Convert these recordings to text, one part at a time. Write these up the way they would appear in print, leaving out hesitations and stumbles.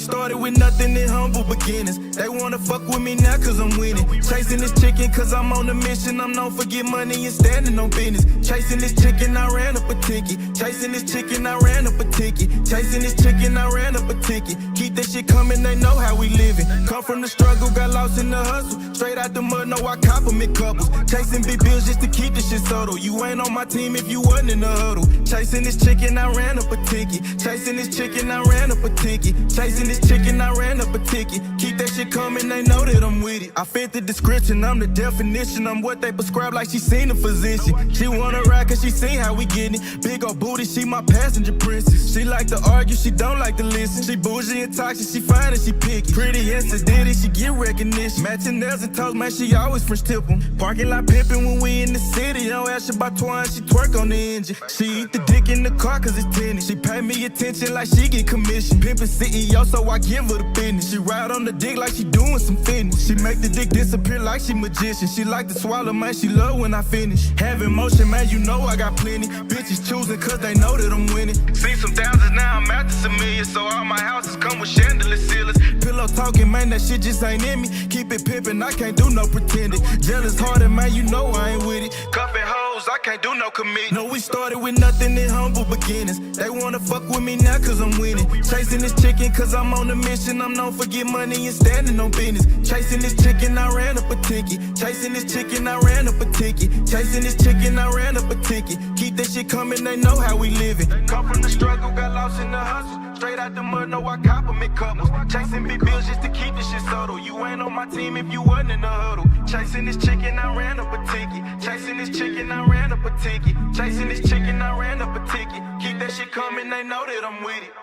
started with nothing in humble beginnings. They wanna fuck with me now cause I'm winning. Chasing this chicken cause I'm on a mission. I'm known for get money and standing on business. Chasing this chicken, I ran up a ticket. Chasing this chicken, I ran up a ticket. Chasing this chicken, I ran up a ticket. Keep that shit coming, they know how we living. Come from the struggle, got lost in the hustle. Straight out the mud, no, I compliment couples. Chasing big bills just to keep this shit subtle. You ain't on my team if you wasn't in the huddle. Chasing this chicken, I ran up a ticket. Chasing this chicken, I ran up a ticket. Chasing this chicken, I ran up a ticket. Keep that shit coming, they know that I'm with it. I fit the description, I'm the definition. I'm what they prescribe like she seen a physician. She wanna ride cause she seen how we getting it. Big old booty, she my passenger princess. She like to argue, she don't like to listen. She bougie and toxic, she fine and she picky. Pretty and did it, she get recognition. Matching nails and toes, man, she always French tip 'em. Parking lot pimping when we in the city. Don't ask about twine, she twerk on the engine. She eat the dick in the car cause it's tennis. She pay me attention like she get commission. Pimpin' CEO, so I give her the business. She ride on the dick like she doing some fitness. She make the dick disappear like she magician. She like to swallow, man, she love when I finish. Having motion, man, you know I got plenty. Bitches choosing cause they know that I'm winning. See some thousands, now I'm after some millions. So all my houses come with chandelier ceilings. Pillow talking, man, that shit just ain't in me. Keep it pimpin', I can't do no pretending. Jealous hearted, man, you know I ain't with it. Cuffin' hoes, I can't do no commit. No, we started with nothing in humble beginnings. They wanna fuck with me now cause I'm winning. Chasing this chicken cause I'm on a mission. I'm known for get money and standing on business. Chasing this chicken, I ran up a ticket. Chasing this chicken, I ran up a ticket. Chasing this chicken, I ran up a ticket. Keep that shit coming, they know how we living. Come from the struggle, got lost in the hustle. Straight out the mud, no, I compliment couples. Chasing big bills just to keep this shit subtle. You ain't on my team if you wasn't in the huddle. Chasing this chicken, I ran up a ticket. Chasing this chicken, I ran up a ticket. Chasing this chicken, I ran up a ticket. Keep that shit coming, they know that I'm with it.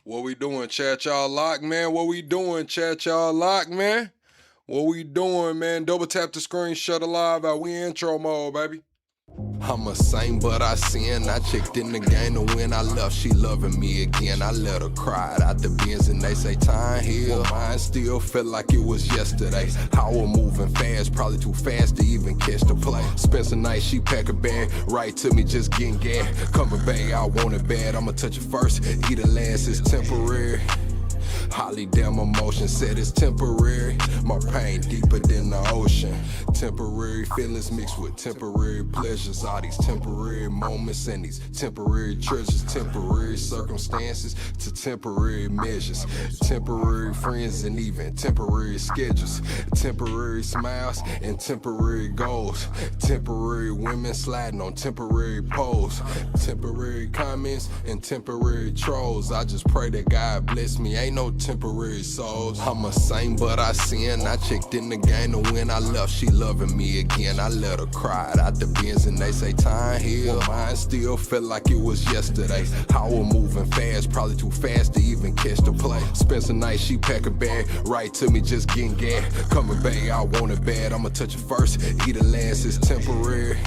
What we doing, chat? Y'all lock, man? What we doing, chat? Y'all lock, man? What we doing, man? Double tap the screen, shut alive out. We intro mode, baby. I'm a saint, but I sin. I checked in the game to win. I left, she loving me again. I let her cry out the bins and they say time heal. Mine still felt like it was yesterday. How we're moving fast, probably too fast to even catch the play. Spend a night, she pack a bag, right to me, just getting gas. Coming back, I want it bad. I'ma touch it first, eat it last, it's temporary. Holly damn emotion said it's temporary. My pain deeper than the ocean. Temporary feelings mixed with temporary pleasures. All these temporary moments and these temporary treasures. Temporary circumstances to temporary measures. Temporary friends and even temporary schedules. Temporary smiles and temporary goals. Temporary women sliding on temporary poles. Temporary comments and temporary trolls. I just pray that God bless me. Ain't no temporary souls. I'm a saint, but I sin. I checked in the game to win. I left, she loving me again. I let her cry out the bins and they say time heal. Mine still felt like it was yesterday. How we're moving fast, probably too fast to even catch the play. Spend a night, she pack a bag, right to me, just getting gas. Coming back, I want it bad. I'ma touch it first, eat it last, it's temporary.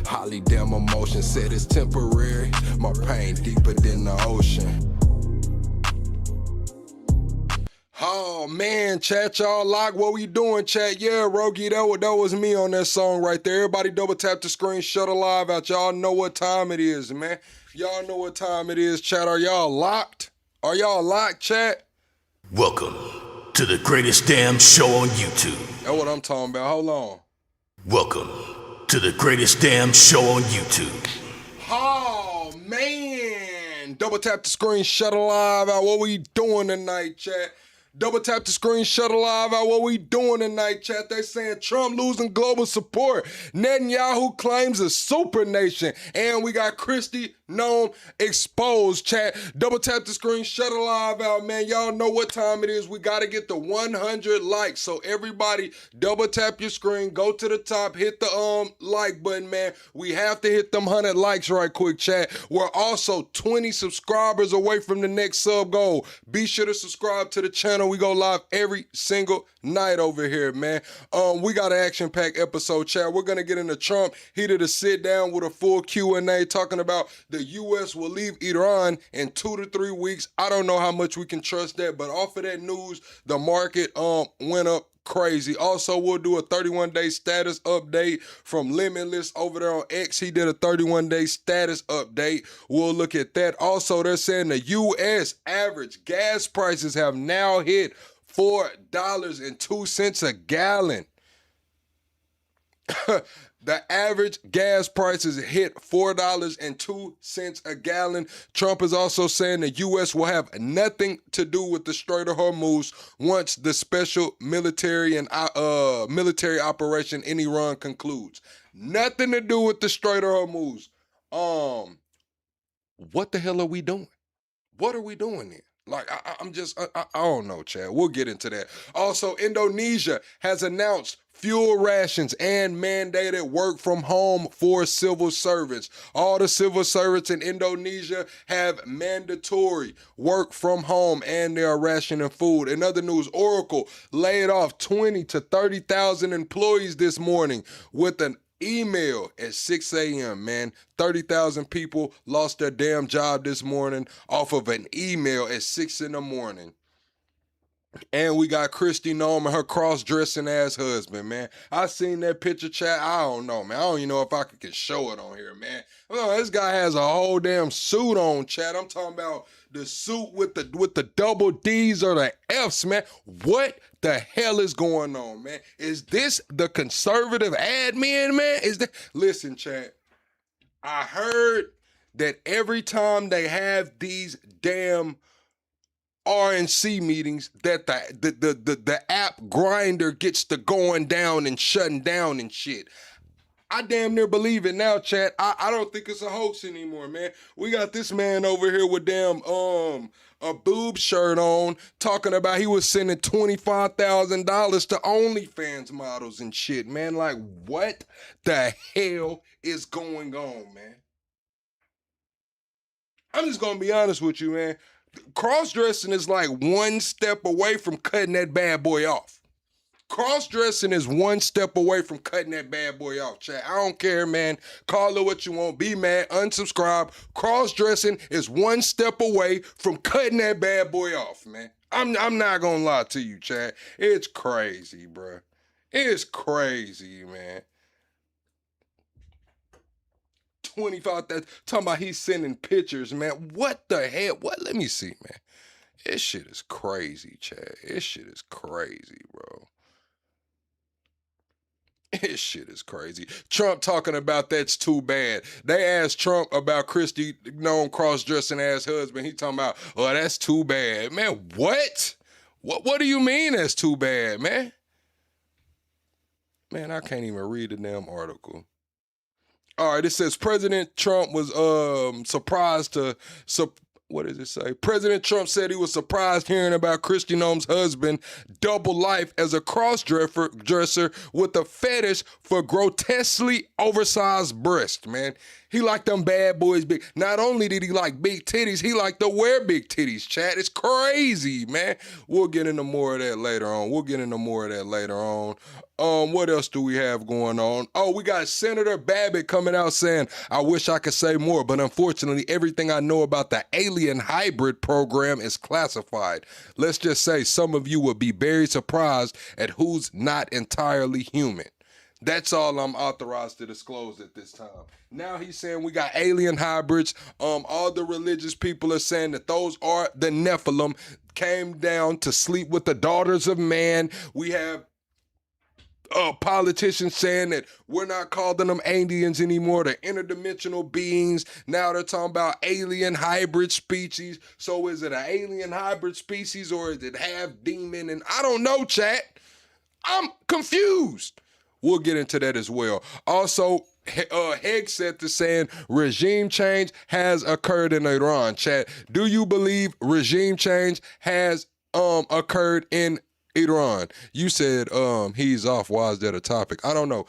Holly damn emotion said it's temporary. My pain deeper than the ocean. Oh man, chat, y'all lock. What we doing, chat? Yeah, Rogi, that was me on that song right there. Everybody double tap the screen, shut a live out. Y'all know what time it is, man. Y'all know what time it is, chat. Are y'all locked? Are y'all locked, chat? Welcome to the greatest damn show on YouTube. That's what I'm talking about. Hold on. Welcome to the greatest damn show on YouTube. Oh man, double tap the screen, shut a live out. What we doing tonight, chat? Double tap the screen, shut alive out. What we doing tonight, chat? They saying Trump losing global support. Netanyahu claims a super nation. And we got Christi Gnome exposed, chat. Double tap the screen, shut alive out, man. Y'all know what time it is. We got to get the 100 likes. So everybody, double tap your screen, go to the top, hit the like button, man. We have to hit them 100 likes right quick, chat. We're also 20 subscribers away from the next sub goal. Be sure to subscribe to the channel. We go live every single night over here, man. We got an action-packed episode, chat. We're gonna get into Trump. He did a sit down with a full Q&A talking about the the U.S. will leave Iran in 2 to 3 weeks. I don't know how much we can trust that, but off of that news, the market went up crazy. Also, we'll do a 31-day status update from Limitless over there on X. He did a 31-day status update. We'll look at that. Also, they're saying the U.S. average gas prices have now hit $4.02 a gallon. The average gas prices hit $4.02 a gallon. Trump is also saying the U.S. will have nothing to do with the Strait of Hormuz once the special military and military operation in Iran concludes. Nothing to do with the Strait of Hormuz. What the hell are we doing? What are we doing here? Like, I don't know, Chad. We'll get into that. Also, Indonesia has announced fuel rations and mandated work from home for civil servants. All the civil servants in Indonesia have mandatory work from home and they are rationing food. In other news, Oracle laid off 20 to 30,000 employees this morning with an email at 6 a.m., man. 30,000 people lost their damn job this morning off of an email at 6 in the morning. And we got Christi Gnome and her cross-dressing ass husband, man. I seen that picture, chat. I don't know, man. I don't even know if I can show it on here, man. Oh, this guy has a whole damn suit on, chat. I'm talking about the suit with the double D's or the F's, man. What the hell is going on, man? Is this the conservative admin, man? Is that? Listen, chat. I heard that every time they have these damn RNC meetings that the app grinder gets to going down and shutting down and shit. I damn near believe it now, chat. I don't think it's a hoax anymore, man. We got this man over here with damn a boob shirt on talking about he was sending $25,000 to OnlyFans models and shit, man. Like, what the hell is going on, man? I'm just gonna be honest with you, man. Cross-dressing is like one step away from cutting that bad boy off. Cross-dressing is one step away from cutting that bad boy off, chat. I don't care, man. Call it what you want. Be mad. Unsubscribe. Cross-dressing is one step away from cutting that bad boy off, man. I'm not gonna lie to you, chat. It's crazy, bruh. It's crazy, man. 25, that talking about he's sending pictures, man. What the hell? What? Let me see, man. This shit is crazy, Chad. This shit is crazy, bro. This shit is crazy. Trump talking about that's too bad. They asked Trump about Christi Gnome cross-dressing ass husband. He talking about, oh, that's too bad. Man, what? What do you mean that's too bad, man? Man, I can't even read the damn article. All right, it says President Trump was surprised to, what does it say? President Trump said he was surprised hearing about Christi Gnome's husband double life as a cross-dresser with a fetish for grotesquely oversized breasts, man. He liked them bad boys big. Not only did he like big titties, he liked to wear big titties, chat. It's crazy, man. We'll get into more of that later on. What else do we have going on? Oh, we got Senator Babbitt coming out saying, I wish I could say more, but unfortunately, everything I know about the alien hybrid program is classified. Let's just say some of you will be very surprised at who's not entirely human. That's all I'm authorized to disclose at this time. Now he's saying we got alien hybrids. All the religious people are saying that those are the Nephilim, came down to sleep with the daughters of man. We have politicians saying that we're not calling them aliens anymore, they're interdimensional beings. Now they're talking about alien hybrid species. So is it an alien hybrid species or is it half demon? And I don't know, chat. I'm confused. We'll get into that as well. Also, Hegseth is saying regime change has occurred in Iran. Chat, do you believe regime change has occurred in Iran? You said he's off. Why is that a topic? I don't know.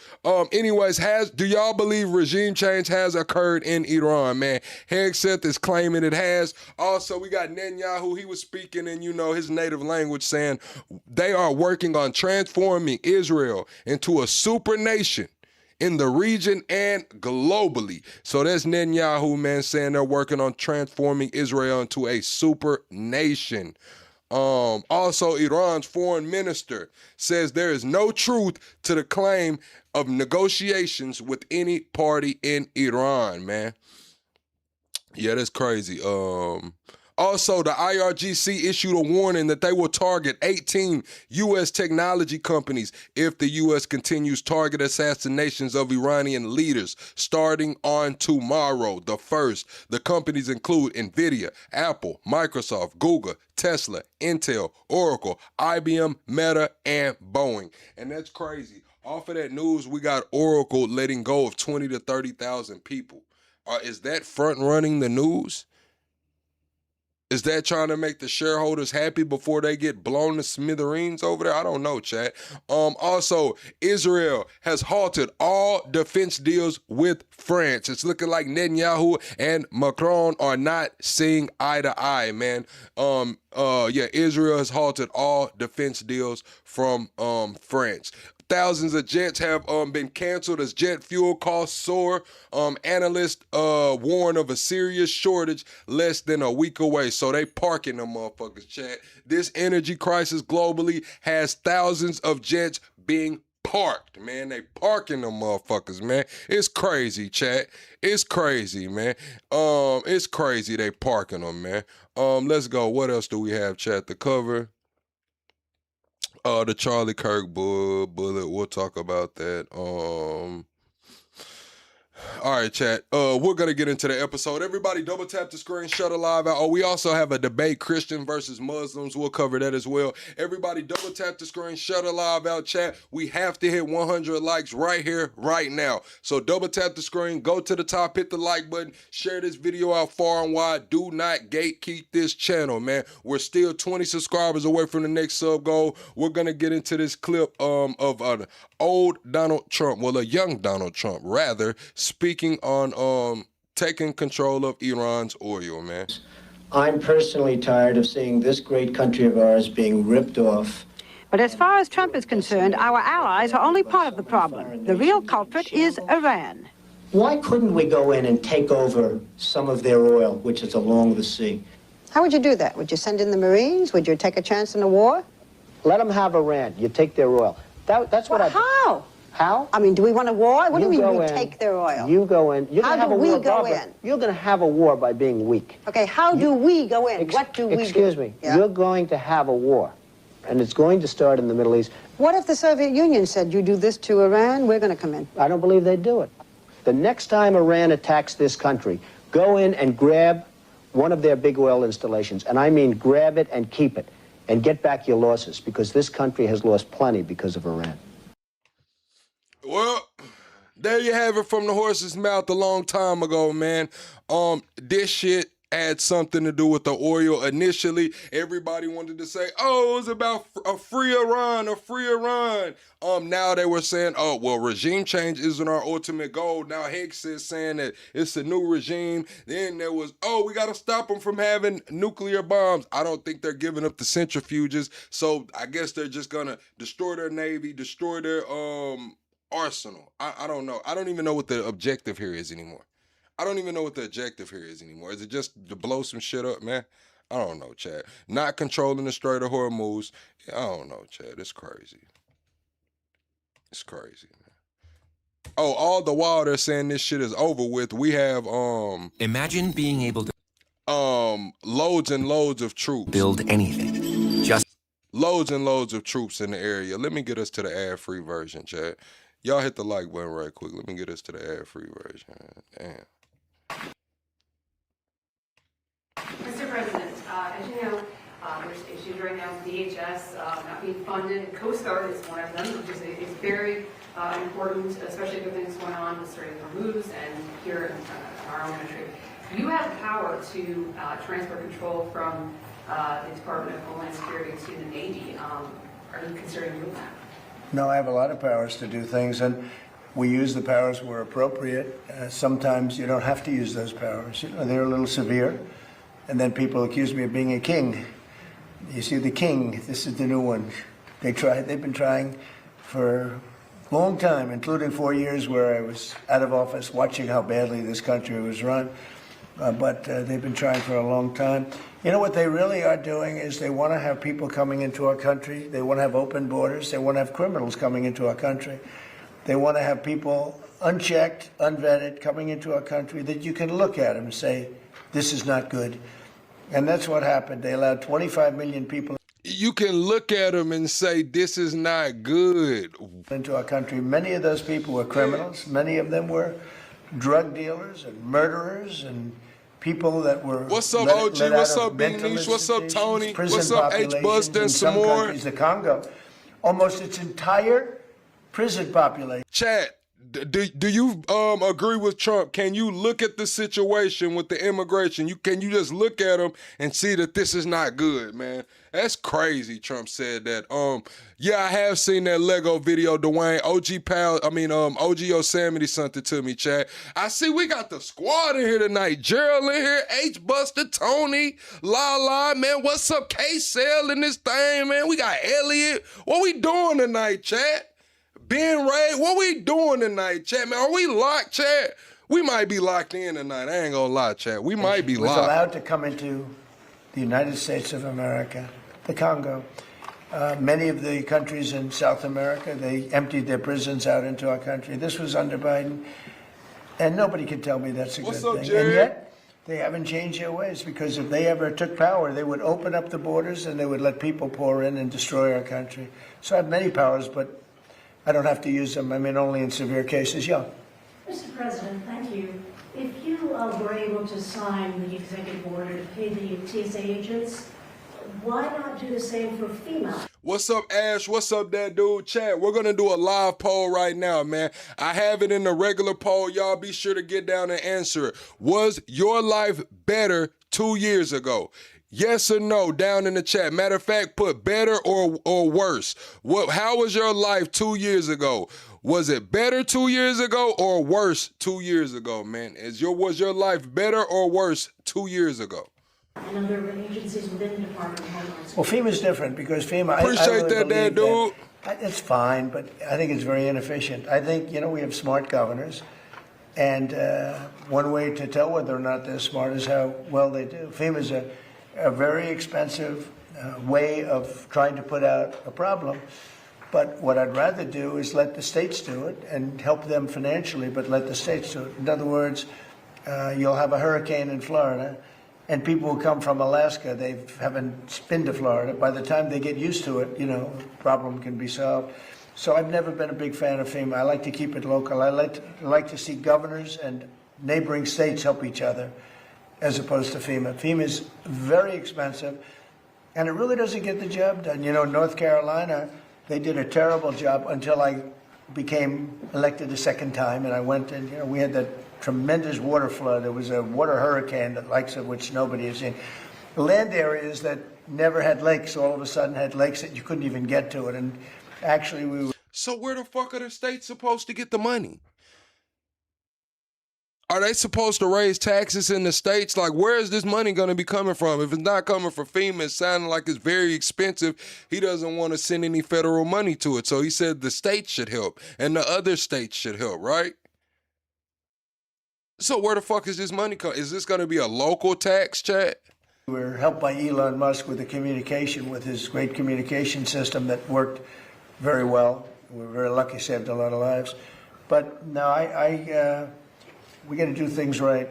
Anyways, do y'all believe regime change has occurred in Iran, man? Hegseth is claiming it has. Also, we got Netanyahu. He was speaking in, his native language, saying they are working on transforming Israel into a super nation in the region and globally. So that's Netanyahu, man, saying they're working on transforming Israel into a super nation. Also, Iran's foreign minister says there is no truth to the claim of negotiations with any party in Iran, man. Yeah, that's crazy. Also, the IRGC issued a warning that they will target 18 U.S. technology companies if the U.S. continues target assassinations of Iranian leaders starting on tomorrow, the 1st. The companies include NVIDIA, Apple, Microsoft, Google, Tesla, Intel, Oracle, IBM, Meta, and Boeing. And that's crazy. Off of that news, we got Oracle letting go of 20 to 30,000 people. Is that front-running the news? Is that trying to make the shareholders happy before they get blown to smithereens over there? I don't know, chat. Also, Israel has halted all defense deals with France. It's looking like Netanyahu and Macron are not seeing eye to eye, man. Yeah, Israel has halted all defense deals from France. Thousands of jets have been canceled as jet fuel costs soar. Analysts warn of a serious shortage less than a week away. So they parking them motherfuckers, chat. This energy crisis globally has thousands of jets being parked, man. They parking them motherfuckers, man. It's crazy, chat. It's crazy, man. It's crazy they parking them, man. Let's go. What else do we have, chat, to cover? The Charlie Kirk bullet, we'll talk about that. All right, chat. We're gonna get into the episode. Everybody, double tap the screen, shut a live out. Oh, we also have a debate, Christian versus Muslims. We'll cover that as well. Everybody, double tap the screen, shut a live out, chat. We have to hit 100 likes right here, right now. So double tap the screen, go to the top, hit the like button, share this video out far and wide. Do not gatekeep this channel, man. We're still 20 subscribers away from the next sub goal. We're gonna get into this clip of an old Donald Trump, well, a young Donald Trump, rather, speaking on taking control of Iran's oil, man. I'm personally tired of seeing this great country of ours being ripped off. But as far as Trump is concerned, our allies are only part of the problem. The real culprit is Iran. Why couldn't we go in and take over some of their oil, which is along the sea? How would you do that? Would you send in the Marines? Would you take a chance in a war? Let them have Iran. You take their oil. That's what How? How? I mean, do we want a war? What do you mean we in, take their oil? You go in. You're how gonna have do a we war, go Barbara. in? You're going to have a war by being weak. Okay, how do we go in? What do we do? Excuse me. Yeah? You're going to have a war, and it's going to start in the Middle East. What if the Soviet Union said, you do this to Iran, we're going to come in? I don't believe they'd do it. The next time Iran attacks this country, go in and grab one of their big oil installations, and I mean grab it and keep it, and get back your losses, because this country has lost plenty because of Iran. Well, there you have it from the horse's mouth a long time ago, man. This shit had something to do with the oil. Initially, everybody wanted to say, oh, it was about a free Iran, a free Iran. Now they were saying, oh, well, regime change isn't our ultimate goal. Now Hicks is saying that it's a new regime. Then there was, oh, we got to stop them from having nuclear bombs. I don't think they're giving up the centrifuges. So I guess they're just going to destroy their Navy, destroy their arsenal. I don't know. I don't even know what the objective here is anymore. Is it just to blow some shit up, man? I don't know, Chad. Not controlling the Strait of Hormuz. I don't know, Chad. It's crazy. It's crazy, man. Oh, all the while they're saying this shit is over with, we have Imagine being able to loads and loads of troops. build anything. Just Loads and loads of troops in the area. Let me get us to the ad-free version, Chad. Y'all hit the like button right quick. Let me get us to the ad-free version. Damn. Mr. President, as you know, there's issues right now with DHS not being funded, and Coast Guard is one of them, which is very important, especially with things going on with Strait of Hormuz and here in our own country. You have the power to transfer control from the Department of Homeland Security to the Navy. Are you considering doing that? No, I have a lot of powers to do things, and we use the powers where appropriate. Sometimes you don't have to use those powers. You know, they're a little severe. And then people accuse me of being a king. You see, the king, this is the new one. They've been trying for long time, including 4 years where I was out of office watching how badly this country was run. But they've been trying for a long time. You know what they really are doing is they want to have people coming into our country. They want to have open borders. They want to have criminals coming into our country. They want to have people unchecked, unvetted, coming into our country that you can look at them and say, this is not good. And that's what happened. They allowed 25 million people You can look at them and say, this is not good. into our country. Many of those people were criminals. Many of them were drug dealers and murderers and people that were What's up, let OG? out What's of up, Big mental Niche? What's up, institutions, Tony? prison What's up, H. populations Bust in and some some more? countries, the Congo, almost its entire prison population. Chat, do you agree with Trump? Can you look at the situation with the immigration? Can you just look at them and see that this is not good, man? That's crazy. Trump said that. Yeah, I have seen that Lego video. Dwayne, OG Yosemite sent it to me, chat. I see we got the squad in here tonight. Gerald in here, H Buster, Tony, La, man. What's up, K-Cell in this thing, man? We got Elliot. What we doing tonight, chat? Ben Ray, what we doing tonight, chat, man? Are we locked, chat? We might be locked in tonight. I ain't gonna lie, chat. We might be was locked. allowed to come into the United States of America, the Congo. Many of the countries in South America, they emptied their prisons out into our country. This was under Biden, and nobody can tell me that's a What's good up, thing. Jared? And yet, they haven't changed their ways, because if they ever took power, they would open up the borders and they would let people pour in and destroy our country. So I have many powers, but I don't have to use them. I mean, only in severe cases. Yeah. Mr. President, thank you. If you were able to sign the executive order to pay the TSA agents, why not do the same for FEMA? What's up, Ash? What's up, that dude? Chat, we're going to do a live poll right now, man. I have it in the regular poll. Y'all be sure to get down and answer it. Was your life better 2 years ago? Yes or no, down in the chat. Matter of fact, put better or worse. How was your life 2 years ago? Was it better 2 years ago or worse 2 years ago, man? Was your life better or worse 2 years ago? I know there are agencies within the Department of Homeland Security. Well, FEMA's different because FEMA. Appreciate I really that, believe dude. It's fine, but I think it's very inefficient. I think, we have smart governors, and one way to tell whether or not they're smart is how well they do. FEMA's a very expensive way of trying to put out a problem. But what I'd rather do is let the states do it and help them financially, but let the states do it. In other words, you'll have a hurricane in Florida, and people will come from Alaska. They haven't been to Florida. By the time they get used to it, the problem can be solved. So I've never been a big fan of FEMA. I like to keep it local. I like to see governors and neighboring states help each other, as opposed to FEMA. FEMA is very expensive, and it really doesn't get the job done. North Carolina, they did a terrible job until I became elected a second time, and I went and, we had that tremendous water flood. There was a water hurricane, the likes of which nobody has seen. Land areas that never had lakes all of a sudden had lakes that you couldn't even get to it, and actually we were... So where the fuck are the states supposed to get the money? Are they supposed to raise taxes in the states? Like, where is this money going to be coming from? If it's not coming from FEMA, it's sounding like it's very expensive. He doesn't want to send any federal money to it. So he said the states should help and the other states should help, right? So where the fuck is this money coming? Is this going to be a local tax, chat? We're helped by Elon Musk with the communication, with his great communication system that worked very well. We're very lucky, saved a lot of lives. But no, we got to do things right,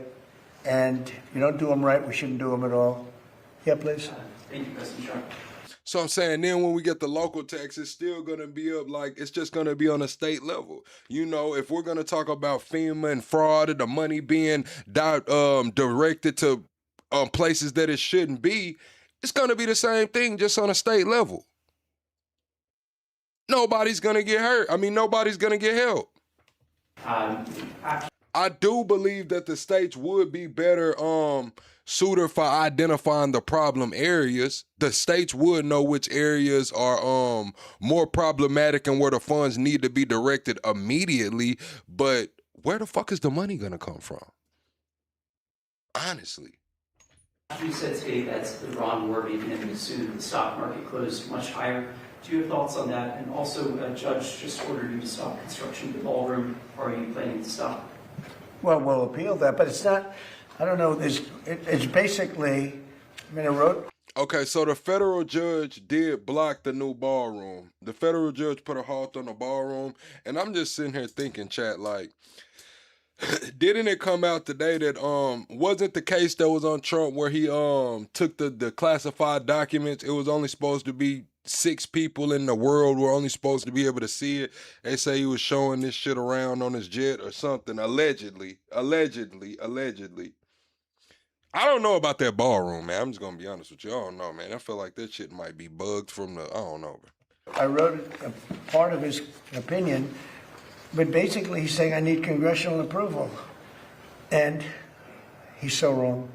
and if you don't do them right, we shouldn't do them at all. Yeah, please. Thank you, President Trump. So I'm saying then when we get the local tax, it's still going to be up, like it's just going to be on a state level. If we're going to talk about FEMA and fraud and the money being directed to places that it shouldn't be, it's going to be the same thing just on a state level. Nobody's going to get hurt. Nobody's going to get help. I do believe that the states would be better suited for identifying the problem areas. The states would know which areas are more problematic and where the funds need to be directed immediately. But where the fuck is the money gonna come from? Honestly. You said today that the Iran war may be ending soon. The stock market closed much higher. Do you have thoughts on that? And also, a judge just ordered you to stop construction of the ballroom. Or are you planning to stop? Well, we'll appeal that, but it's not, I don't know, it's basically, I mean, I wrote. Okay, so the federal judge did block the new ballroom. The federal judge put a halt on the ballroom, and I'm just sitting here thinking, chat, like, didn't it come out today that wasn't the case that was on Trump where he took the classified documents? It was only supposed to be 6 people in the world were only supposed to be able to see it. They say he was showing this shit around on his jet or something, allegedly. I don't know about that ballroom, man. I'm just gonna be honest with you. I don't know, man. I feel like that shit might be bugged from the, I don't know. I wrote a part of his opinion, but basically he's saying I need congressional approval. And he's so wrong.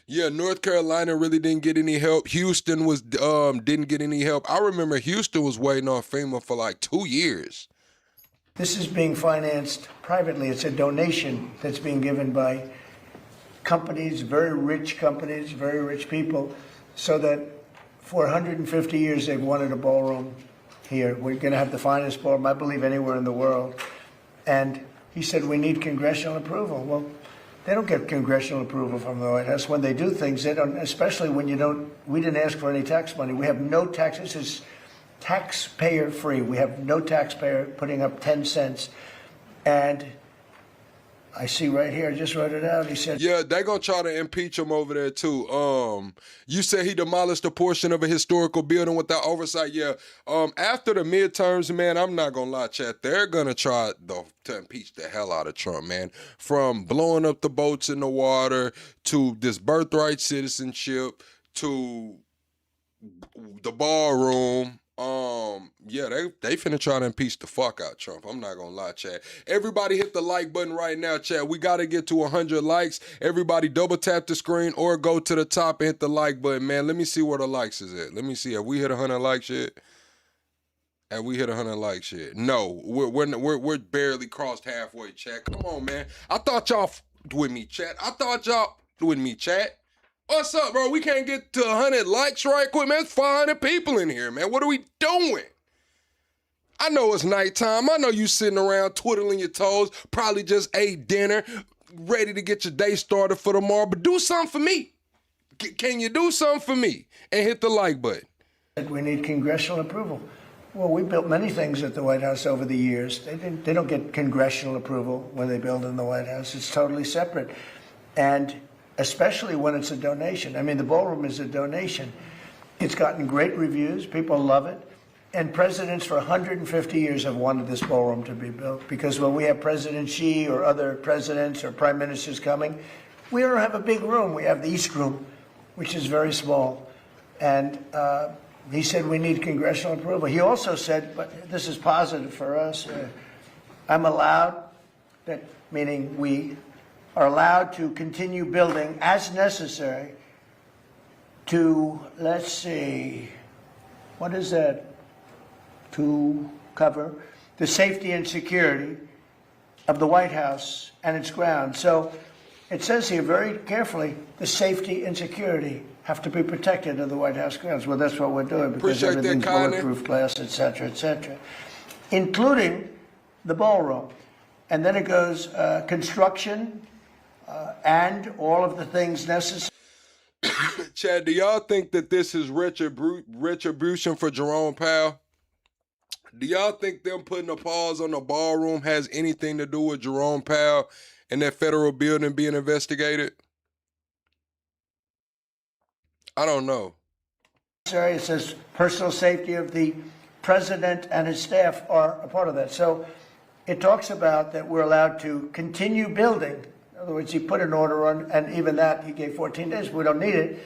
Yeah, North Carolina really didn't get any help. Houston was didn't get any help. I remember Houston was waiting on FEMA for like 2 years. This is being financed privately. It's a donation that's being given by companies, very rich people, so that for 150 years they've wanted a ballroom here. We're going to have the finest ballroom, I believe, anywhere in the world. And he said, we need congressional approval. Well, they don't get congressional approval from the White House. When they do things, they don't, especially when you don't, we didn't ask for any tax money. We have no tax, this is taxpayer free. We have no taxpayer putting up 10 cents. And I see right here, I just wrote it out. He said, yeah, they gonna try to impeach him over there too. You said he demolished a portion of a historical building without oversight. Yeah. After the midterms, man, I'm not gonna lie, chat. They're gonna try to impeach the hell out of Trump, man. From blowing up the boats in the water to this birthright citizenship to the ballroom. Yeah, they finna try to impeach the fuck out Trump. I'm not gonna lie, chat. Everybody hit the like button right now, chat. We gotta get to 100 likes. Everybody double tap the screen or go to the top and hit the like button, man. Let me see where the likes is at. Let me see. Have we hit 100 likes yet? Have we hit 100 likes yet? No, we're barely crossed halfway, chat. Come on, man. I thought y'all with me, chat. What's up, bro? We can't get to 100 likes right quick, man. It's 500 people in here, man. What are we doing? I know it's nighttime. I know you sitting around twiddling your toes, probably just ate dinner, ready to get your day started for tomorrow, but do something for me. Can you do something for me? And hit the like button. We need congressional approval. Well, we built many things at the White House over the years. They don't get congressional approval when they build in the White House. It's totally separate. And especially when it's a donation. I mean, the ballroom is a donation. It's gotten great reviews. People love it. And presidents for 150 years have wanted this ballroom to be built, because when we have President Xi or other presidents or prime ministers coming, we don't have a big room. We have the East Room, which is very small. And he said we need congressional approval. He also said, but this is positive for us, I'm allowed, that meaning we are allowed to continue building as necessary to, let's see, what is that? To cover the safety and security of the White House and its grounds. So it says here very carefully, the safety and security have to be protected of the White House grounds. Well, that's what we're doing, because everything's bulletproof glass, et cetera, including the ballroom. And then it goes construction and all of the things necessary. Chad, do y'all think that this is retribution for Jerome Powell? Do y'all think them putting a pause on the ballroom has anything to do with Jerome Powell and that federal building being investigated? I don't know. It says personal safety of the president and his staff are a part of that. So it talks about that we're allowed to continue building. In other words, he put an order on, and even that he gave 14 days. We don't need it,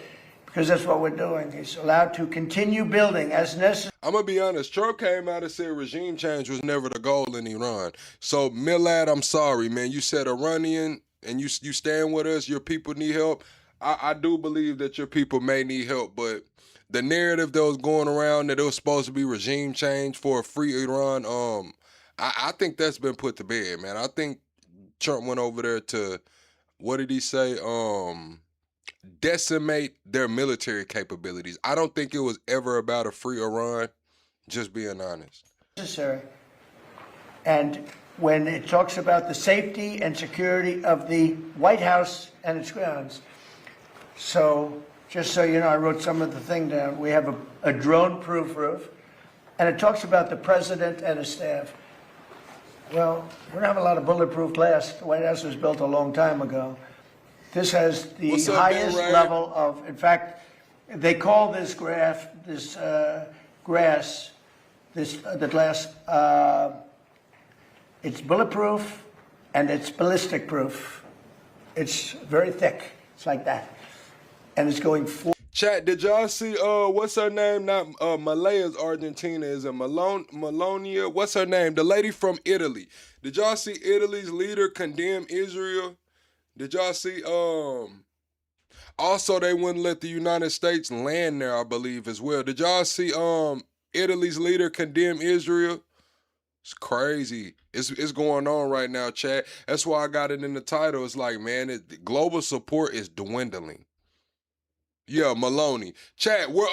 because that's what we're doing. He's allowed to continue building as necessary. I'm going to be honest. Trump came out and said regime change was never the goal in Iran. So, Milad, I'm sorry, man. You said Iranian, and you stand with us. Your people need help. I do believe that your people may need help, but the narrative that was going around that it was supposed to be regime change for a free Iran, I think that's been put to bed, man. I think Trump went over there to, what did he say? decimate their military capabilities. I don't think it was ever about a free Iran, just being honest. Necessary. And when it talks about the safety and security of the White House and its grounds. So, just so you know, I wrote some of the thing down. We have a drone-proof roof, and it talks about the president and his staff. Well, we don't have a lot of bulletproof glass. The White House was built a long time ago. This has the highest level of, in fact, they call this grass, the glass, it's bulletproof and it's ballistic proof. It's very thick. It's like that. And it's going for. Chat, did y'all see, what's her name? Not Malaya's Argentina, is it Malonia? What's her name? The lady from Italy. Did y'all see Italy's leader condemn Israel? Did y'all see, also they wouldn't let the United States land there, I believe, as well. Did y'all see, Italy's leader condemn Israel? It's crazy. It's going on right now, chat. That's why I got it in the title. It's like, man, global support is dwindling. Yeah, Maloney. Chat, we're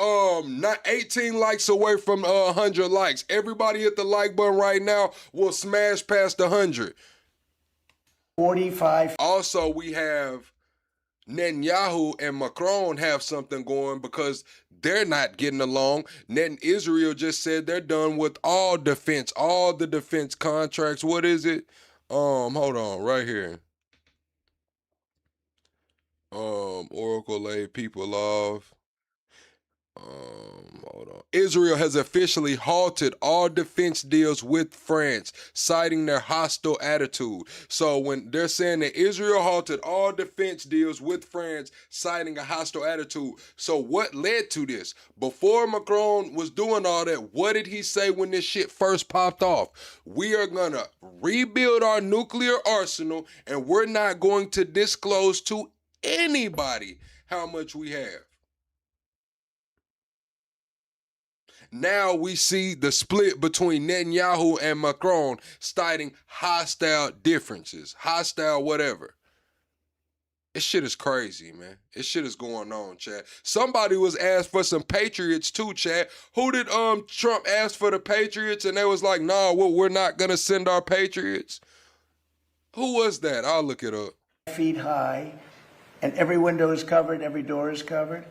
not 18 likes away from 100 likes. Everybody hit the like button right now. We'll smash past 100. 45. Also, we have Netanyahu and Macron have something going because they're not getting along. Israel just said they're done with all the defense contracts. What is it? Hold on, right here. Oracle laid people off. Hold on. Israel has officially halted all defense deals with France, citing their hostile attitude. So when they're saying that Israel halted all defense deals with France, citing a hostile attitude. So what led to this? Before Macron was doing all that, what did he say when this shit first popped off? We are gonna rebuild our nuclear arsenal, and we're not going to disclose to anybody how much we have. Now we see the split between Netanyahu and Macron, citing hostile differences, hostile whatever. This shit is crazy, man. This shit is going on, chat. Somebody was asked for some Patriots too, chat. Who did Trump ask for the Patriots? And they was like, nah, well, we're not gonna send our Patriots. Who was that? I'll look it up. Feet high, and every window is covered, every door is covered.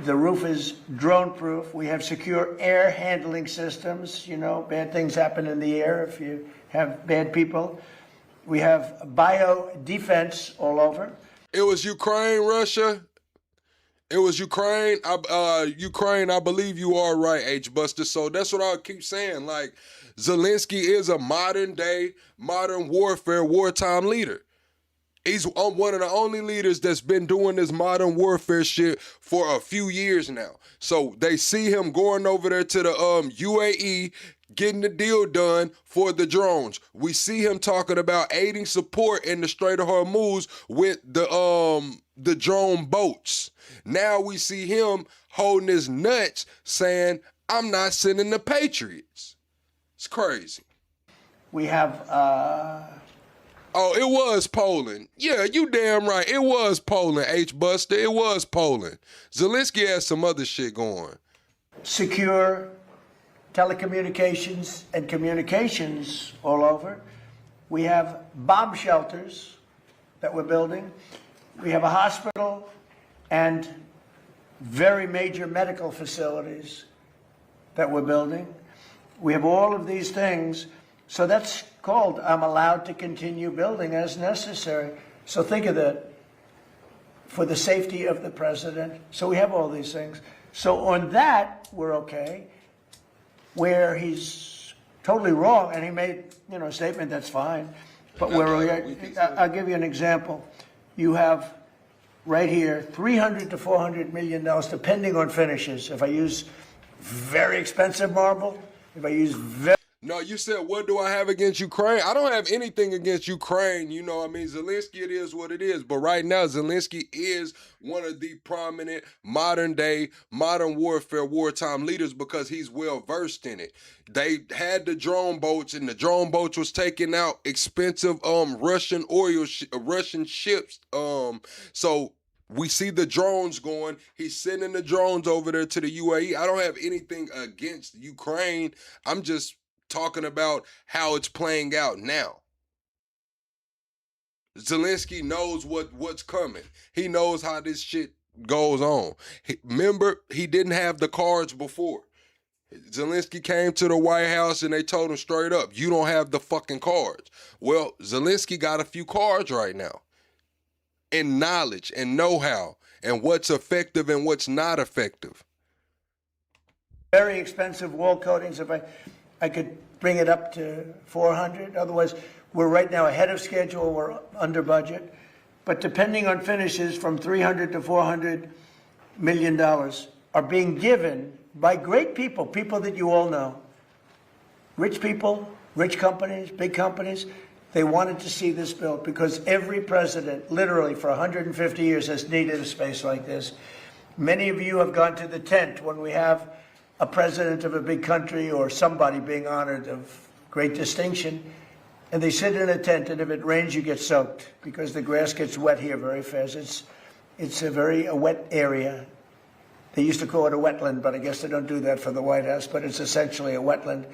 The roof is drone-proof. We have secure air handling systems. You know, bad things happen in the air if you have bad people. We have bio-defense all over. It was Ukraine, Russia. It was Ukraine. Ukraine, I believe you are right, H-Buster. So that's what I keep saying. Like, Zelensky is a modern-day, modern warfare, wartime leader. He's one of the only leaders that's been doing this modern warfare shit for a few years now. So they see him going over there to the UAE, getting the deal done for the drones. We see him talking about aiding support in the Strait of Hormuz with the drone boats. Now we see him holding his nuts saying, I'm not sending the Patriots. It's crazy. We have... Oh, it was Poland. Yeah, you damn right. It was Poland, H-Buster. It was Poland. Zelensky has some other shit going. Secure telecommunications and communications all over. We have bomb shelters that we're building. We have a hospital and very major medical facilities that we're building. We have all of these things. So that's called, I'm allowed to continue building as necessary. So think of that, for the safety of the president. So we have all these things. So on that, we're okay. Where he's totally wrong, and he made, you know, a statement, that's fine. But I'll give you an example. You have right here, $300 to $400 million, depending on finishes. If I use very expensive marble, if I use very... No, you said, what do I have against Ukraine? I don't have anything against Ukraine. You know, I mean, Zelensky, it is what it is. But right now, Zelensky is one of the prominent modern-day, modern warfare, wartime leaders because he's well-versed in it. They had the drone boats, and the drone boats was taking out expensive Russian oil, Russian ships. So We see the drones going. He's sending the drones over there to the UAE. I don't have anything against Ukraine. I'm just talking about how it's playing out now. Zelensky knows what's coming. He knows how this shit goes on. Remember, he didn't have the cards before. Zelensky came to the White House and they told him straight up, you don't have the fucking cards. Well, Zelensky got a few cards right now. And knowledge and know-how and what's effective and what's not effective. Very expensive wall coatings. If I could bring it up to 400. Otherwise, we're right now ahead of schedule. We're under budget. But depending on finishes, from 300 to 400 million dollars are being given by great people, people that you all know. Rich people, rich companies, big companies. They wanted to see this built because every president, literally for 150 years, has needed a space like this. Many of you have gone to the tent when we have a president of a big country or somebody being honored of great distinction, and they sit in a tent, and if it rains, you get soaked because the grass gets wet here very fast. It's a wet area. They used to call it a wetland, but I guess they don't do that for the White House, but it's essentially a wetland.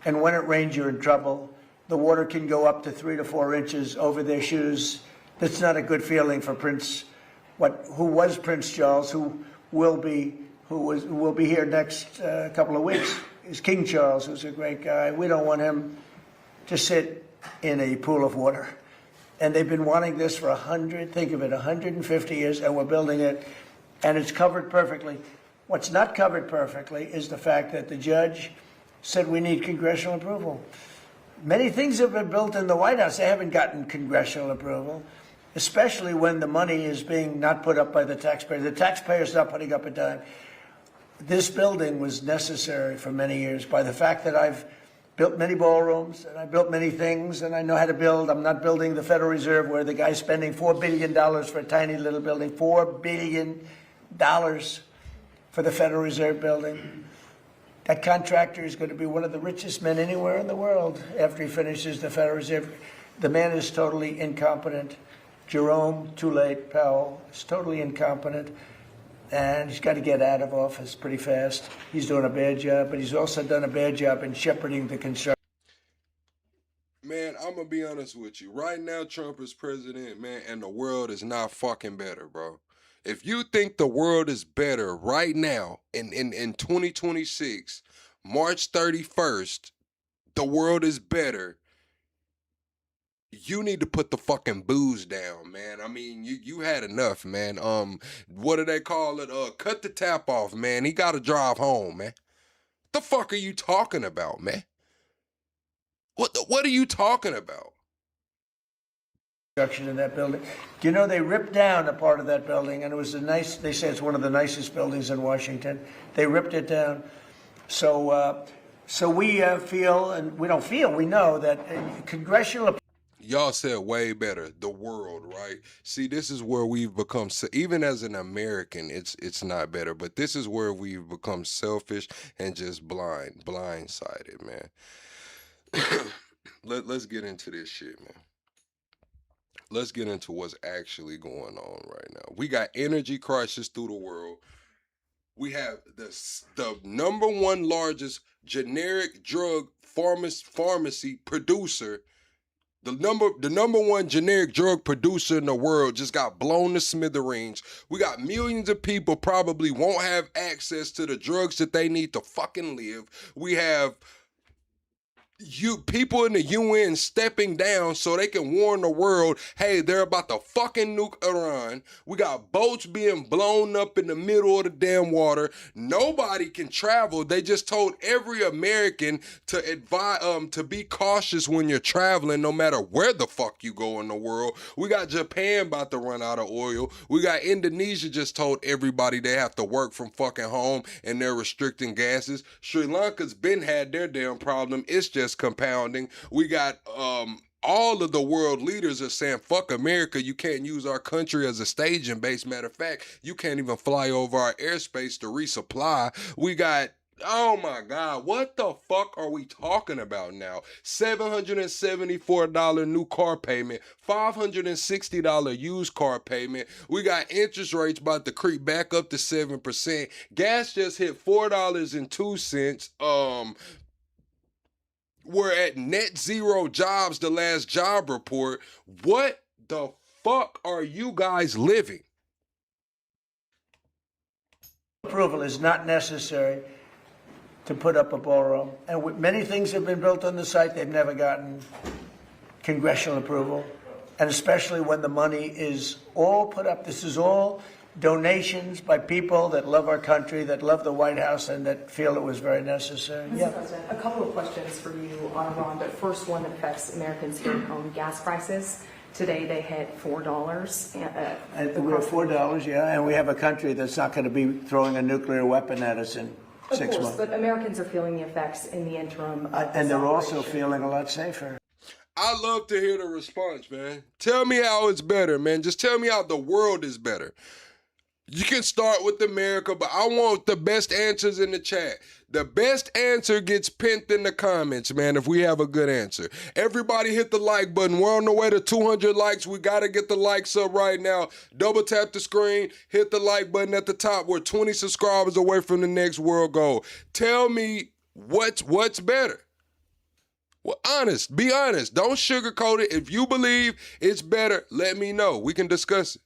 And when it rains, you're in trouble. The water can go up to 3 to 4 inches over their shoes. That's not a good feeling for who was Prince Charles, who will be here next couple of weeks, is King Charles, who's a great guy. We don't want him to sit in a pool of water. And they've been wanting this for 150 years, and we're building it, and it's covered perfectly. What's not covered perfectly is the fact that the judge said we need congressional approval. Many things have been built in the White House. They haven't gotten congressional approval, especially when the money is being not put up by the taxpayer. The taxpayer's not putting up a dime. This building was necessary for many years by the fact that I've built many ballrooms and I built many things and I know how to build. I'm not building the Federal Reserve where the guy's spending $4 billion for a tiny little building. $4 billion for the Federal Reserve building. That contractor is going to be one of the richest men anywhere in the world after he finishes the Federal Reserve. The man is totally incompetent. Jerome, too late, Powell, is totally incompetent. And he's got to get out of office pretty fast. He's doing a bad job, but he's also done a bad job in shepherding the construction. Man, I'm going to be honest with you. Right now, Trump is president, man, and the world is not fucking better, bro. If you think the world is better right now in 2026, March 31st, the world is better, you need to put the fucking booze down, man. I mean, you had enough, man. What do they call it? Cut the tap off, man. He got to drive home, man. The fuck are you talking about, man? What are you talking about? In that building. Do you know they ripped down a part of that building, and it was they say it's one of the nicest buildings in Washington. They ripped it down. So we feel, and we don't feel, we know that congressional... Y'all said way better, the world, right? See, this is where we've become, even as an American, it's not better, but this is where we've become selfish and just blindsided, man. Let's get into this shit, man. Let's get into what's actually going on right now. We got energy crisis through the world. We have the number one largest generic drug pharmacy producer. The number one generic drug producer in the world just got blown to smithereens. We got millions of people probably won't have access to the drugs that they need to fucking live. We have people in the UN stepping down so they can warn the world, hey, they're about to fucking nuke Iran. We got boats being blown up in the middle of the damn water. Nobody can travel. They just told every American to advise to be cautious when you're traveling, no matter where the fuck you go in the world. We got Japan about to run out of oil. We got Indonesia just told everybody they have to work from fucking home and they're restricting gases. Sri Lanka's been had their damn problem. It's just compounding. We got all of the world leaders are saying, fuck America, you can't use our country as a staging base. Matter of fact, you can't even fly over our airspace to resupply. We got Oh my God, what the fuck are we talking about now? $774 new car payment, $560 used car payment. We got interest rates about to creep back up to 7%. Gas just hit $4.02. We're at net zero jobs, the last job report. What the fuck are you guys living? Approval is not necessary to put up a ballroom. And many things have been built on the site, they've never gotten congressional approval. And especially when the money is all put up. This is all donations by people that love our country, that love the White House, and that feel it was very necessary. Mr. President, a couple of questions for you on Iran, but first one that affects Americans here at home, gas prices. Today they hit $4. And we have $4, yeah, and we have a country that's not going to be throwing a nuclear weapon at us in 6 months. But Americans are feeling the effects in the interim. And they're also feeling a lot safer. I love to hear the response, man. Tell me how it's better, man. Just tell me how the world is better. You can start with America, but I want the best answers in the chat. The best answer gets pinned in the comments, man, if we have a good answer. Everybody hit the like button. We're on the way to 200 likes. We got to get the likes up right now. Double tap the screen. Hit the like button at the top. We're 20 subscribers away from the next world goal. Tell me what's better. Well, honest. Be honest. Don't sugarcoat it. If you believe it's better, let me know. We can discuss it.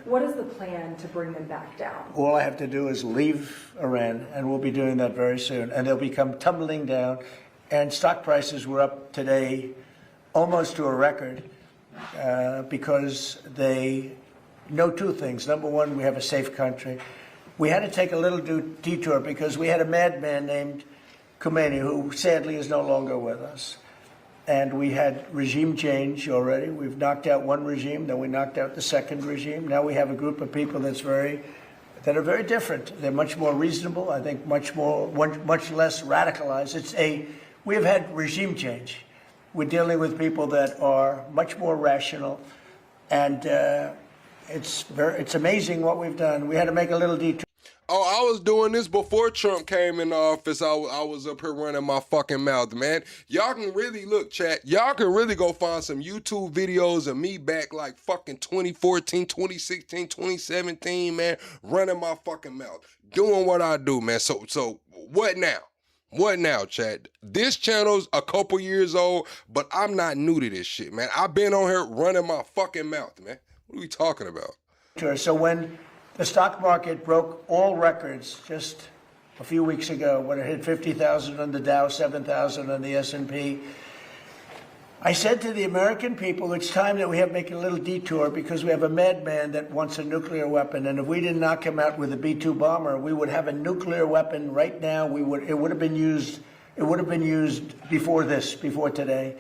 What is the plan to bring them back down? All I have to do is leave Iran, and we'll be doing that very soon. And they'll become tumbling down. And stock prices were up today almost to a record because they know two things. Number one, we have a safe country. We had to take a little detour because we had a madman named Khomeini, who sadly is no longer with us. And we had regime change already. We've knocked out one regime, then we knocked out the second regime. Now we have a group of people that are very different. They're much more reasonable. I think much less radicalized. We have had regime change. We're dealing with people that are much more rational, and it's amazing what we've done. We had to make a little detour. Oh, I was doing this before Trump came in the office. I was up here running my fucking mouth, man. Y'all can really, look, chat, y'all can really go find some YouTube videos of me back like fucking 2014, 2016, 2017, man, running my fucking mouth, doing what I do, man. So what now? What now, chat? This channel's a couple years old, but I'm not new to this shit, man. I've been on here running my fucking mouth, man. What are we talking about? So when the stock market broke all records just a few weeks ago, when it hit 50,000 on the Dow, 7,000 on the S&P. I said to the American people, it's time that we have to make a little detour because we have a madman that wants a nuclear weapon. And if we didn't knock him out with a B-2 bomber, we would have a nuclear weapon right now. It would have been used before today.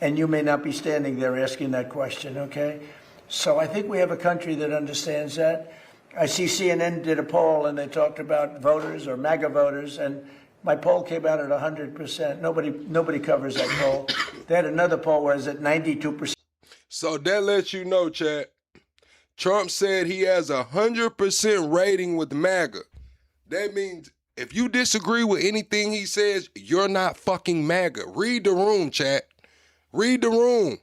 And you may not be standing there asking that question, okay? So I think we have a country that understands that. I see CNN did a poll and they talked about voters or MAGA voters, and my poll came out at 100%. Nobody covers that poll. They had another poll where it's at 92%. So that lets you know, chat. Trump said he has 100% rating with MAGA. That means if you disagree with anything he says, you're not fucking MAGA. Read the room, chat. Read the room.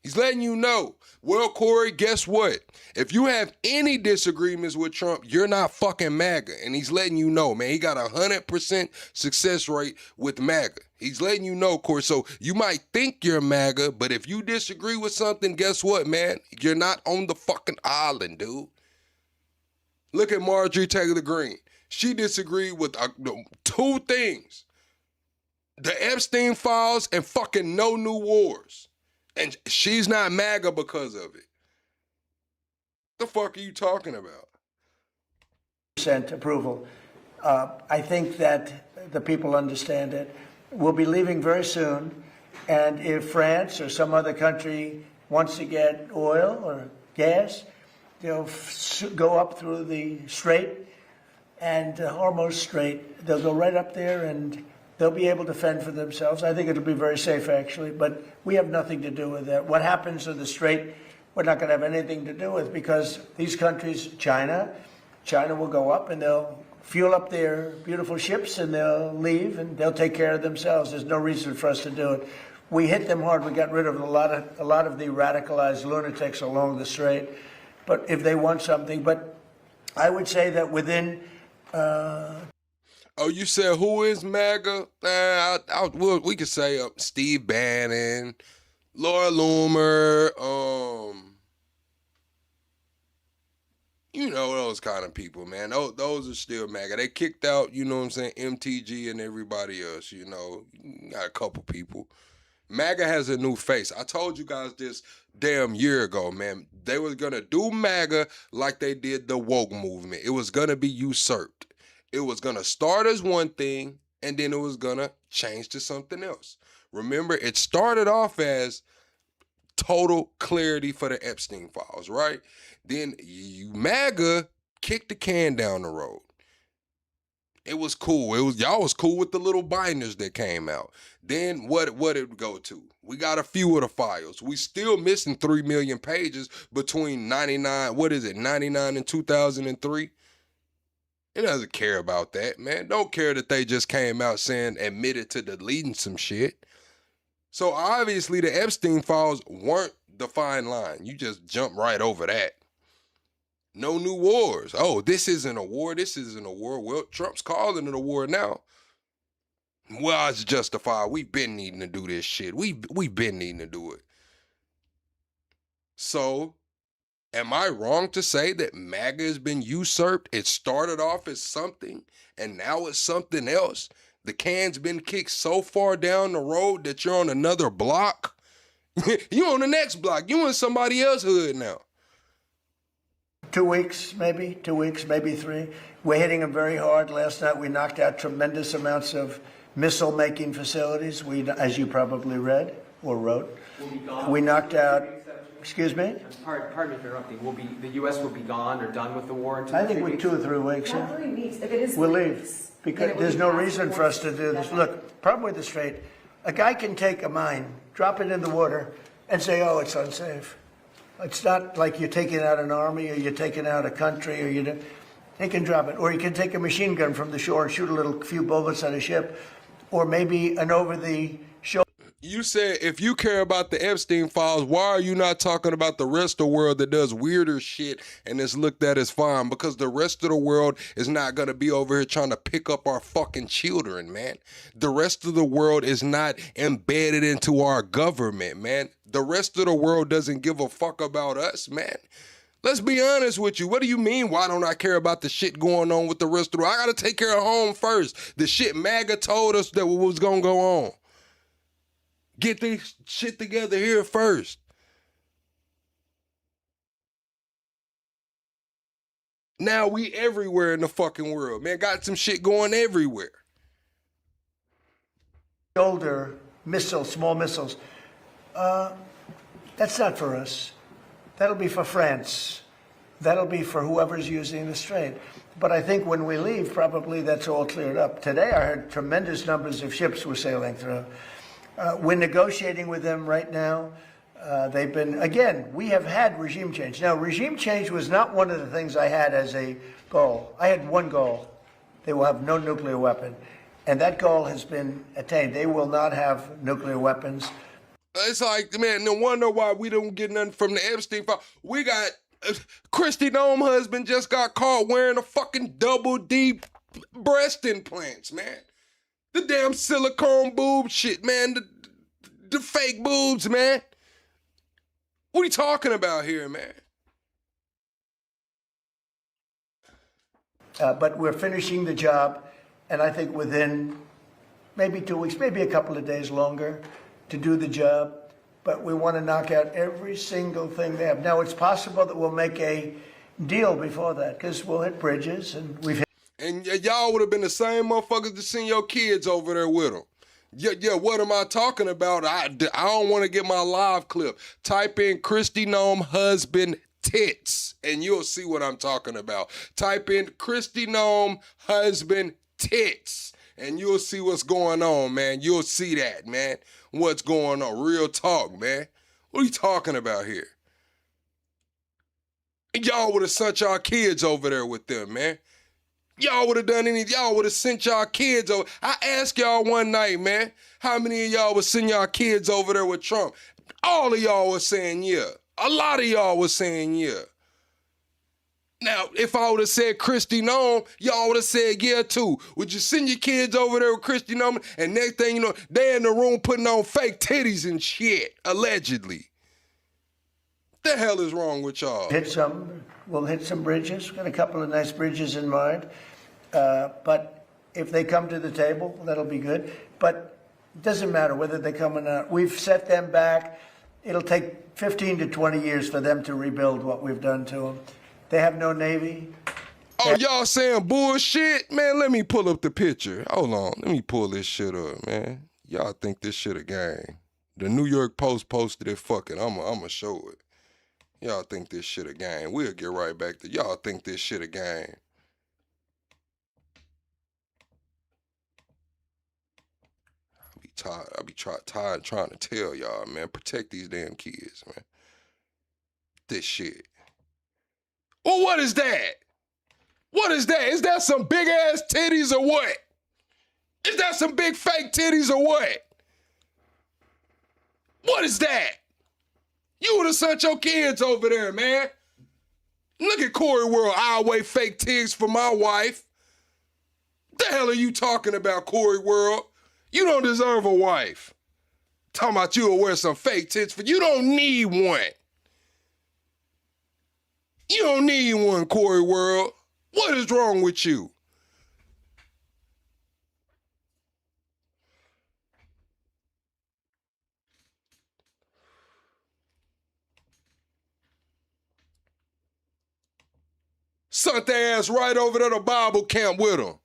He's letting you know. Well, Corey, guess what? If you have any disagreements with Trump, you're not fucking MAGA. And he's letting you know, man. He got 100% success rate with MAGA. He's letting you know, Corey. So you might think you're MAGA, but if you disagree with something, guess what, man? You're not on the fucking island, dude. Look at Marjorie Taylor Greene. She disagreed with two things. The Epstein files and fucking no new wars. And she's not MAGA because of it. The fuck are you talking about? Approval. I think that the people understand it. We'll be leaving very soon. And if France or some other country wants to get oil or gas, they'll go up through the Strait and Hormuz Strait. They'll go right up there and they'll be able to fend for themselves. I think it'll be very safe, actually, but we have nothing to do with that. What happens in the Strait, we're not going to have anything to do with, because these countries, China will go up and they'll fuel up their beautiful ships and they'll leave and they'll take care of themselves. There's no reason for us to do it. We hit them hard. We got rid of a lot of the radicalized lunatics along the strait. But if they want something, but I would say that within. Oh, you said who is MAGA? We could say Steve Bannon, Laura Loomer, you know, those kind of people, man. Those are still MAGA. They kicked out, you know what I'm saying, MTG and everybody else, you know. Got a couple people. MAGA has a new face. I told you guys this damn year ago, man. They was going to do MAGA like they did the woke movement. It was going to be usurped. It was going to start as one thing, and then it was going to change to something else. Remember, it started off as total clarity for the Epstein files, right? Then MAGA kicked the can down the road. It was cool. Y'all was cool with the little binders that came out. Then what did it go to? We got a few of the files. We still missing 3 million pages between 99 and 2003. It doesn't care about that, man. Don't care that they just came out saying admitted to deleting some shit. So obviously the Epstein files weren't the fine line. You just jump right over that. No new wars. Oh, this isn't a war. This isn't a war. Well, Trump's calling it a war now. Well, it's justified. We've been needing to do this shit. We've been needing to do it. So, am I wrong to say that MAGA has been usurped? It started off as something, and now it's something else. The can's been kicked so far down the road that you're on another block. You on the next block. You in somebody else's hood now. 2 weeks, maybe 3. We're hitting them very hard. Last night we knocked out tremendous amounts of missile-making facilities. We, as you probably read or wrote, we knocked out. Excuse me. Pardon me for interrupting. The U.S. will be gone or done with the war in 2 I think we're 2 or 3 weeks. Not 3 weeks. If it is we'll 3 leave weeks, because there's no reason for us to do this. Look, problem with the strait, a guy can take a mine, drop it in the water, and say, "Oh, it's unsafe." It's not like you're taking out an army or you're taking out a country or they can drop it. Or you can take a machine gun from the shore and shoot a few bullets at a ship, or maybe an over-the-shoulder. You said if you care about the Epstein files, why are you not talking about the rest of the world that does weirder shit and is looked at as fine? Because the rest of the world is not going to be over here trying to pick up our fucking children, man. The rest of the world is not embedded into our government, man. The rest of the world doesn't give a fuck about us, man. Let's be honest with you. What do you mean, why don't I care about the shit going on with the rest of the world? I got to take care of home first. The shit MAGA told us that was going to go on. Get this shit together here first. Now we everywhere in the fucking world, man. Got some shit going everywhere. Shoulder missiles, small missiles. That's not for us. That'll be for France. That'll be for whoever's using the strait. But I think when we leave, probably that's all cleared up. Today I heard tremendous numbers of ships were sailing through. We're negotiating with them right now. They've been, again, we have had regime change. Now, regime change was not one of the things I had as a goal. I had one goal. They will have no nuclear weapon. And that goal has been attained. They will not have nuclear weapons. It's like, man, no wonder why we don't get nothing from the Epstein file. We got, Christi Gnome husband just got caught wearing a fucking double D breast implants, man. The damn silicone boob shit, man. The fake boobs, man. What are you talking about here, man? But we're finishing the job, and I think within maybe 2 weeks, maybe a couple of days longer to do the job. But we want to knock out every single thing they have. Now, it's possible that we'll make a deal before that, because we'll hit bridges, and we've hit. And y'all would have been the same motherfuckers to send your kids over there with them. Yeah, what am I talking about? I don't want to get my live clip. Type in Christi Gnome husband tits, and you'll see what I'm talking about. Type in Christi Gnome husband tits, and you'll see what's going on, man. You'll see that, man. What's going on? Real talk, man. What are you talking about here? Y'all would have sent y'all kids over there with them, man. Y'all would have done anything. Y'all would have sent y'all kids over. I asked y'all one night, man, how many of y'all would send y'all kids over there with Trump? All of y'all was saying yeah. A lot of y'all was saying yeah. Now, if I would have said Christi Gnome, y'all would have said yeah too. Would you send your kids over there with Christi Gnome? And next thing you know, they in the room putting on fake titties and shit, allegedly. The hell is wrong with y'all? We'll hit some bridges. Got a couple of nice bridges in mind. But if they come to the table, that'll be good. But it doesn't matter whether they come or not. We've set them back. It'll take 15 to 20 years for them to rebuild what we've done to them. They have no Navy. Oh, y'all saying bullshit? Man, let me pull up the picture. Hold on. Let me pull this shit up, man. Y'all think this shit a game. The New York Post posted it. Fuck it. I'ma show it. Y'all think this shit a game. We'll get right back to y'all think this shit a game. I be tired trying to tell y'all, man. Protect these damn kids, man. This shit. Well, what is that? What is that? Is that some big ass titties or what? Is that some big fake titties or what? What is that? You would have sent your kids over there, man. Look at Corey World. I'll weigh fake titties for my wife. The hell are you talking about, Corey World? You don't deserve a wife. Talking about you will wear some fake tits for you don't need one. You don't need one, Corey World. What is wrong with you? Sent their ass right over to the Bible camp with them.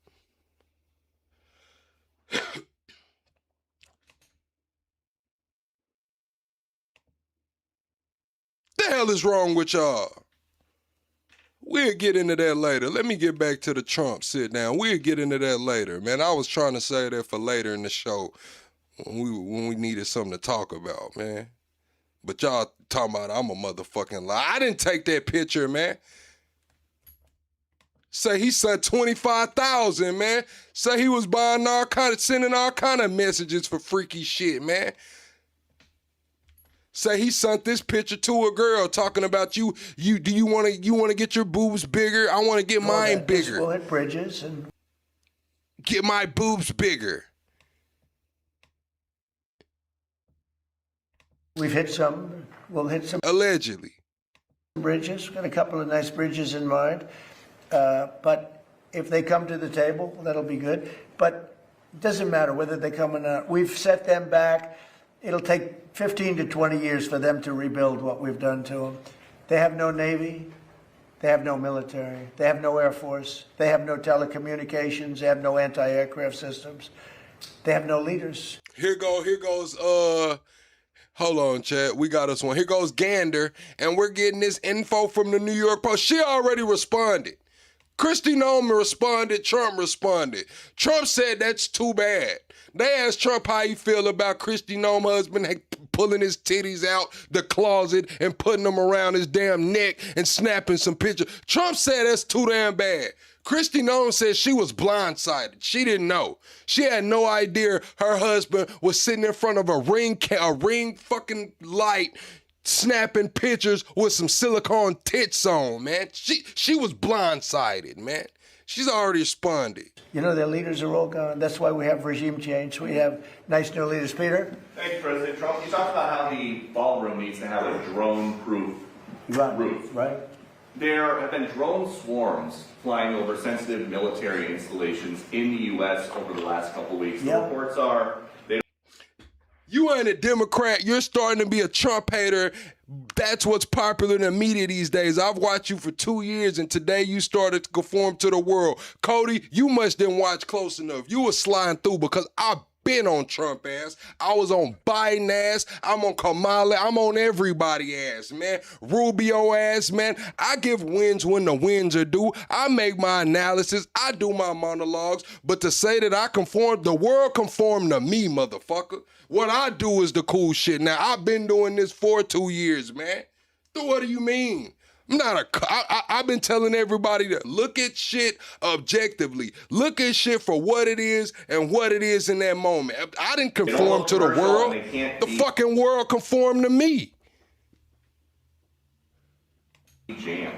The hell is wrong with y'all? We'll get into that later. Let me get back to the Trump sit down. We'll get into that later, man. I was trying to say that for later in the show when we needed something to talk about, man. But y'all talking about I'm a motherfucking lie. I didn't take that picture, man. Say he sent 25,000, man. Say he was buying sending all kind of messages for freaky shit, man. Say he sent this picture to a girl talking about you. Do you want to get your boobs bigger? I want to get mine bigger. We'll hit bridges and get my boobs bigger. We've hit some. We'll hit some. Allegedly. Bridges. Got a couple of nice bridges in mind. But if they come to the table, that'll be good. But it doesn't matter whether they come or not. We've set them back. It'll take 15 to 20 years for them to rebuild what we've done to them. They have no Navy. They have no military. They have no Air Force. They have no telecommunications. They have no anti-aircraft systems. They have no leaders. Here goes, hold on, Chad. We got us one. Here goes Gander, and we're getting this info from the New York Post. She already responded. Christi Gnome responded, Trump responded. Trump said that's too bad. They asked Trump how he feel about Christi Gnome husband pulling his titties out the closet and putting them around his damn neck and snapping some pictures. Trump said that's too damn bad. Christi Gnome said she was blindsided. She didn't know. She had no idea her husband was sitting in front of a ring fucking light snapping pictures with some silicone tits on, man. She was blindsided, man. She's already responded. You know, their leaders are all gone. That's why we have regime change. We have nice new leaders. Peter? Thank you, President Trump. You talked about how the ballroom needs to have a drone-proof roof. Right. There have been drone swarms flying over sensitive military installations in the U.S. over the last couple of weeks. The reports are... You ain't a Democrat. You're starting to be a Trump hater. That's what's popular in the media these days. I've watched you for 2 years, and today you started to conform to the world. Cody, you must didn't watch close enough. You were sliding through because I've been on Trump ass. I was on Biden ass. I'm on Kamala. I'm on everybody ass, man. Rubio ass, man. I give wins when the wins are due. I make my analysis. I do my monologues. But to say that I conform, the world conformed to me, motherfucker. What I do is the cool shit. Now, I've been doing this for 2 years, man. So what do you mean? I've been telling everybody to look at shit objectively. Look at shit for what it is and what it is in that moment. I didn't conform to the world. The fucking world conformed to me. Jam.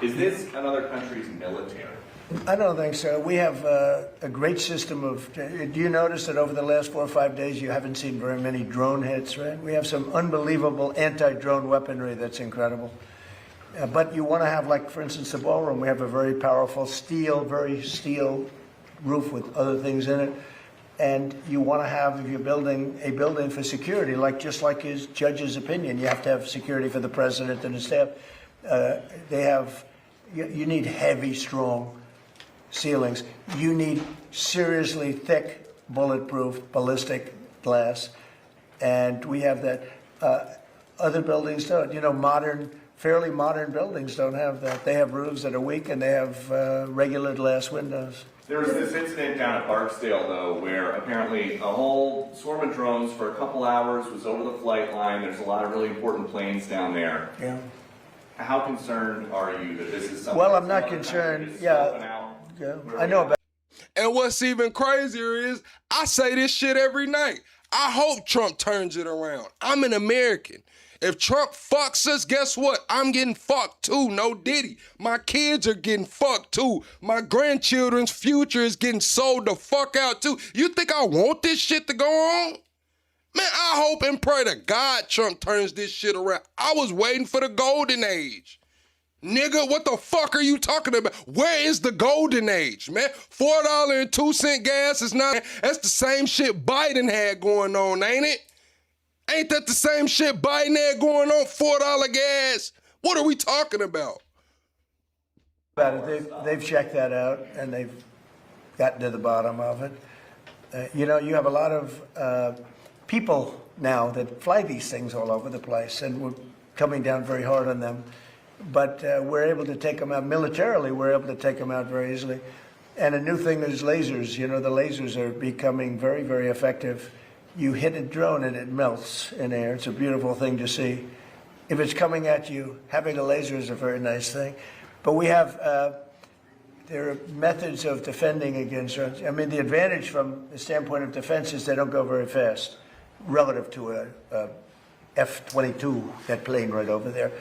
Is this another country's military? I don't think so. We have a great system of, do you notice that over the last 4 or 5 days you haven't seen very many drone hits, right? We have some unbelievable anti-drone weaponry that's incredible. But you want to have, like, for instance, the ballroom. We have a very powerful very steel roof with other things in it. And you want to have, if you're building a building for security, just like his judge's opinion, you have to have security for the president and his staff. You need heavy, strong ceilings. You need seriously thick, bulletproof, ballistic glass. And we have that. Other buildings don't. You know, fairly modern buildings don't have that. They have roofs that are weak and they have regular glass windows. There was this incident down at Barksdale, though, where apparently a whole swarm of drones for a couple hours was over the flight line. There's a lot of really important planes down there. Yeah. How concerned are you that this is something? Well, I'm not concerned. Yeah, I know about. And what's even crazier is I say this shit every night. I hope Trump turns it around. I'm an American. If Trump fucks us, guess what? I'm getting fucked too, no diddy. My kids are getting fucked too. My grandchildren's future is getting sold the fuck out too. You think I want this shit to go on? Man, I hope and pray to God Trump turns this shit around. I was waiting for the golden age. Nigga, what the fuck are you talking about? Where is the golden age, man? $4.02 gas is not, that's the same shit Biden had going on, ain't it? Ain't that the same shit Biden had going on? $4 gas. What are we talking about? They've checked that out and they've gotten to the bottom of it. You know, you have a lot of people now that fly these things all over the place, and we're coming down very hard on them. But we're able to take them out militarily. We're able to take them out very easily. And a new thing is lasers. You know, the lasers are becoming very, very effective. You hit a drone and it melts in air. It's a beautiful thing to see. If it's coming at you, having a laser is a very nice thing. But we have, there are methods of defending against drones. I mean, the advantage from the standpoint of defense is they don't go very fast relative to a F-22, that plane right over there.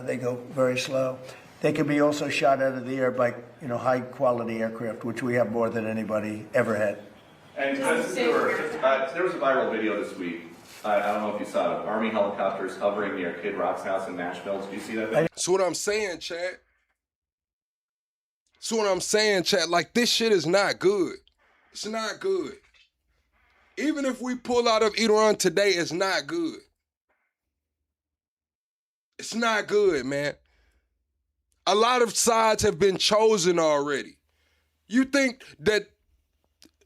They go very slow. They can be also shot out of the air by, you know, high-quality aircraft, which we have more than anybody ever had. And there was a viral video this week. I don't know if you saw it. Army helicopters hovering near Kid Rock's house in Nashville. Did you see that video? That's what I'm saying, Chad. That's what I'm saying, Chad. Like, this shit is not good. It's not good. Even if we pull out of Iran today, it's not good. It's not good, man. A lot of sides have been chosen already. You think that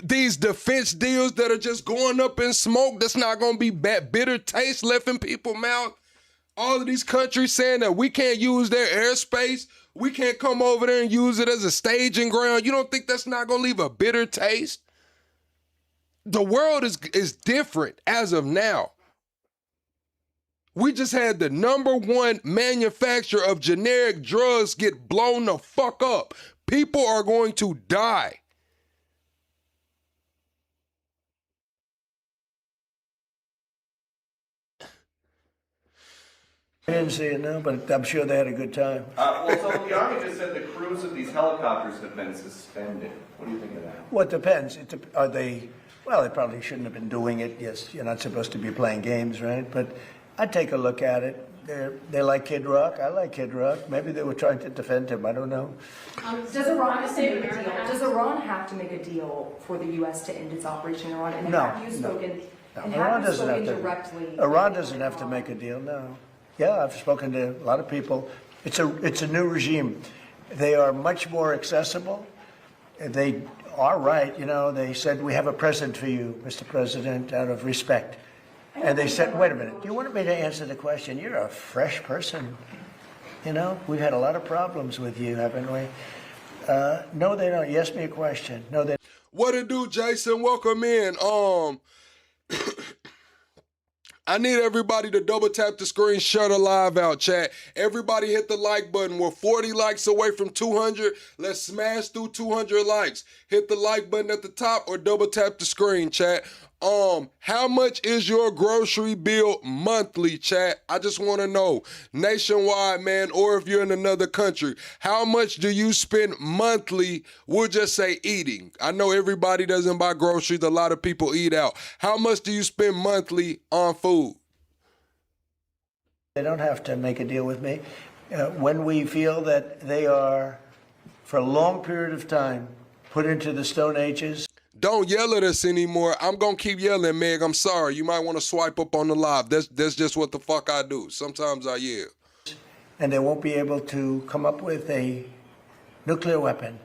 these defense deals that are just going up in smoke, that's not going to be bitter taste left in people's mouth? All of these countries saying that we can't use their airspace, we can't come over there and use it as a staging ground. You don't think that's not going to leave a bitter taste? The world is different as of now. We just had the #1 manufacturer of generic drugs get blown the fuck up. People are going to die. I didn't see it, no, but I'm sure they had a good time. Well, so the Army just said the crews of these helicopters have been suspended. What do you think of that? Well, it depends. Are they, well, they probably shouldn't have been doing it. Yes, you're not supposed to be playing games, right? But I'd take a look at it. They like Kid Rock. I like Kid Rock. Maybe they were trying to defend him. I don't know. Does Iran have to make a deal for the U.S. to end its operation in Iran? And No. have you spoken, No. and Iran have you doesn't spoken have to. directly? Iran doesn't have to make a deal. No. Yeah, I've spoken to a lot of people. It's a new regime. They are much more accessible. They are right. You know, they said, we have a present for you, Mr. President, out of respect. And they said, wait a minute, do you want me to answer the question? You're a fresh person. You know, we've had a lot of problems with you, haven't we? No, they don't. You asked me a question. No, they. What it do, Jason? Welcome in. I need everybody to double tap the screen, share the live out, chat. Everybody hit the like button. We're 40 likes away from 200. Let's smash through 200 likes. Hit the like button at the top or double tap the screen, chat. How much is your grocery bill monthly, chat? I just want to know, nationwide, man, or if you're in another country, how much do you spend monthly? We'll just say eating. I know everybody doesn't buy groceries. A lot of people eat out. How much do you spend monthly on food? They don't have to make a deal with me. When we feel that they are, for a long period of time, put into the Stone Ages. Don't yell at us anymore. I'm going to keep yelling, Meg. I'm sorry. You might want to swipe up on the live. That's just what the fuck I do. Sometimes I yell. And they won't be able to come up with a nuclear weapon.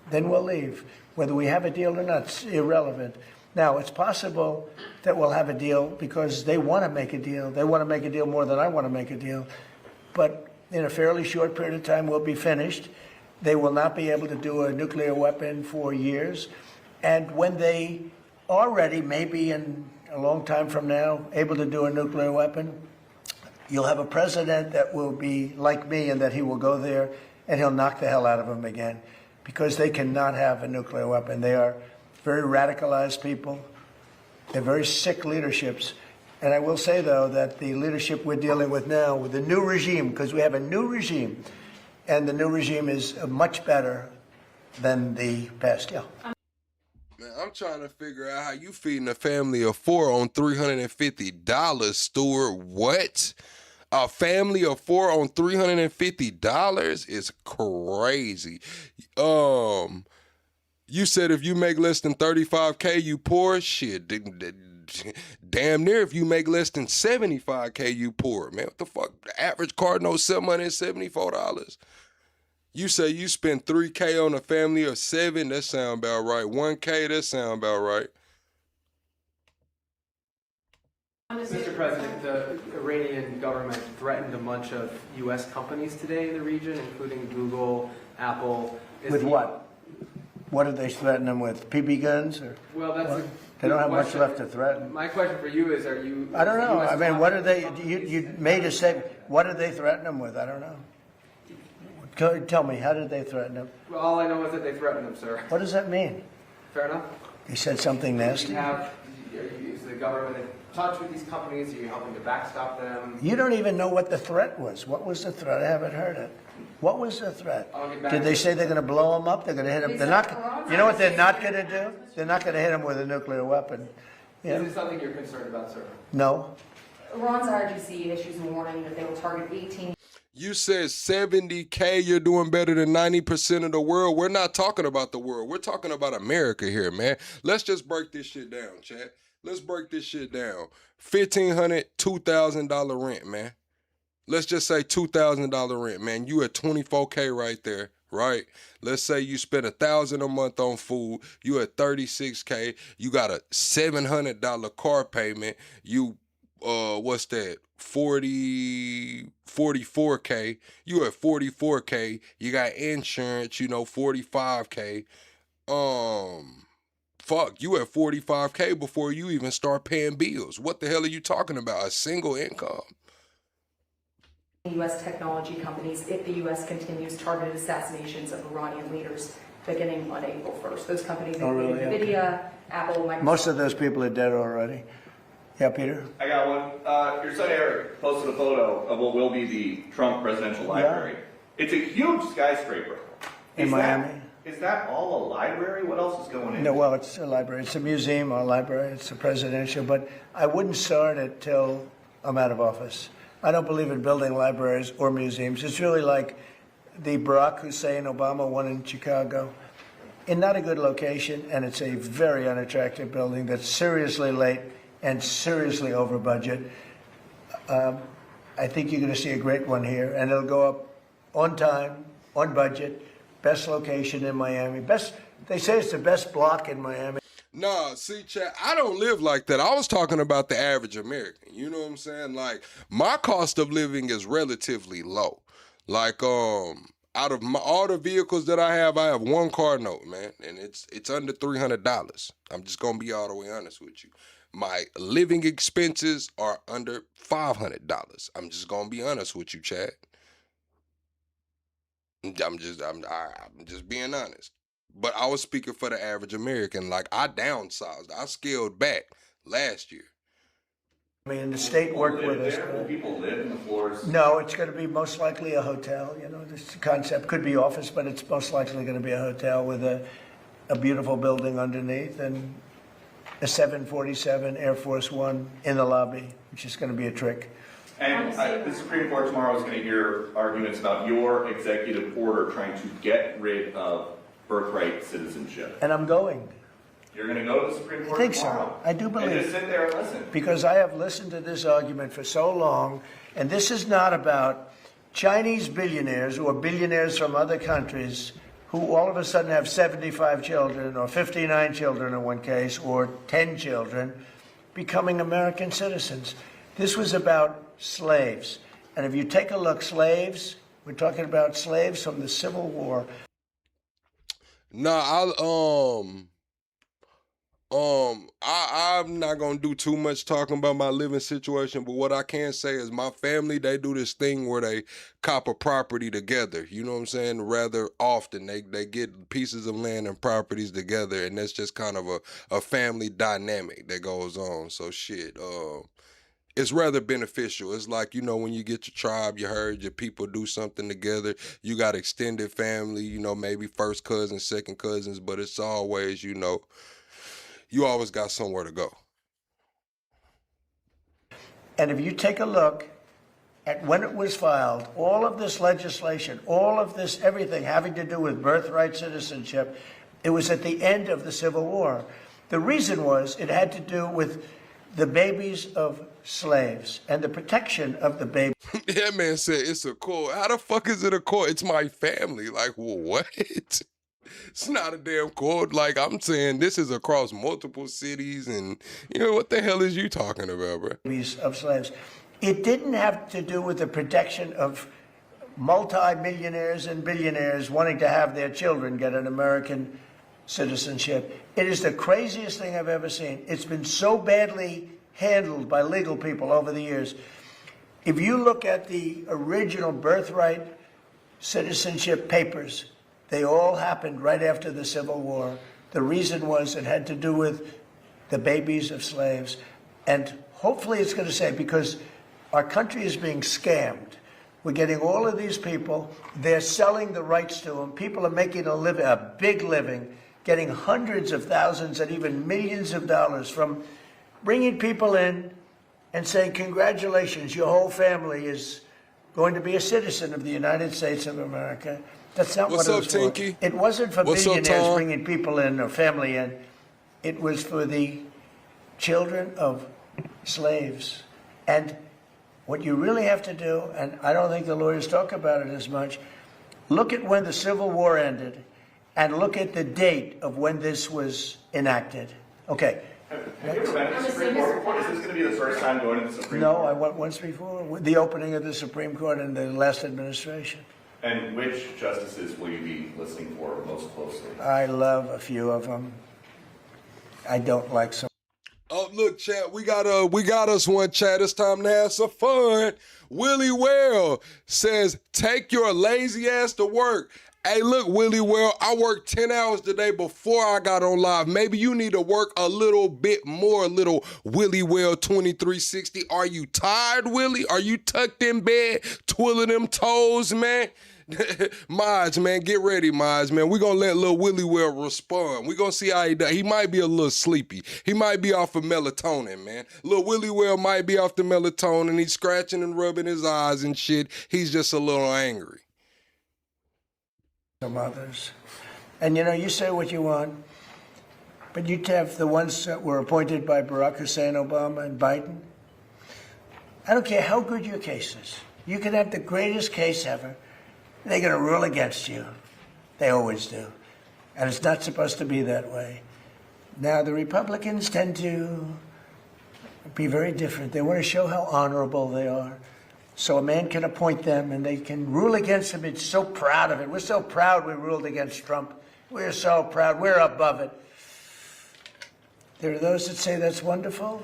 Then we'll leave. Whether we have a deal or not, it's irrelevant. Now, it's possible that we'll have a deal because they want to make a deal. They want to make a deal more than I want to make a deal. But in a fairly short period of time, we'll be finished. They will not be able to do a nuclear weapon for years. And when they are ready, maybe in a long time from now, able to do a nuclear weapon, you'll have a president that will be like me in that he will go there and he'll knock the hell out of them again because they cannot have a nuclear weapon. They are very radicalized people. They're very sick leaderships. And I will say, though, that the leadership we're dealing with now, with the new regime, because we have a new regime, and the new regime is much better than the past. Yeah. Man, I'm trying to figure out how you feeding a family of 4 on $350, Stuart. What? A family of 4 on $350 is crazy. You said if you make less than 35K, you poor? Shit, damn near if you make less than 75K, you poor. Man, what the fuck? The average car note $774. You say you spend 3K on a family of 7, that sound about right. 1K, that sound about right. Mr. President, the Iranian government threatened a bunch of U.S. companies today in the region, including Google, Apple. With what? What did they threaten them with? PB guns? Or well, that's they don't have much left to threaten. My question for you is, are you... I don't know. I mean, what did they... You made a statement. What did they threaten them with? I don't know. Tell me, how did they threaten him? Well, all I know is that they threatened him, sir. What does that mean? Fair enough. They said something nasty? Is the government in touch with these companies? Are you helping to backstop them? You don't even know what the threat was. What was the threat? I haven't heard it. What was the threat? Did they say they're going to blow them up? They're going to hit them? They're not. You know what they're not going to do? They're not going to hit them with a nuclear weapon. Is this something you're concerned about, sir? No. Iran's IRGC issues a warning that they will target 18. You said 70K, you're doing better than 90% of the world. We're not talking about the world. We're talking about America here, man. Let's just break this shit down, chat. Let's break this shit down. $1,500, $2,000 rent, man. Let's just say $2,000 rent, man. You at 24K right there, right? Let's say you spend $1,000 a month on food. You at 36K. You got a $700 car payment. You, what's that? 44K. You at 44K. You got insurance, 45K. Fuck, you at 45K before you even start paying bills. What the hell are you talking about? A single income? U.S. technology companies if the U.S. continues targeted assassinations of Iranian leaders beginning on April 1st. Those companies include NVIDIA, Apple, Microsoft. Most of those people are dead already. Yeah, Peter? I got one. Your son Eric posted a photo of what will be the Trump Presidential Library. Yeah. It's a huge skyscraper. In Miami? Is that all a library? What else is going in? No, well, it's a library. It's a museum or a library. It's a presidential, but I wouldn't start it till I'm out of office. I don't believe in building libraries or museums. It's really like the Barack Hussein Obama one in Chicago. In not a good location, and it's a very unattractive building that's seriously late and seriously over budget. I think you're going to see a great one here, and it'll go up on time, on budget, best location in Miami. They say it's the best block in Miami. Nah, see, chat, I don't live like that. I was talking about the average American. You know what I'm saying? Like, my cost of living is relatively low. Like, out of all the vehicles that I have one car note, man, and it's under $300. I'm just gonna be all the way honest with you. my living expenses are under $500. I'm just gonna be honest with you, Chad. I'm just being honest. But I was speaking for the average American. Like, I downsized. I scaled back last year. I mean, the state worked with us. Will people live in the floors? No, it's going to be most likely a hotel. You know, this concept could be office, but it's most likely going to be a hotel with a beautiful building underneath and a 747 Air Force One in the lobby, which is going to be a trick. And the Supreme Court tomorrow is going to hear arguments about your executive order trying to get rid of birthright citizenship. And I'm going. You're going to go to the Supreme Court I think tomorrow? so. I do believe. And just sit there and listen. Because I have listened to this argument for so long, and this is not about Chinese billionaires or billionaires from other countries who all of a sudden have 75 children or 59 children in one case or 10 children becoming American citizens. This was about slaves. And if you take a look, slaves, we're talking about slaves from the Civil War. I'm not gonna do too much talking about my living situation, but what I can say is my family, they do this thing where they cop a property together. You know what I'm saying? Rather often they get pieces of land and properties together, and that's just kind of a family dynamic that goes on. So shit, it's rather beneficial. It's like, you know, when you get your tribe, your herd, your people do something together, you got extended family, you know, maybe first cousins, second cousins, but it's always, you know, you always got somewhere to go. And if you take a look at when it was filed, all of this legislation, all of this, everything having to do with birthright citizenship, it was at the end of the Civil War. The reason was it had to do with the babies of slaves and the protection of the babies. That man said it's a court. How the fuck is it a court? It's my family. Like, what? It's not a damn court. Like, I'm saying this is across multiple cities, and, you know, what the hell is you talking about, bro? Of slaves. It didn't have to do with the protection of multi-millionaires and billionaires wanting to have their children get an American citizenship. It is the craziest thing I've ever seen. It's been so badly handled by legal people over the years. If you look at the original birthright citizenship papers, they all happened right after the Civil War. The reason was it had to do with the babies of slaves. And hopefully it's going to say, because our country is being scammed. We're getting all of these people, they're selling the rights to them. People are making a big living, getting hundreds of thousands and even millions of dollars from bringing people in and saying, congratulations, your whole family is going to be a citizen of the United States of America. That's not what it was for. Tinky? It wasn't for What's up, billionaires Tom? bringing people in or family in. It was for the children of slaves. And what you really have to do, and I don't think the lawyers talk about it as much, look at when the Civil War ended and look at the date of when this was enacted. Okay. Have you ever been to the Supreme Court before? Is this going to be the first time going to the Supreme Court? No, I went once before, the opening of the Supreme Court in the last administration. And which justices will you be listening for most closely? I love a few of them. I don't like some. Oh, look, chat, we got us one, chat. It's time to have some fun. Willie Well says, take your lazy ass to work. Hey, look, Willie Well, I worked 10 hours today before I got on live. Maybe you need to work a little bit more, little Willie Well 2360. Are you tired, Willie? Are you tucked in bed, twiddling them toes, man? Mods, man, get ready, Mods, man. We're going to let little Willie Well respond. We're going to see how he does. He might be a little sleepy. He might be off of melatonin, man. Little Willie Well might be off the melatonin. He's scratching and rubbing his eyes and shit. He's just a little angry. Some others. And, you know, you say what you want, but you have the ones that were appointed by Barack Hussein Obama and Biden. I don't care how good your case is. You can have the greatest case ever. They're going to rule against you. They always do. And it's not supposed to be that way. Now, the Republicans tend to be very different. They want to show how honorable they are. So a man can appoint them and they can rule against him. It's so proud of it. We're so proud we ruled against Trump. We're so proud. We're above it. There are those that say that's wonderful,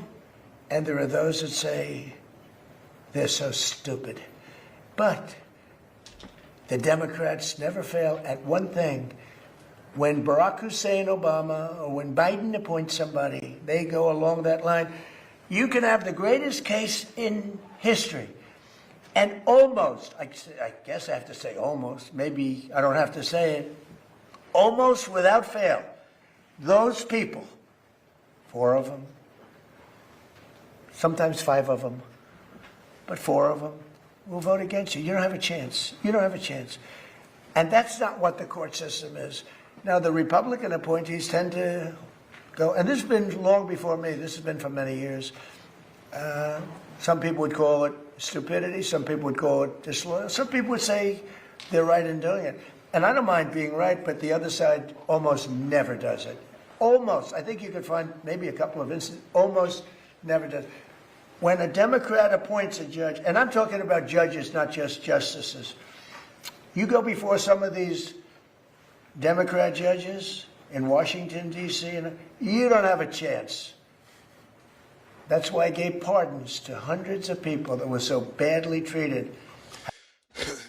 and there are those that say they're so stupid. But the Democrats never fail at one thing. When Barack Hussein Obama or when Biden appoints somebody, they go along that line. You can have the greatest case in history. And almost, I guess I have to say almost, maybe I don't have to say it, almost without fail, those people, 4 of them, sometimes 5 of them, but 4 of them will vote against you. You don't have a chance. You don't have a chance. And that's not what the court system is. Now, the Republican appointees tend to go, and this has been long before me, this has been for many years. Some people would call it stupidity, some people would call it disloyal, some people would say they're right in doing it. And I don't mind being right, but the other side almost never does it. Almost. I think you could find maybe a couple of instances, almost never does. When a Democrat appoints a judge, and I'm talking about judges, not just justices, you go before some of these Democrat judges in Washington, D.C., and you don't have a chance. That's why I gave pardons to hundreds of people that were so badly treated.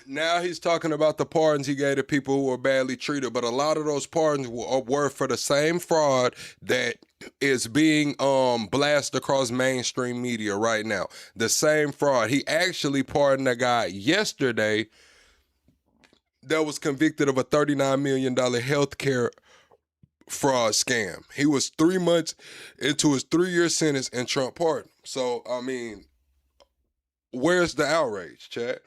Now he's talking about the pardons he gave to people who were badly treated, but a lot of those pardons were for the same fraud that is being blasted across mainstream media right now. The same fraud. He actually pardoned a guy yesterday that was convicted of a $39 million healthcare fraud scam. He was 3 months into his 3-year sentence and Trump pardoned. So, I mean, where's the outrage, chat?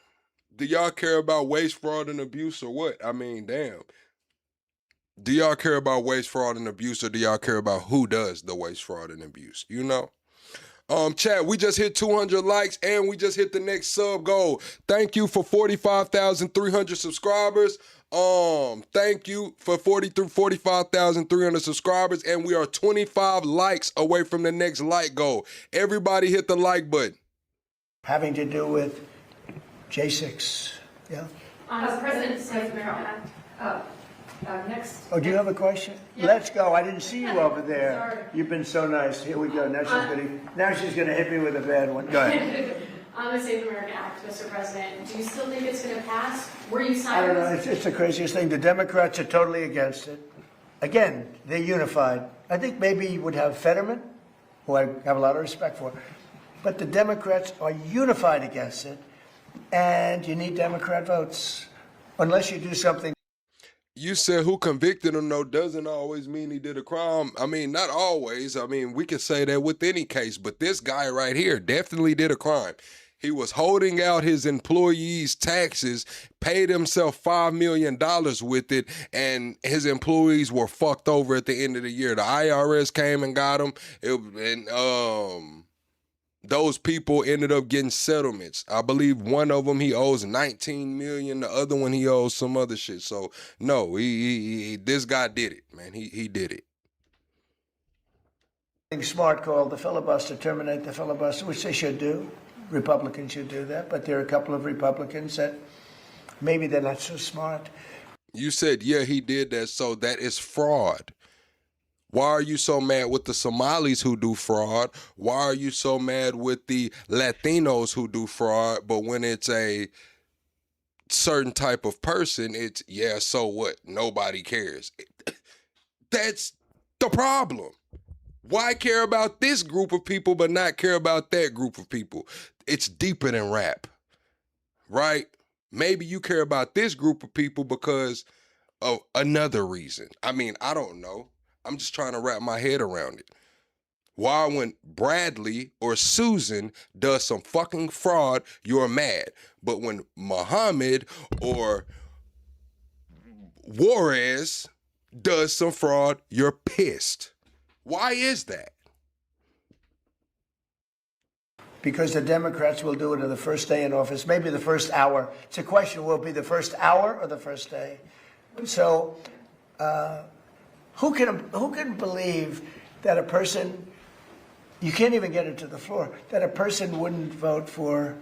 Do y'all care about waste, fraud, and abuse or what? I mean, damn. Do y'all care about waste, fraud, and abuse, or do y'all care about who does the waste, fraud, and abuse? You know? Chat, we just hit 200 likes and we just hit the next sub goal. Thank you for 45,300 subscribers. Thank you for 45,300 subscribers, and we are 25 likes away from the next like goal. Everybody hit the like button. Having to do with J6, yeah? President South America. Next. Oh, do you have a question? Yeah. Let's go. I didn't see you over there. Sorry. You've been so nice. Here we go. Now she's gonna hit me with a bad one. Go ahead. On the Save America Act, Mr. President, do you still think it's going to pass? Were you signed? I don't know. It's the craziest thing. The Democrats are totally against it. Again, they're unified. I think maybe you would have Fetterman, who I have a lot of respect for, but the Democrats are unified against it, and you need Democrat votes, unless you do something. You said who convicted him, though, doesn't always mean he did a crime. I mean, not always. I mean, we can say that with any case, but this guy right here definitely did a crime. He was holding out his employees' taxes, paid himself $5 million with it, and his employees were fucked over at the end of the year. The IRS came and got him, those people ended up getting settlements. I believe one of them he owes $19 million, the other one he owes some other shit. So no, this guy did it, man. He did it. Smart called the filibuster, terminate the filibuster, which they should do. Republicans should do that, but there are a couple of Republicans that maybe they're not so smart. You said, yeah, he did that, so that is fraud. Why are you so mad with the Somalis who do fraud? Why are you so mad with the Latinos who do fraud? But when it's a certain type of person, it's, yeah, so what? Nobody cares. That's the problem. Why care about this group of people but not care about that group of people? It's deeper than rap, right? Maybe you care about this group of people because of another reason. I mean, I don't know. I'm just trying to wrap my head around it. Why when Bradley or Susan does some fucking fraud, you're mad. But when Muhammad or Juarez does some fraud, you're pissed. Why is that? Because the Democrats will do it on the first day in office, maybe the first hour. It's a question, will it be the first hour or the first day? So who can believe that a person, you can't even get it to the floor, that a person wouldn't vote for,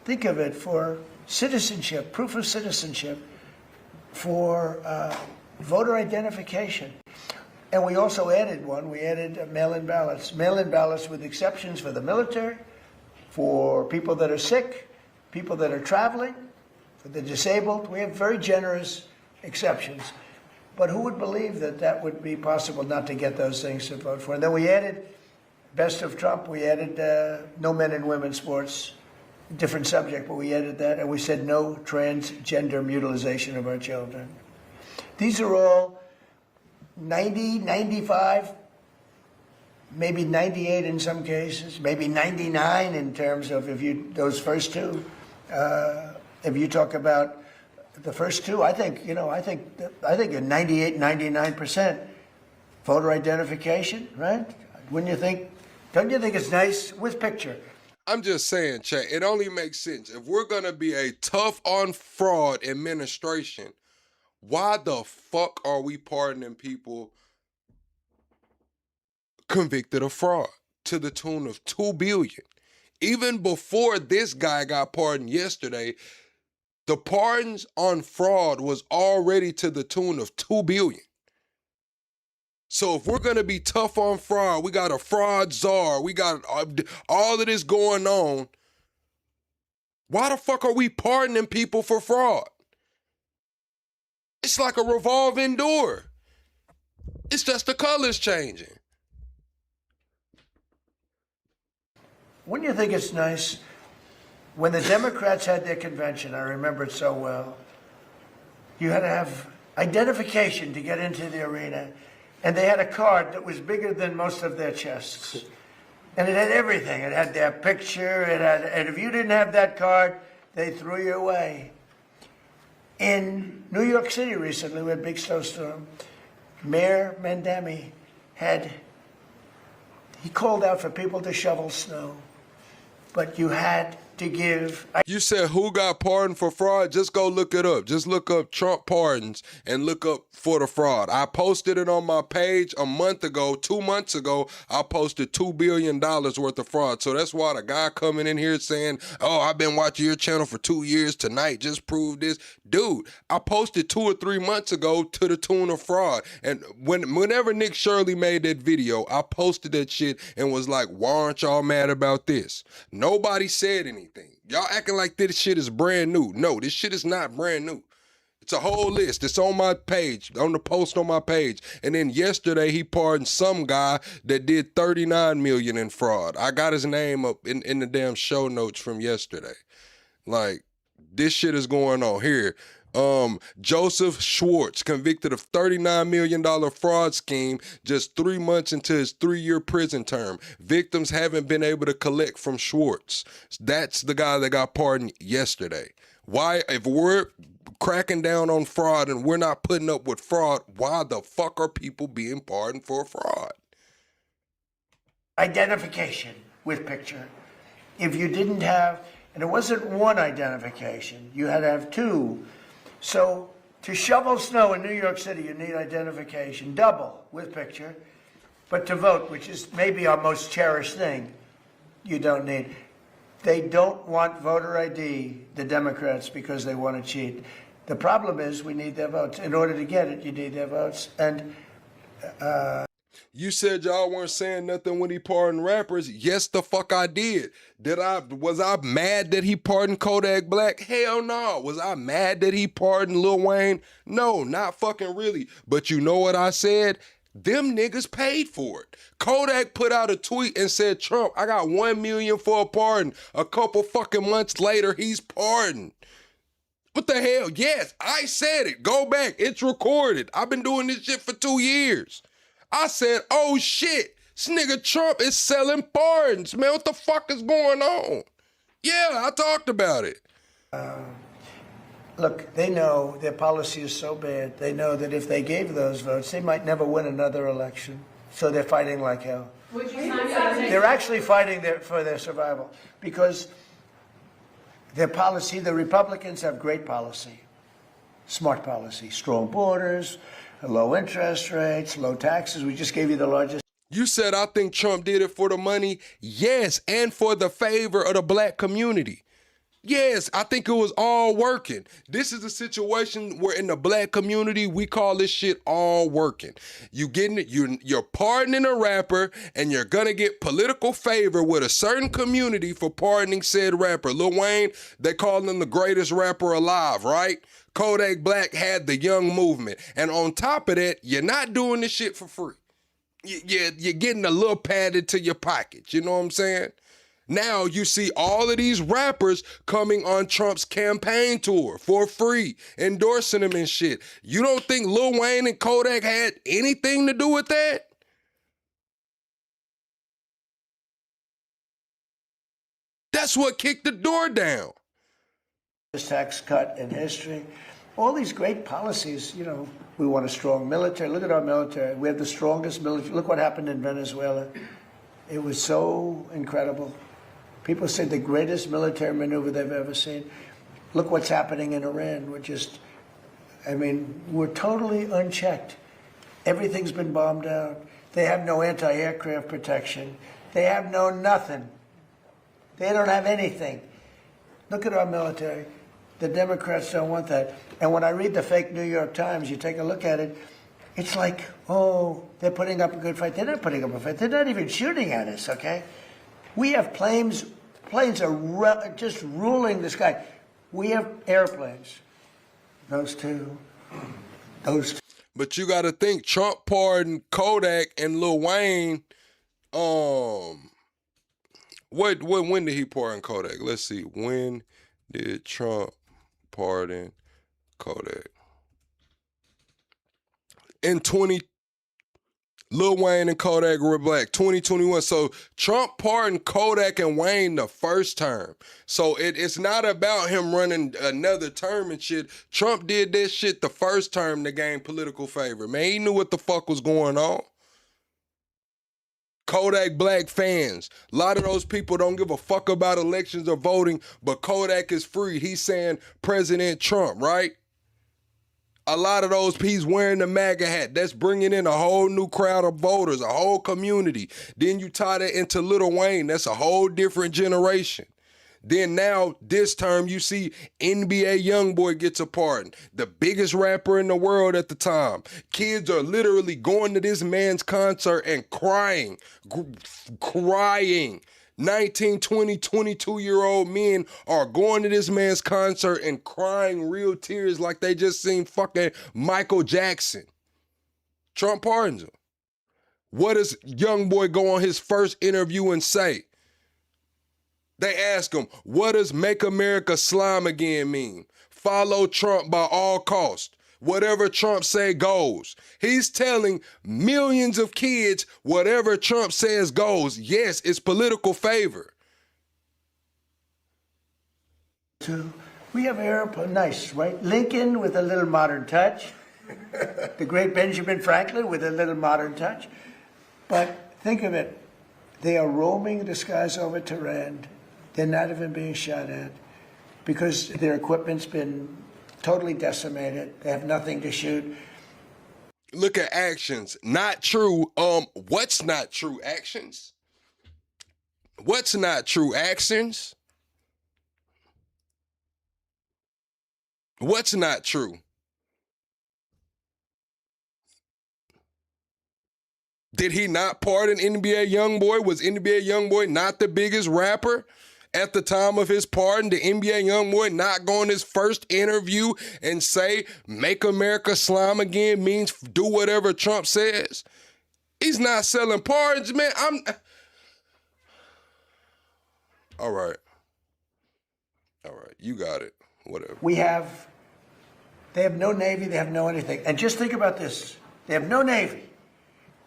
think of it, for citizenship, proof of citizenship, for voter identification. And we also added one. We added mail-in ballots. Mail-in ballots with exceptions for the military, for people that are sick, people that are traveling, for the disabled. We have very generous exceptions. But who would believe that that would be possible not to get those things to vote for? And then we added, best of Trump, we added no men and women sports, different subject, but we added that. And we said no transgender mutilization of our children. These are all 90, 95, maybe 98 in some cases, maybe 99 in terms of those first two. If you talk about the first two, I think a 98, 99% voter identification, right? Wouldn't you think? Don't you think it's nice with picture? I'm just saying, Chat, it only makes sense. If we're gonna be a tough on fraud administration, why the fuck are we pardoning people convicted of fraud to the tune of $2 billion? Even before this guy got pardoned yesterday, the pardons on fraud was already to the tune of $2 billion. So if we're gonna be tough on fraud, we got a fraud czar, we got all of this going on, why the fuck are we pardoning people for fraud? It's like a revolving door. It's just the colors changing. Wouldn't you think it's nice? When the Democrats had their convention, I remember it so well, you had to have identification to get into the arena. And they had a card that was bigger than most of their chests. And it had everything. It had their picture, and if you didn't have that card, they threw you away. In New York City recently, we had a big snowstorm. Mayor Mandami he called out for people to shovel snow, but you had to give. You said who got pardoned for fraud? Just go look it up. Just look up Trump pardons and look up for the fraud. I posted it on my page a month ago, 2 months ago. I posted $2 billion worth of fraud. So that's why the guy coming in here saying, oh, I've been watching your channel for 2 years. Tonight just proved this. Dude, I posted 2 or 3 months ago to the tune of fraud. And whenever Nick Shirley made that video, I posted that shit and was like, why aren't y'all mad about this? Nobody said anything. Y'all acting like this shit is brand new. No, this shit is not brand new. It's a whole list. It's on my page, on the post on my page. And then yesterday he pardoned some guy that did $39 million in fraud. I got his name up in the damn show notes from yesterday. Like, this shit is going on here. Joseph Schwartz, convicted of $39 million fraud scheme just 3 months into his 3-year prison term. Victims haven't been able to collect from Schwartz. That's the guy that got pardoned yesterday. Why, if we're cracking down on fraud and we're not putting up with fraud, why the fuck are people being pardoned for fraud? Identification with picture. If you didn't have, and it wasn't one identification, you had to have 2. So to shovel snow in New York City, you need identification, double with picture. But to vote, which is maybe our most cherished thing, you don't need. They don't want voter ID, the Democrats, because they want to cheat. The problem is we need their votes. In order to get it, you need their votes. And you said y'all weren't saying nothing when he pardoned rappers. Yes, the fuck I did. Was I mad that he pardoned Kodak Black? Hell no. Was I mad that he pardoned Lil Wayne? No, not fucking really. But you know what I said? Them niggas paid for it. Kodak put out a tweet and said, Trump, I got $1 million for a pardon. A couple fucking months later, he's pardoned. What the hell? Yes, I said it. Go back. It's recorded. I've been doing this shit for 2 years. I said, oh shit, this nigga Trump is selling pardons. Man, what the fuck is going on? Yeah, I talked about it. Look, they know their policy is so bad. They know that if they gave those votes, they might never win another election. So they're fighting like hell. They're actually fighting for their survival because their policy, the Republicans have great policy, smart policy, strong borders, low interest rates, low taxes. We just gave you the largest. You said I think Trump did it for the money. Yes, and for the favor of the black community. Yes, I think it was all working. This is a situation where in the black community, we call this shit all working. You're pardoning a rapper and you're gonna get political favor with a certain community for pardoning said rapper. Lil Wayne, they call him the greatest rapper alive, right? Kodak Black had the young movement. And on top of that, you're not doing this shit for free. You're getting a little padded to your pockets, you know what I'm saying? Now you see all of these rappers coming on Trump's campaign tour for free, endorsing him and shit. You don't think Lil Wayne and Kodak had anything to do with that? That's what kicked the door down. This tax cut in history, all these great policies, you know, we want a strong military. Look at our military. We have the strongest military. Look what happened in Venezuela. It was so incredible. People say the greatest military maneuver they've ever seen. Look what's happening in Iran. We're totally unchecked. Everything's been bombed out. They have no anti-aircraft protection. They have no nothing. They don't have anything. Look at our military. The Democrats don't want that. And when I read the fake New York Times, you take a look at it, it's like, oh, they're putting up a good fight. They're not putting up a fight. They're not even shooting at us, okay? We have planes are just ruling the sky. We have airplanes. Those two. But you got to think, Trump pardoned Kodak and Lil Wayne. When did he pardon Kodak? Let's see. When did Trump pardon Kodak? In Lil Wayne and Kodak were black, 2021. So Trump pardoned Kodak and Wayne the first term. So it's not about him running another term and shit. Trump did this shit the first term to gain political favor. Man, he knew what the fuck was going on. Kodak Black fans. A lot of those people don't give a fuck about elections or voting, but Kodak is free. He's saying President Trump, right? A lot of those, he's wearing the MAGA hat. That's bringing in a whole new crowd of voters, a whole community. Then you tie that into Lil Wayne. That's a whole different generation. Then now, this term, you see NBA YoungBoy gets a pardon. The biggest rapper in the world at the time. Kids are literally going to this man's concert and crying. 19, 20, 22-year-old men are going to this man's concert and crying real tears like they just seen fucking Michael Jackson. Trump pardons him. What does YoungBoy go on his first interview and say? They ask him, what does Make America Slime Again mean? Follow Trump by all costs. Whatever Trump say goes. He's telling millions of kids whatever Trump says goes. Yes, it's political favor. So we have airplane, nice, right? Lincoln with a little modern touch. The great Benjamin Franklin with a little modern touch. But think of it. They are roaming the skies over Tehran. They're not even being shot at because their equipment's been totally decimated. They have nothing to shoot. Look at actions. Not true. What's not true? Actions? What's not true? Actions? What's not true? Did he not pardon NBA YoungBoy? Was NBA YoungBoy not the biggest rapper? At the time of his pardon, the NBA YoungBoy not go on his first interview and say, Make America Slime Again means do whatever Trump says? He's not selling pardons, man. All right. You got it. Whatever. They have no Navy, they have no anything. And just think about this. They have no Navy.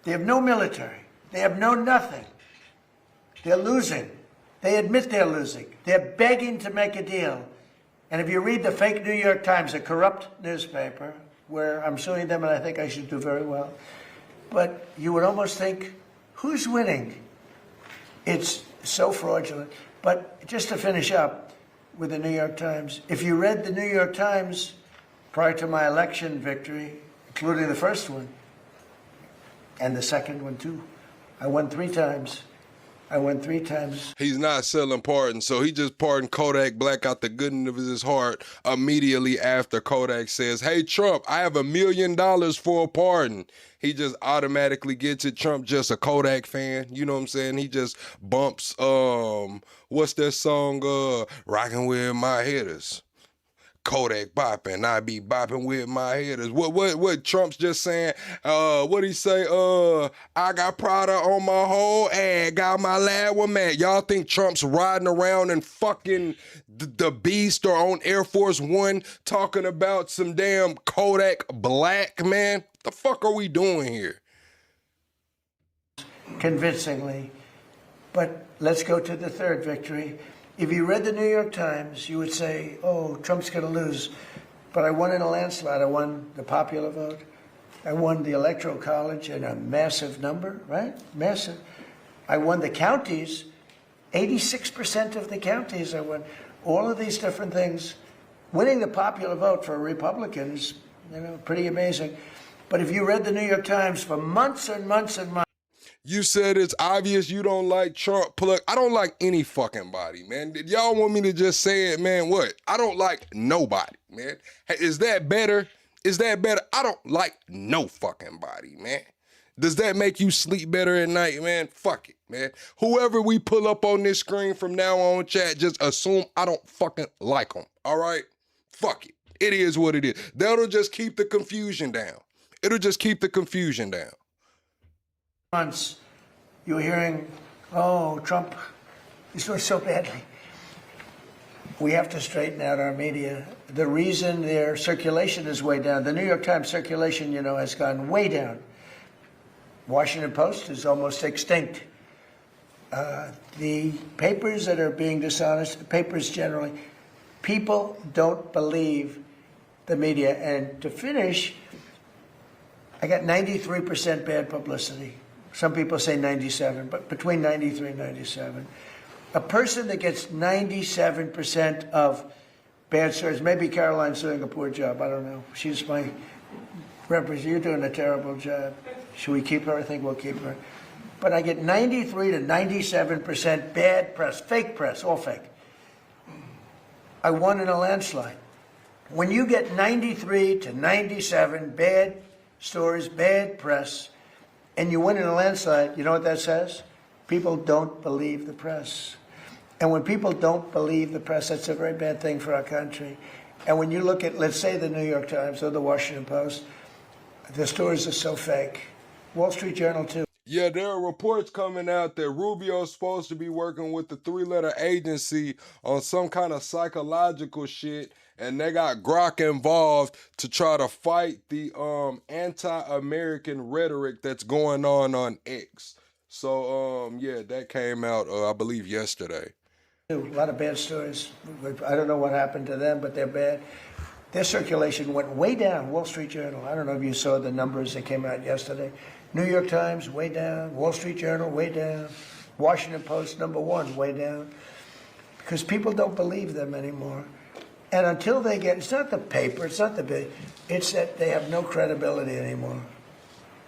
They have no military. They have no nothing. They're losing. They admit they're losing. They're begging to make a deal. And if you read the fake New York Times, a corrupt newspaper, where I'm suing them and I think I should do very well, but you would almost think, who's winning? It's so fraudulent. But just to finish up with the New York Times, if you read the New York Times prior to my election victory, including the first one, and the second one too, I won 3 times. I went 3 times. He's not selling pardons, so he just pardoned Kodak Black out the goodness of his heart immediately after Kodak says, hey, Trump, I have $1 million for a pardon. He just automatically gets it. Trump just a Kodak fan, you know what I'm saying? He just bumps, what's that song, Rockin' With My Hitters. Kodak bopping, I be bopping with my hitters. What Trump's just saying? What he say? I got Prada on my whole ad, got my lad with man. Y'all think Trump's riding around and fucking the Beast or on Air Force One talking about some damn Kodak Black, man? The fuck are we doing here? Convincingly. But let's go to the third victory. If you read the New York Times, you would say, oh, Trump's going to lose. But I won in a landslide. I won the popular vote. I won the Electoral College in a massive number, right? Massive. I won the counties, 86% of the counties I won. All of these different things. Winning the popular vote for a Republican is, pretty amazing. But if you read the New York Times for months and months and months, you said it's obvious you don't like Trump. I don't like any fucking body, man. Did y'all want me to just say it, man? What? I don't like nobody, man. Hey, is that better? Is that better? I don't like no fucking body, man. Does that make you sleep better at night, man? Fuck it, man. Whoever we pull up on this screen from now on, chat, just assume I don't fucking like them, all right? Fuck it. It is what it is. That'll just keep the confusion down. It'll just keep the confusion down. months, you were hearing, oh, Trump is doing so badly. We have to straighten out our media. The reason their circulation is way down, the New York Times circulation, has gone way down. Washington Post is almost extinct. The papers that are being dishonest, papers generally, people don't believe the media. And to finish, I got 93% bad publicity. Some people say 97, but between 93 and 97. A person that gets 97% of bad stories, maybe Caroline's doing a poor job, I don't know. She's my representative. You're doing a terrible job. Should we keep her? I think we'll keep her. But I get 93 to 97% bad press, all fake. I won in a landslide. When you get 93 to 97 bad stories, bad press, and you win in a landslide, you know what that says? People don't believe the press. And when people don't believe the press, that's a very bad thing for our country. And when you look at, let's say, the New York Times or the Washington Post, the stories are so fake. Wall Street Journal, too. Yeah, there are reports coming out that Rubio's supposed to be working with the 3-letter agency on some kind of psychological shit, and they got Grok involved to try to fight the anti-American rhetoric that's going on X. So, yeah, that came out, I believe, yesterday. A lot of bad stories. I don't know what happened to them, but they're bad. Their circulation went way down. Wall Street Journal, I don't know if you saw the numbers that came out yesterday. New York Times, way down. Wall Street Journal, way down. Washington Post, #1, way down. Because people don't believe them anymore. And until they get, it's not the paper, it's not the big, it's that they have no credibility anymore,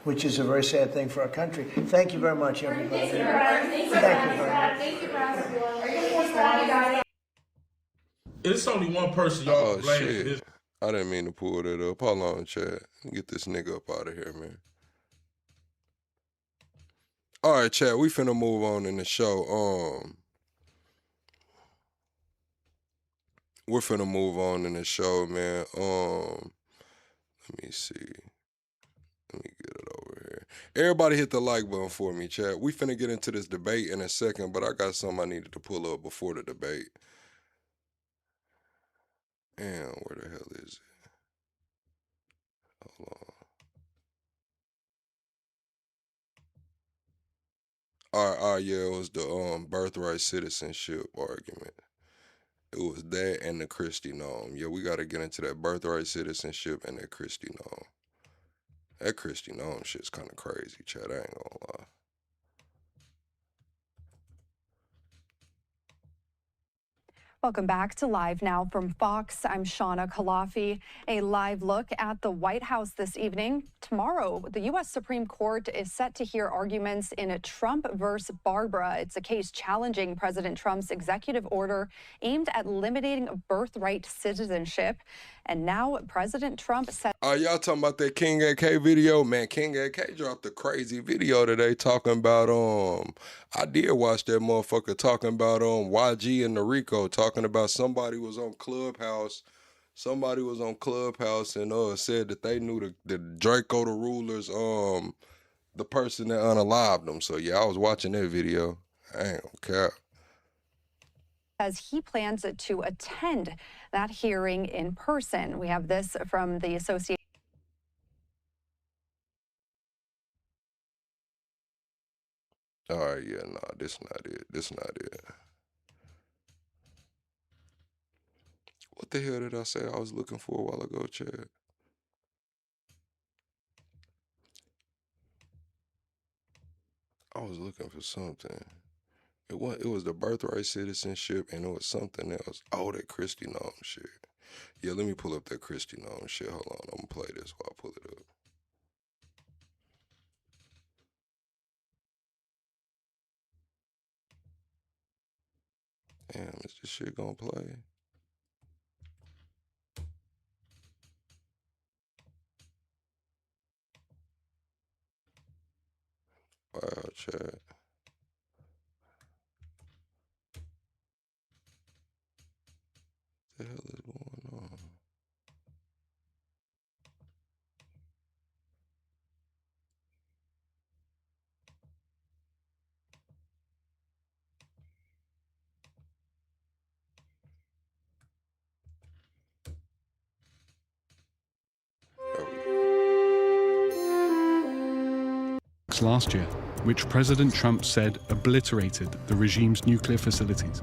which is a very sad thing for our country. Thank you very much, everybody. Thank you very much. Thank you, President. It's only one person y'all can blame for this. I didn't mean to pull that up. Hold on, chat. Get this nigga up out of here, man. All right, chat. We finna move on in the show. We're finna move on in the show, man. Let me see. Let me get it over here. Everybody hit the like button for me, chat. We finna get into this debate in a second, but I got something I needed to pull up before the debate. And where the hell is it? Hold on. All right, yeah, it was the birthright citizenship argument. It was that and the Christi Gnome. Yeah, we gotta get into that birthright citizenship and that Christi Gnome. That Christi Gnome shit's kind of crazy, chat. I ain't gonna lie. Welcome back to Live Now from Fox. I'm Shauna Kalafi. A live look at the White House this evening. Tomorrow, the U.S. Supreme Court is set to hear arguments in a Trump versus Barbara. It's a case challenging President Trump's executive order aimed at limiting birthright citizenship. And now President Trump said... Y'all talking about that King AK video? Man, King AK dropped a crazy video today talking about, I did watch that motherfucker talking about, YG and Noriko, talking about somebody was on Clubhouse and said that they knew the Draco the rulers, the person that unalived them. So yeah, I was watching that video. I ain't gonna cap. As he plans to attend that hearing in person. We have this from the Association. All right, yeah, no, this not it. This not it. What the hell did I say I was looking for a while ago, Chad? I was looking for something. It was the birthright citizenship, and it was something else. Oh, that Christi Gnome shit. Yeah, let me pull up that Christi Gnome shit. Hold on, I'm gonna play this while I pull it up. Damn, is this shit gonna play? Wow, chat. What the hell is going on? Last year, which President Trump said obliterated the regime's nuclear facilities,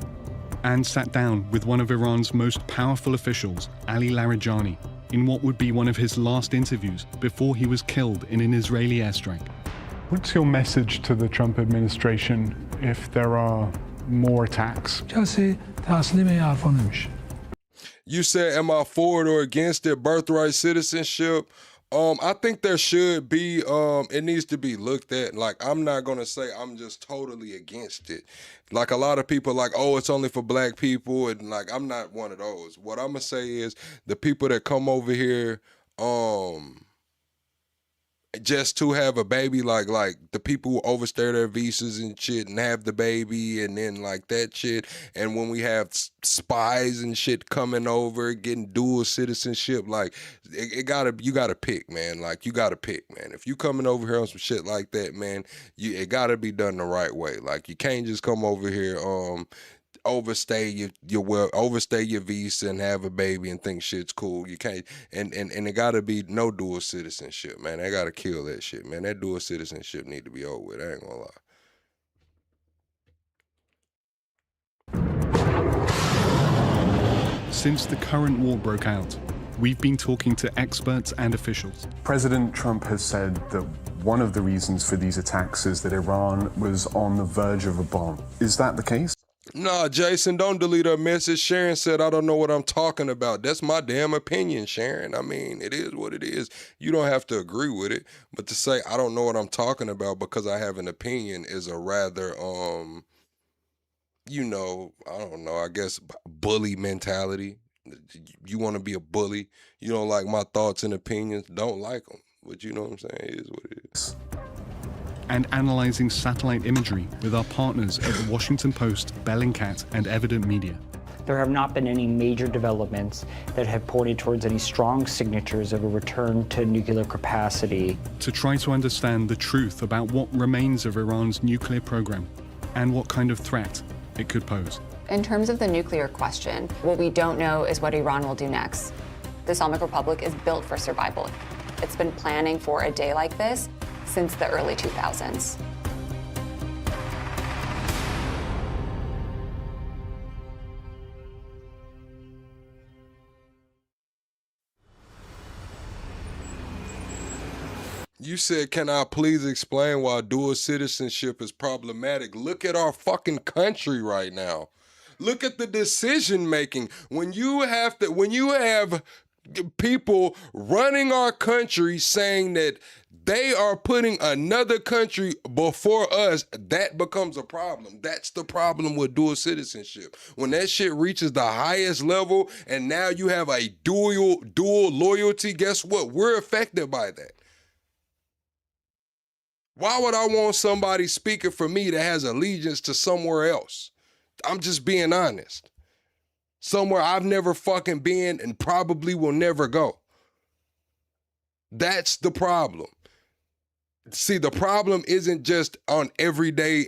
and sat down with one of Iran's most powerful officials, Ali Larijani, in what would be one of his last interviews before he was killed in an Israeli airstrike. What's your message to the Trump administration if there are more attacks? You said, am I for it or against it, birthright citizenship? I think there should be, it needs to be looked at. Like, I'm not going to say I'm just totally against it. Like, a lot of people are like, oh, it's only for black people. And, like, I'm not one of those. What I'm going to say is the people that come over here, just to have a baby, like the people who overstay their visas and shit and have the baby and then like that shit. And when we have spies and shit coming over, getting dual citizenship, like you gotta pick, man. Like you gotta pick, man. If you coming over here on some shit like that, man, it gotta be done the right way. Like you can't just come over here, overstay your visa and have a baby and think shit's cool. You can't, and it gotta be no dual citizenship, man. They gotta kill that shit, man. That dual citizenship need to be over with. I ain't gonna lie. Since the current war broke out, we've been talking to experts and officials. President Trump has said that one of the reasons for these attacks is that Iran was on the verge of a bomb. Is that the case? Nah, Jason, don't delete her message. Sharon said, I don't know what I'm talking about. That's my damn opinion, Sharon. I mean, it is what it is. You don't have to agree with it. But to say I don't know what I'm talking about because I have an opinion is a rather, you know, I don't know, I guess bully mentality. You want to be a bully. You don't like my thoughts and opinions. Don't like them. But you know what I'm saying? It is what it is. And analyzing satellite imagery with our partners at the Washington Post, Bellingcat, and Evident Media. There have not been any major developments that have pointed towards any strong signatures of a return to nuclear capacity. To try to understand the truth about what remains of Iran's nuclear program and what kind of threat it could pose. In terms of the nuclear question, what we don't know is what Iran will do next. The Islamic Republic is built for survival. It's been planning for a day like this since the early 2000s. You said, can I please explain why dual citizenship is problematic? Look at our fucking country right now. Look at the decision making. When you have people running our country saying that they are putting another country before us, that becomes a problem. That's the problem with dual citizenship. When that shit reaches the highest level and now you have a dual loyalty, guess what? We're affected by that. Why would I want somebody speaking for me that has allegiance to somewhere else? I'm just being honest. Somewhere I've never fucking been and probably will never go. That's the problem. See, the problem isn't just on everyday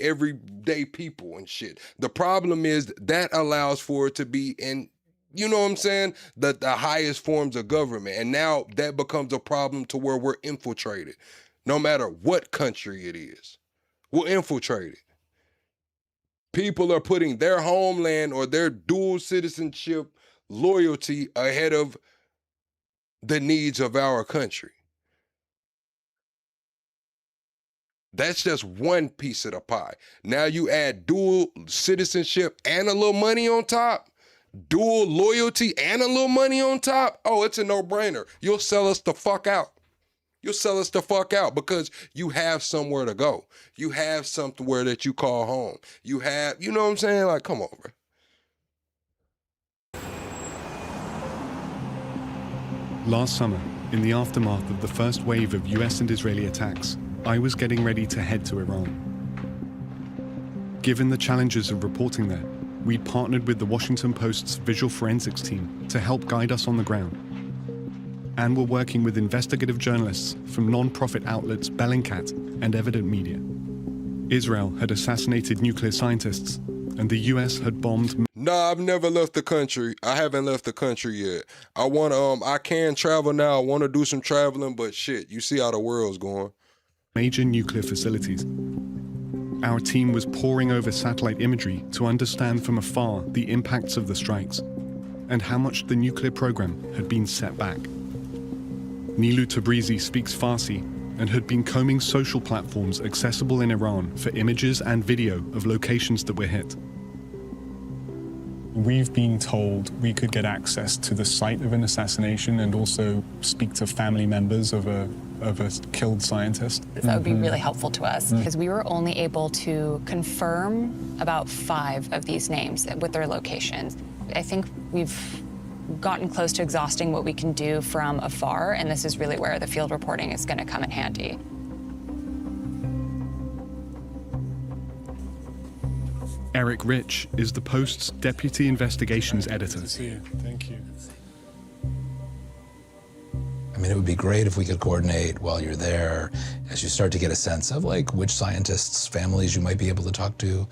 people and shit. The problem is that allows for it to be in, you know what I'm saying, the highest forms of government. And now that becomes a problem to where we're infiltrated. No matter what country it is, we're infiltrated. People are putting their homeland or their dual citizenship loyalty ahead of the needs of our country. That's just one piece of the pie. Now you add dual citizenship and a little money on top, dual loyalty and a little money on top. Oh, it's a no-brainer. You'll sell us the fuck out. You'll sell us the fuck out because you have somewhere to go. You have somewhere that you call home. You have, you know what I'm saying? Like, come on, bro. Last summer, in the aftermath of the first wave of US and Israeli attacks, I was getting ready to head to Iran. Given the challenges of reporting there, we'd partnered with the Washington Post's visual forensics team to help guide us on the ground. And were working with investigative journalists from non-profit outlets Bellingcat and Evident Media. Israel had assassinated nuclear scientists, and the US had bombed. Nah, I've never left the country. I haven't left the country yet. I can travel now. I want to do some traveling, but shit, you see how the world's going. Major nuclear facilities. Our team was poring over satellite imagery to understand from afar the impacts of the strikes and how much the nuclear program had been set back. Nilu Tabrizi speaks Farsi and had been combing social platforms accessible in Iran for images and video of locations that were hit. We've been told we could get access to the site of an assassination and also speak to family members of a killed scientist. That would be really helpful to us because we were only able to confirm about 5 of these names with their locations. I think we've gotten close to exhausting what we can do from afar, and this is really where the field reporting is going to come in handy. Eric Rich is the Post's deputy investigations editor. Thank you. I mean, it would be great if we could coordinate while you're there, as you start to get a sense of like which scientists' families you might be able to talk to.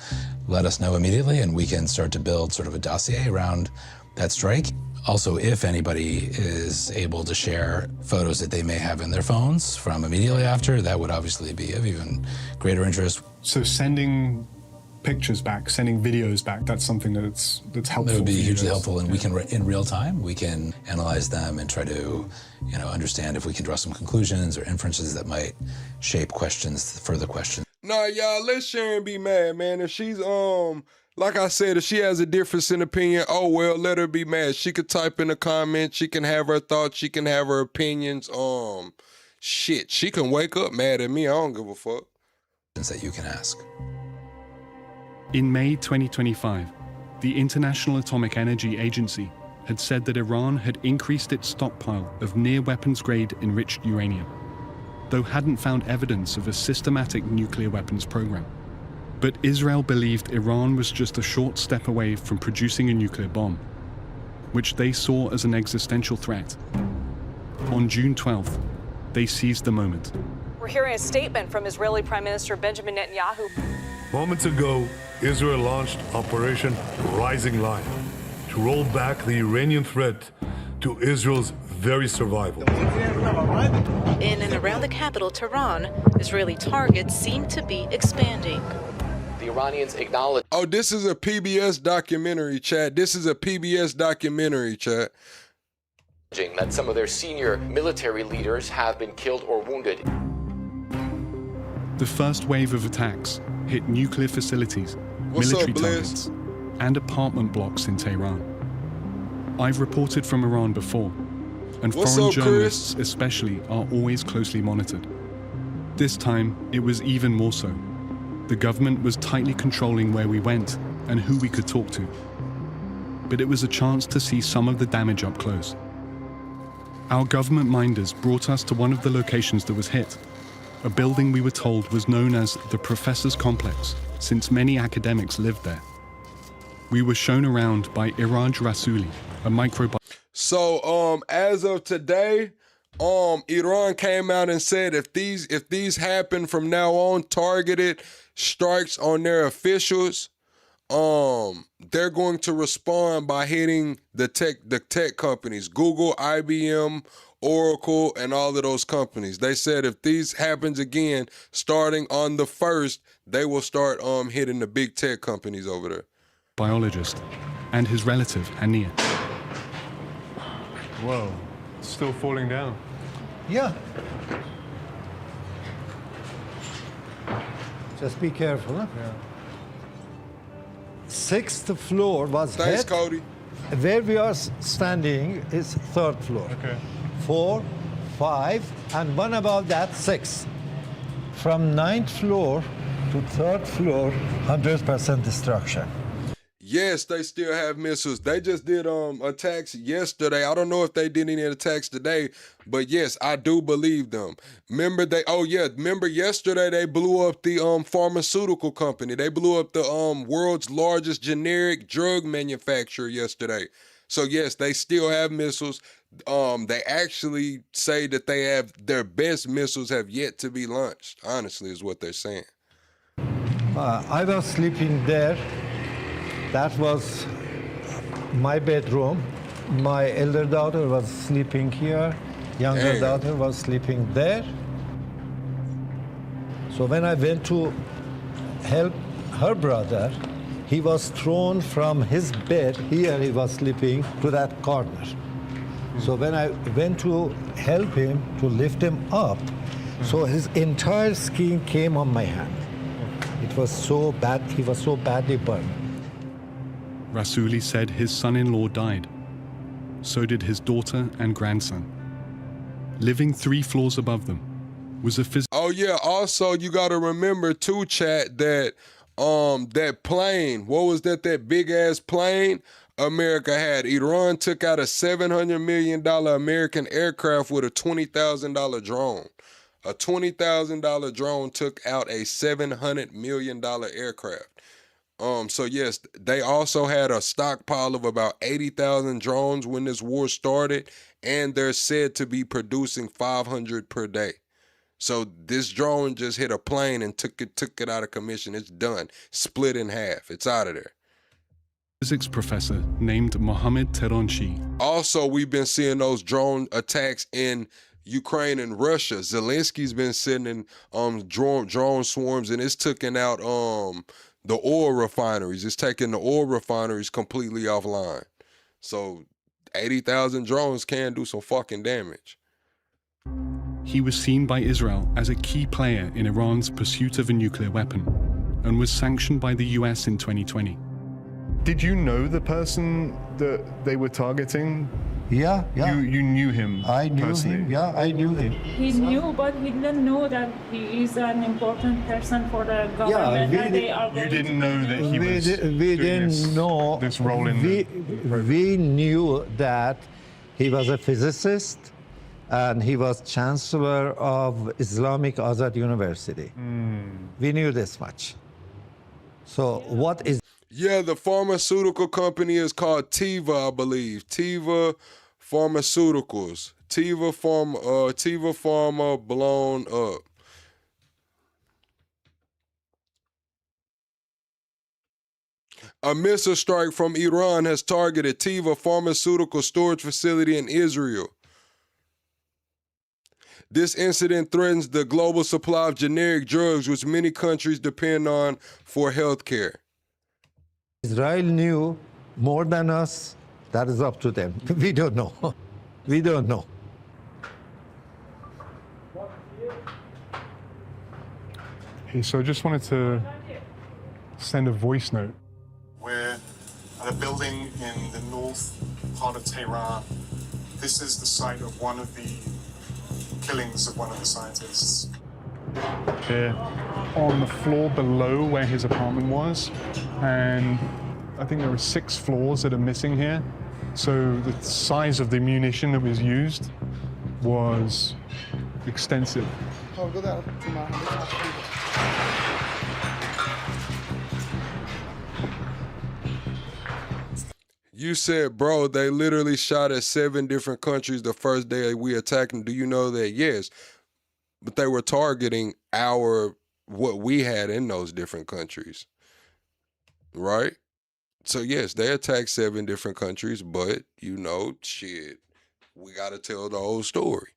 Let us know immediately, and we can start to build sort of a dossier around that strike. Also, if anybody is able to share photos that they may have in their phones from immediately after, that would obviously be of even greater interest. So sending pictures back, sending videos back, that's something that's helpful. That would be hugely helpful, and we can, in real time, we can analyze them and try to, understand if we can draw some conclusions or inferences that might shape questions, further questions. Nah, y'all, let Sharon be mad, man. If she's, like I said, if she has a difference in opinion, oh well, let her be mad. She could type in a comment, she can have her thoughts, she can have her opinions. Shit, she can wake up mad at me, I don't give a fuck. That you can ask. In May 2025, the International Atomic Energy Agency had said that Iran had increased its stockpile of near-weapons-grade enriched uranium, though hadn't found evidence of a systematic nuclear weapons program. But Israel believed Iran was just a short step away from producing a nuclear bomb, which they saw as an existential threat. On June 12th, they seized the moment. We're hearing a statement from Israeli Prime Minister Benjamin Netanyahu. Moments ago, Israel launched Operation Rising Lion to roll back the Iranian threat to Israel's very survival. In and around the capital, Tehran, Israeli targets seem to be expanding. The Iranians acknowledge. Oh, this is a PBS documentary, chat. This is a PBS documentary, chat. That some of their senior military leaders have been killed or wounded. The first wave of attacks hit nuclear facilities, military targets, and apartment blocks in Tehran. I've reported from Iran before, and foreign journalists especially are always closely monitored. This time, it was even more so. The government was tightly controlling where we went and who we could talk to. But it was a chance to see some of the damage up close. Our government minders brought us to one of the locations that was hit, a building we were told was known as the Professor's Complex, since many academics lived there. We were shown around by Iraj Rasuli, a microbiologist. So, as of today, Iran came out and said if these happen from now on, targeted strikes on their officials, they're going to respond by hitting the tech companies, Google, IBM, Oracle, and all of those companies. They said if these happens again, starting on the 1st, they will start hitting the big tech companies over there. Biologist and his relative Hania. Whoa, still falling down. Yeah. Just be careful, huh? Yeah. 6th floor was Thanks, hit. Cody. Where we are standing is 3rd floor. Okay. 4, 5, and one above that, 6. From 9th floor to 3rd floor, 100% destruction. Yes, they still have missiles. They just did attacks yesterday. I don't know if they did any attacks today, but yes, I do believe them. Remember yesterday they blew up the pharmaceutical company. They blew up the world's largest generic drug manufacturer yesterday. So yes, they still have missiles. They actually say that they have their best missiles have yet to be launched, honestly, is what they're saying. I was sleeping there. That was my bedroom. My elder daughter was sleeping here. Younger daughter was sleeping there. So when I went to help her brother, he was thrown from his bed, here he was sleeping, to that corner. So when I went to help him, to lift him up, so his entire skin came on my hand. It was so bad, he was so badly burned. Rasuli said his son-in-law died. So did his daughter and grandson. Living 3 floors above them was a physical... Oh yeah, also you gotta remember too, chat, that that plane, what was that big ass plane America had? Iran took out a $700 million American aircraft with a $20,000 drone. A $20,000 drone took out a $700 million aircraft. So yes, they also had a stockpile of about 80,000 drones when this war started, and they're said to be producing 500 per day. So this drone just hit a plane and took it out of commission. It's done. Split in half. It's out of there. Physics professor named Mohammed Teronchi. Also, we've been seeing those drone attacks in Ukraine and Russia. Zelensky's been sending drone swarms, and it's taking out the oil refineries. It's taking the oil refineries completely offline. So 80,000 drones can do some fucking damage. He was seen by Israel as a key player in Iran's pursuit of a nuclear weapon and was sanctioned by the US in 2020. Did you know the person that they were targeting? Yeah. You knew him I knew personally? him, yeah, I knew him. He knew, but we didn't know that he is an important person for the government. You didn't know that he was we didn't know this role in we knew that he was a physicist and he was chancellor of Islamic Azad University. We knew this much. So what is... Yeah, the pharmaceutical company is called Teva, I believe. Teva Pharmaceuticals. Teva Pharma blown up. A missile strike from Iran has targeted Teva Pharmaceutical storage facility in Israel. This incident threatens the global supply of generic drugs, which many countries depend on for health care. Israel knew more than us. That is up to them. We don't know. We don't know. Hey, so I just wanted to send a voice note. Where building in the north part of Tehran. This is the site of one of the killings of one of the scientists. Here, on the floor below where his apartment was, and I think there are 6 floors that are missing here. So the size of the munition that was used was extensive. You said, bro, they literally shot at 7 different countries the first day we attacked them. Do you know that? Yes. But they were targeting what we had in those different countries. Right? So yes, they attacked 7 different countries, but you know, shit, we gotta tell the whole story.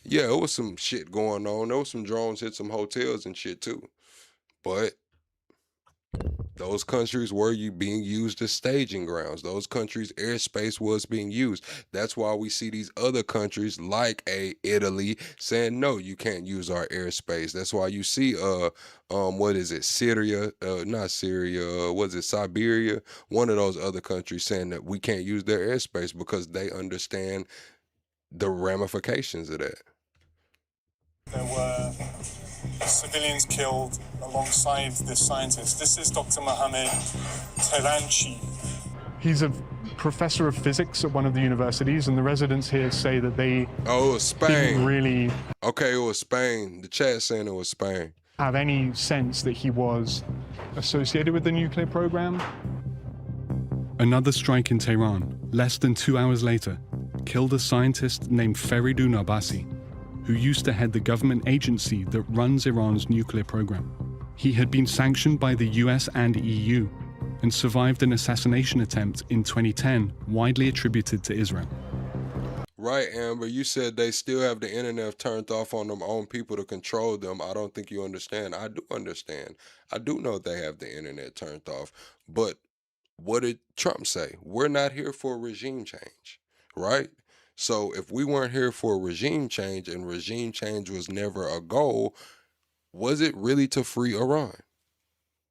Yeah, it was some shit going on. There was some drones hit some hotels and shit too. But those countries were being used as staging grounds. Those countries' airspace was being used. That's why we see these other countries like Italy saying, no, you can't use our airspace. That's why you see, what is it, Syria, not Syria, was it Siberia? One of those other countries saying that we can't use their airspace because they understand the ramifications of that. There were civilians killed alongside this scientist. This is Dr. Mohammed Teranchi. He's a professor of physics at one of the universities, and the residents here say that they it was Spain. Didn't really Okay, it was Spain. The chat saying it was Spain. Have any sense that he was associated with the nuclear program. Another strike in Tehran, less than 2 hours later, killed a scientist named Feridun Abbasi, who used to head the government agency that runs Iran's nuclear program. He had been sanctioned by the US and EU and survived an assassination attempt in 2010, widely attributed to Israel. Right, Amber, you said they still have the internet turned off on their own people to control them. I don't think you understand. I do understand. I do know they have the internet turned off. But what did Trump say? We're not here for regime change, right? So if we weren't here for regime change and regime change was never a goal, was it really to free Iran?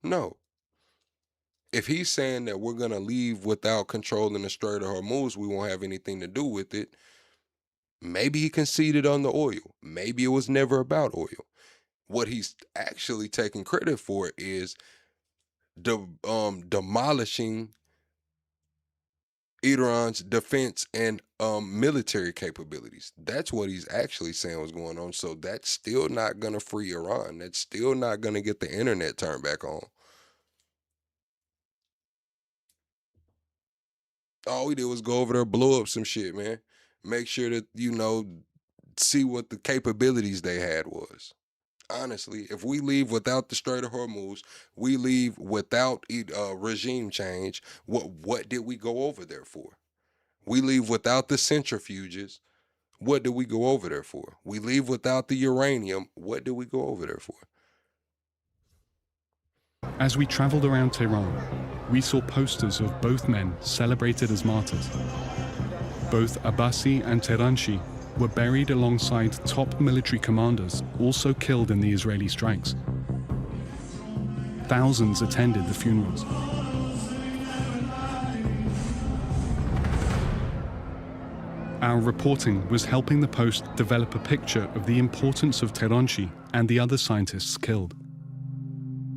No. If he's saying that we're going to leave without controlling the Strait of Hormuz, we won't have anything to do with it, maybe he conceded on the oil. Maybe it was never about oil. What he's actually taking credit for is demolishing Iran's defense and military capabilities. That's what he's actually saying was going on. So that's still not going to free Iran. That's still not going to get the internet turned back on. All we did was go over there, blow up some shit, man. Make sure that, you know, see what the capabilities they had was. Honestly, if we leave without the Strait of Hormuz, we leave without regime change, what did we go over there for? We leave without the centrifuges, what did we go over there for? We leave without the uranium, what did we go over there for? As we traveled around Tehran, we saw posters of both men celebrated as martyrs. Both Abbasi and Teranchi were buried alongside top military commanders also killed in the Israeli strikes. Thousands attended the funerals. Our reporting was helping the Post develop a picture of the importance of Teranchi and the other scientists killed.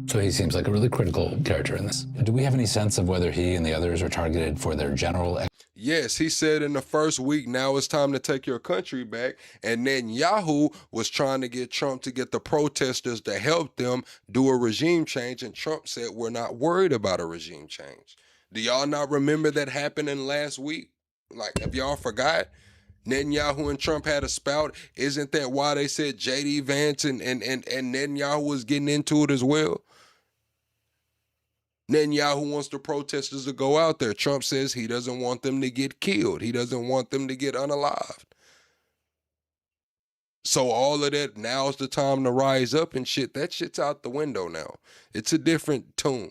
So he seems like a really critical character in this. Do we have any sense of whether he and the others are targeted for their general... Yes, he said in the first week, now it's time to take your country back. And Netanyahu was trying to get Trump to get the protesters to help them do a regime change. And Trump said, we're not worried about a regime change. Do y'all not remember that happening last week? Like, have y'all forgot? Netanyahu and Trump had a spout. Isn't that why they said J.D. Vance and Netanyahu was getting into it as well? Netanyahu wants the protesters to go out there. Trump says he doesn't want them to get killed. He doesn't want them to get unalived. So all of that, now's the time to rise up and shit. That shit's out the window now. It's a different tune.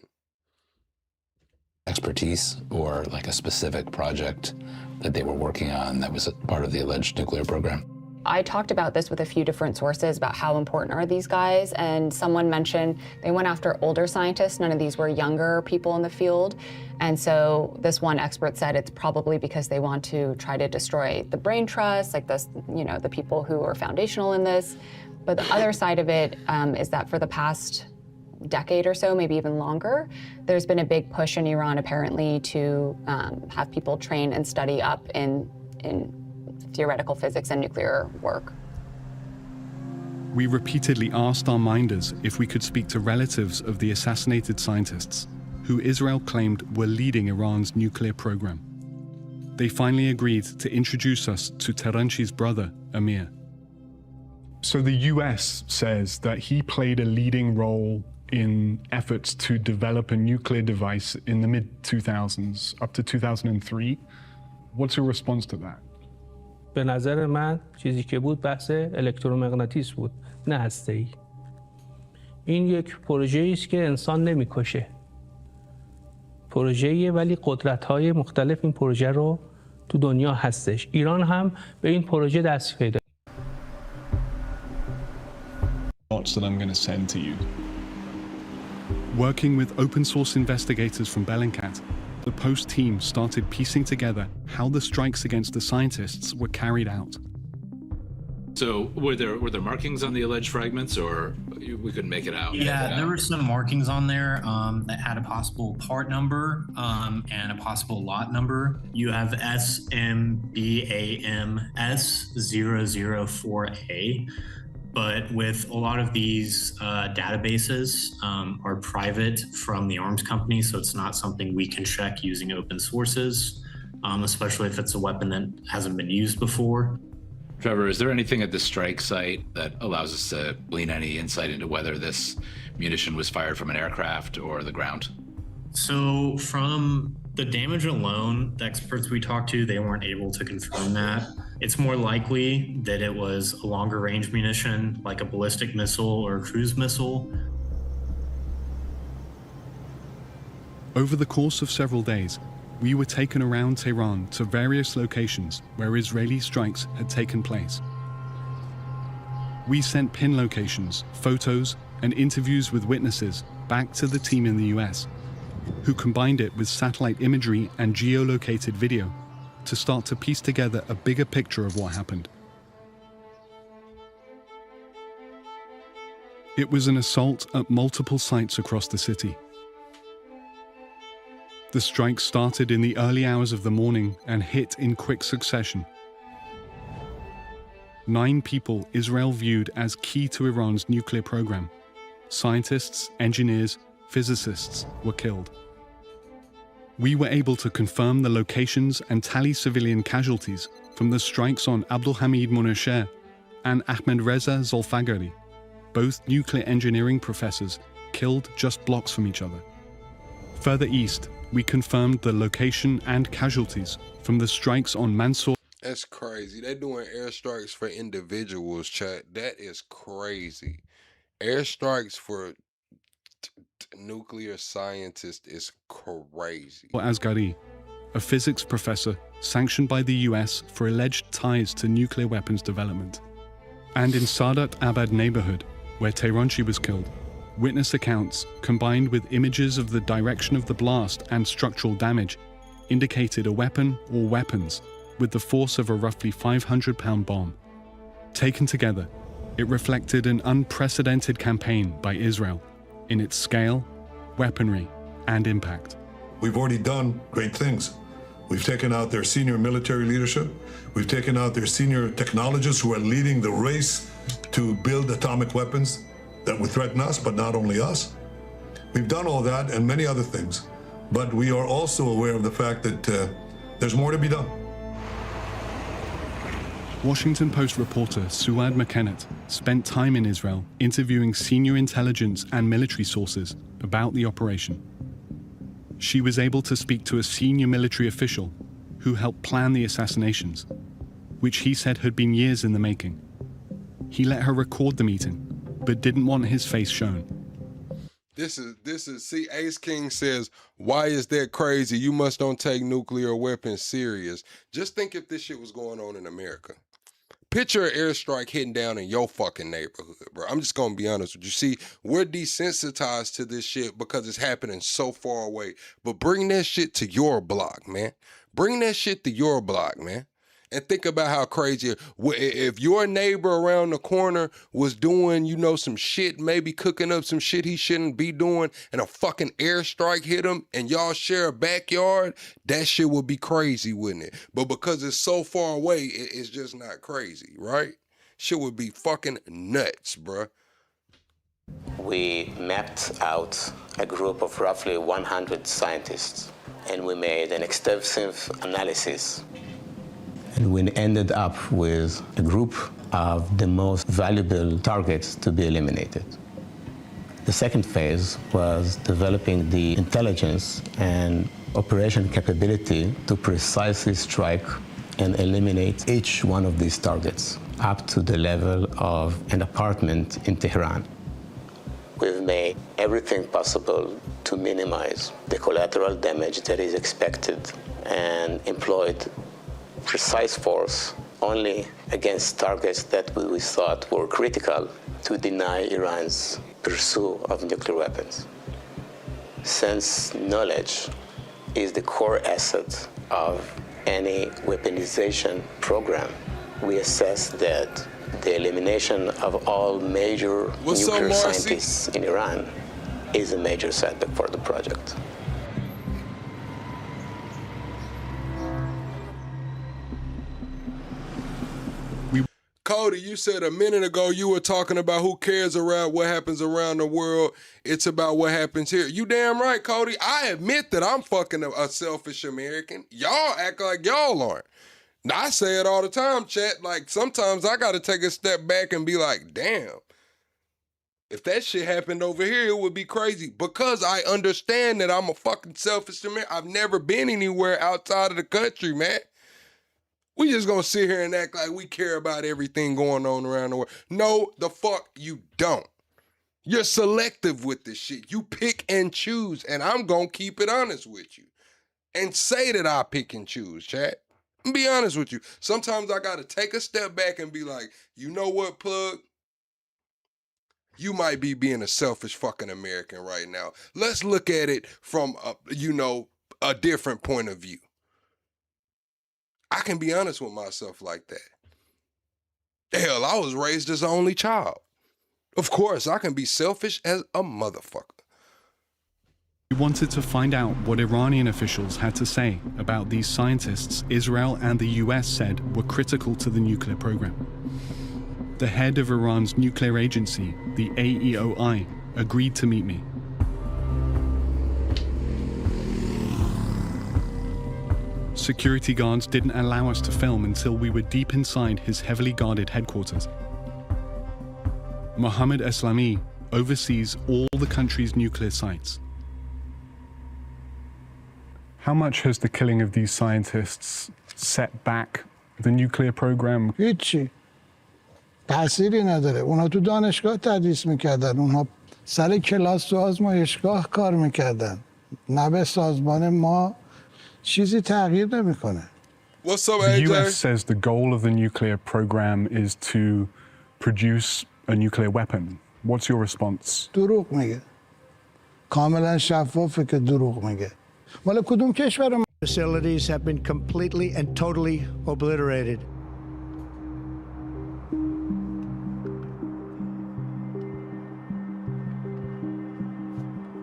Expertise or like a specific project that they were working on that was a part of the alleged nuclear program? I talked about this with a few different sources about how important are these guys, and someone mentioned they went after older scientists. None of these were younger people in the field. And so this one expert said it's probably because they want to try to destroy the brain trust, like this, you know, the people who are foundational in this. But the other side of it is that for the past decade or so, maybe even longer, there's been a big push in Iran apparently to have people train and study up in theoretical physics and nuclear work. We repeatedly asked our minders if we could speak to relatives of the assassinated scientists, who Israel claimed were leading Iran's nuclear program. They finally agreed to introduce us to Tehranshi's brother, Amir. So the US says that he played a leading role in efforts to develop a nuclear device in the mid-2000s, up to 2003. What's your response to that? به نظر من چیزی که بود بحث الکترومغناطیس بود، نه هسته‌ای. این یک پروژه‌ای است که انسان نمی‌کشه. پروژه‌ایه ولی قدرت‌های مختلف این پروژه رو تو دنیا هستش. ایران هم به این پروژه دست پیدا. That I'm going to send to you. Working with open source investigators from Bellingcat, the Post team started piecing together how the strikes against the scientists were carried out. So were there markings on the alleged fragments, or we couldn't make it out? Yeah, there were some markings on there that had a possible part number and a possible lot number. You have SMBAMS004A. But with a lot of these databases are private from the arms company, so it's not something we can check using open sources, especially if it's a weapon that hasn't been used before. Trevor, is there anything at the strike site that allows us to glean any insight into whether this munition was fired from an aircraft or the ground? So from the damage alone, the experts we talked to, they weren't able to confirm that. It's more likely that it was a longer range munition, like a ballistic missile or a cruise missile. Over the course of several days, we were taken around Tehran to various locations where Israeli strikes had taken place. We sent pin locations, photos, and interviews with witnesses back to the team in the US, who combined it with satellite imagery and geolocated video to start to piece together a bigger picture of what happened. It was an assault at multiple sites across the city. The strike started in the early hours of the morning and hit in quick succession. 9 people Israel viewed as key to Iran's nuclear program. Scientists, engineers, physicists were killed. We were able to confirm the locations and tally civilian casualties from the strikes on Abdulhamid Monasher and Ahmed Reza Zolfagari, both nuclear engineering professors killed just blocks from each other. Further east, we confirmed the location and casualties from the strikes on Mansour. That's crazy. They're doing airstrikes for individuals, chat. That is crazy. Airstrikes for nuclear scientist is crazy. Asghari, a physics professor sanctioned by the US for alleged ties to nuclear weapons development. And in Sadat Abad neighborhood, where Tehranshi was killed, witness accounts combined with images of the direction of the blast and structural damage indicated a weapon or weapons with the force of a roughly 500-pound bomb. Taken together, it reflected an unprecedented campaign by Israel in its scale, weaponry, and impact. We've already done great things. We've taken out their senior military leadership. We've taken out their senior technologists who are leading the race to build atomic weapons that would threaten us, but not only us. We've done all that and many other things, but we are also aware of the fact that there's more to be done. Washington Post reporter Suad McKennett spent time in Israel interviewing senior intelligence and military sources about the operation. She was able to speak to a senior military official who helped plan the assassinations, which he said had been years in the making. He let her record the meeting, but didn't want his face shown. This is see, Ace King says, why is that crazy? You must don't take nuclear weapons serious. Just think if this shit was going on in America. Picture an airstrike hitting down in your fucking neighborhood, bro. I'm just gonna be honest with you. See, we're desensitized to this shit because it's happening so far away. But bring that shit to your block, man. Bring that shit to your block, man. And think about how crazy, if your neighbor around the corner was doing, you know, some shit, maybe cooking up some shit he shouldn't be doing, and a fucking airstrike hit him, and y'all share a backyard, that shit would be crazy, wouldn't it? But because it's so far away, it's just not crazy, right? Shit would be fucking nuts, bruh. We mapped out a group of roughly 100 scientists, and we made an extensive analysis. And we ended up with a group of the most valuable targets to be eliminated. The second phase was developing the intelligence and operation capability to precisely strike and eliminate each one of these targets up to the level of an apartment in Tehran. We've made everything possible to minimize the collateral damage that is expected and employed precise force only against targets that we thought were critical to deny Iran's pursuit of nuclear weapons. Since knowledge is the core asset of any weaponization program, we assess that the elimination of all major nuclear scientists in Iran is a major setback for the project. Cody, you said a minute ago you were talking about who cares around what happens around the world. It's about what happens here. You damn right, Cody. I admit that I'm fucking a selfish American. Y'all act like y'all aren't. I say it all the time, chat. Like, sometimes I got to take a step back and be like, damn, if that shit happened over here, it would be crazy. Because I understand that I'm a fucking selfish American. I've never been anywhere outside of the country, man. We just gonna sit here and act like we care about everything going on around the world. No, the fuck you don't. You're selective with this shit. You pick and choose, and I'm gonna keep it honest with you. And say that I pick and choose, chat. And be honest with you. Sometimes I gotta take a step back and be like, you know what, plug? You might be being a selfish fucking American right now. Let's look at it from, a different point of view. I can be honest with myself like that. Hell, I was raised as an only child. Of course, I can be selfish as a motherfucker. We wanted to find out what Iranian officials had to say about these scientists Israel and the US said were critical to the nuclear program. The head of Iran's nuclear agency, the AEOI, agreed to meet me. Security guards didn't allow us to film until we were deep inside his heavily guarded headquarters. Mohammed Eslami oversees all the country's nuclear sites. How much has the killing of these scientists set back the nuclear program? هیچی. تأثیری نداره. اونا تو دانشگاه تدریس میکردن. اونها سر کلاس تو آزمایشگاه کار میکردن. نه به سازمان ما چیزی تغییر نمیکنه. What's up, The AJ? US says the goal of the nuclear program is to produce a nuclear weapon. What's your response? دروغ میگه. کاملا شفافه که دروغ میگه. مال کدوم کشور؟ Facilities have been completely and totally obliterated.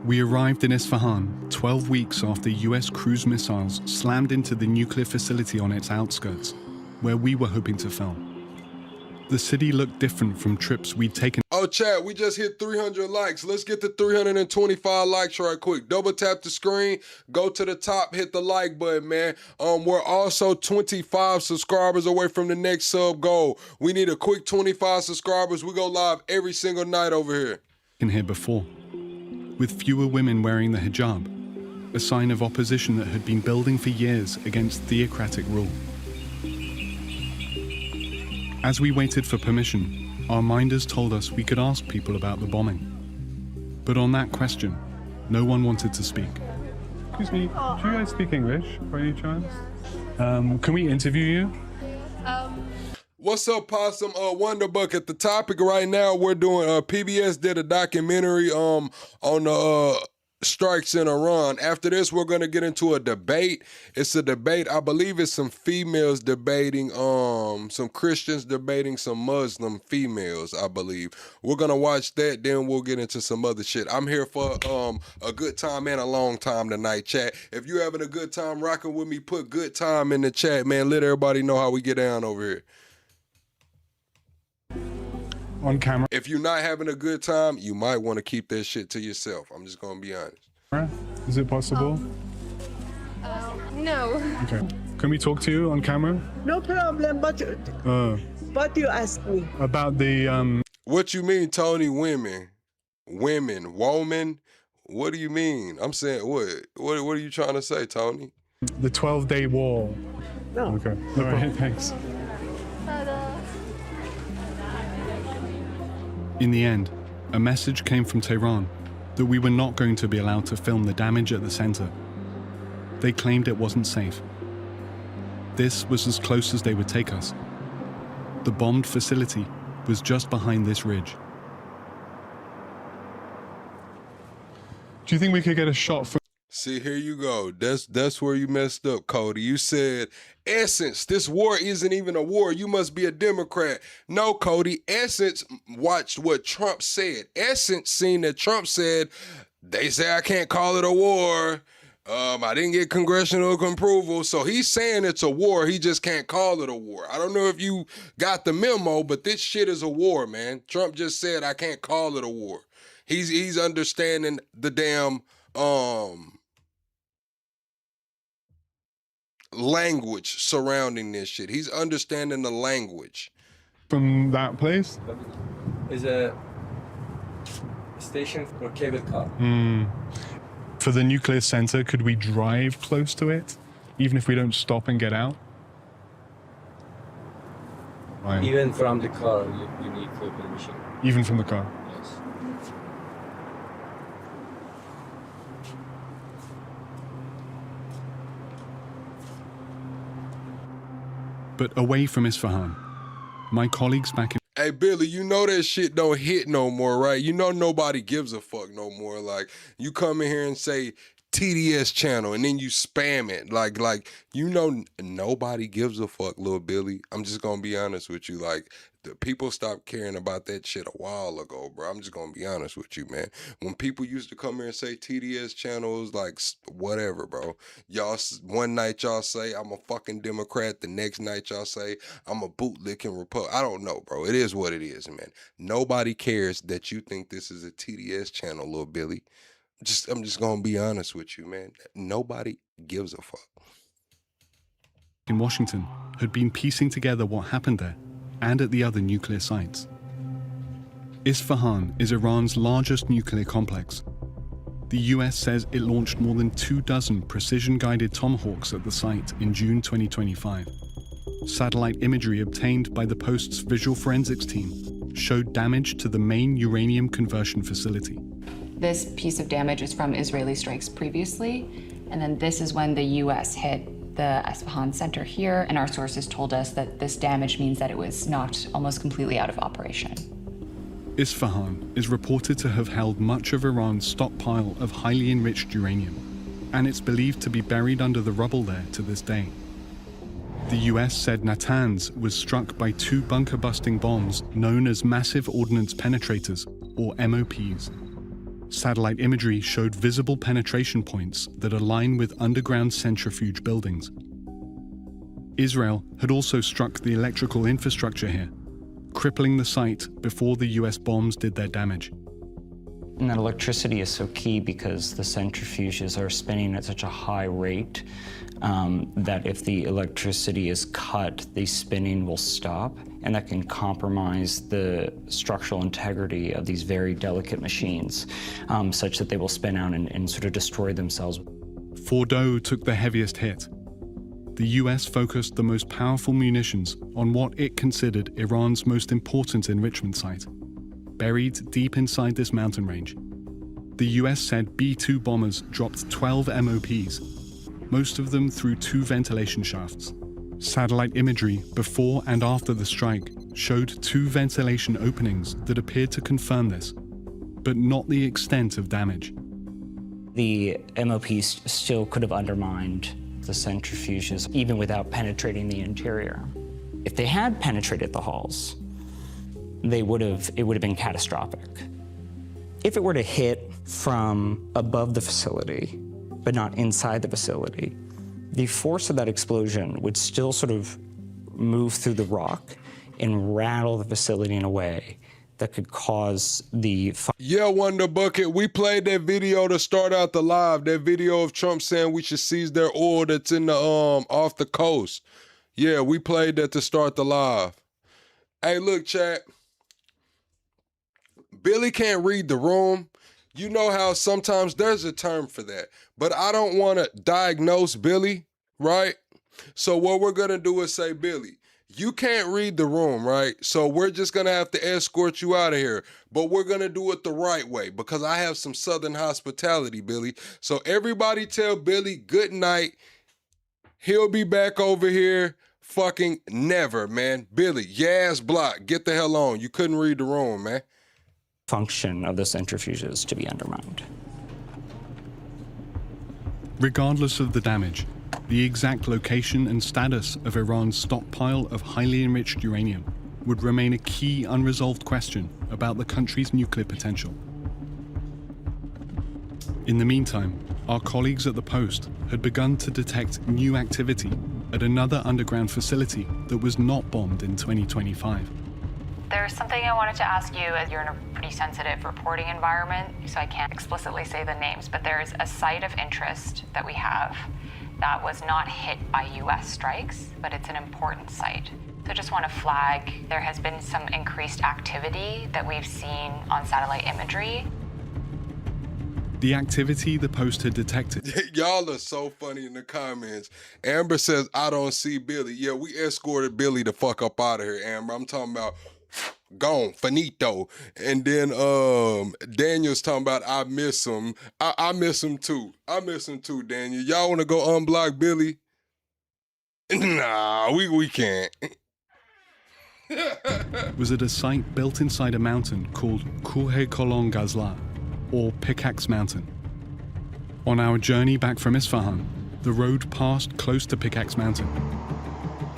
We arrived in Isfahan 12 weeks after US cruise missiles slammed into the nuclear facility on its outskirts, where we were hoping to film. The city looked different from trips we'd taken. Oh, chat, we just hit 300 likes. Let's get to 325 likes right quick. Double tap the screen, go to the top, hit the like button, man. We're also 25 subscribers away from the next sub goal. We need a quick 25 subscribers. We go live every single night over here. Here before, with fewer women wearing the hijab, a sign of opposition that had been building for years against theocratic rule. As we waited for permission, our minders told us we could ask people about the bombing. But on that question, no one wanted to speak. Excuse me, do you guys speak English by any chance? Can we interview you? What's up, Possum? Wonderbucket. The topic right now, we're doing, PBS did a documentary on the strikes in Iran. After this, we're going to get into a debate. It's a debate. I believe it's some females debating, some Christians debating some Muslim females, I believe. We're going to watch that, then we'll get into some other shit. I'm here for a good time and a long time tonight, chat. If you're having a good time rocking with me, put good time in the chat, man. Let everybody know how we get down over here. On camera. If you're not having a good time, you might want to keep that shit to yourself. I'm just going to be honest. Is it possible? No. Okay. Can we talk to you on camera? No problem, but you ask me. About the What you mean, Tony? Women, woman? What do you mean? I'm saying what? What are you trying to say, Tony? The 12-day war. No. Okay. All right. Thanks. In the end, a message came from Tehran that we were not going to be allowed to film the damage at the center. They claimed it wasn't safe. This was as close as they would take us. The bombed facility was just behind this ridge. Do you think we could get a shot for... See, here you go. That's where you messed up, Cody. You said, Essence, this war isn't even a war. You must be a Democrat. No, Cody. Essence watched what Trump said. Essence seen that Trump said, they say I can't call it a war. I didn't get congressional approval. So he's saying it's a war. He just can't call it a war. I don't know if you got the memo, but this shit is a war, man. Trump just said I can't call it a war. He's understanding the damn language surrounding this shit. He's understanding the language. From that place? Is a station for cable car. For the nuclear center, could we drive close to it, even if we don't stop and get out? Right. Even from the car, you need permission. Even from the car? Yes. But away from Isfahan, my colleagues back in... Hey, Billy, you know that shit don't hit no more, right? You know nobody gives a fuck no more. Like, you come in here and say TDS channel, and then you spam it. Like you know nobody gives a fuck, little Billy. I'm just gonna be honest with you. Like, the people stopped caring about that shit a while ago, bro. I'm just gonna be honest with you, man. When people used to come here and say TDS channels, like, whatever, bro. Y'all, one night y'all say I'm a fucking Democrat, the next night y'all say I'm a bootlicking Republican. I don't know, bro. It is what it is, man. Nobody cares that you think this is a TDS channel, little Billy. I'm just gonna be honest with you, man. Nobody gives a fuck. In Washington had been piecing together what happened there and at the other nuclear sites. Isfahan is Iran's largest nuclear complex. The US says it launched more than 24 precision-guided Tomahawks at the site in June 2025. Satellite imagery obtained by the Post's visual forensics team showed damage to the main uranium conversion facility. This piece of damage is from Israeli strikes previously, and then this is when the US hit the Isfahan center here, and our sources told us that this damage means that it was knocked almost completely out of operation. Isfahan is reported to have held much of Iran's stockpile of highly enriched uranium, and it's believed to be buried under the rubble there to this day. The US said Natanz was struck by 2 bunker-busting bombs known as massive ordnance penetrators, or MOPs. Satellite imagery showed visible penetration points that align with underground centrifuge buildings. Israel had also struck the electrical infrastructure here, crippling the site before the US bombs did their damage. And that electricity is so key because the centrifuges are spinning at such a high rate that if the electricity is cut, the spinning will stop, and that can compromise the structural integrity of these very delicate machines, such that they will spin out and sort of destroy themselves. Fordo took the heaviest hit. The US focused the most powerful munitions on what it considered Iran's most important enrichment site, buried deep inside this mountain range. The US said B-2 bombers dropped 12 MOPs, most of them through 2 ventilation shafts. Satellite imagery before and after the strike showed 2 ventilation openings that appeared to confirm this, but not the extent of damage. The MOP still could have undermined the centrifuges even without penetrating the interior. If they had penetrated the halls, it would have been catastrophic. If it were to hit from above the facility, but not inside the facility, the force of that explosion would still sort of move through the rock and rattle the facility in a way that could cause the... Yeah, Wonder Bucket, we played that video to start out the live, that video of Trump saying we should seize their oil that's in the off the coast. Yeah, we played that to start the live. Hey, look, chat. Billy can't read the room. You know how sometimes there's a term for that, but I don't want to diagnose Billy, right? So what we're going to do is say, Billy, you can't read the room, right? So we're just going to have to escort you out of here, but we're going to do it the right way because I have some Southern hospitality, Billy. So everybody tell Billy good night. He'll be back over here fucking never, man. Billy, your ass blocked. Get the hell on. You couldn't read the room, man. Function of the centrifuges to be undermined. Regardless of the damage, the exact location and status of Iran's stockpile of highly enriched uranium would remain a key unresolved question about the country's nuclear potential. In the meantime, our colleagues at the Post had begun to detect new activity at another underground facility that was not bombed in 2025. There's something I wanted to ask you, as you're in a pretty sensitive reporting environment, so I can't explicitly say the names, but there's a site of interest that we have that was not hit by US strikes, but it's an important site. So I just want to flag, there has been some increased activity that we've seen on satellite imagery. The activity the Post had detected. Y'all are so funny in the comments. Amber says, I don't see Billy. Yeah, we escorted Billy the fuck up out of here, Amber. I'm talking about gone, finito. And then Daniel's talking about I miss him. I miss him too. I miss him too, Daniel. Y'all want to go unblock Billy? Nah, we can't. Was at a site built inside a mountain called Kuhe Kolon Gazla, or Pickaxe Mountain. On our journey back from Isfahan, the road passed close to Pickaxe Mountain.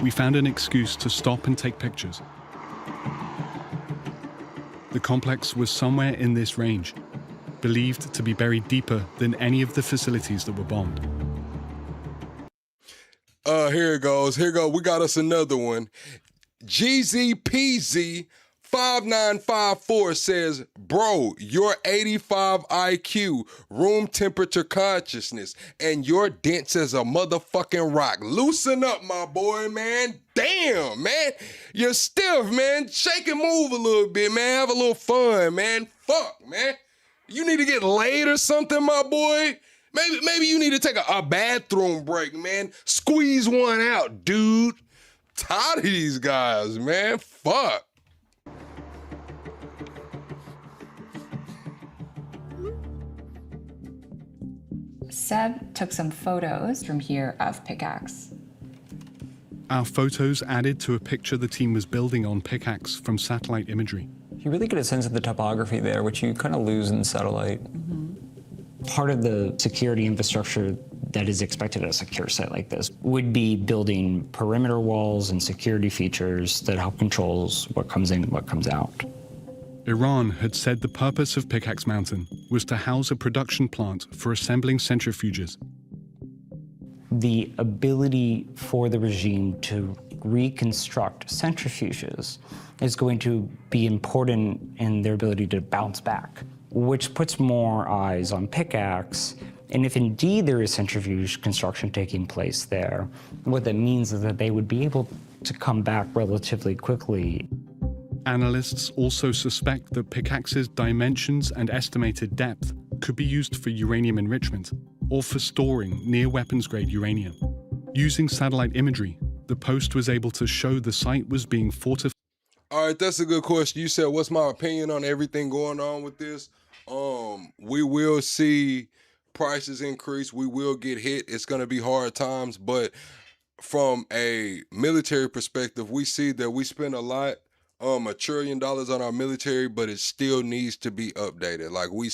We found an excuse to stop and take pictures. The complex was somewhere in this range, believed to be buried deeper than any of the facilities that were bombed. Here it goes. Here go. We got us another one. GZPZ 5954 says, bro, your 85 IQ, room temperature consciousness, and you're dense as a motherfucking rock. Loosen up, my boy, man. Damn, man. You're stiff, man. Shake and move a little bit, man. Have a little fun, man. Fuck, man. You need to get laid or something, my boy. Maybe you need to take a bathroom break, man. Squeeze one out, dude. Tired of these guys, man. Fuck. Seb took some photos from here of Pickaxe. Our photos added to a picture the team was building on Pickaxe from satellite imagery. You really get a sense of the topography there, which you kind of lose in satellite. Part of the security infrastructure that is expected at a secure site like this would be building perimeter walls and security features that help controls what comes in and what comes out. Iran had said the purpose of Pickaxe Mountain was to house a production plant for assembling centrifuges. The ability for the regime to reconstruct centrifuges is going to be important in their ability to bounce back, which puts more eyes on Pickaxe. And if indeed there is centrifuge construction taking place there, what that means is that they would be able to come back relatively quickly. Analysts also suspect that Pickaxe's dimensions and estimated depth could be used for uranium enrichment or for storing near weapons-grade uranium. Using satellite imagery, the Post was able to show the site was being fortified. All right, that's a good question. You said, what's my opinion on everything going on with this? We will see prices increase. We will get hit. It's going to be hard times, but from a military perspective, we see that we spend a lot, $1 trillion on our military, but it still needs to be updated. Like we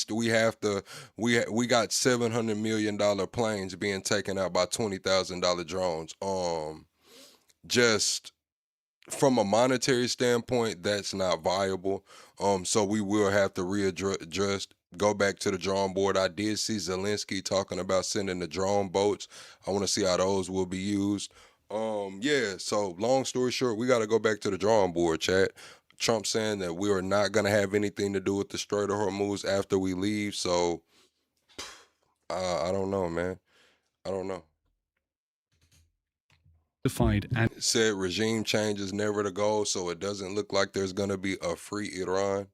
got $700 million planes being taken out by $20,000 drones. Just from a monetary standpoint, that's not viable. So we will have to readjust, go back to the drawing board. I did see Zelensky talking about sending the drone boats. I want to see how those will be used. Yeah, so long story short, we got to go back to the drawing board, chat. Trump saying that we are not going to have anything to do with the Strait of Hormuz after we leave. So I don't know, man. I don't know. And said regime change is never the goal, so it doesn't look like there's going to be a free Iran.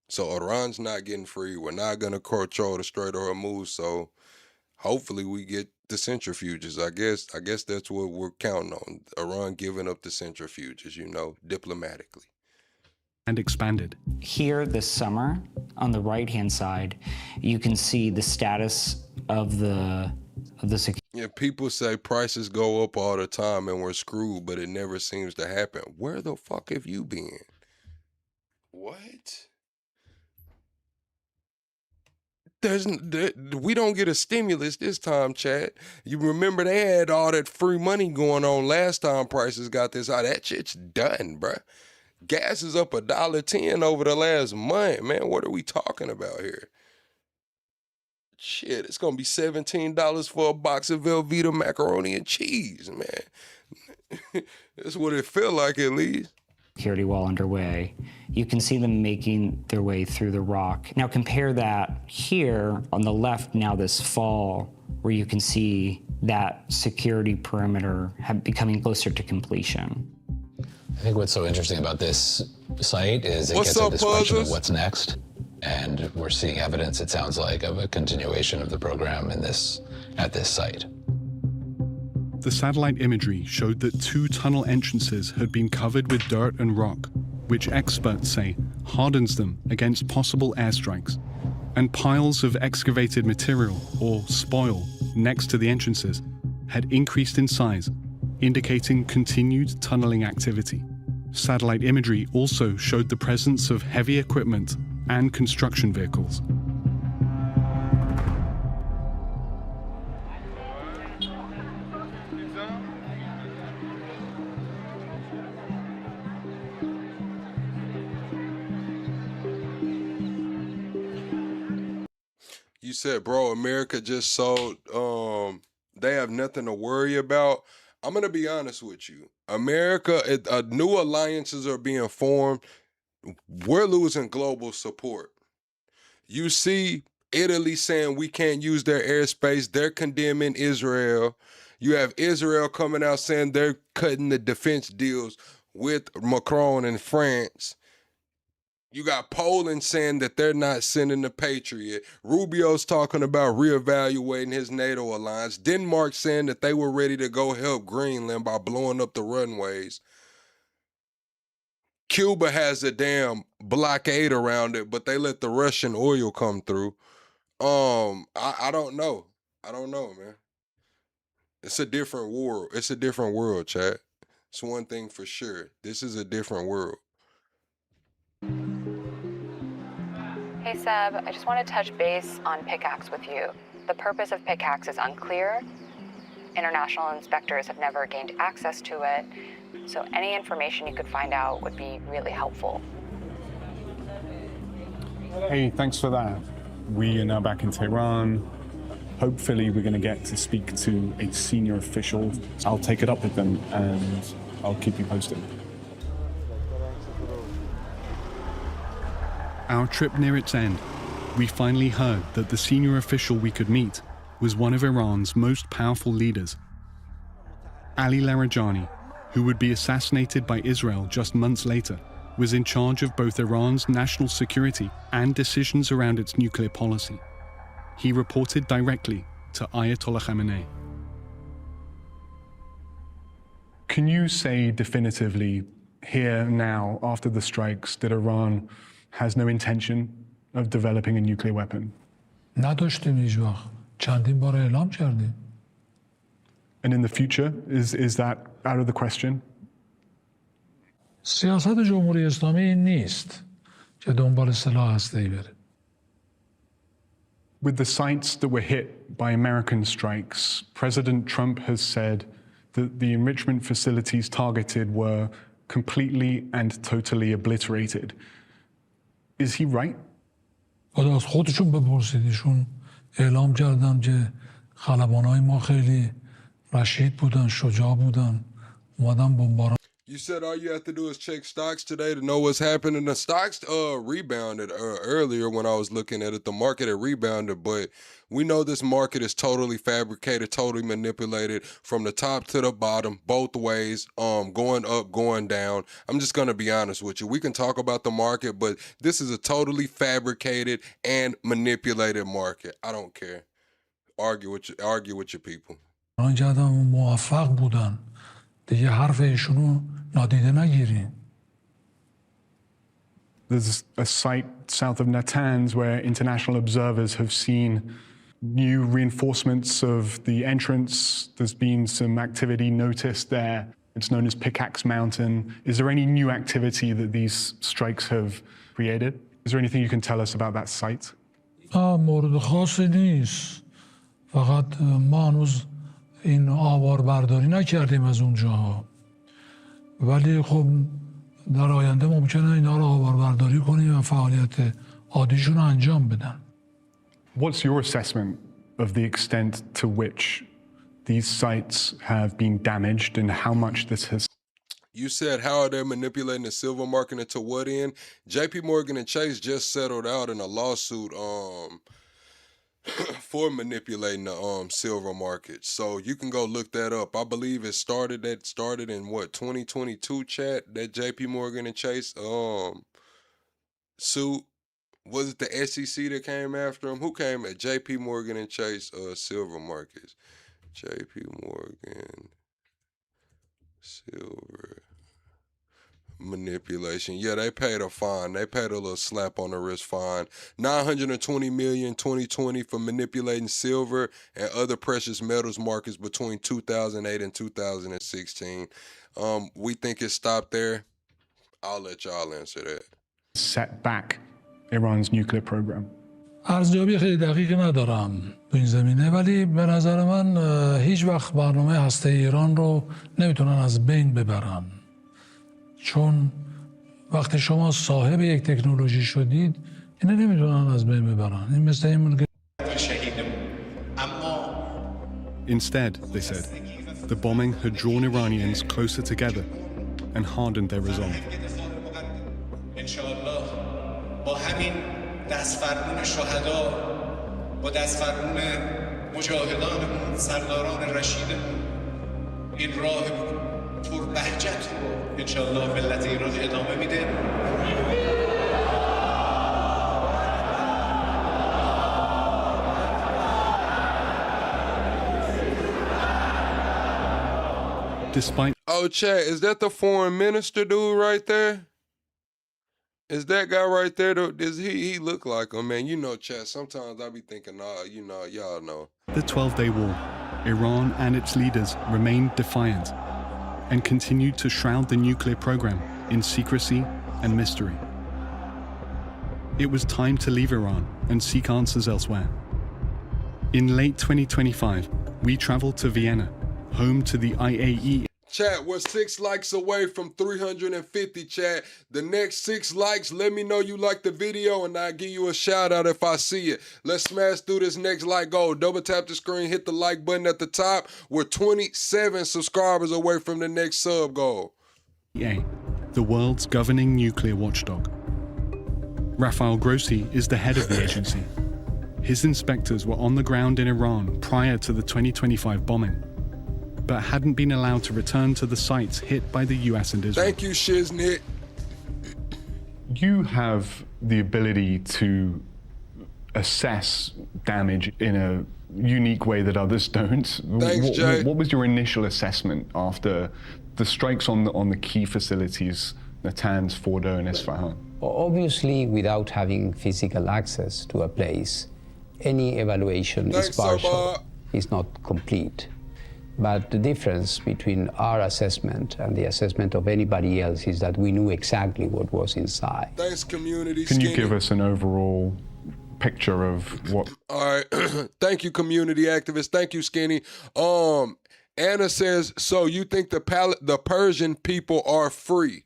So Iran's not getting free. We're not going to control the Strait of Hormuz, so hopefully we get the centrifuges. I guess that's what we're counting on. Iran giving up the centrifuges, diplomatically. And expanded. Here this summer, on the right-hand side, you can see the status of the security. Yeah, people say prices go up all the time and we're screwed, but it never seems to happen. Where the fuck have you been? What? We don't get a stimulus this time, chat. You remember they had all that free money going on last time prices got this high. That shit's done, bruh. Gas is up $1.10 over the last month, man. What are we talking about here? Shit, it's gonna be $17 for a box of Velveeta macaroni and cheese, man. That's what it felt like, at least. Security wall underway. You can see them making their way through the rock. Now compare that here on the left now this fall, where you can see that security perimeter becoming closer to completion. I think what's so interesting about this site is it gets at this question of what's next. And we're seeing evidence, it sounds like, of a continuation of the program at this site. The satellite imagery showed that 2 tunnel entrances had been covered with dirt and rock, which experts say hardens them against possible airstrikes. And piles of excavated material, or spoil, next to the entrances had increased in size, indicating continued tunneling activity. Satellite imagery also showed the presence of heavy equipment and construction vehicles. You said, bro, America just sold, they have nothing to worry about. I'm going to be honest with you. America, new alliances are being formed. We're losing global support. You see Italy saying we can't use their airspace. They're condemning Israel. You have Israel coming out saying they're cutting the defense deals with Macron and France. You got Poland saying that they're not sending the Patriot. Rubio's talking about reevaluating his NATO alliance. Denmark saying that they were ready to go help Greenland by blowing up the runways. Cuba has a damn blockade around it, but they let the Russian oil come through. I don't know. I don't know, man. It's a different world. It's a different world, chat. It's one thing for sure. This is a different world. Hey Seb, I just want to touch base on Pickaxe with you. The purpose of Pickaxe is unclear. International inspectors have never gained access to it, so any information you could find out would be really helpful. Hey, thanks for that. We are now back in Tehran. Hopefully we're going to get to speak to a senior official. I'll take it up with them and I'll keep you posted. Our trip near its end, we finally heard that the senior official we could meet was one of Iran's most powerful leaders, Ali Larijani, who would be assassinated by Israel just months later, was in charge of both Iran's national security and decisions around its nuclear policy. He reported directly to Ayatollah Khamenei. Can you say definitively here now, after the strikes, that Iran has no intention of developing a nuclear weapon? نداشتیم هیچ وقت. چندین بار اعلام کردیم. And in the future, is that out of the question? سیاست جمهوری اسلامی این نیست که دنبال سلاح هسته‌ای بره. With the sites that were hit by American strikes, President Trump has said that the enrichment facilities targeted were completely and totally obliterated. Is he right? خدا از خودشون بپرسید، ایشون اعلام کردن که خلبانای ما خیلی رشید بودن، شجاع بودن، اومدن بمباران. You said all you have to do is check stocks today to know what's happening. The stocks rebounded earlier when I was looking at it. The market had rebounded, but we know this market is totally fabricated, totally manipulated from the top to the bottom, both ways, going up, going down. I'm just going to be honest with you. We can talk about the market, but this is a totally fabricated and manipulated market. I don't care. Argue with your people. موفق بودن. دیگه حرف ایشونو نادیده نگیرین. There's a site south of Natanz where international observers have seen new reinforcements of the entrance. There's been some activity noticed there. It's known as Pickaxe Mountain. Is there any new activity that these strikes have created? Is there anything you can tell us about that site? مورد خاصی نیست. فقط ما هنوز این آوار برداری نکردیم از اونجا. ولی خب در آینده ممکنه اینا رو آوار برداری کنیم و فعالیت عادیشون رو انجام بدن. What's your assessment of the extent to which these sites have been damaged and how much this has... You said how are they manipulating the silver market and to what end? JP Morgan and Chase just settled out in a lawsuit for manipulating the silver market. So you can go look that up. I believe it started in what, 2022, chat, that JP Morgan and Chase suit. Was it the SEC that came after him? Who came at JP Morgan and Chase silver markets? JP Morgan silver manipulation. Yeah, they paid a fine. They paid a little slap on the wrist fine. $920 million 2020 for manipulating silver and other precious metals markets between 2008 and 2016. We think it stopped there. I'll let y'all answer that. Set back Iran's nuclear program. ارزیابی خیلی دقیقی ندارم تو این زمینه، ولی به نظر من هیچ وقت برنامه هسته ایران رو نمیتونن از بین ببرن. چون وقتی شما صاحب یک تکنولوژی شدید، اینه نمیتونن از بین ببرن. این مثل این ملک. Instead, they said, the bombing had drawn Iranians closer together and hardened their resolve. با همین دستفرمون شهدا، با دستفرمون مجاهدانمون، سرداران رشیدمون، این راه پر بهجت رو انشاءالله ملت ایران ادامه میده. Despite... Oh, chat, is that the foreign minister dude right there? Is that guy right there? Does he look like him, man? You know, chat, sometimes I be thinking, you know, y'all know. The 12-day war, Iran and its leaders remained defiant and continued to shroud the nuclear program in secrecy and mystery. It was time to leave Iran and seek answers elsewhere. In late 2025, we traveled to Vienna, home to the IAEA. Chat, we're 6 likes away from 350, chat. The next 6 likes, let me know you like the video and I'll give you a shout out if I see it. Let's smash through this next like goal. Double tap the screen, hit the like button at the top. We're 27 subscribers away from the next sub goal. The world's governing nuclear watchdog. Rafael Grossi is the head of the agency. His inspectors were on the ground in Iran prior to the 2025 bombing, but hadn't been allowed to return to the sites hit by the US and Israel. Thank you, Shiznit. You have the ability to assess damage in a unique way that others don't. Thanks, Jay. What was your initial assessment after the strikes on the key facilities, Natanz, Fordo, and Isfahan? Obviously, without having physical access to a place, any evaluation is partial, is not complete. But the difference between our assessment and the assessment of anybody else is that we knew exactly what was inside. Thanks, community. Can you give us an overall picture of what? All right. Thank you, community activists. Thank you, Skinny. Anna says, so you think the Persian people are free?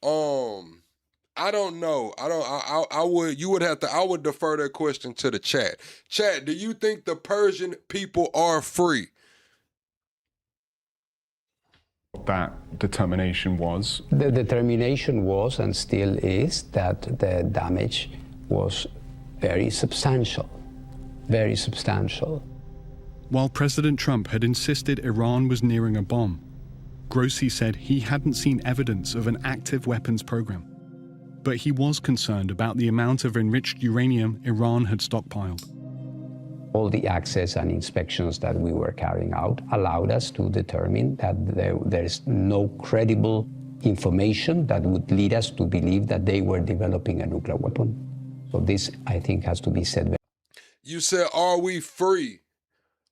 I don't know. I would defer that question to the chat. Chat, do you think the Persian people are free? That determination was? The determination was and still is that the damage was very substantial, very substantial. While President Trump had insisted Iran was nearing a bomb, Grossi said he hadn't seen evidence of an active weapons program. But he was concerned about the amount of enriched uranium Iran had stockpiled. All the access and inspections that we were carrying out allowed us to determine that there is no credible information that would lead us to believe that they were developing a nuclear weapon. So this, I think, has to be said. You said, are we free?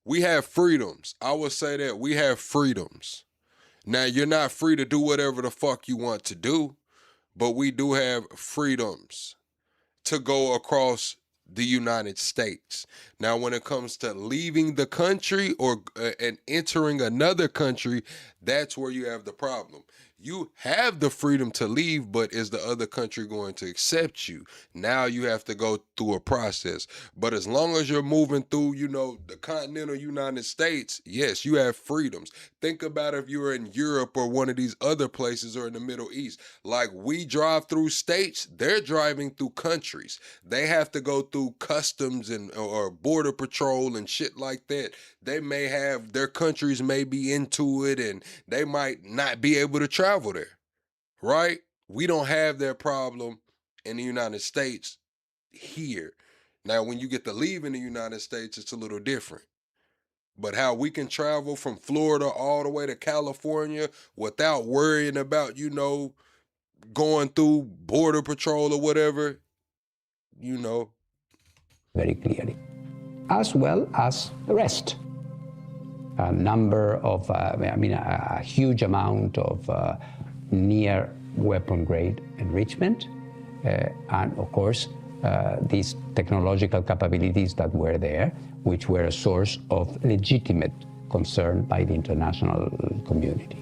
We have freedoms. I would say that we have freedoms. Now, you're not free to do whatever the fuck you want to do, but we do have freedoms to go across the United States. Now, when it comes to leaving the country or and entering another country, that's where you have the problem. You have the freedom to leave, but is the other country going to accept you? Now you have to go through a process. But as long as you're moving through, you know, the continental United States, yes, you have freedoms. Think about if you're in Europe or one of these other places or in the Middle East. Like we drive through states, they're driving through countries. They have to go through customs and or border patrol and shit like that. They may have, their countries may be into it and they might not be able to travel there, right? We don't have that problem in the United States here. Now, when you get to leave in the United States, it's a little different. But how we can travel from Florida all the way to California without worrying about, you know, going through border patrol or whatever, you know. Very clearly, as well as the rest. A number of, a huge amount of near weapon grade enrichment, and of course, these technological capabilities that were there, which were a source of legitimate concern by the international community.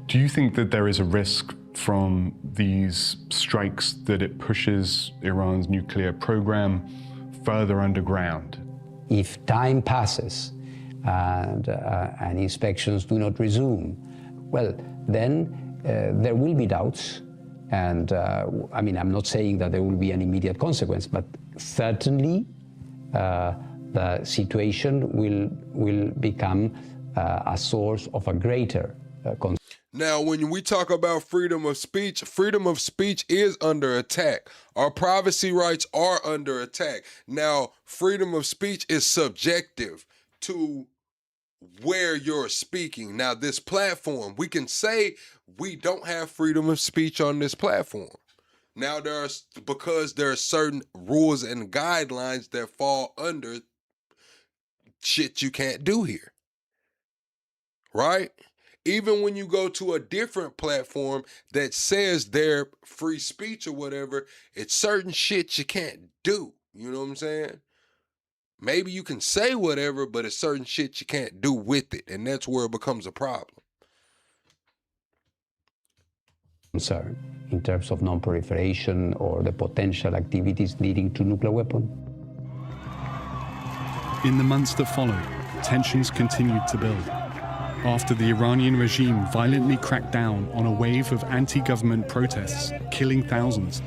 Do you think that there is a risk from these strikes that it pushes Iran's nuclear program further underground? If time passes and inspections do not resume, well, then there will be doubts. And I'm not saying that there will be an immediate consequence, but certainly the situation will become a source of a greater concern. Now, when we talk about freedom of speech is under attack. Our privacy rights are under attack. Now, freedom of speech is subjective to where you're speaking. Now, this platform, we can say we don't have freedom of speech on this platform. Now, because there are certain rules and guidelines that fall under shit you can't do here, right? Even when you go to a different platform that says they're free speech or whatever, it's certain shit you can't do. You know what I'm saying? Maybe you can say whatever, but it's certain shit you can't do with it. And that's where it becomes a problem. Concern in terms of non-proliferation or the potential activities leading to nuclear weapon. In the months that followed, tensions continued to build after the Iranian regime violently cracked down on a wave of anti-government protests, killing thousands.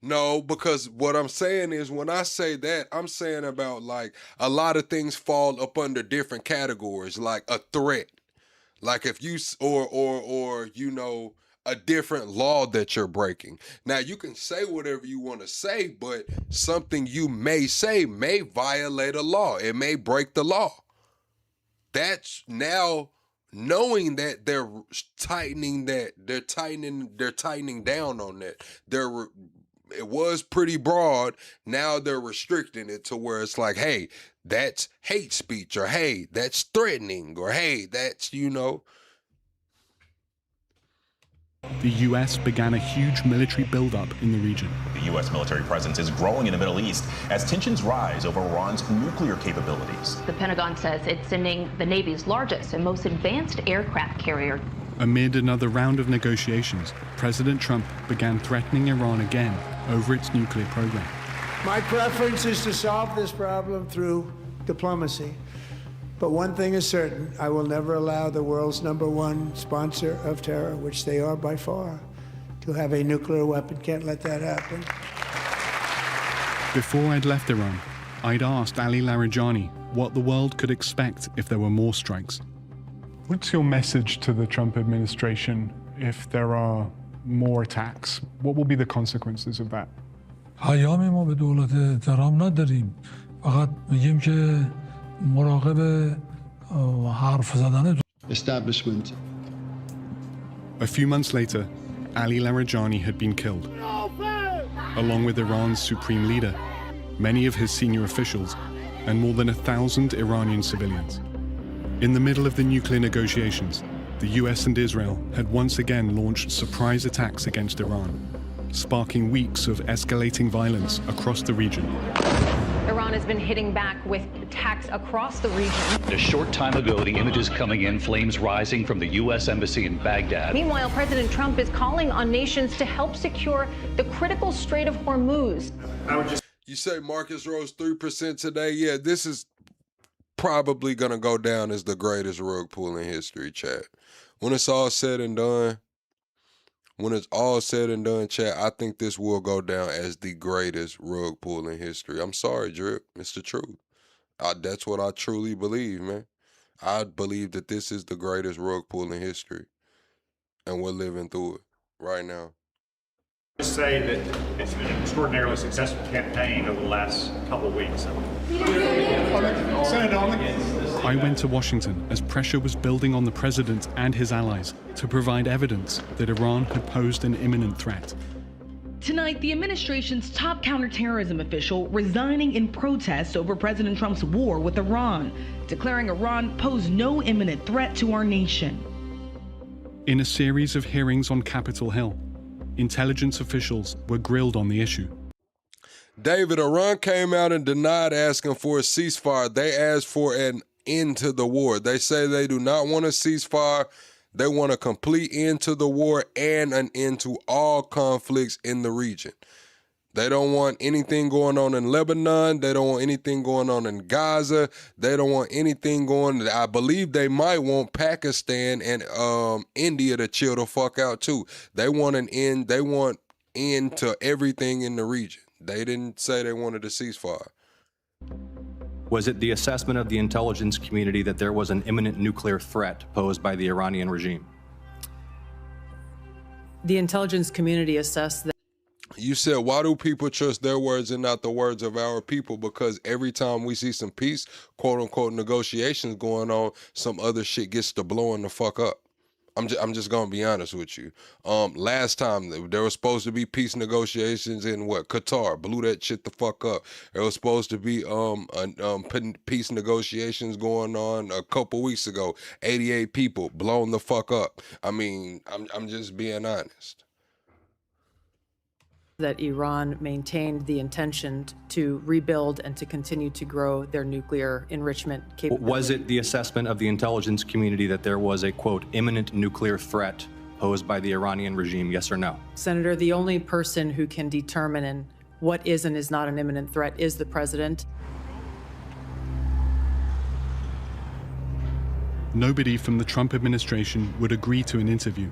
No, because what I'm saying is when I say that, I'm saying about like a lot of things fall up under different categories, like a threat. Like if you, or you know, a different law that you're breaking. Now, you can say whatever you want to say, but something you may say may violate a law. It may break the law. That's now knowing that they're tightening down on that. It was pretty broad. Now they're restricting it to where it's like, hey, that's hate speech, or hey, that's threatening, or hey, that's, you know. The US began a huge military buildup in the region. The U.S. military presence is growing in the Middle East as tensions rise over Iran's nuclear capabilities. The Pentagon says it's sending the Navy's largest and most advanced aircraft carrier. Amid another round of negotiations, President Trump began threatening Iran again over its nuclear program. My preference is to solve this problem through diplomacy. But one thing is certain, I will never allow the world's #1 sponsor of terror, which they are by far, to have a nuclear weapon. Can't let that happen. Before I'd left Iran, I'd asked Ali Larijani what the world could expect if there were more strikes. What's your message to the Trump administration if there are more attacks? What will be the consequences of that? پیامی ما به دولت ترامپ نداریم. فقط میگیم که مراقب حرف زدن. Establishment. A few months later, Ali Larijani had been killed, along with Iran's supreme leader, many of his senior officials, and more than 1,000 Iranian civilians. In the middle of the nuclear negotiations, the US and Israel had once again launched surprise attacks against Iran, sparking weeks of escalating violence across the region. Iran has been hitting back with attacks across the region. A short time ago, the images coming in, flames rising from the U.S. Embassy in Baghdad. Meanwhile, President Trump is calling on nations to help secure the critical Strait of Hormuz. You say markets rose 3% today? Yeah, this is probably going to go down as the greatest rug pull in history, chat. When it's all said and done, chat, I think this will go down as the greatest rug pull in history. I'm sorry, Drip. It's the truth. That's what I truly believe, man. I believe that this is the greatest rug pull in history. And we're living through it right now. Just say that it's been an extraordinarily successful campaign over the last couple of weeks. I went to Washington as pressure was building on the president and his allies to provide evidence that Iran had posed an imminent threat. Tonight, the administration's top counterterrorism official resigning in protest over President Trump's war with Iran, declaring Iran posed no imminent threat to our nation. In a series of hearings on Capitol Hill, intelligence officials were grilled on the issue. David, Iran came out and denied asking for a ceasefire. They asked for an end to the war. They say they do not want a ceasefire. They want a complete end to the war and an end to all conflicts in the region. They don't want anything going on in Lebanon. They don't want anything going on in Gaza. They don't want anything going. I believe they might want Pakistan and India to chill the fuck out too. They want an end. They want end to everything in the region. They didn't say they wanted a ceasefire. Was it the assessment of the intelligence community that there was an imminent nuclear threat posed by the Iranian regime? The intelligence community assessed that. You said, why do people trust their words and not the words of our people? Because every time we see some peace, quote unquote, negotiations going on, some other shit gets to blowing the fuck up. I'm just gonna be honest with you. Last time there was supposed to be peace negotiations in Qatar, blew that shit the fuck up. There was supposed to be peace negotiations going on a couple weeks ago. 88 people blown the fuck up. I mean, I'm just being honest. That Iran maintained the intention to rebuild and to continue to grow their nuclear enrichment capability. Was it the assessment of the intelligence community that there was a, quote, imminent nuclear threat posed by the Iranian regime, yes or no? Senator, the only person who can determine what is and is not an imminent threat is the president. Nobody from the Trump administration would agree to an interview.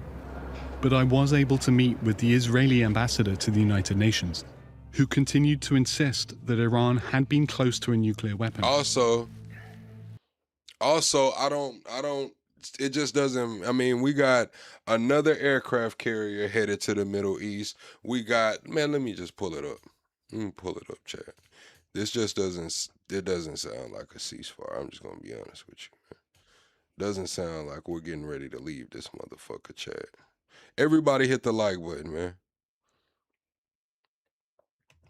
But I was able to meet with the Israeli ambassador to the United Nations, who continued to insist that Iran had been close to a nuclear weapon. Also, I don't, it just doesn't, I mean, we got another aircraft carrier headed to the Middle East. We got, man, let me just pull it up. Let me pull it up, chat. This just doesn't, it doesn't sound like a ceasefire. I'm just going to be honest with you, man. Doesn't sound like we're getting ready to leave this motherfucker, chat. Everybody hit the like button, man.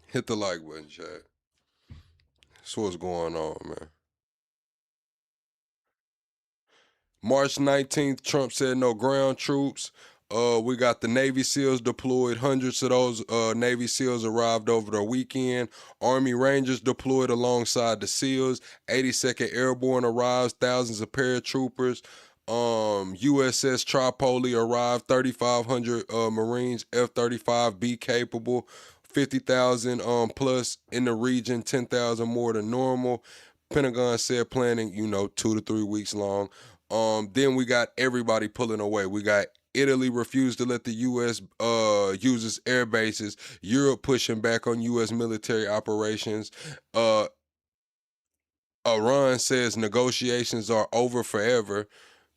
Hit the like button, chat. So what's going on, man? March 19th, Trump said no ground troops. We got the Navy SEALs deployed. Hundreds of those Navy SEALs arrived over the weekend. Army Rangers deployed alongside the SEALs. 82nd Airborne arrives. Thousands of paratroopers. USS Tripoli arrived. 3,500 Marines. F-35B capable. 50,000 plus in the region. 10,000 more than normal. Pentagon said planning, 2 to 3 weeks long. Then we got everybody pulling away. We got Italy refused to let the U.S. Use its air bases. Europe pushing back on U.S. military operations. Iran says negotiations are over forever.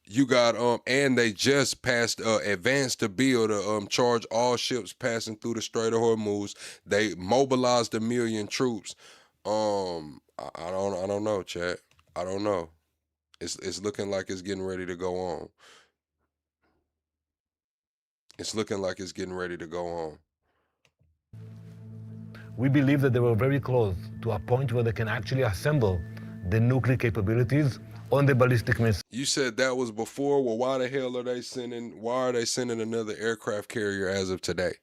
You got and they just passed advanced a bill to charge all ships passing through the Strait of Hormuz. They mobilized 1 million troops. I don't know, chat. I don't know. It's looking like it's getting ready to go on. It's looking like it's getting ready to go on. We believe that they were very close to a point where they can actually assemble the nuclear capabilities on the ballistic missile. You said that was before. Well, why the hell are they sending? Why are they sending another aircraft carrier as of today?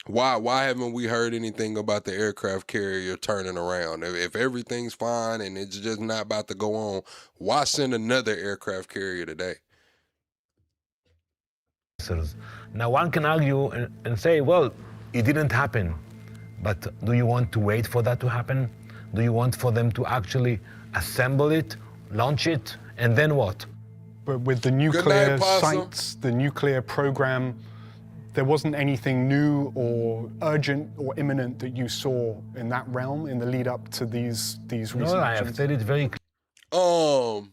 Why haven't we heard anything about the aircraft carrier turning around? If everything's fine and it's just not about to go on, why send another aircraft carrier today? Now one can argue and say, well, it didn't happen. But do you want to wait for that to happen? Do you want for them to actually assemble it, launch it, and then what? But with the nuclear sites, the nuclear program, there wasn't anything new or urgent or imminent that you saw in that realm in the lead up to these recent No, I have said it very clearly.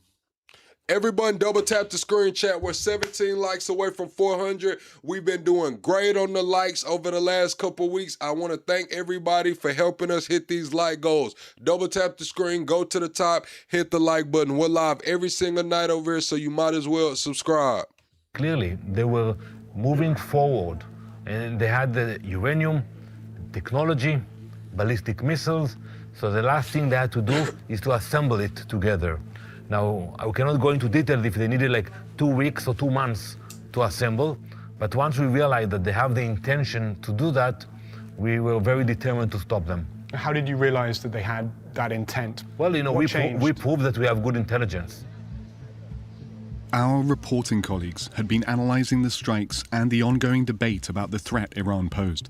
Everyone double tap the screen chat. We're 17 likes away from 400. We've been doing great on the likes over the last couple weeks. I want to thank everybody for helping us hit these like goals. Double tap the screen, go to the top, hit the like button. We're live every single night over here, so you might as well subscribe. Clearly, they were moving forward, and they had the uranium technology, ballistic missiles. So the last thing they had to do is to assemble it together. Now, I cannot go into detail if they needed like 2 weeks or 2 months to assemble, but once we realized that they have the intention to do that, we were very determined to stop them. How did you realize that they had that intent? Well, we proved that we have good intelligence. Our reporting colleagues had been analysing the strikes and the ongoing debate about the threat Iran posed.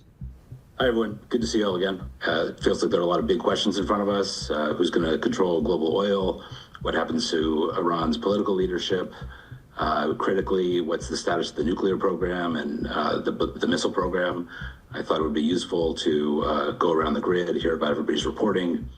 Hi, everyone. Good to see you all again. It feels like there are a lot of big questions in front of us. Who's going to control global oil? What happens to Iran's political leadership? Critically, what's the status of the nuclear program and the missile program? I thought it would be useful to go around the grid, hear about everybody's reporting.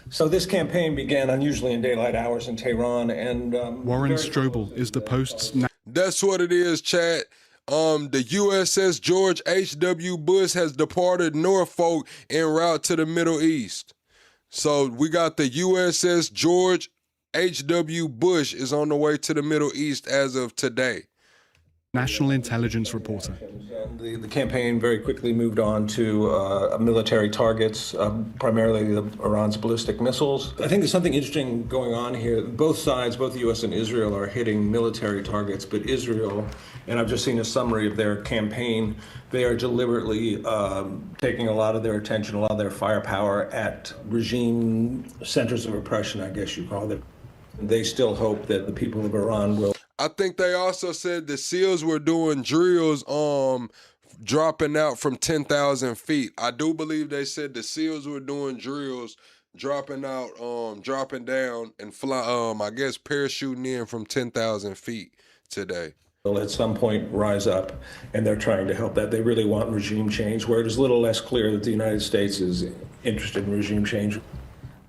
So this campaign began unusually in daylight hours in Tehran, and Warren Strobel is the Post's. That's what it is, chat. The USS George H.W. Bush has departed Norfolk en route to the Middle East. So we got the USS George H.W. Bush is on the way to the Middle East as of today. National intelligence reporter. The campaign very quickly moved on to military targets, primarily Iran's ballistic missiles. I think there's something interesting going on here. Both sides, both the U.S. and Israel, are hitting military targets, but Israel, and I've just seen a summary of their campaign, they are deliberately taking a lot of their attention, a lot of their firepower at regime centers of oppression, I guess you call it. They still hope that the people of Iran will. I think they also said the SEALs were doing drills dropping out from 10,000 feet. I do believe they said the SEALs were doing drills dropping out, dropping down and fly, I guess parachuting in from 10,000 feet today. Will at some point rise up, and they're trying to help that. They really want regime change, where it is a little less clear that the United States is interested in regime change.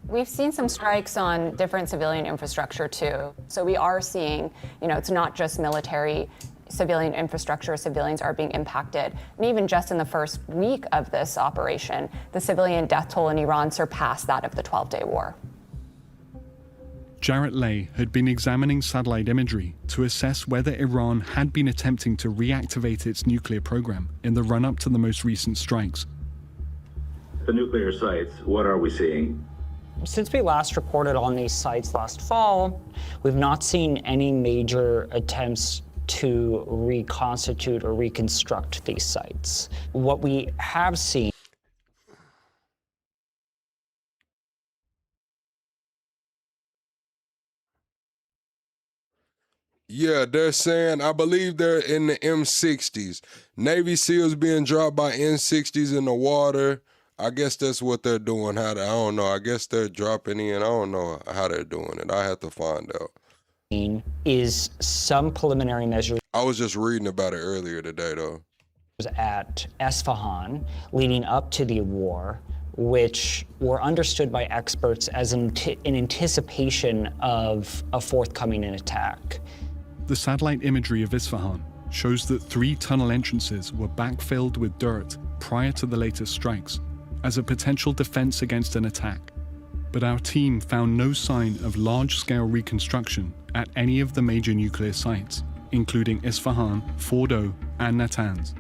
We've seen some strikes on different civilian infrastructure too. So we are seeing, it's not just military, civilian infrastructure, civilians are being impacted. And even just in the first week of this operation, the civilian death toll in Iran surpassed that of the 12-day war. Jarrett Lay had been examining satellite imagery to assess whether Iran had been attempting to reactivate its nuclear program in the run-up to the most recent strikes. the nuclear sites, what are we seeing? Since we last reported on these sites last fall, we've not seen any major attempts to reconstitute or reconstruct these sites. What we have seen Yeah, they're saying, I believe they're in the M60s. Navy SEALs being dropped by N60s in the water. I guess that's what they're doing. I don't know. I guess they're dropping in. I don't know how they're doing it. I have to find out. Is some preliminary measures. I was just reading about it earlier today, though. At Esfahan leading up to the war, which were understood by experts as in anticipation of a forthcoming attack. The satellite imagery of Isfahan shows that 3 tunnel entrances were backfilled with dirt prior to the latest strikes as a potential defense against an attack. But our team found no sign of large-scale reconstruction at any of the major nuclear sites, including Isfahan, Fordo, and Natanz.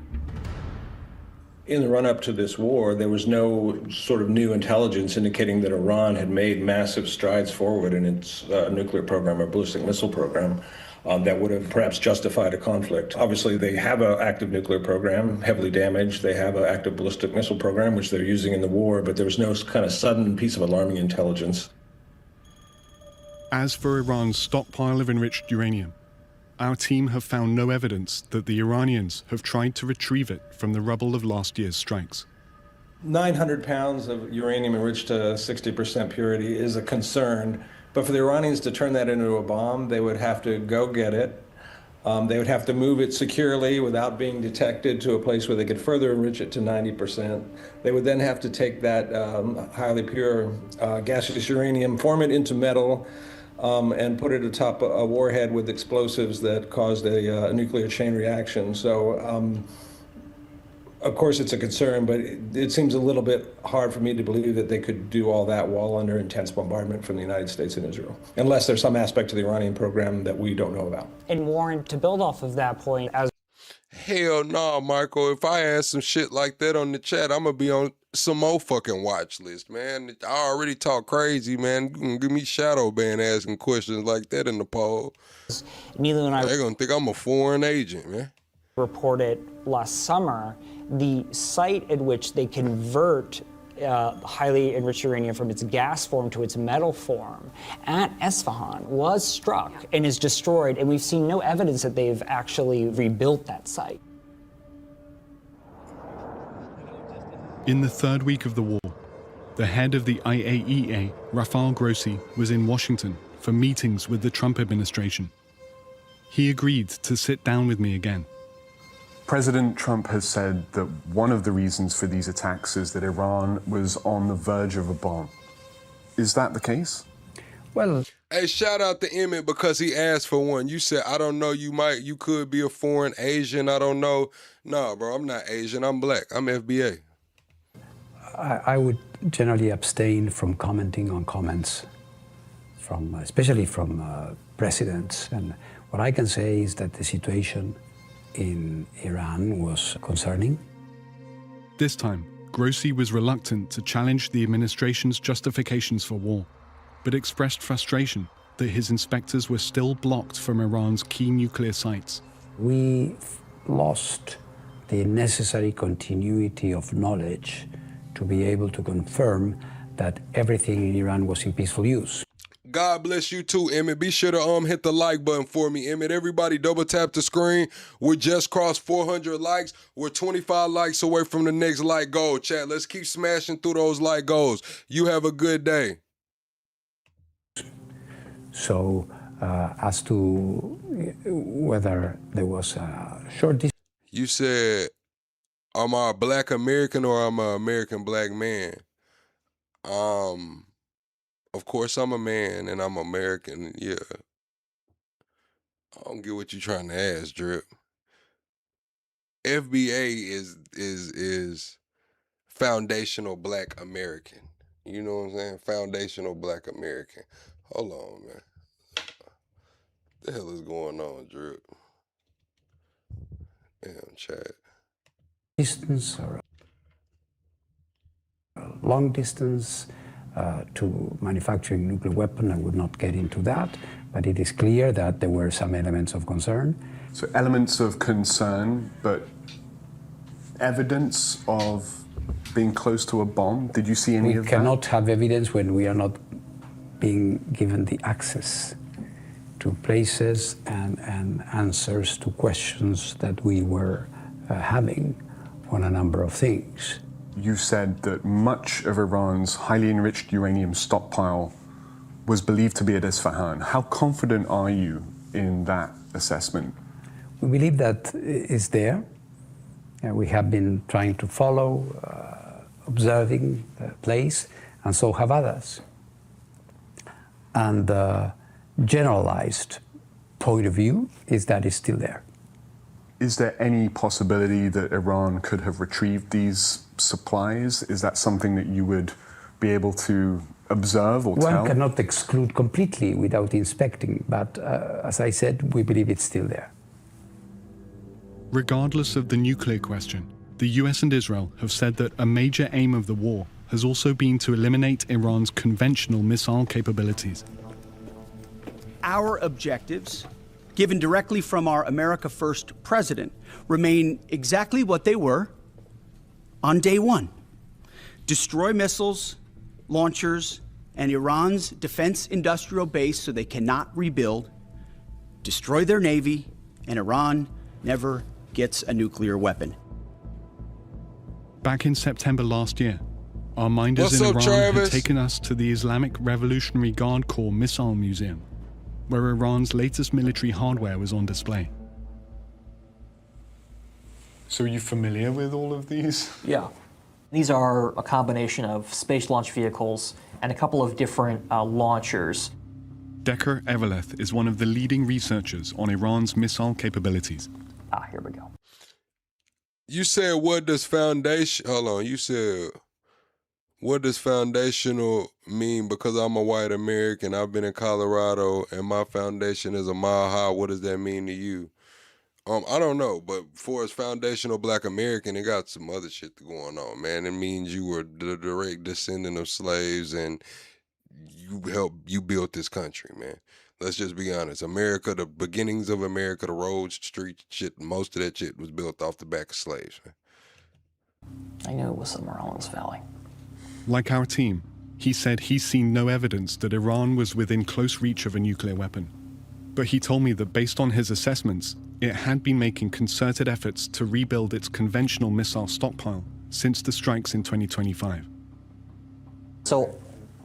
In the run-up to this war, there was no sort of new intelligence indicating that Iran had made massive strides forward in its nuclear program or ballistic missile program that would have perhaps justified a conflict. Obviously, they have an active nuclear program, heavily damaged. They have an active ballistic missile program, which they're using in the war, but there was no kind of sudden piece of alarming intelligence. As for Iran's stockpile of enriched uranium, our team have found no evidence that the Iranians have tried to retrieve it from the rubble of last year's strikes. 900 pounds of uranium enriched to 60% purity is a concern, but for the Iranians to turn that into a bomb, they would have to go get it. They would have to move it securely without being detected to a place where they could further enrich it to 90%. They would then have to take that highly pure gaseous uranium, form it into metal, and put it atop a warhead with explosives that caused a nuclear chain reaction. So, of course, it's a concern, but it seems a little bit hard for me to believe that they could do all that while under intense bombardment from the United States and Israel, unless there's some aspect to the Iranian program that we don't know about. And Warren, to build off of that point, as Hell no, Michael. If I ask some shit like that on the chat, I'm going to be on some more fucking watch list, man. I already talk crazy, man. You can give me shadow ban asking questions like that in the poll. Neither and I They're going to think I'm a foreign agent, man. Reported last summer, the site at which they convert highly enriched uranium from its gas form to its metal form at Esfahan was struck and is destroyed, and we've seen no evidence that they've actually rebuilt that site. In the 3rd week of the war, the head of the IAEA, Rafael Grossi, was in Washington for meetings with the Trump administration. He agreed to sit down with me again. President Trump has said that one of the reasons for these attacks is that Iran was on the verge of a bomb. Is that the case? Well, hey, shout out to Emmett because he asked for one. You said, I don't know, you could be a foreign Asian, I don't know. No, bro, I'm not Asian, I'm black, I'm FBA. I would generally abstain from commenting on comments especially from presidents. And what I can say is that the situation in Iran was concerning. This time, Grossi was reluctant to challenge the administration's justifications for war, but expressed frustration that his inspectors were still blocked from Iran's key nuclear sites. We lost the necessary continuity of knowledge to be able to confirm that everything in Iran was in peaceful use. God bless you too, Emmett. Be sure to hit the like button for me, Emmett. Everybody double tap the screen. We just crossed 400 likes. We're 25 likes away from the next like goal. Chat, let's keep smashing through those like goals. You have a good day. So as to whether there was a short distance. You said, am I a black American or am I an American black man? Of course I'm a man and I'm American, yeah. I don't get what you're trying to ask, Drip. FBA is foundational black American. You know what I'm saying? Foundational black American. Hold on, man. What the hell is going on, Drip? Damn, chat. Distance or long distance to manufacturing nuclear weapon. I would not get into that, but it is clear that there were some elements of concern. So elements of concern, but evidence of being close to a bomb? Did you see any of that? We cannot have evidence when we are not being given the access to places and answers to questions that we were having on a number of things. You said that much of Iran's highly enriched uranium stockpile was believed to be at Isfahan. How confident are you in that assessment? We believe that is there. We have been trying to follow, observing the place, and so have others. And the generalized point of view is that it's still there. Is there any possibility that Iran could have retrieved these supplies? Is that something that you would be able to observe or tell? One cannot exclude completely without inspecting, but as I said, we believe it's still there. Regardless of the nuclear question, the US and Israel have said that a major aim of the war has also been to eliminate Iran's conventional missile capabilities. Our objectives, given directly from our America First president, remain exactly what they were on day one. Destroy missiles, launchers, and Iran's defense industrial base so they cannot rebuild, destroy their navy, and Iran never gets a nuclear weapon. Back in September last year, our minders in Iran had taken us to the Islamic Revolutionary Guard Corps Missile Museum, where Iran's latest military hardware was on display. So are you familiar with all of these? Yeah. These are a combination of space launch vehicles and a couple of different launchers. Decker Eveleth is one of the leading researchers on Iran's missile capabilities. Here we go. You said, what does foundation, hold on, you said, what does foundational mean? Because I'm a white American, I've been in Colorado, and my foundation is a mile high. What does that mean to you? I don't know, but for as foundational Black American, it got some other shit going on, man. It means you were the direct descendant of slaves and you built this country, man. Let's just be honest. America, the beginnings of America, the roads, streets, shit, most of that shit was built off the back of slaves, man. I knew it was somewhere along this valley. Like our team, he said he's seen no evidence that Iran was within close reach of a nuclear weapon. But he told me that based on his assessments, it had been making concerted efforts to rebuild its conventional missile stockpile since the strikes in 2025. So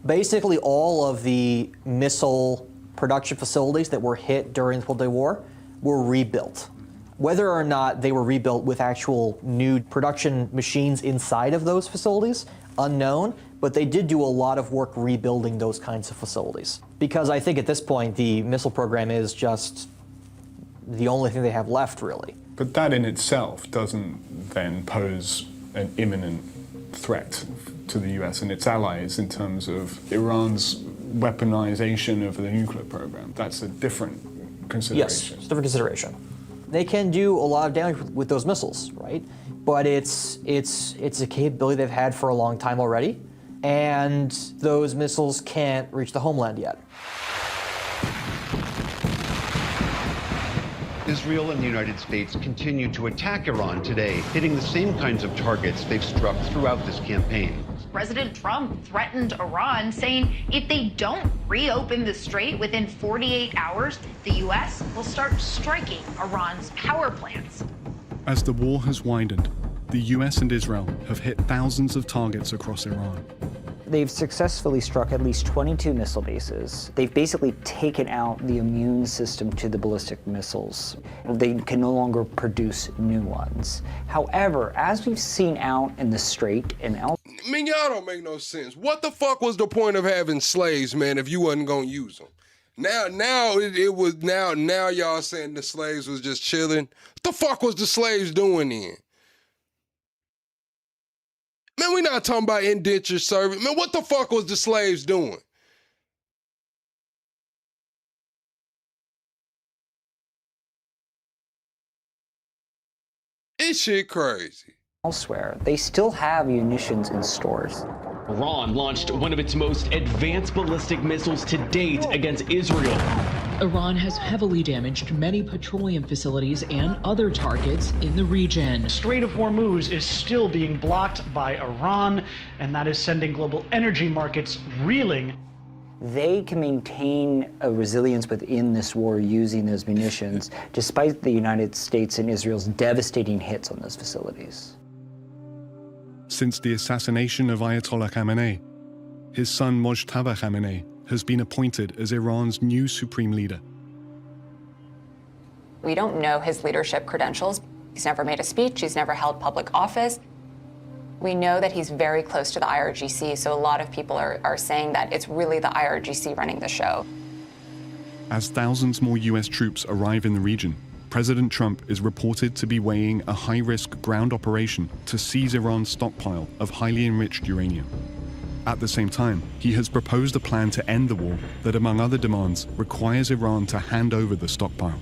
basically all of the missile production facilities that were hit during the 12-Day War were rebuilt. Whether or not they were rebuilt with actual new production machines inside of those facilities, unknown, but they did do a lot of work rebuilding those kinds of facilities. Because I think at this point, the missile program is just the only thing they have left, really. But that in itself doesn't then pose an imminent threat to the US and its allies in terms of Iran's weaponization of the nuclear program. That's a different consideration. Yes, it's a different consideration. They can do a lot of damage with those missiles, right? But it's a capability they've had for a long time already, and those missiles can't reach the homeland yet. Israel and the United States continue to attack Iran today, hitting the same kinds of targets they've struck throughout this campaign. President Trump threatened Iran, saying if they don't reopen the strait within 48 hours, the U.S. will start striking Iran's power plants. As the war has widened, the US and Israel have hit thousands of targets across Iran. They've successfully struck at least 22 missile bases. They've basically taken out the immune system to the ballistic missiles. They can no longer produce new ones. However, as we've seen out in the Strait and out... I mean, y'all don't make no sense. What the fuck was the point of having slaves, man, if you wasn't gonna use them? Now y'all saying the slaves was just chilling. What the fuck was the slaves doing then? Man, we not talking about indentured service. Man, what the fuck was the slaves doing? This shit crazy. Elsewhere, they still have munitions in stores. Iran launched one of its most advanced ballistic missiles to date against Israel. Iran has heavily damaged many petroleum facilities and other targets in the region. Strait of Hormuz is still being blocked by Iran, and that is sending global energy markets reeling. They can maintain a resilience within this war using those munitions, despite the United States and Israel's devastating hits on those facilities. Since the assassination of Ayatollah Khamenei, his son Mojtaba Khamenei has been appointed as Iran's new supreme leader. We don't know his leadership credentials. He's never made a speech, he's never held public office. We know that he's very close to the IRGC, so a lot of people are saying that it's really the IRGC running the show. As thousands more US troops arrive in the region, President Trump is reported to be weighing a high-risk ground operation to seize Iran's stockpile of highly enriched uranium. At the same time, he has proposed a plan to end the war that, among other demands, requires Iran to hand over the stockpile.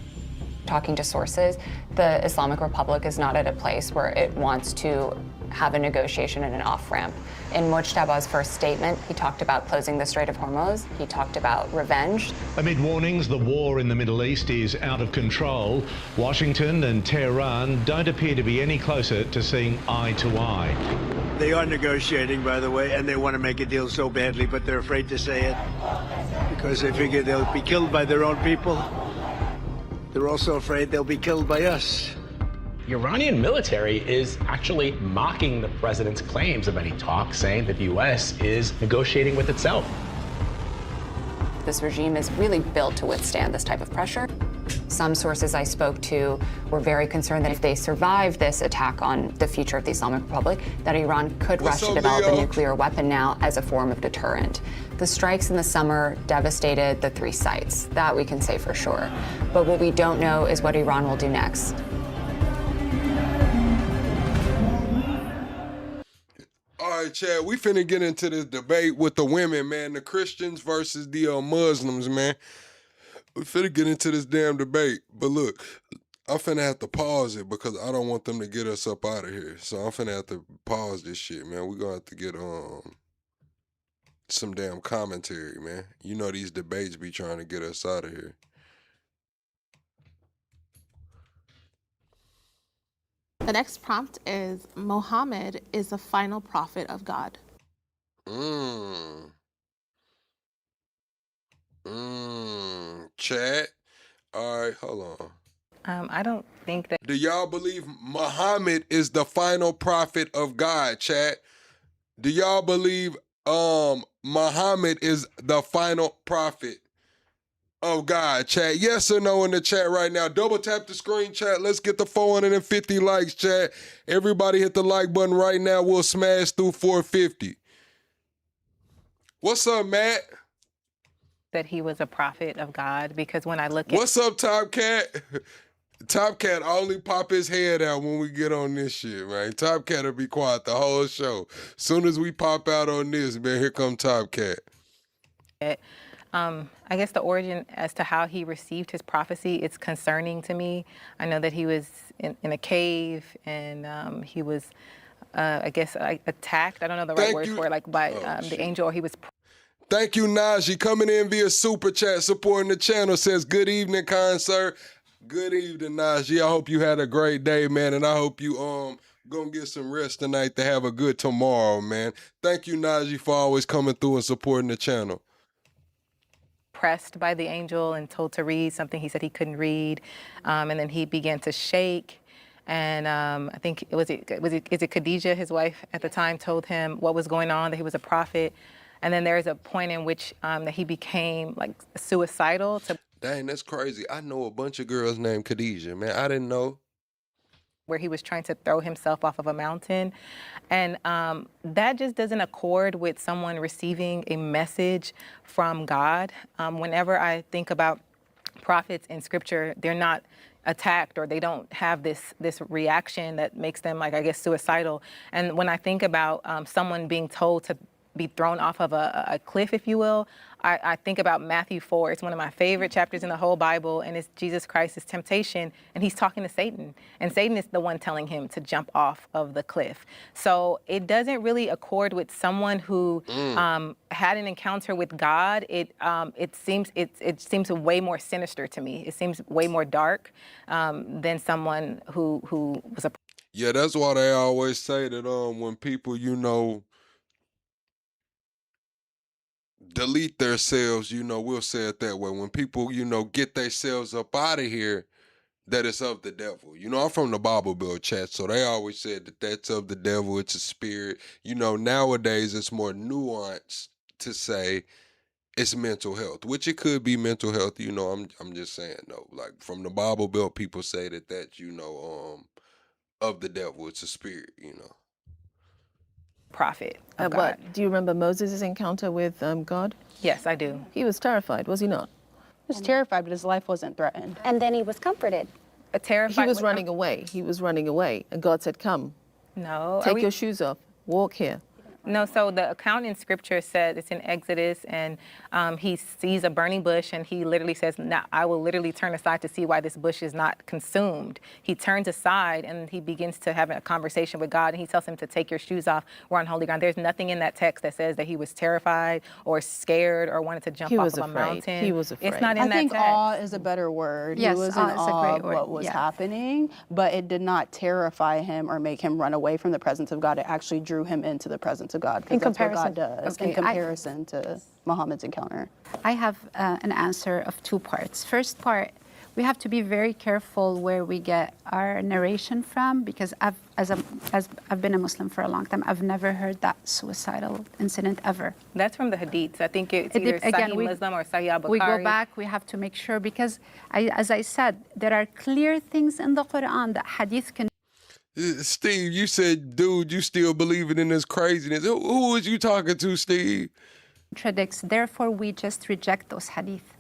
Talking to sources, the Islamic Republic is not at a place where it wants to have a negotiation and an off-ramp. In Mojtaba's first statement, he talked about closing the Strait of Hormuz. He talked about revenge. Amid warnings the war in the Middle East is out of control, Washington and Tehran don't appear to be any closer to seeing eye to eye. They are negotiating, by the way, and they want to make a deal so badly, but they're afraid to say it because they figure they'll be killed by their own people. They're also afraid they'll be killed by us. The Iranian military is actually mocking the president's claims of any talks, saying that the U.S. is negotiating with itself. This regime is really built to withstand this type of pressure. Some sources I spoke to were very concerned that if they survive this attack on the future of the Islamic Republic, that Iran could rush to develop a nuclear weapon now as a form of deterrent. The strikes in the summer devastated the 3 sites. That we can say for sure. But what we don't know is what Iran will do next. All right, Chad, we finna get into this debate with the women, man. The Christians versus the Muslims, man. We finna get into this damn debate. But look, I'm finna have to pause it because I don't want them to get us up out of here. So I'm finna have to pause this shit, man. We're gonna have to get some damn commentary, man. You know these debates be trying to get us out of here. The next prompt is, Muhammad is the final prophet of God. Chat. All right, hold on. I don't think that. Do y'all believe Muhammad is the final prophet of God, chat? Do y'all believe Muhammad is the final prophet of God, chat? Yes or no in the chat right now. Double tap the screen, chat. Let's get the 450 likes, chat. Everybody hit the like button right now. We'll smash through 450. What's up, Matt? That he was a prophet of God, because when I look at... What's up, Top Cat? Top Cat only pop his head out when we get on this shit, man. Top Cat will be quiet the whole show. Soon as we pop out on this, man, here come Top Cat. I guess the origin as to how he received his prophecy, it's concerning to me. I know that he was in a cave and he was, I guess, attacked. I don't know the right word for it, like by the angel, or he was... Thank you, Najee, coming in via Super Chat, supporting the channel, says, good evening, kind sir. Good evening, Najee. I hope you had a great day, man, and I hope you gonna get some rest tonight to have a good tomorrow, man. Thank you, Najee, for always coming through and supporting the channel. Pressed by the angel and told to read something he said he couldn't read, and then he began to shake. And I think is it Khadijah, his wife at the time, told him what was going on, that he was a prophet. And then there's a point in which that he became like suicidal. Dang, that's crazy. I know a bunch of girls named Khadijah, man. I didn't know. Where he was trying to throw himself off of a mountain. And that just doesn't accord with someone receiving a message from God. Whenever I think about prophets in scripture, they're not attacked, or they don't have this reaction that makes them, like, I guess, suicidal. And when I think about someone being told to be thrown off of a cliff, if you will. I think about Matthew 4. It's one of my favorite chapters in the whole Bible, and it's Jesus Christ's temptation, and he's talking to Satan, and Satan is the one telling him to jump off of the cliff. So it doesn't really accord with someone who had an encounter with God. It seems way more sinister to me. It seems way more dark than someone who was a. Yeah, that's why they always say that when people, you know, delete themselves, you know, we'll say it that way. When people, you know, get themselves up out of here, that it's of the devil. You know, I'm from the Bible Belt chat, so they always said that that's of the devil, it's a spirit. You know, nowadays it's more nuanced to say it's mental health, which it could be mental health. You know, I'm just saying, though, like from the Bible Belt, people say that, you know, of the devil, it's a spirit, you know. Prophet of God. Do you remember Moses' encounter with God? Yes, I do. He was terrified, was he not? He was terrified, but his life wasn't threatened. And then he was comforted. Terrified. He was running away. He was running away. And God said, come. No. Take your shoes off. Walk here. No, so the account in scripture said, it's in Exodus, and he sees a burning bush, and he literally says, "Now I will literally turn aside to see why this bush is not consumed." He turns aside, and he begins to have a conversation with God, and he tells him to take your shoes off. We're on holy ground. There's nothing in that text that says that he was terrified or scared or wanted to jump off of a mountain. He was afraid. It's not in that text. I think awe is a better word. Yes, he was in awe of what was happening, but it did not terrify him or make him run away from the presence of God. It actually drew him into the presence of God. Because that's what God does in comparison to Muhammad's encounter. I have an answer of two parts. First part, we have to be very careful where we get our narration from, because as I've been a Muslim for a long time, I've never heard that suicidal incident ever. That's from the Hadiths. I think it's either Sahih Muslim or Sahih Bukhari. We go back, we have to make sure, because as I said, there are clear things in the Quran that Hadith can. Steve, you said, dude, you still believing in this craziness. Who was you talking to, Steve? Contradicts. Therefore, we just reject those hadith.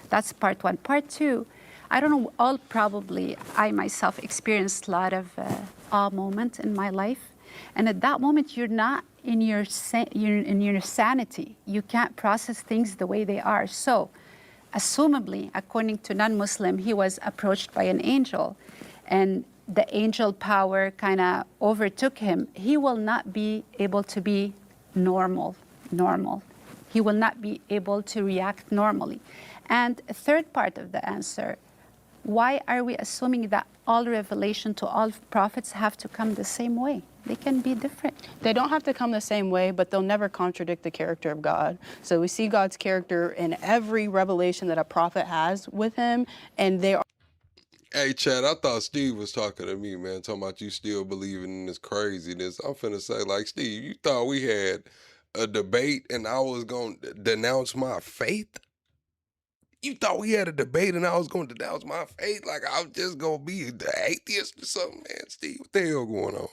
That's part one. Part two, I don't know, probably I myself experienced a lot of awe moments in my life. And at that moment, you're not in your sanity. You can't process things the way they are. So, assumably, according to non-Muslim, he was approached by an angel. And the angel power kind of overtook him. He will not be able to be normal. He will not be able to react normally. And a third part of the answer, why are we assuming that all revelation to all prophets have to come the same way? They can be different. They don't have to come the same way, but they'll never contradict the character of God. So we see God's character in every revelation that a prophet has with him, and they are. Hey, Chad, I thought Steve was talking to me, man, talking about you still believing in this craziness. I'm finna say, like, Steve, you thought we had a debate and I was going to denounce my faith? You thought we had a debate and I was going to denounce my faith? Like, I was just going to be an atheist or something, man? Steve, what the hell going on?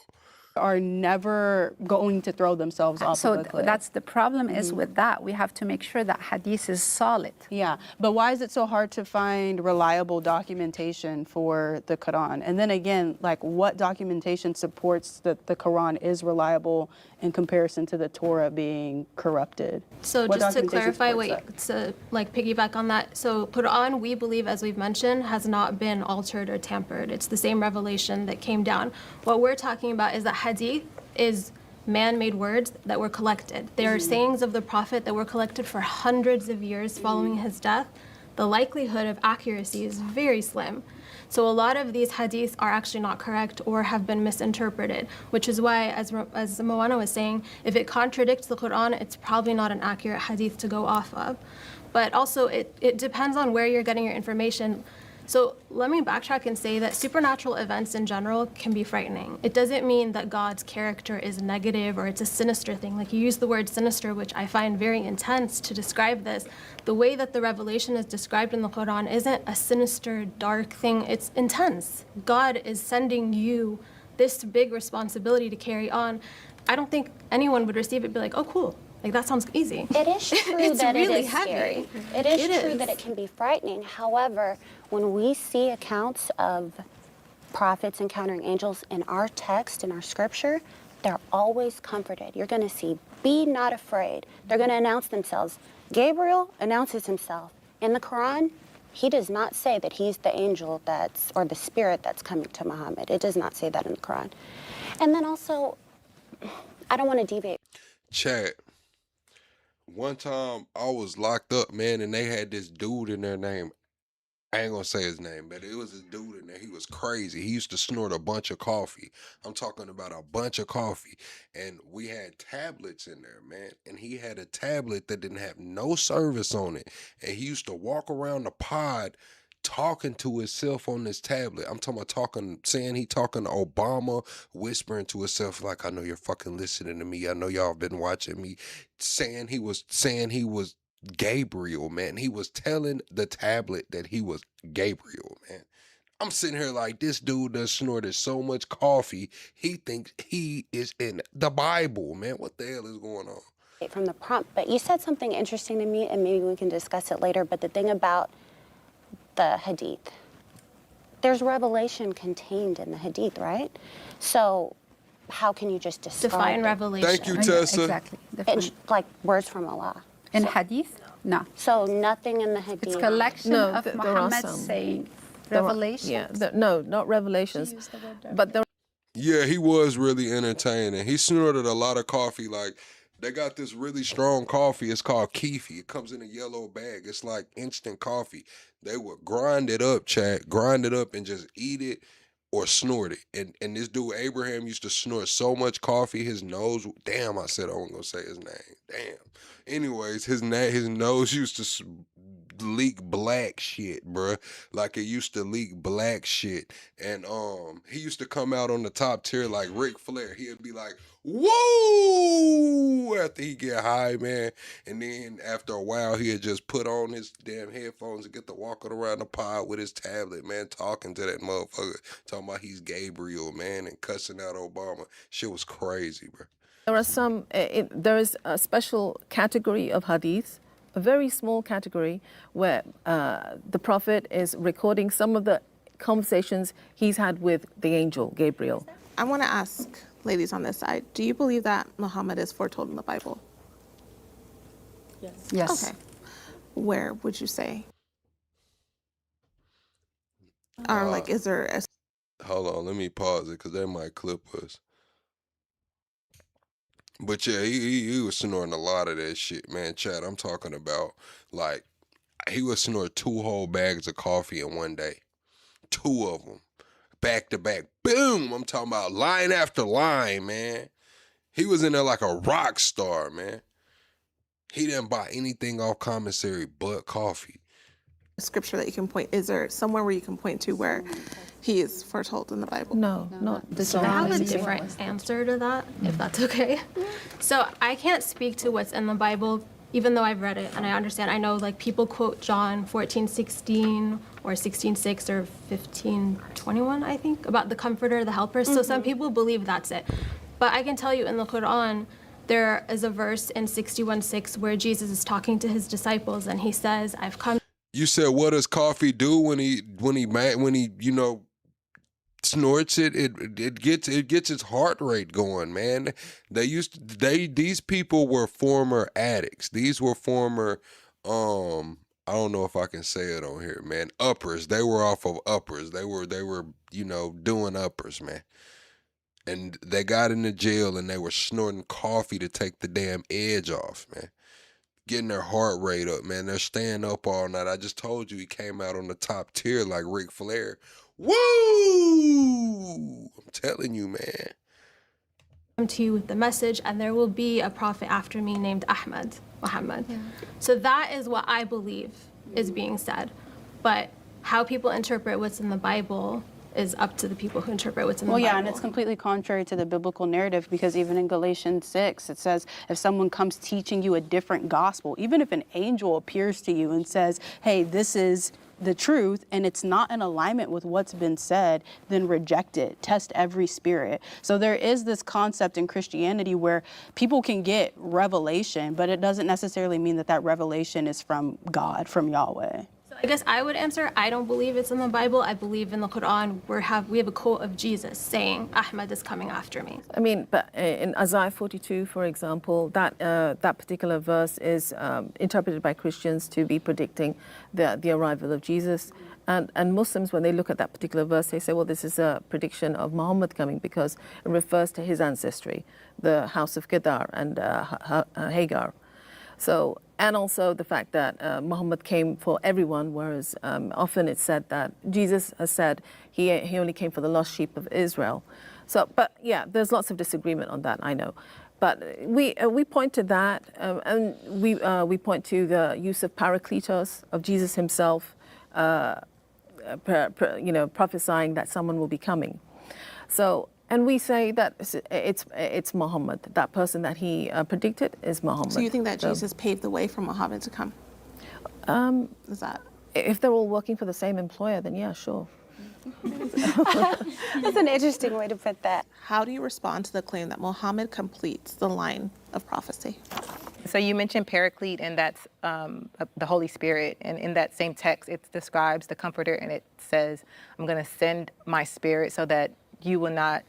Are never going to throw themselves off of a cliff. That's the problem is with that. We have to make sure that hadith is solid. Yeah, but why is it so hard to find reliable documentation for the Quran? And then again, like, what documentation supports that the Quran is reliable in comparison to the Torah being corrupted? So just to clarify, to like piggyback on that, so Quran, we believe, as we've mentioned, has not been altered or tampered. It's the same revelation that came down. What we're talking about is that hadith is man-made words that were collected. They are sayings of the Prophet that were collected for hundreds of years following his death. The likelihood of accuracy is very slim. So a lot of these hadiths are actually not correct or have been misinterpreted, which is why, as Moana was saying, if it contradicts the Quran, it's probably not an accurate hadith to go off of. But also, it depends on where you're getting your information. So let me backtrack and say that supernatural events in general can be frightening. It doesn't mean that God's character is negative or it's a sinister thing. Like, you use the word sinister, which I find very intense to describe this. The way that the revelation is described in the Quran isn't a sinister, dark thing. It's intense. God is sending you this big responsibility to carry on. I don't think anyone would receive it and be like, oh, cool. Like, that sounds easy. It is true that really it is scary. It is true that it can be frightening. However, when we see accounts of prophets encountering angels in our text, in our scripture, they're always comforted. You're going to see, be not afraid. They're going to announce themselves. Gabriel announces himself. In the Quran, he does not say that he's the angel or the spirit that's coming to Muhammad. It does not say that in the Quran. And then also, I don't want to deviate. Chat. One time I was locked up, man, and they had this dude in there named, I ain't gonna say his name, but it was a dude in there. He was crazy. He used to snort a bunch of coffee. I'm talking about a bunch of coffee. And we had tablets in there, man. And he had a tablet that didn't have no service on it. And he used to walk around the pod talking to himself on this tablet. I'm talking about saying he talking to Obama, whispering to himself like, I know you're fucking listening to me. I know y'all been watching me. Saying he was Gabriel, man. He was telling the tablet that he was Gabriel, man. I'm sitting here like, this dude done snorted so much coffee, he thinks he is in the Bible, man. What the hell is going on? From the prompt, but you said something interesting to me, and maybe we can discuss it later, but the thing about the Hadith, there's revelation contained in the Hadith, right? So how can you just define revelation? Thank you, Tessa. Exactly. Like words from Allah. In Hadith? No. So nothing in the Hadith. It's collection of there are Muhammad some. saying There are- revelations. Yeah, no, not revelations, but there. Yeah, he was really entertaining. He snorted a lot of coffee. Like, they got this really strong coffee. It's called Keefe. It comes in a yellow bag. It's like instant coffee. They would grind it up, chat, grind it up and just eat it or snort it. And this dude, Abraham, used to snort so much coffee, his nose, damn, I said I wasn't going to say his name. Damn. Anyways, his nose used to leak black shit, bruh. Like it used to leak black shit. And he used to come out on the top tier like Ric Flair. He'd be like, woo! After he get high, man. And then after a while, he'd just put on his damn headphones and get to walking around the pod with his tablet, man, talking to that motherfucker. Talking about he's Gabriel, man, and cussing out Obama. Shit was crazy, bruh. There are some. There is a special category of hadith, a very small category, where the Prophet is recording some of the conversations he's had with the angel Gabriel. I want to ask ladies on this side, do you believe that Muhammad is foretold in the Bible? Yes. Yes. Okay. Where would you say? Or like, is there a... Hold on, let me pause it because they might clip us. But yeah, he was snorting a lot of that shit, man. Chad, I'm talking about, like, he would snort 2 whole bags of coffee in one day. 2 of them. Back to back. Boom! I'm talking about line after line, man. He was in there like a rock star, man. He didn't buy anything off commissary but coffee. scripture that you can point? Is there somewhere where you can point to where he is foretold in the Bible? No, not this. I have a different answer to that, if that's okay. So I can't speak to what's in the Bible, even though I've read it and I understand. I know like people quote John 14:16 or 16:6 or 15:21, I think, about the Comforter, the Helper. So some people believe that's it. But I can tell you in the Quran, there is a verse in 61:6 where Jesus is talking to his disciples and he says, "I've come." You said, what does coffee do when he you know, snorts it? It gets its heart rate going, man. These people were former addicts. These were former I don't know if I can say it on here, man. Uppers. They were off of uppers. They were, you know, doing uppers, man. And they got into jail and they were snorting coffee to take the damn edge off, man. Getting their heart rate up, man. They're staying up all night. I just told you he came out on the top tier like Ric Flair. Woo! I'm telling you, man. Come to you with the message, and there will be a prophet after me named Muhammad. Yeah. So that is what I believe is being said. But how people interpret what's in the Bible is up to the people who interpret what's in the Bible. Well, yeah, and it's completely contrary to the biblical narrative, because even in Galatians 6, it says, if someone comes teaching you a different gospel, even if an angel appears to you and says, hey, this is the truth, and it's not in alignment with what's been said, then reject it. Test every spirit. So there is this concept in Christianity where people can get revelation, but it doesn't necessarily mean that that revelation is from God, from Yahweh. I guess I would answer, I don't believe it's in the Bible. I believe in the Quran. We have a quote of Jesus saying, Ahmed is coming after me. I mean, but in Isaiah 42, for example, that particular verse is interpreted by Christians to be predicting the arrival of Jesus. And Muslims, when they look at that particular verse, they say, well, this is a prediction of Muhammad coming because it refers to his ancestry, the house of Kedar and Hagar. So, and also the fact that Muhammad came for everyone, whereas often it's said that Jesus has said he only came for the lost sheep of Israel. So, but yeah, there's lots of disagreement on that, I know. But we point to that, and we point to the use of Parakletos, of Jesus himself, prophesying that someone will be coming. So, and we say that it's Muhammad. That person that he predicted is Muhammad. So you think that Jesus paved the way for Muhammad to come? Is that? If they're all working for the same employer, then yeah, sure. That's an interesting way to put that. How do you respond to the claim that Muhammad completes the line of prophecy? So you mentioned Paraclete, and that's the Holy Spirit. And in that same text, it describes the Comforter, and it says, I'm going to send my Spirit so that you will not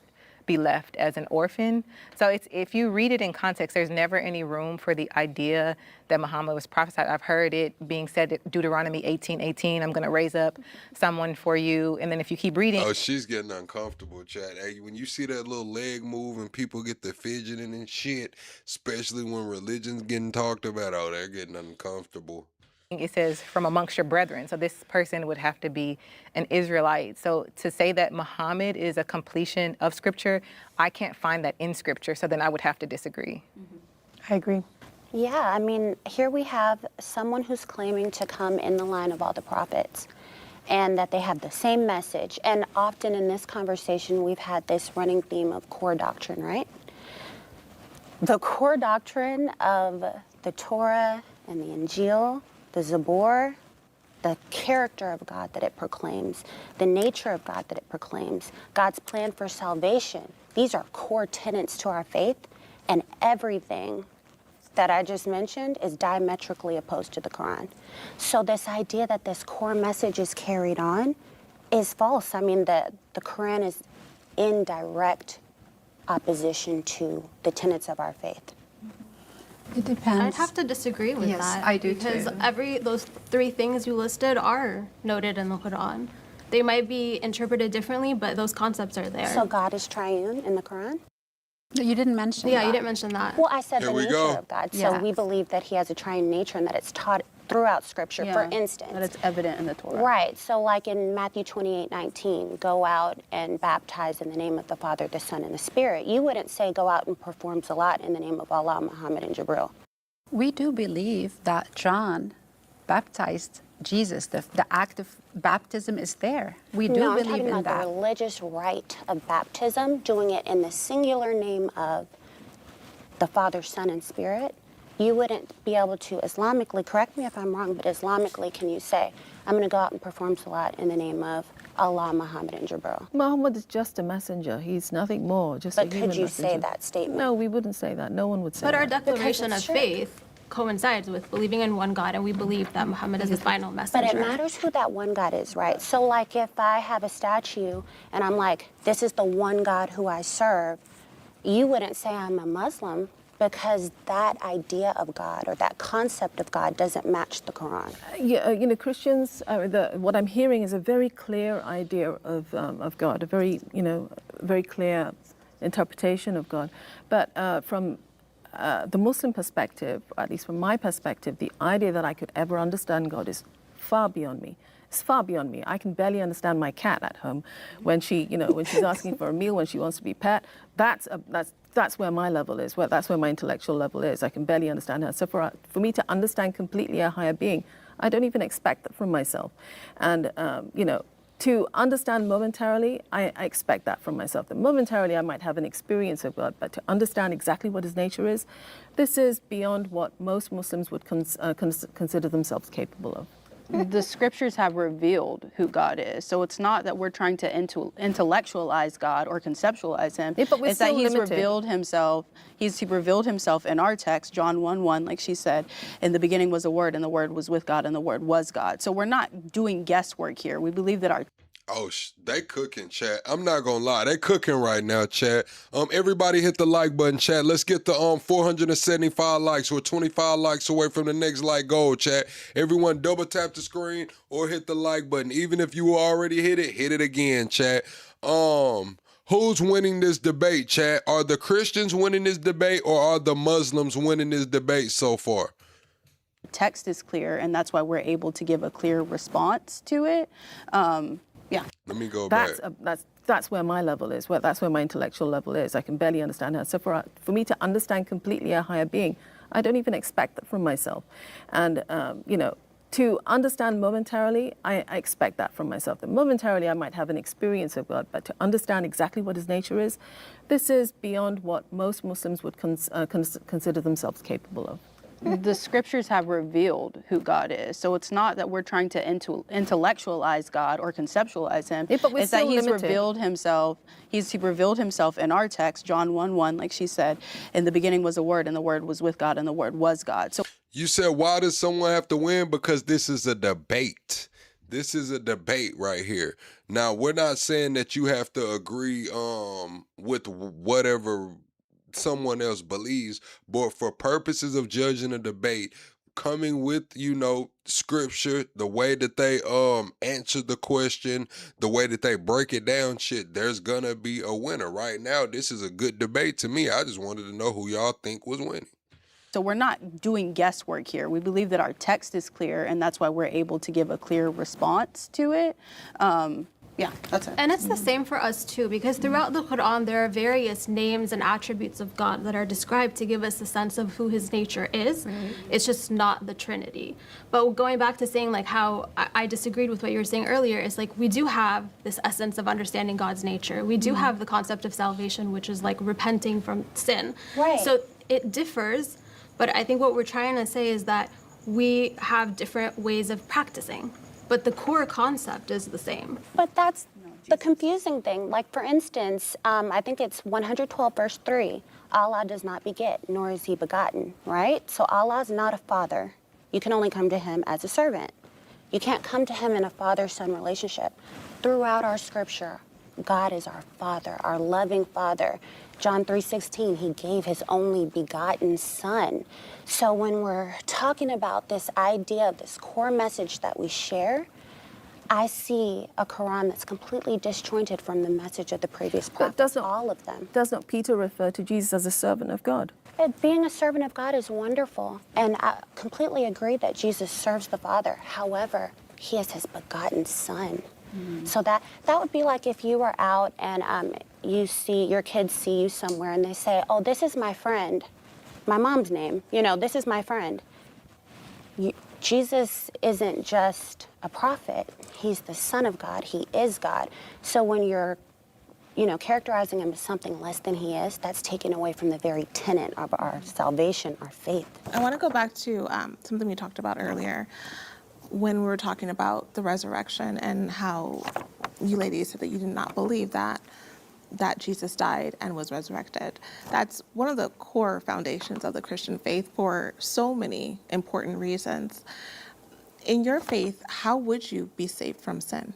be left as an orphan. So if you read it in context, there's never any room for the idea that Muhammad was prophesied. I've heard it being said, Deuteronomy 18:18, I'm going to raise up someone for you. And then if you keep reading. Oh, she's getting uncomfortable, chat. Hey, when you see that little leg move and people get the fidgeting and shit, especially when religion's getting talked about, oh, they're getting uncomfortable. It says from amongst your brethren. So this person would have to be an Israelite. So to say that Muhammad is a completion of Scripture, I can't find that in Scripture. So then I would have to disagree. I agree. Yeah, I mean, here we have someone who's claiming to come in the line of all the prophets and that they have the same message. And often in this conversation, we've had this running theme of core doctrine, right? The core doctrine of the Torah and the Injil, the Zabur, the character of God that it proclaims, the nature of God that it proclaims, God's plan for salvation. These are core tenets to our faith, and everything that I just mentioned is diametrically opposed to the Quran. So this idea that this core message is carried on is false. I mean, the Quran is in direct opposition to the tenets of our faith. It depends. I'd have to disagree with that. I do because too. Those three things you listed are noted in the Quran. They might be interpreted differently, but those concepts are there. So God is triune in the Quran? You didn't mention that. that. You didn't mention that. Well, I said Here the we nature go. of God. Yeah. So we believe that he has a triune nature and that it's taught throughout Scripture, for instance. That it's evident in the Torah. Right. So like in Matthew 28:19, go out and baptize in the name of the Father, the Son, and the Spirit. You wouldn't say go out and perform salat in the name of Allah, Muhammad, and Jibril. We do believe that John baptized Jesus. The act of baptism is there. We do I'm believe talking in about that. the religious rite of baptism, doing it in the singular name of the Father, Son, and Spirit. You wouldn't be able to Islamically, correct me if I'm wrong, but Islamically, can you say, I'm going to go out and perform salat in the name of Allah, Muhammad, and Jibril? Muhammad is just a messenger. He's nothing more, just a But human could you messenger. say that statement? No, we wouldn't say that. No one would say But that. our declaration of Because it's faith coincides with believing in one God, and we believe that Muhammad is the final messenger. But it matters who that one God is, right? So like if I have a statue and I'm like, this is the one God who I serve, you wouldn't say I'm a Muslim because that idea of God or that concept of God doesn't match the Quran. Yeah, Christians, what I'm hearing is a very clear idea of God, a very, very clear interpretation of God. But from the Muslim perspective, at least from my perspective, the idea that I could ever understand God is far beyond me. It's far beyond me. I can barely understand my cat at home when she, when she's asking for a meal, when she wants to be pet. That's where my level is. That's where my intellectual level is. I can barely understand her. So for me to understand completely a higher being, I don't even expect that from myself. And to understand momentarily, I expect that from myself. That momentarily I might have an experience of God, but to understand exactly what his nature is, this is beyond what most Muslims would consider themselves capable of. The scriptures have revealed who God is. So it's not that we're trying to intellectualize God or conceptualize him. Yeah, but we're it's that still he's limited. revealed himself. He revealed himself in our text, John 1:1, like she said, in the beginning was the Word, and the Word was with God, and the Word was God. So we're not doing guesswork here. We believe that our Oh, they cooking, chat. I'm not gonna lie, they cooking right now, chat. Everybody hit the like button, chat. Let's get the 475 likes. We're 25 likes away from the next like goal, chat. Everyone double tap the screen or hit the like button. Even if you already hit it again, chat. Who's winning this debate, chat? Are the Christians winning this debate or are the Muslims winning this debate so far? text is clear, and that's why we're able to give a clear response to it. Yeah. Let me go back. That's where my level is. That's where my intellectual level is. I can barely understand her. So for me to understand completely a higher being, I don't even expect that from myself. And to understand momentarily, I expect that from myself. That momentarily I might have an experience of God, but to understand exactly what his nature is, this is beyond what most Muslims would consider themselves capable of. The scriptures have revealed who God is. So it's not that we're trying to intellectualize God or conceptualize him. Yeah, but we're it's that still he's limited. revealed himself. He revealed himself in our text, John 1:1, like she said, in the beginning was the Word, and the Word was with God, and the Word was God. So You said, why does someone have to win? Because this is a debate. This is a debate right here. Now, we're not saying that you have to agree with whatever someone else believes, but for purposes of judging a debate, coming with, scripture, the way that they answer the question, the way that they break it down, shit, there's gonna be a winner. Right now, this is a good debate to me. I just wanted to know who y'all think was winning. So we're not doing guesswork here. We believe that our text is clear, and that's why we're able to give a clear response to it. Yeah, that's it. And it's the same for us too, because throughout the Quran, there are various names and attributes of God that are described to give us a sense of who his nature is. It's just not the Trinity. But going back to saying like how I disagreed with what you were saying earlier, is like we do have this essence of understanding God's nature. We do have the concept of salvation, which is like repenting from sin. Right. So it differs, but I think what we're trying to say is that we have different ways of practicing. But the core concept is the same. But that's the confusing thing. Like, for instance, I think it's 112 verse 3. Allah does not beget, nor is he begotten, right? So Allah is not a father. You can only come to him as a servant. You can't come to him in a father-son relationship. Throughout our scripture, God is our Father, our loving Father. John 3:16, he gave his only begotten Son. So when we're talking about this idea of this core message that we share, I see a Quran that's completely disjointed from the message of the previous prophets, all of them. Does not Peter refer to Jesus as a servant of God? Being a servant of God is wonderful, and I completely agree that Jesus serves the Father. However, he is his begotten Son. So that would be like if you were out and your kids see you somewhere and they say, oh, this is my friend, my mom's name, this is my friend. Jesus isn't just a prophet. He's the Son of God. He is God. So when you're, characterizing him as something less than he is, that's taken away from the very tenet of our salvation, our faith. I want to go back to something we talked about earlier when we were talking about the resurrection and how you ladies said that you did not believe that Jesus died and was resurrected. That's one of the core foundations of the Christian faith for so many important reasons. In your faith, how would you be saved from sin?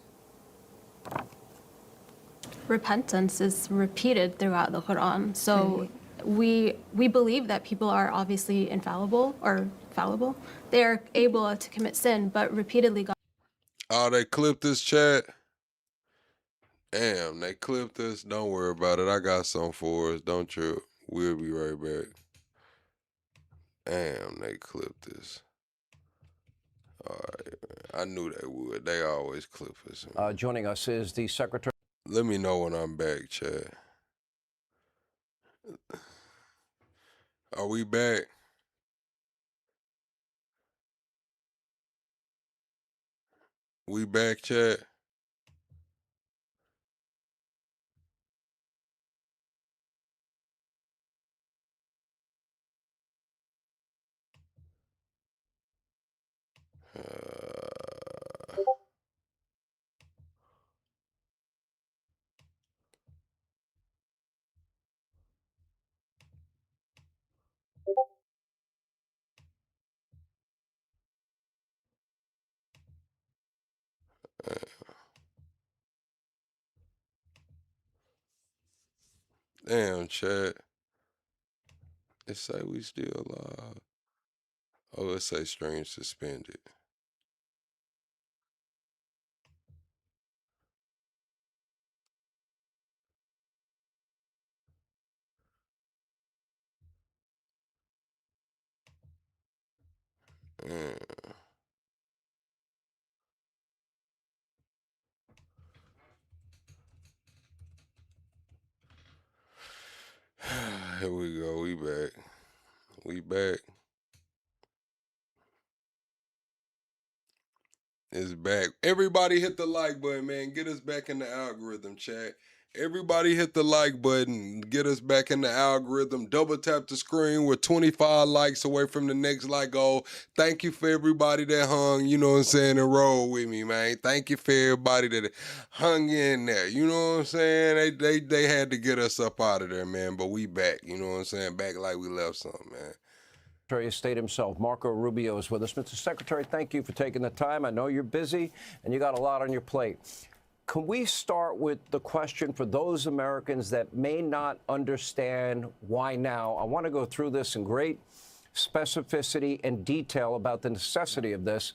Repentance is repeated throughout the Quran. So we believe that people are obviously infallible or fallible. They are able to commit sin, but repeatedly God. Oh, they clipped this, chat. Damn, they clipped us. Don't worry about it. I got something for us. Don't trip. We'll be right back. Damn, they clipped this. All right, I knew they would. They always clip us. Joining us is the Secretary. Let me know when I'm back, chat. Are we back? We back, chat? Damn, chat. It say we still live. Oh, it say stream suspended. Here we go. We back. We back. It's back. Everybody hit the like button, man. Get us back in the algorithm, chat. Everybody hit the like button. Get us back in the algorithm. Double tap the screen. We're 25 likes away from the next like goal. Thank you for everybody that hung, you know what I'm saying, and rolled with me, man. Thank you for everybody that hung in there. You know what I'm saying? They had to get us up out of there, man. But we back. You know what I'm saying? Back like we left something, man. Secretary of State himself, Marco Rubio, is with us. Mr. Secretary, thank you for taking the time. I know you're busy and you got a lot on your plate. Can we start with the question for those Americans that may not understand why now? I want to go through this in great specificity and detail about the necessity of this.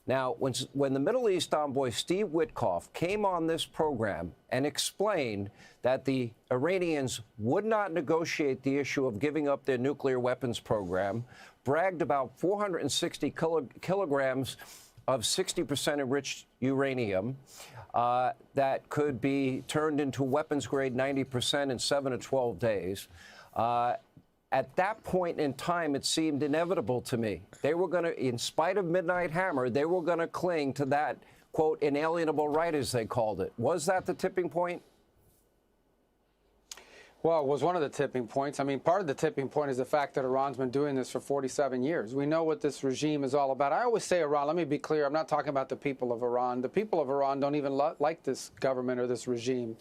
Now, when the Middle East envoy Steve Witkoff came on this program and explained that the Iranians would not negotiate the issue of giving up their nuclear weapons program, bragged about 460 kilograms of 60% enriched uranium that could be turned into weapons-grade 90% in 7 to 12 days. At that point in time, it seemed inevitable to me. They were going to, in spite of Midnight Hammer, they were going to cling to that, quote, inalienable right, as they called it. Was that the tipping point? Well, it was one of the tipping points. I mean, part of the tipping point is the fact that Iran's been doing this for 47 years. We know what this regime is all about. I always say Iran, let me be clear, I'm not talking about the people of Iran. The people of Iran don't even like this government or this regime.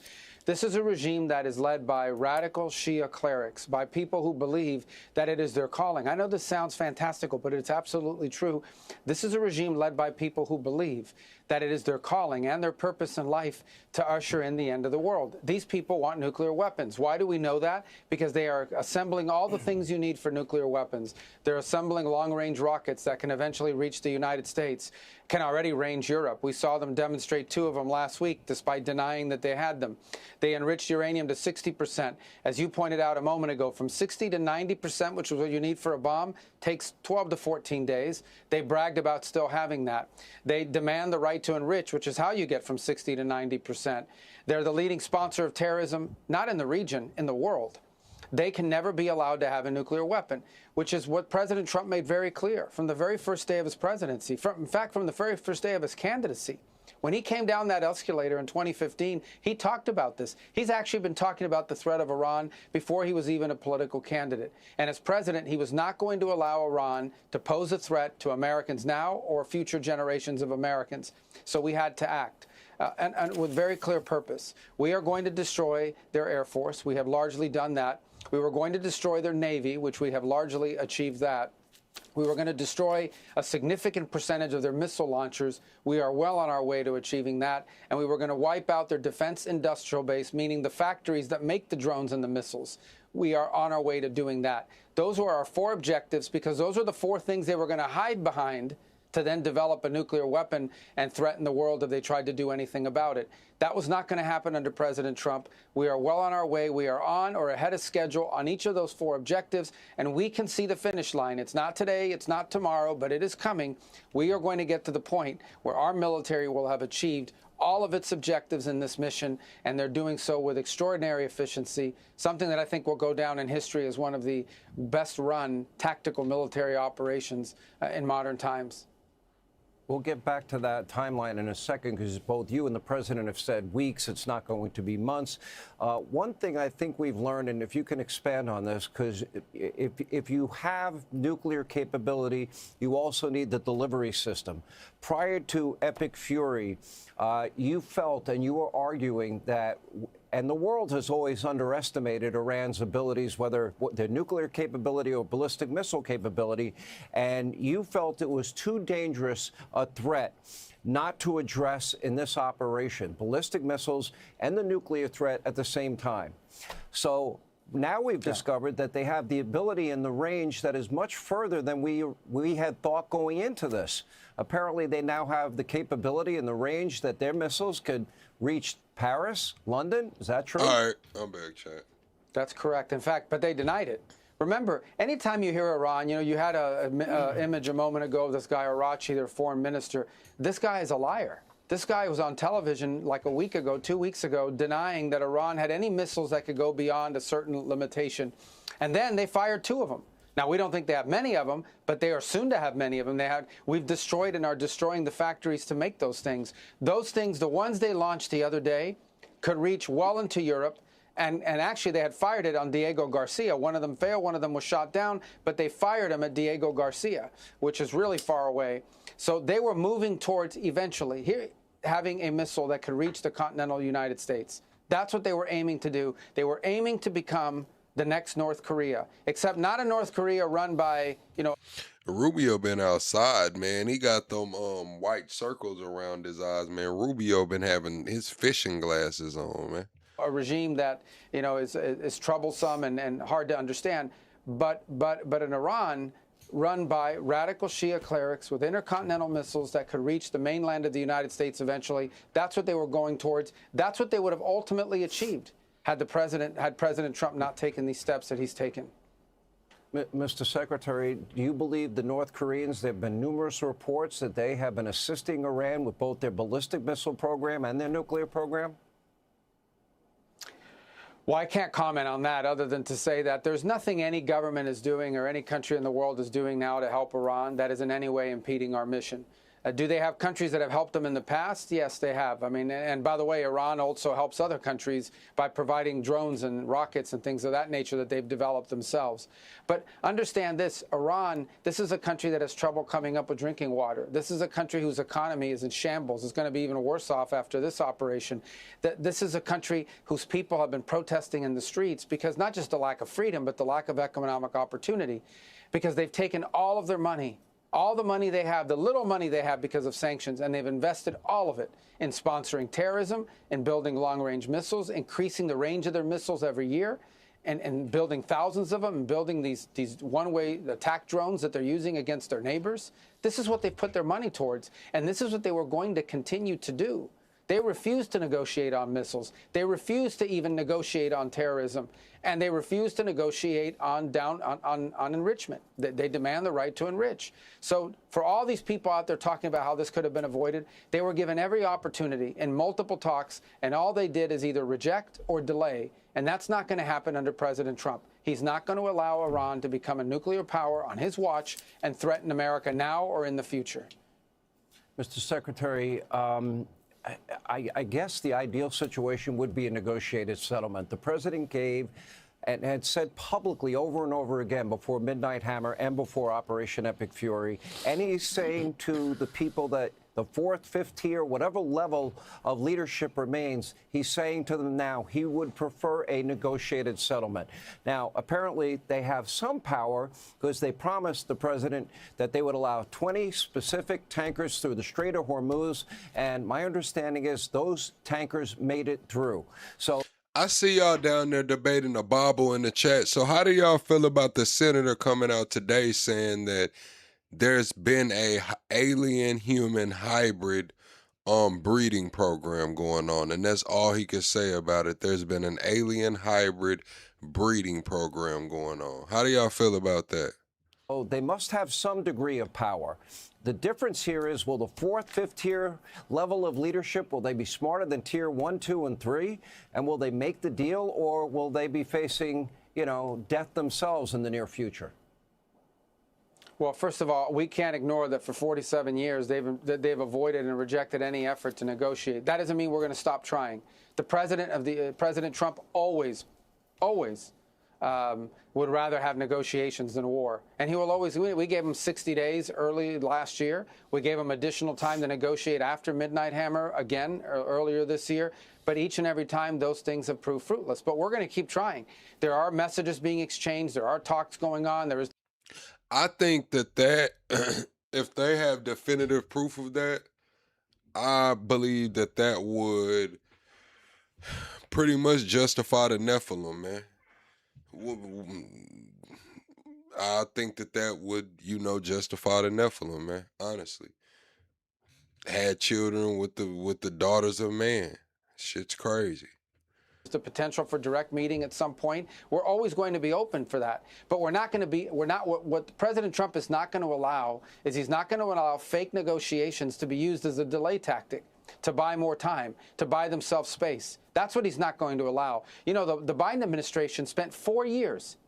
This is a regime that is led by radical Shia clerics, by people who believe that it is their calling. I know this sounds fantastical, but it's absolutely true. This is a regime led by people who believe that it is their calling and their purpose in life to usher in the end of the world. These people want nuclear weapons. Why do we know that? Because they are assembling all the things you need for nuclear weapons. They're assembling long-range rockets that can eventually reach the United States, can already range Europe. We saw them demonstrate 2 of them last week, despite denying that they had them. They enriched uranium to 60%. As you pointed out a moment ago, from 60 to 90%, which is what you need for a bomb, takes 12 to 14 days. They bragged about still having that. They demand the right to enrich, which is how you get from 60 to 90%. They're the leading sponsor of terrorism, not in the region, in the world. They can never be allowed to have a nuclear weapon, which is what President Trump made very clear from the very first day of his presidency, in fact, from the very first day of his candidacy. When he came down that escalator in 2015, he talked about this. He's actually been talking about the threat of Iran before he was even a political candidate. And as president, he was not going to allow Iran to pose a threat to Americans now or future generations of Americans. So we had to act. And with very clear purpose. We are going to destroy their Air Force. We have largely done that. We were going to destroy their Navy, which we have largely achieved that. We were going to destroy a significant percentage of their missile launchers. We are well on our way to achieving that. And we were going to wipe out their defense industrial base, meaning the factories that make the drones and the missiles. We are on our way to doing that. Those were our 4 objectives, because those are the 4 things they were going to hide behind to then develop a nuclear weapon and threaten the world if they tried to do anything about it. That was not going to happen under President Trump. We are well on our way. We are on or ahead of schedule on each of those 4 objectives, and we can see the finish line. It's not today, it's not tomorrow, but it is coming. We are going to get to the point where our military will have achieved all of its objectives in this mission, and they're doing so with extraordinary efficiency, something that I think will go down in history as one of the best-run tactical military operations in modern times. We'll get back to that timeline in a second because both you and the president have said weeks. It's not going to be months. One thing I think we've learned, and if you can expand on this, because if you have nuclear capability, you also need the delivery system. Prior to Epic Fury, you felt and you were arguing that, and the world has always underestimated Iran's abilities, whether their nuclear capability or ballistic missile capability, and you felt it was too dangerous a threat not to address in this operation, ballistic missiles and the nuclear threat at the same time. So now we've discovered that they have the ability and the range that is much further than we had thought going into this. Apparently, they now have the capability and the range that their missiles could reach Paris, London. Is that true? All right, I'm back, chat. That's correct. In fact, but they denied it. Remember, anytime you hear Iran, you had an image a moment ago of this guy, Arachi, their foreign minister. This guy is a liar. This guy was on television like a week ago, 2 weeks ago, denying that Iran had any missiles that could go beyond a certain limitation. And then they fired 2 of them. Now, we don't think they have many of them, but they are soon to have many of them. We've destroyed and are destroying the factories to make those things. Those things, the ones they launched the other day, could reach well into Europe. And actually, they had fired it on Diego Garcia. One of them failed. One of them was shot down. But they fired him at Diego Garcia, which is really far away. So they were moving towards eventually having a missile that could reach the continental United States. That's what they were aiming to do. They were aiming to become the next North Korea, except not a North Korea run by, Rubio been outside, man. He got them white circles around his eyes, man. Rubio been having his fishing glasses on, man. A regime that is troublesome and hard to understand, but an Iran run by radical Shia clerics with intercontinental missiles that could reach the mainland of the United States eventually. That's what they were going towards. That's what they would have ultimately achieved had President Trump not taken these steps that he's taken. Mr. Secretary, do you believe the North Koreans, there have been numerous reports that they have been assisting Iran with both their ballistic missile program and their nuclear program? Well, I can't comment on that other than to say that there's nothing any government is doing or any country in the world is doing now to help Iran that is in any way impeding our mission. Do they have countries that have helped them in the past? Yes, they have. I mean, and by the way, Iran also helps other countries by providing drones and rockets and things of that nature that they've developed themselves. But understand this, Iran, this is a country that has trouble coming up with drinking water. This is a country whose economy is in shambles. It's going to be even worse off after this operation. This is a country whose people have been protesting in the streets because not just the lack of freedom, but the lack of economic opportunity, because they've taken all of their money, all the money they have, the little money they have because of sanctions, and they've invested all of it in sponsoring terrorism, in building long-range missiles, increasing the range of their missiles every year, and building thousands of them, and building these one-way attack drones that they're using against their neighbors. This is what they've put their money towards, and this is what they were going to continue to do. They refused to negotiate on missiles. They refused to even negotiate on terrorism. And they refused to negotiate on enrichment. They demand the right to enrich. So for all these people out there talking about how this could have been avoided, they were given every opportunity in multiple talks, and all they did is either reject or delay. And that's not going to happen under President Trump. He's not going to allow Iran to become a nuclear power on his watch and threaten America now or in the future. Mr. Secretary, I guess the ideal situation would be a negotiated settlement. The president gave and had said publicly over and over again before Midnight Hammer and before Operation Epic Fury, and he's saying to the people that the fourth, fifth tier, whatever level of leadership remains, he's saying to them now he would prefer a negotiated settlement. Now, apparently, they have some power because they promised the president that they would allow 20 specific tankers through the Strait of Hormuz, and my understanding is those tankers made it through. So I see y'all down there debating a Bible in the chat. So how do y'all feel about the senator coming out today saying that there's been a alien human hybrid breeding program going on, and that's all he could say about it? There's been an alien hybrid breeding program going on. How do y'all feel about that? Oh, they must have some degree of power. The difference here is, will the fourth, fifth tier level of leadership, will they be smarter than tier 1, 2, and 3? And will they make the deal, or will they be facing, death themselves in the near future? Well, first of all, we can't ignore that for 47 years they've avoided and rejected any effort to negotiate. That doesn't mean we're going to stop trying. The President Trump always would rather have negotiations than war, and he will always. We gave him 60 days early last year. We gave him additional time to negotiate after Midnight Hammer again earlier this year. But each and every time, those things have proved fruitless. But we're going to keep trying. There are messages being exchanged. There are talks going on. There is. I think that if they have definitive proof of that, I believe that would pretty much justify the Nephilim, man. I think that would, justify the Nephilim, man. Honestly, had children with the daughters of man. Shit's crazy. The potential for direct meeting at some point. We're always going to be open for that. But what President Trump is not going to allow is he's not going to allow fake negotiations to be used as a delay tactic, to buy more time, to buy themselves space. That's what he's not going to allow. The Biden administration spent 4 years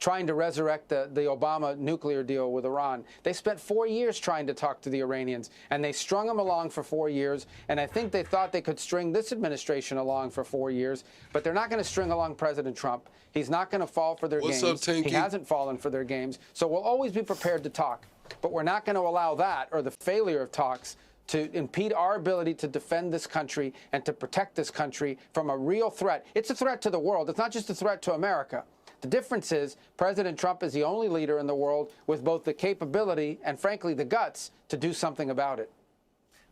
trying to resurrect the Obama nuclear deal with Iran. They spent 4 years trying to talk to the Iranians, and they strung them along for 4 years, and I think they thought they could string this administration along for 4 years, but they're not going to string along President Trump. He's not going to fall for their games. What's up, Tinky? He hasn't fallen for their games, so we'll always be prepared to talk, but we're not going to allow that or the failure of talks to impede our ability to defend this country and to protect this country from a real threat. It's a threat to the world. It's not just a threat to America. The difference is President Trump is the only leader in the world with both the capability and, frankly, the guts to do something about it.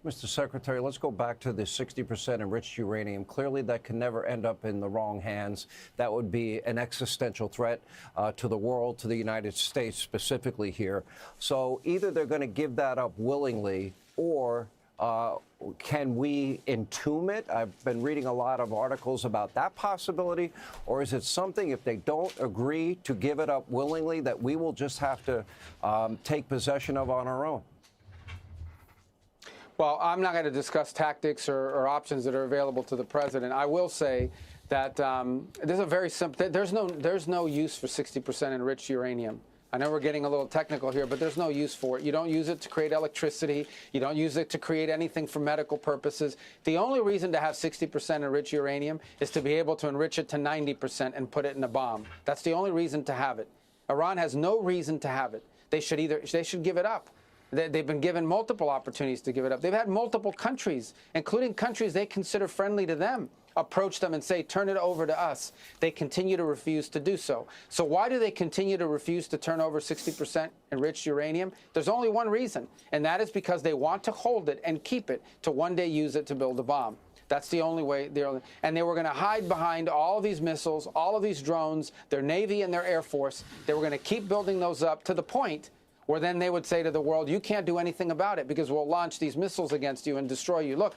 Mr. Secretary, let's go back to the 60% enriched uranium. Clearly, that can never end up in the wrong hands. That would be an existential threat to the world, to the United States specifically here. So either they're going to give that up willingly, or can we entomb it? I've been reading a lot of articles about that possibility. Or is it something, if they don't agree to give it up willingly, that we will just have to take possession of on our own? Well, I'm not going to discuss tactics or options that are available to the president. I will say that there's a very simple. There's no use for 60% enriched uranium. I know we're getting a little technical here, but there's no use for it. You don't use it to create electricity. You don't use it to create anything for medical purposes. The only reason to have 60% enriched uranium is to be able to enrich it to 90% and put it in a bomb. That's the only reason to have it. Iran has no reason to have it. They should give it up. They've been given multiple opportunities to give it up. They've had multiple countries, including countries they consider friendly to them, approach them and say, turn it over to us. They continue to refuse to do so. So why do they continue to refuse to turn over 60% enriched uranium? There's only one reason, and that is because they want to hold it and keep it to one day use it to build a bomb. That's the only way. And they were going to hide behind all of these missiles, all of these drones, their Navy and their Air Force. They were going to keep building those up to the point where then they would say to the world, you can't do anything about it because we'll launch these missiles against you and destroy you. Look,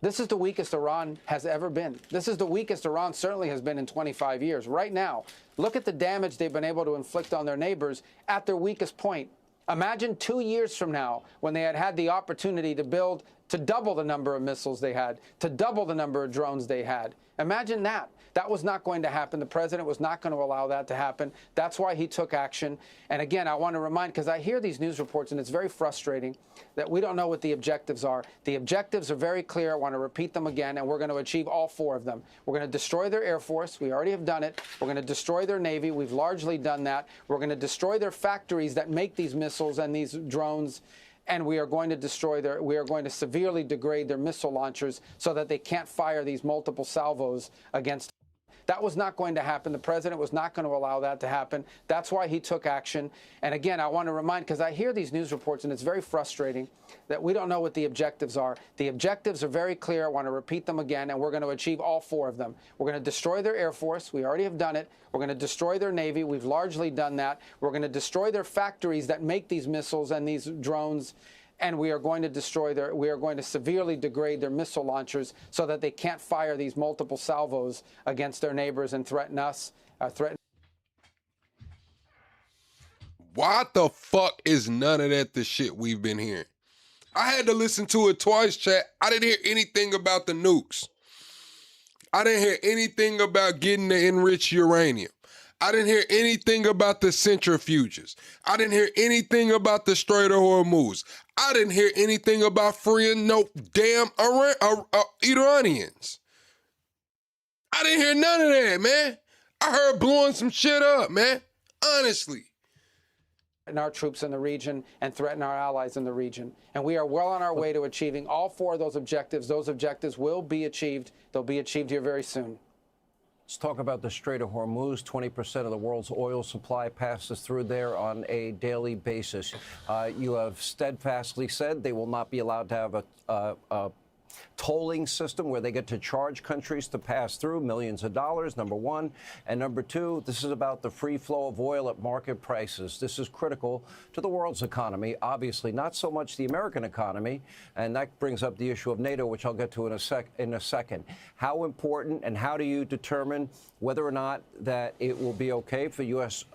this is the weakest Iran has ever been. This is the weakest Iran certainly has been in 25 years. Right now, look at the damage they've been able to inflict on their neighbors at their weakest point. Imagine 2 years from now when they had the opportunity to double the number of missiles they had, to double the number of drones they had. Imagine that. That was not going to happen. The president was not going to allow that to happen. That's why he took action. And again, I want to remind, because I hear these news reports, and it's very frustrating that we don't know what the objectives are. The objectives are very clear. I want to repeat them again, and we're going to achieve all 4 of them. We're going to destroy their Air Force. We already have done it. We're going to destroy their Navy. We've largely done that. We're going to destroy their factories that make these missiles and these drones. And we are going to severely degrade their missile launchers so that they can't fire these multiple salvos against. That was not going to happen. The president was not going to allow that to happen. That's why he took action. And again, I want to remind, because I hear these news reports, and it's very frustrating that we don't know what the objectives are. The objectives are very clear. I want to repeat them again, and we're going to achieve all 4 of them. We're going to destroy their Air Force. We already have done it. We're going to destroy their Navy. We've largely done that. We're going to destroy their factories that make these missiles and these drones. And we are going to severely degrade their missile launchers so that they can't fire these multiple salvos against their neighbors and threaten us. Why the fuck is none of that the shit we've been hearing? I had to listen to it twice, chat. I didn't hear anything about the nukes. I didn't hear anything about getting the enriched uranium. I didn't hear anything about the centrifuges. I didn't hear anything about the Strait of Hormuz. I didn't hear anything about freeing no damn Iranians. I didn't hear none of that, man. I heard blowing some shit up, man. Honestly. And our troops in the region and threaten our allies in the region. And we are well on our way to achieving all 4 of those objectives. Those objectives will be achieved. They'll be achieved here very soon. Let's talk about the Strait of Hormuz. 20% of the world's oil supply passes through there on a daily basis. You have steadfastly said they will not be allowed to have a tolling system where they get to charge countries to pass through millions of dollars, number one. And number two, this is about the free flow of oil at market prices. This is critical to the world's economy, obviously, not so much the American economy. And that brings up the issue of NATO, which I'll get to in a second. How important and how do you determine whether or not that it will be okay for U.S.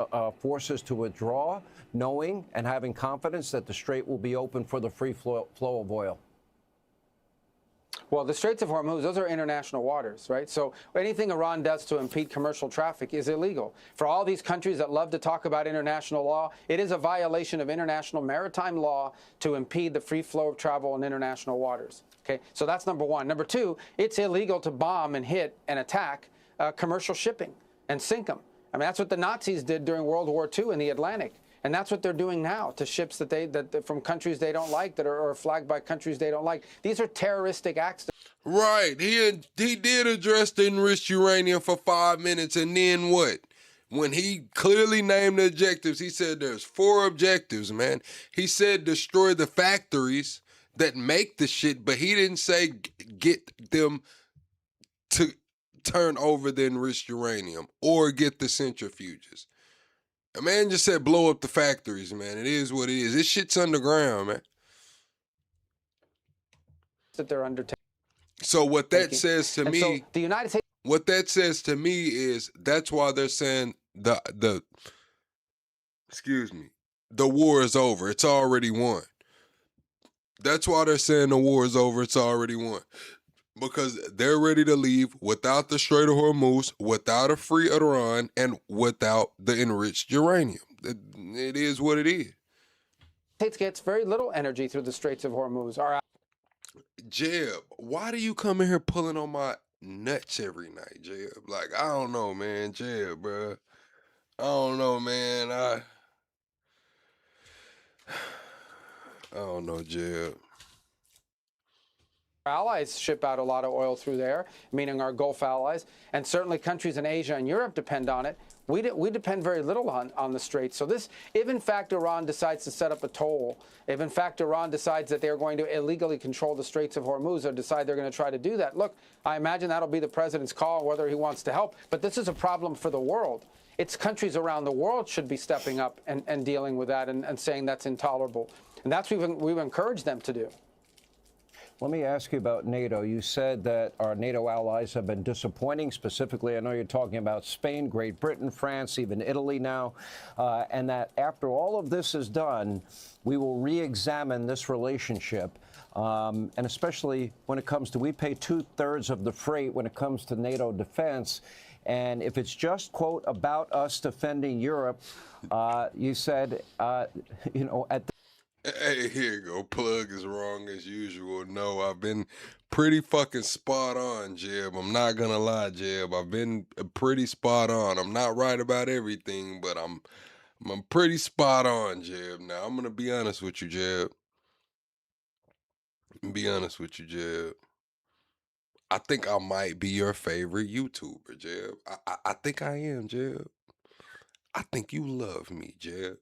forces to withdraw, knowing and having confidence that the Strait will be open for the free flow of oil? Well, the Straits of Hormuz, those are international waters, right? So anything Iran does to impede commercial traffic is illegal. For all these countries that love to talk about international law, it is a violation of international maritime law to impede the free flow of travel in international waters. Okay, so that's number one. Number two, it's illegal to bomb and hit and attack commercial shipping and sink them. I mean, that's what the Nazis did during World War II in the Atlantic. And that's what they're doing now to ships that from countries they don't like, that are flagged by countries they don't like. These are terroristic acts. Right. He did address the enriched uranium for 5 minutes, and then what? When he clearly named the objectives, he said there's 4 objectives, man. He said destroy the factories that make the shit, but he didn't say get them to turn over the enriched uranium or get the centrifuges. A man just said blow up the factories, man. It is what it is. This shit's underground, man. That they're undertaking. So what that says to me, so the United States. What that says to me is that's why they're saying the war is over. It's already won. That's why they're saying the war is over. It's already won. Because they're ready to leave without the Strait of Hormuz, without a free Iran, and without the enriched uranium. It is what it is. States gets very little energy through the Straits of Hormuz. Jeb, why do you come in here pulling on my nuts every night, Jeb? Like, I don't know, man. Jeb, bro. I don't know, man. I don't know, Jeb. Our allies ship out a lot of oil through there, meaning our Gulf allies, and certainly countries in Asia and Europe depend on it. We depend very little on the Straits. So this, if in fact Iran decides to set up a toll, if in fact Iran decides that they're going to illegally control the Straits of Hormuz or decide they're going to try to do that, look, I imagine that'll be the president's call whether he wants to help. But this is a problem for the world. It's countries around the world should be stepping up and dealing with that and saying that's intolerable. And that's what we've encouraged them to do. Let me ask you about NATO. You said that our NATO allies have been disappointing. Specifically, I know you're talking about Spain, Great Britain, France, even Italy now, and that after all of this is done, we will re-examine this relationship, and especially when it comes to, we pay 2/3 of the freight when it comes to NATO defense. And if it's just, quote, about us defending Europe, you said, you know, at the Hey, here you go. Plug is wrong as usual. No, I've been pretty fucking spot on, Jeb. I'm not gonna lie, Jeb. I've been pretty spot on. I'm not right about everything, but I'm pretty spot on, Jeb. Now, I'm gonna be honest with you, Jeb. I think I might be your favorite YouTuber, Jeb. I think I am, Jeb. I think you love me, Jeb.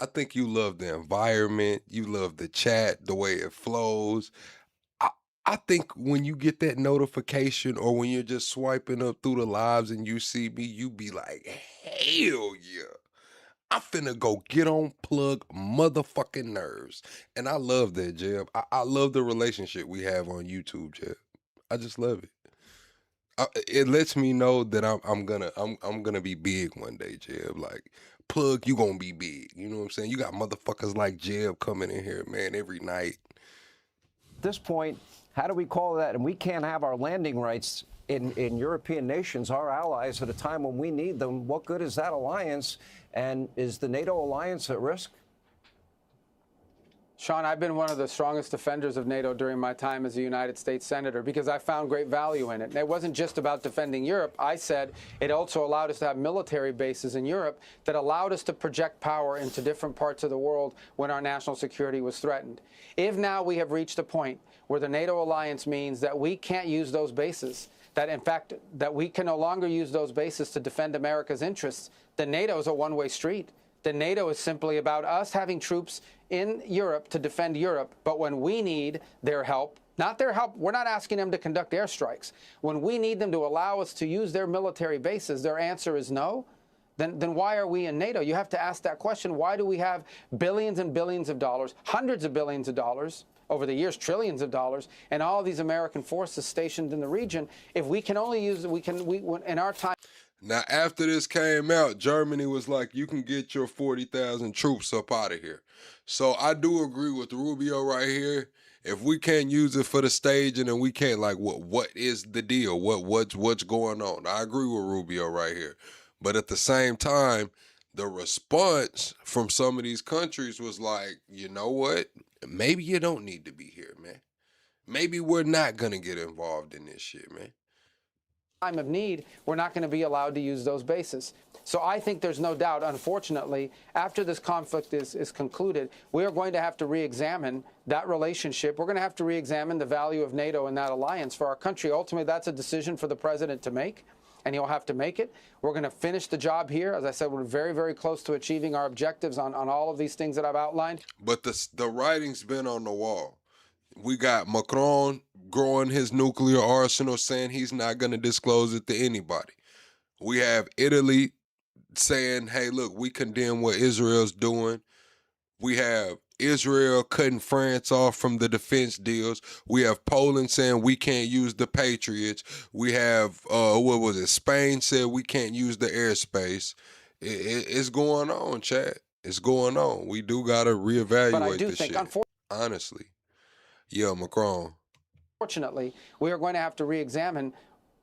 I think you love the environment. You love the chat, the way it flows. I think when you get that notification or when you're just swiping up through the lives and you see me, you be like, hell yeah. I'm finna go get on Plug motherfucking nerves. And I love that, Jeb. I love the relationship we have on YouTube, Jeb. I just love it. It lets me know that I'm gonna be big one day, Jeb. Like, Plug, you gonna be big. You know what I'm saying? You got motherfuckers like Jeb coming in here, man, every night. At this point, how do we call that? And we can't have our landing rights in European nations, our allies, at a time when we need them. What good is that alliance? And is the NATO alliance at risk? Sean, I've been one of the strongest defenders of NATO during my time as a United States Senator because I found great value in it. And it wasn't just about defending Europe. I said it also allowed us to have military bases in Europe that allowed us to project power into different parts of the world when our national security was threatened. If now we have reached a point where the NATO alliance means that we can't use those bases, that in fact, that we can no longer use those bases to defend America's interests, then NATO is a one-way street. The NATO is simply about us having troops in Europe to defend Europe, but when we need their help, not their help, we're not asking them to conduct airstrikes. When we need them to allow us to use their military bases, their answer is no. Then why are we in NATO? You have to ask that question. Why do we have billions and billions of dollars, hundreds of billions of dollars, over the years, trillions of dollars, and all these American forces stationed in the region, if we can only use, in our time. Now, after this came out, Germany was like, you can get your 40,000 troops up out of here. So I do agree with Rubio right here. If we can't use it for the staging and we can't, like, what is the deal? What's going on? I agree with Rubio right here. But at the same time, the response from some of these countries was like, you know what? Maybe you don't need to be here, man. Maybe we're not going to get involved in this shit, man. Time of need, we're not going to be allowed to use those bases. So I think there's no doubt, unfortunately, after this conflict is concluded, we are going to have to re-examine that relationship. We're going to have to re-examine the value of NATO and that alliance for our country. Ultimately, that's a decision for the president to make, and he'll have to make it. We're going to finish the job here. As I said, we're very, very close to achieving our objectives on all of these things that I've outlined. But the writing's been on the wall. We got Macron growing his nuclear arsenal, saying he's not going to disclose it to anybody. We have Italy saying, hey, look, we condemn what Israel's doing. We have Israel cutting France off from the defense deals. We have Poland saying we can't use the Patriots. We have, Spain said we can't use the airspace. It's going on, Chad. It's going on. We do got to reevaluate this shit, honestly. Yeah, Macron. Unfortunately, we are going to have to re-examine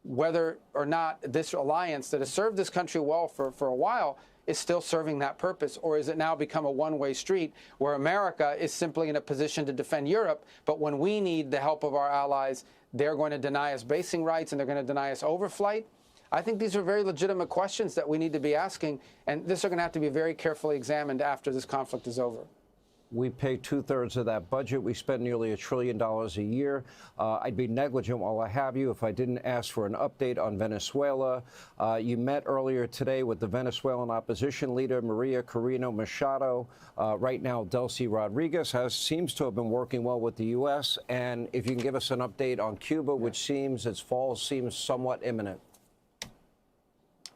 whether or not this alliance that has served this country well for a while is still serving that purpose, or is it now become a one-way street where America is simply in a position to defend Europe, but when we need the help of our allies, they're going to deny us basing rights and they're going to deny us overflight? I think these are very legitimate questions that we need to be asking, and this are going to have to be very carefully examined after this conflict is over. We pay 2/3 of that budget. We spend nearly $1 trillion a year. I'd be negligent while I have you if I didn't ask for an update on Venezuela. You met earlier today with the Venezuelan opposition leader, Maria Corina Machado. Right now, Delcy Rodriguez seems to have been working well with the U.S. And if you can give us an update on Cuba, which seems its fall seems somewhat imminent.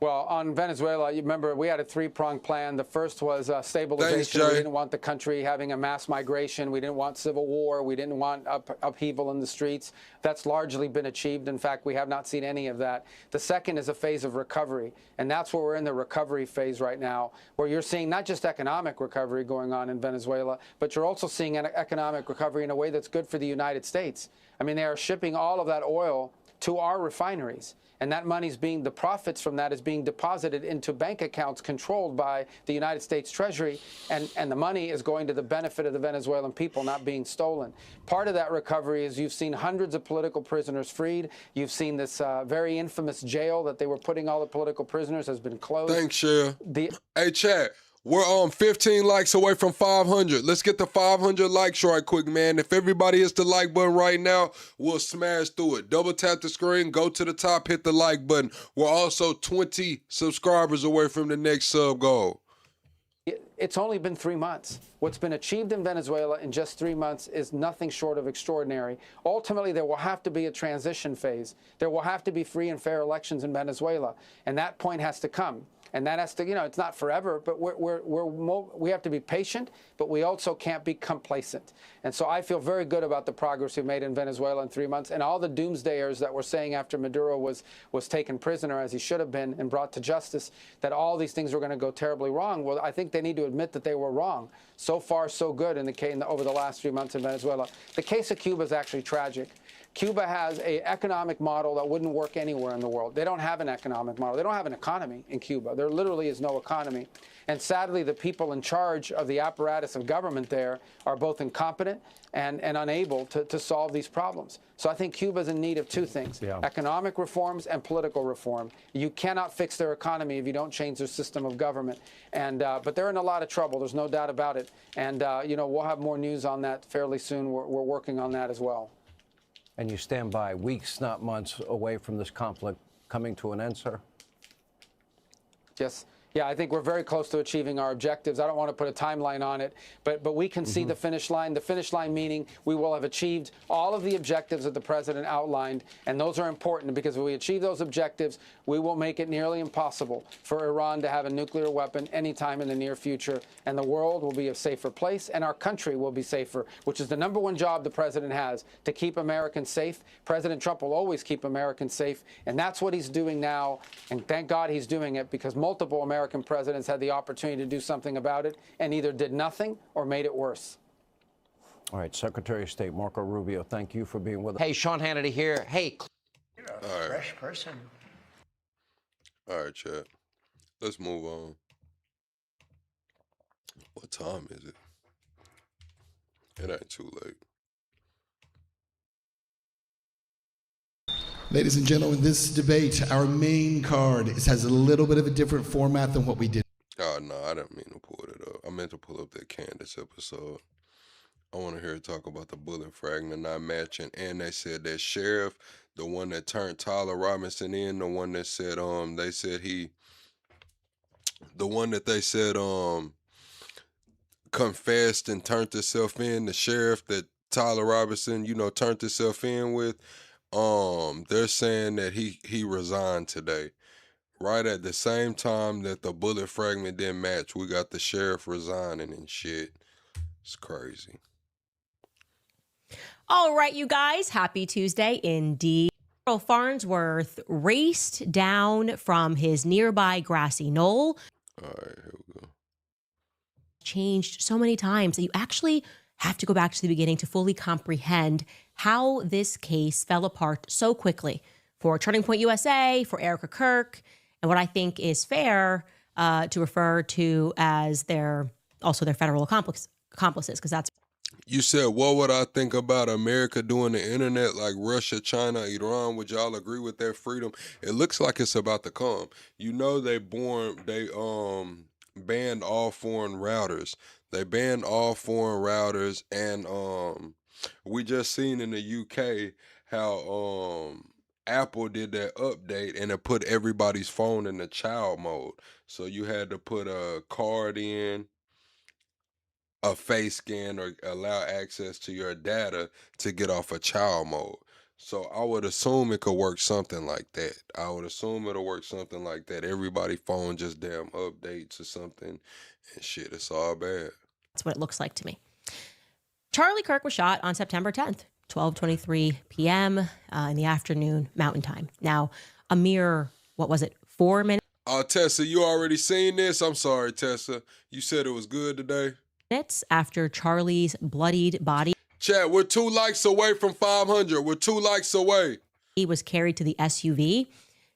Well, on Venezuela, you remember we had a three-pronged plan. The first was stabilization. Thanks, Jay. We didn't want the country having a mass migration. We didn't want civil war. We didn't want upheaval in the streets. That's largely been achieved. In fact, we have not seen any of that. The second is a phase of recovery, and that's where we're in the recovery phase right now, where you're seeing not just economic recovery going on in Venezuela, but you're also seeing an economic recovery in a way that's good for the United States. I mean, they are shipping all of that oil to our refineries. And that money's the profits from that is being deposited into bank accounts controlled by the United States Treasury, and the money is going to the benefit of the Venezuelan people, not being stolen. Part of that recovery is you've seen hundreds of political prisoners freed. You've seen this very infamous jail that they were putting all the political prisoners has been closed. Thanks, Shell. Hey, Chad. We're 15 likes away from 500. Let's get the 500 likes right quick, man. If everybody hits the like button right now, we'll smash through it. Double tap the screen, go to the top, hit the like button. We're also 20 subscribers away from the next sub goal. It's only been 3 months. What's been achieved in Venezuela in just 3 months is nothing short of extraordinary. Ultimately, there will have to be a transition phase. There will have to be free and fair elections in Venezuela, and that point has to come. And that has to, it's not forever, but we have to be patient, but we also can't be complacent. And so I feel very good about the progress we've made in Venezuela in 3 months, and all the doomsdayers that were saying after Maduro was taken prisoner, as he should have been, and brought to justice, that all these things were going to go terribly wrong. Well, I think they need to admit that they were wrong. So far, so good over the last 3 months in Venezuela. The case of Cuba is actually tragic. Cuba has an economic model that wouldn't work anywhere in the world. They don't have an economic model. They don't have an economy in Cuba. There literally is no economy. And sadly, the people in charge of the apparatus of government there are both incompetent and unable to solve these problems. So I think Cuba's in need of two things, economic reforms and political reform. You cannot fix their economy if you don't change their system of government. And but they're in a lot of trouble. There's no doubt about it. And, you know, we'll have more news on that fairly soon. We're working on that as well. And you stand by weeks, not months, away from this conflict coming to an end, sir? Yes. Yeah, I think we're very close to achieving our objectives. I don't want to put a timeline on it, but we can see the finish line. The finish line meaning we will have achieved all of the objectives that the president outlined, and those are important because if we achieve those objectives, we will make it nearly impossible for Iran to have a nuclear weapon anytime in the near future, and the world will be a safer place, and our country will be safer, which is the #1 job the president has, to keep Americans safe. President Trump will always keep Americans safe, and that's what he's doing now, and thank God he's doing it because multiple American presidents had the opportunity to do something about it and either did nothing or made it worse. All right, Secretary of State Marco Rubio, thank you for being with us. Hey, Sean Hannity here. Hey. You're a fresh person. All right, chat. Let's move on. What time is it? It ain't too late. Ladies and gentlemen, this debate, our main card, has a little bit of a different format than what we did. Oh, no, I didn't mean to pull it up. I meant to pull up that Candace episode. I want to hear her talk about the bullet fragment not matching. And they said that sheriff, the one that turned Tyler Robinson in, the one that said, they said the one that they said, confessed and turned himself in, the sheriff that Tyler Robinson, you know, turned himself in with, they're saying that he resigned today. Right at the same time that the bullet fragment didn't match, we got the sheriff resigning and shit. It's crazy. All right, you guys, happy Tuesday indeed. Earl Farnsworth raced down from his nearby grassy knoll. All right, here we go. Changed so many times that you actually have to go back to the beginning to fully comprehend how this case fell apart so quickly for Turning Point USA, for Erica Kirk, and what I think is fair to refer to as their federal accomplices, because that's. You said, what would I think about America doing the internet like Russia, China, Iran? Would y'all agree with that freedom? It looks like it's about to come. You know, they banned all foreign routers. They banned all foreign routers, and we just seen in the UK how Apple did that update and it put everybody's phone in the child mode. So you had to put a card in, a face scan, or allow access to your data to get off of child mode. So I would assume it could work something like that. I would assume it'll work something like that. Everybody's phone just damn updates or something and shit. It's all bad. That's what it looks like to me. Charlie Kirk was shot on September 10th, 12:23 p.m. In the afternoon, Mountain Time. Now, a mere, 4 minutes? Tessa, you already seen this? I'm sorry, Tessa. You said it was good today? After Charlie's bloodied body. Chat, we're 2 likes away from 500. We're 2 likes away. He was carried to the SUV.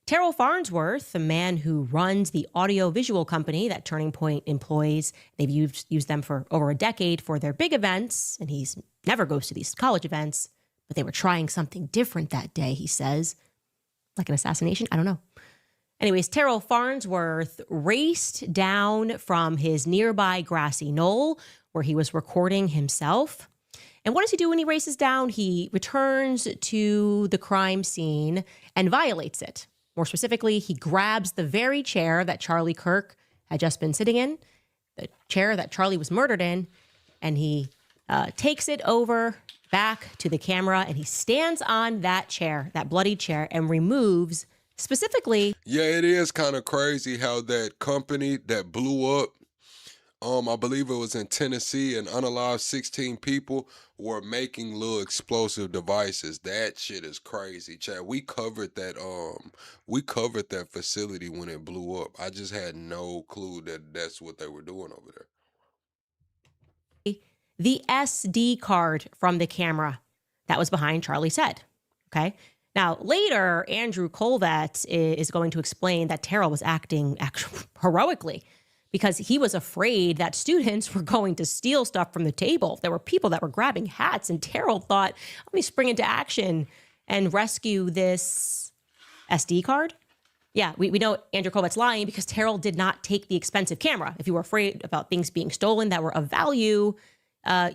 Terrell Farnsworth, the man who runs the audio-visual company that Turning Point employs, they've used them for over a decade for their big events, and he's never goes to these college events, but they were trying something different that day, he says. Like an assassination? I don't know. Anyways, Terrell Farnsworth raced down from his nearby grassy knoll where he was recording himself. And what does he do when he races down? He returns to the crime scene and violates it. More specifically, he grabs the very chair that Charlie Kirk had just been sitting in, the chair that Charlie was murdered in, and he takes it over back to the camera, and he stands on that chair, that bloody chair, and removes specifically. Yeah, it is kind of crazy how that company that blew up, I believe it was in Tennessee, and unalived 16 people were making little explosive devices. That shit is crazy, Chad. We covered that facility when it blew up. I just had no clue that that's what they were doing over there. The SD card from the camera that was behind Charlie's head. Okay. Now, later, Andrew Colvett is going to explain that Terrell was acting heroically because he was afraid that students were going to steal stuff from the table. There were people that were grabbing hats, and Terrell thought, let me spring into action and rescue this SD card. Yeah, we know Andrew Colvett's lying because Terrell did not take the expensive camera. If you were afraid about things being stolen that were of value,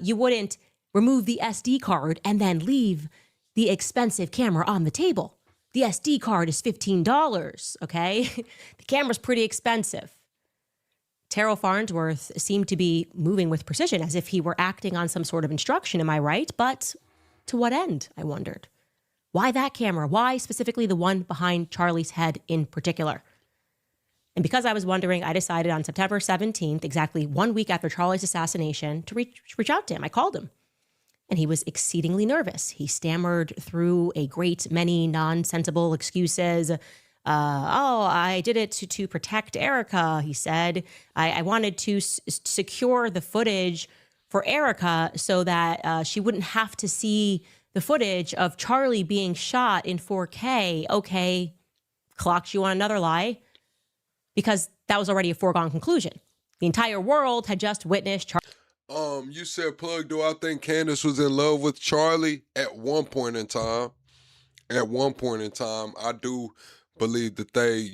you wouldn't remove the SD card and then leave the expensive camera on the table. The SD card is $15, okay? The camera's pretty expensive. Terrell Farnsworth seemed to be moving with precision as if he were acting on some sort of instruction, am I right? But to what end, I wondered. Why that camera? Why specifically the one behind Charlie's head in particular? And because I was wondering, I decided on September 17th, exactly 1 week after Charlie's assassination, to reach out to him. I called him. And he was exceedingly nervous. He stammered through a great many nonsensible excuses. I did it to protect Erica, he said. I wanted to secure the footage for Erica so that she wouldn't have to see the footage of Charlie being shot in 4K. Okay, clocked you on another lie. Because that was already a foregone conclusion. The entire world had just witnessed Charlie. You said, Plug, do I think Candace was in love with Charlie? At one point in time, I do believe that they,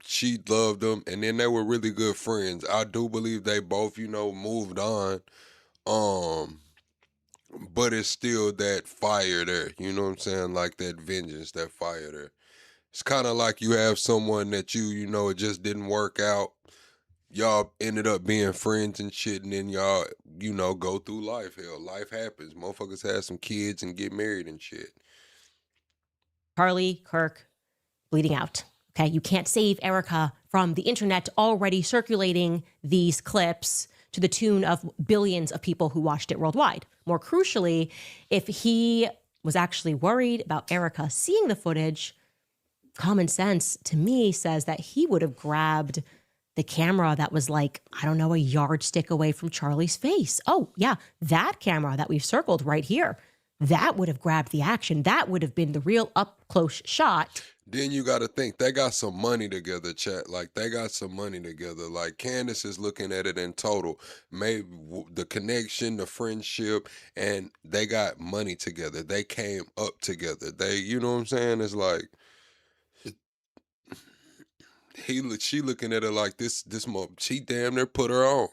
she loved him, and then they were really good friends. I do believe they both, moved on. But it's still that fire there, you know what I'm saying? Like that vengeance, that fire there. It's kind of like you have someone that it just didn't work out. Y'all ended up being friends and shit, and then y'all, go through life. Hell, life happens. Motherfuckers have some kids and get married and shit. Charlie Kirk bleeding out. Okay, you can't save Erica from the internet already circulating these clips to the tune of billions of people who watched it worldwide. More crucially, if he was actually worried about Erica seeing the footage, common sense to me says that he would have grabbed the camera that was like, I don't know, a yardstick away from Charlie's face. Oh, yeah, that camera that we've circled right here, that would have grabbed the action. That would have been the real up-close shot. Then you got to think, they got some money together, chat. Like, they got some money together. Like, Candace is looking at it in total. Maybe the connection, the friendship, and they got money together. They came up together. They, you know what I'm saying? It's like, she looking at it like this she damn near put her on.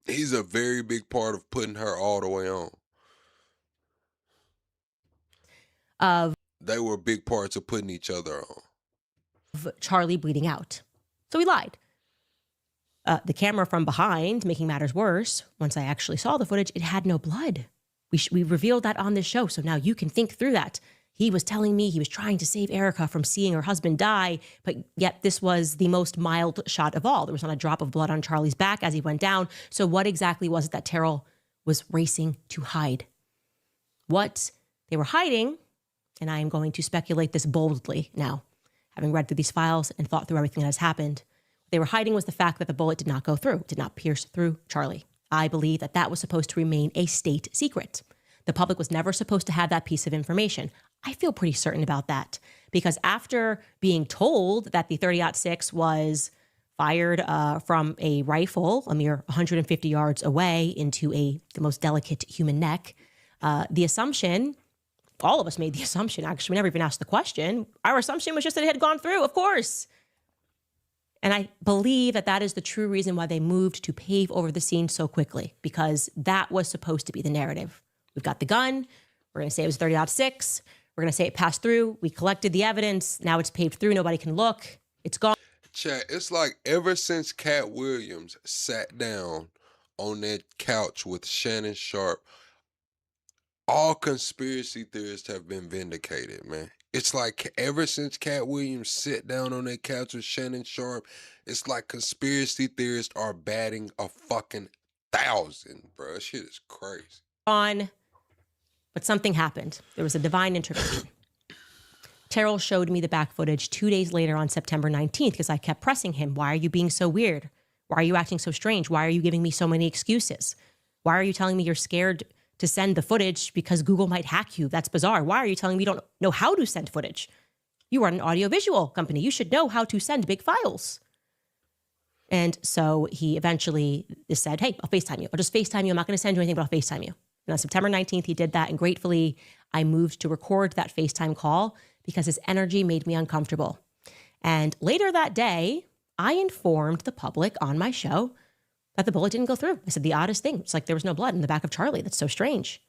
He's a very big part of putting her all the way on. They were big parts of putting each other on. Of Charlie bleeding out. So he lied. The camera from behind, making matters worse, once I actually saw the footage, it had no blood. We revealed that on this show, so now you can think through that. He was telling me he was trying to save Erica from seeing her husband die, but yet this was the most mild shot of all. There was not a drop of blood on Charlie's back as he went down. So what exactly was it that Terrell was racing to hide? What they were hiding, and I am going to speculate this boldly now, having read through these files and thought through everything that has happened, what they were hiding was the fact that the bullet did not go through, did not pierce through Charlie. I believe that that was supposed to remain a state secret. The public was never supposed to have that piece of information. I feel pretty certain about that because after being told that the 30-06 was fired from a rifle a mere 150 yards away into the most delicate human neck, the assumption, all of us made the assumption, actually, we never even asked the question. Our assumption was just that it had gone through, of course. And I believe that that is the true reason why they moved to pave over the scene so quickly, because that was supposed to be the narrative. We've got the gun. We're going to say it was 30-06. We're going to say it passed through. We collected the evidence. Now it's paved through. Nobody can look. It's gone. Chat, it's like ever since Cat Williams sat down on that couch with Shannon Sharp, all conspiracy theorists have been vindicated, man. It's like ever since Cat Williams sat down on that couch with Shannon Sharp, it's like conspiracy theorists are batting a fucking 1,000, bro. That shit is crazy. But something happened. There was a divine intervention. Terrell showed me the back footage 2 days later on September 19th because I kept pressing him. Why are you being so weird? Why are you acting so strange? Why are you giving me so many excuses? Why are you telling me you're scared to send the footage because Google might hack you. That's bizarre. Why are you telling me you don't know how to send footage? You are an audiovisual company. You should know how to send big files. And so he eventually said, hey, I'll FaceTime you. I'll just FaceTime you. I'm not going to send you anything, but I'll FaceTime you. And on September 19th, he did that. And gratefully, I moved to record that FaceTime call because his energy made me uncomfortable. And later that day, I informed the public on my show that the bullet didn't go through. I said the oddest thing. It's like there was no blood in the back of Charlie. That's so strange.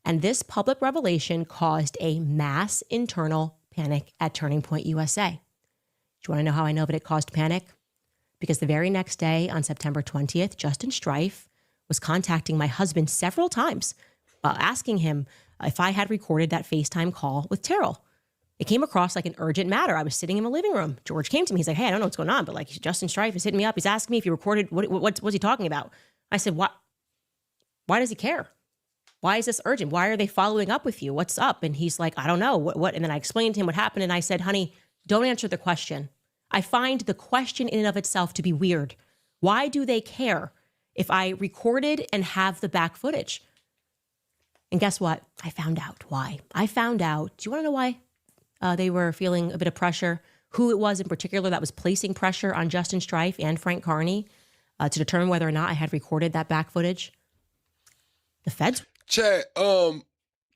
And this public revelation caused a mass internal panic at Turning Point USA. Do you want to know how I know that it caused panic? Because the very next day, on September 20th, Justin Strife was contacting my husband several times, asking him if I had recorded that FaceTime call with Terrell. It came across like an urgent matter. I was sitting in my living room. George came to me. He's like, hey, I don't know what's going on, but like Justin Strife is hitting me up. He's asking me if you recorded, what's he talking about? I said, what? Why does he care? Why is this urgent? Why are they following up with you? What's up? And he's like, I don't know. What? And then I explained to him what happened. And I said, honey, don't answer the question. I find the question in and of itself to be weird. Why do they care if I recorded and have the back footage? And guess what? I found out why. I found out. Do you want to know why? They were feeling a bit of pressure. Who it was in particular that was placing pressure on Justin Strife and Frank Carney to determine whether or not I had recorded that back footage? The feds. Chat, do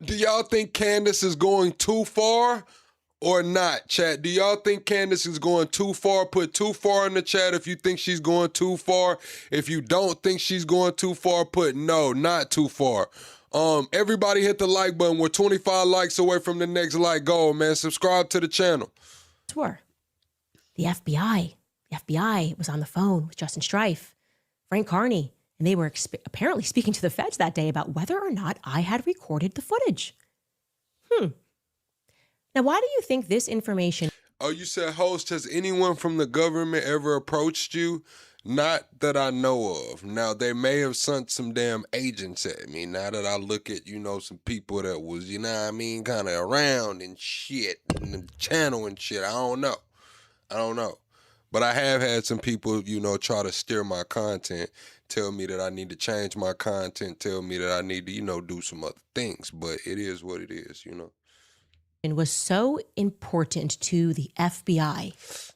y'all think Candace is going too far or not, chat? Do y'all think Candace is going too far? Put too far in the chat if you think she's going too far. If you don't think she's going too far, put no, not too far. Everybody hit the like button. We're 25 likes away from the next like goal, man. Subscribe to the channel. Were the FBI. The FBI was on the phone with Justin Strife, Frank Carney, and they were apparently speaking to the feds that day about whether or not I had recorded the footage. Now, why do you think this information... Oh, you said, host, has anyone from the government ever approached you? Not that I know of. Now, they may have sent some damn agents at me. Now that I look at, some people that was, kind of around and shit, and the channel and shit. I don't know. But I have had some people, try to steer my content, tell me that I need to change my content, tell me that I need to, do some other things. But it is what it is, And was so important to the FBI.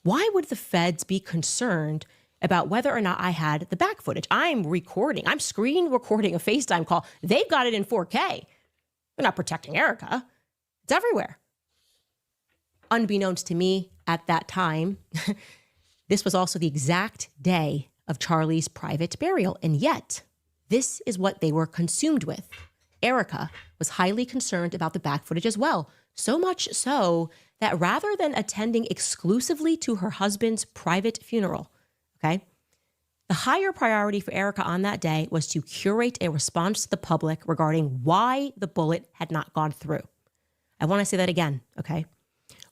Why would the feds be concerned about whether or not I had the back footage? I'm screen recording a FaceTime call. They've got it in 4K. They're not protecting Erica. It's everywhere. Unbeknownst to me at that time, this was also the exact day of Charlie's private burial. And yet, this is what they were consumed with. Erica was highly concerned about the back footage as well. So much so that rather than attending exclusively to her husband's private funeral, okay, the higher priority for Erica on that day was to curate a response to the public regarding why the bullet had not gone through. I want to say that again, okay?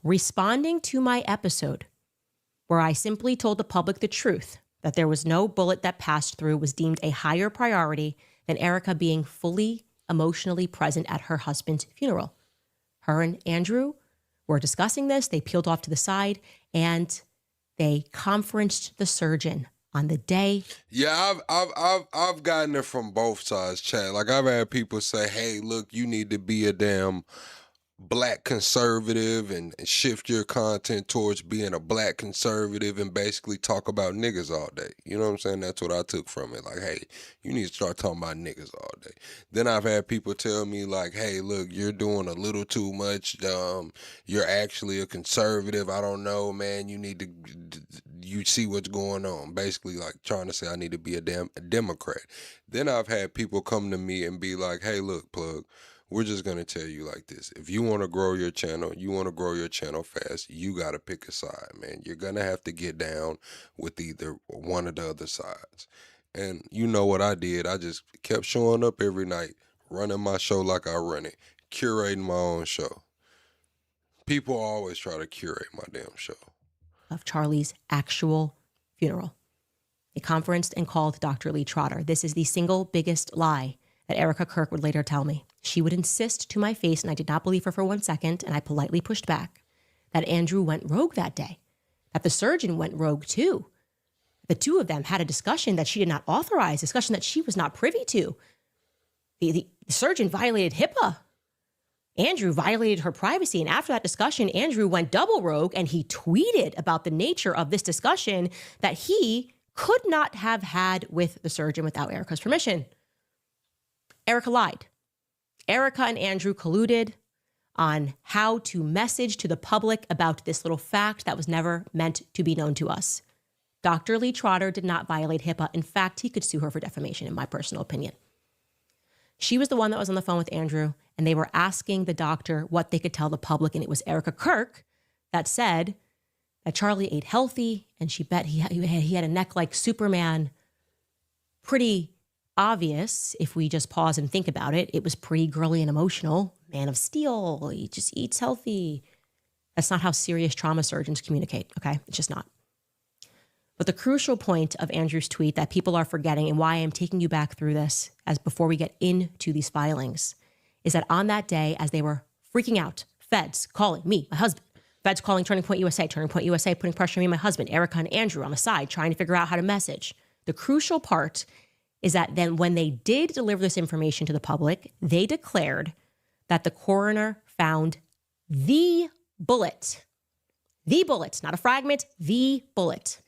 Responding to my episode where I simply told the public the truth that there was no bullet that passed through was deemed a higher priority than Erica being fully emotionally present at her husband's funeral. Her and Andrew were discussing this. They peeled off to the side and they conferenced the surgeon on the day. Yeah, I've gotten it from both sides, chat. Like I've had people say, "Hey, look, you need to be a damn black conservative and shift your content towards being a black conservative and basically talk about niggas all day." You know what I'm saying? That's what I took from it. Like, hey, you need to start talking about niggas all day. Then I've had people tell me like, hey, look, you're doing a little too much. You're actually a conservative. I don't know, man. You need to, you see what's going on. Basically like trying to say I need to be a Democrat. Then I've had people come to me and be like, hey, look, plug, we're just going to tell you like this. If you want to grow your channel, you want to grow your channel fast, you got to pick a side, man. You're going to have to get down with either one of the other sides. And you know what I did? I just kept showing up every night, running my show like I run it, curating my own show. People always try to curate my damn show. Of Charlie's actual funeral. They conferenced and called Dr. Lee Trotter. This is the single biggest lie that Erica Kirk would later tell me. She would insist to my face, and I did not believe her for 1 second, and I politely pushed back, that Andrew went rogue that day, that the surgeon went rogue too. The two of them had a discussion that she did not authorize, discussion that she was not privy to. the surgeon violated HIPAA. Andrew violated her privacy. And after that discussion, Andrew went double rogue and he tweeted about the nature of this discussion that he could not have had with the surgeon without Erica's permission. Erica lied. Erica and Andrew colluded on how to message to the public about this little fact that was never meant to be known to us. Dr. Lee Trotter did not violate HIPAA. In fact, he could sue her for defamation, in my personal opinion. She was the one that was on the phone with Andrew, and they were asking the doctor what they could tell the public, and it was Erica Kirk that said that Charlie ate healthy, and she bet he had a neck like Superman. Pretty obvious, if we just pause and think about it. It was pretty girly and emotional. Man of steel, he just eats healthy. That's not how serious trauma surgeons communicate, okay? It's just not. But the crucial point of Andrew's tweet that people are forgetting, and why I'm taking you back through this as before we get into these filings, is that on that day, as they were freaking out, feds calling me, my husband, feds calling Turning Point USA, putting pressure on me and my husband, Erica and Andrew on the side, trying to figure out how to message. The crucial part is that then when they did deliver this information to the public, they declared that the coroner found the bullet, not a fragment, the bullet.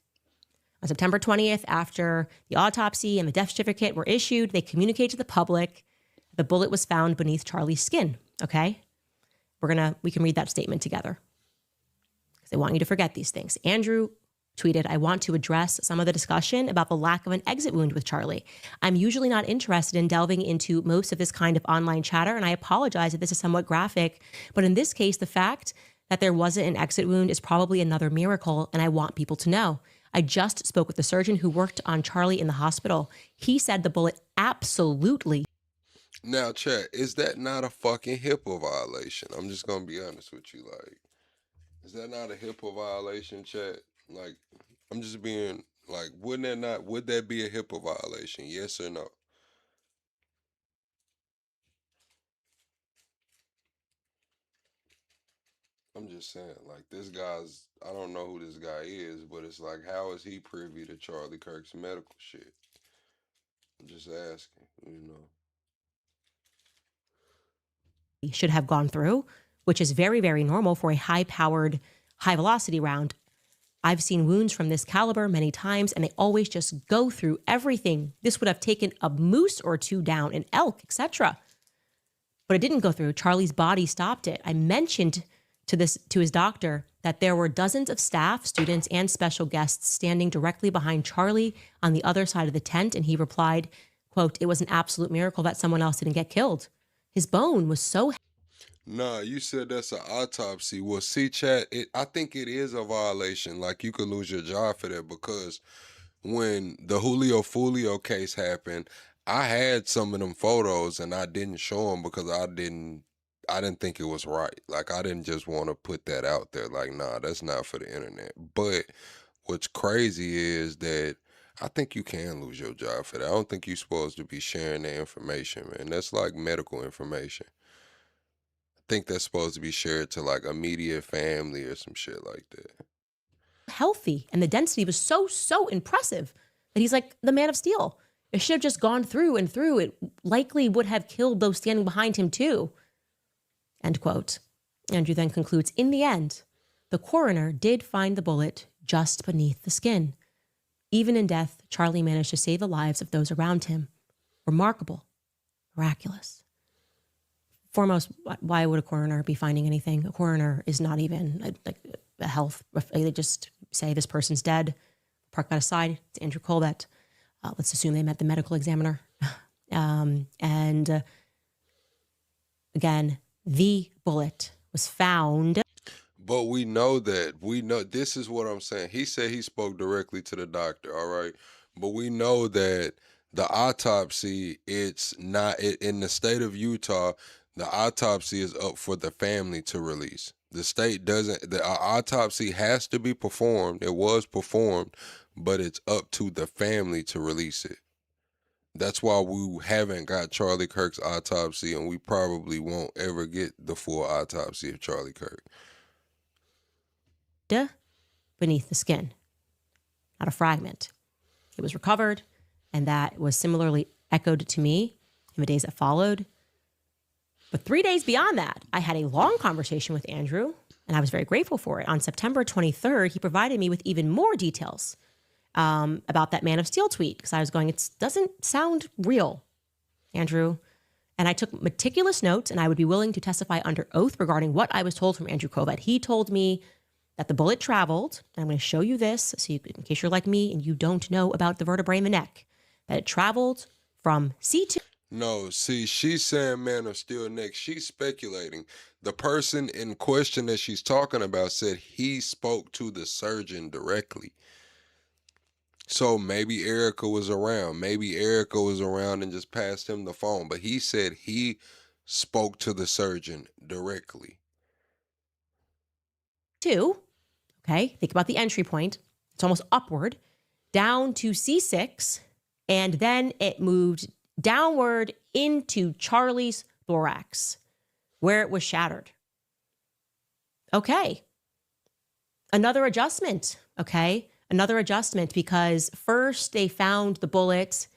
On September 20th, after the autopsy and the death certificate were issued, they communicated to the public the bullet was found beneath Charlie's skin, okay? We can read that statement together because they want you to forget these things. Andrew tweeted, "I want to address some of the discussion about the lack of an exit wound with Charlie. I'm usually not interested in delving into most of this kind of online chatter, and I apologize if this is somewhat graphic, but in this case, the fact that there wasn't an exit wound is probably another miracle, and I want people to know. I just spoke with the surgeon who worked on Charlie in the hospital. He said the bullet absolutely..." Now, chat, is that not a fucking HIPAA violation? I'm just gonna be honest with you. Like, is that not a HIPAA violation, chat? Like, I'm just being like, would that be a HIPAA violation? Yes or no? I'm just saying, like, this guy's, I don't know who this guy is, but it's like, how is he privy to Charlie Kirk's medical shit? I'm just asking, you know. Should have gone through, which is very, very normal for a high-powered, high-velocity round. I've seen wounds from this caliber many times, and they always just go through everything. This would have taken a moose or two down, an elk, etc. But it didn't go through. Charlie's body stopped it. I mentioned to his doctor that there were dozens of staff, students, and special guests standing directly behind Charlie on the other side of the tent, and he replied, quote, "It was an absolute miracle that someone else didn't get killed. His bone was so..." Nah, you said that's an autopsy. Well, see, chat, I think it is a violation. Like, you could lose your job for that, because when the Julio Fulio case happened, I had some of them photos and I didn't show them because I didn't think it was right. Like, I didn't just want to put that out there. Like, nah, that's not for the internet. But what's crazy is that I think you can lose your job for that. I don't think you're supposed to be sharing that information, man. That's like medical information. I think that's supposed to be shared to like immediate family or some shit like that. Healthy, and the density was so impressive that he's like the man of steel. It should have just gone through and through. It likely would have killed those standing behind him too. End quote. Andrew then concludes, in the end, the coroner did find the bullet just beneath the skin. Even in death, Charlie managed to save the lives of those around him. Remarkable. Miraculous. Foremost, why would a coroner be finding anything? A coroner is not even a health. They just say this person's dead. Park that aside. It's Andrew Colbert. Let's assume they met the medical examiner. Again, the bullet was found. But we know this is what I'm saying. He said he spoke directly to the doctor, all right? But we know that the autopsy, it's not, in the state of Utah, the autopsy is up for the family to release. The state doesn't, the autopsy has to be performed. It was performed, but it's up to the family to release it. That's why we haven't got Charlie Kirk's autopsy, and we probably won't ever get the full autopsy of Charlie Kirk. Beneath the skin, not a fragment. It was recovered, and that was similarly echoed to me in the days that followed. But 3 days beyond that, I had a long conversation with Andrew, and I was very grateful for it. On September 23rd, he provided me with even more details about that Man of Steel tweet, because I was going, it doesn't sound real, Andrew. And I took meticulous notes, and I would be willing to testify under oath regarding what I was told from Andrew Kovac. He told me that the bullet traveled, and I'm going to show you this, so you, in case you're like me and you don't know about the vertebrae in the neck, that it traveled from C2. No, see, she's saying Man of Steel neck. She's speculating. The person in question that she's talking about said he spoke to the surgeon directly. So maybe Erica was around. Maybe Erica was around and just passed him the phone. But he said he spoke to the surgeon directly. 2, okay, think about the entry point. It's almost upward, down to C6, and then it moved downward into Charlie's thorax, where it was shattered. Okay. Another adjustment, okay? Another adjustment, because first they found the bullet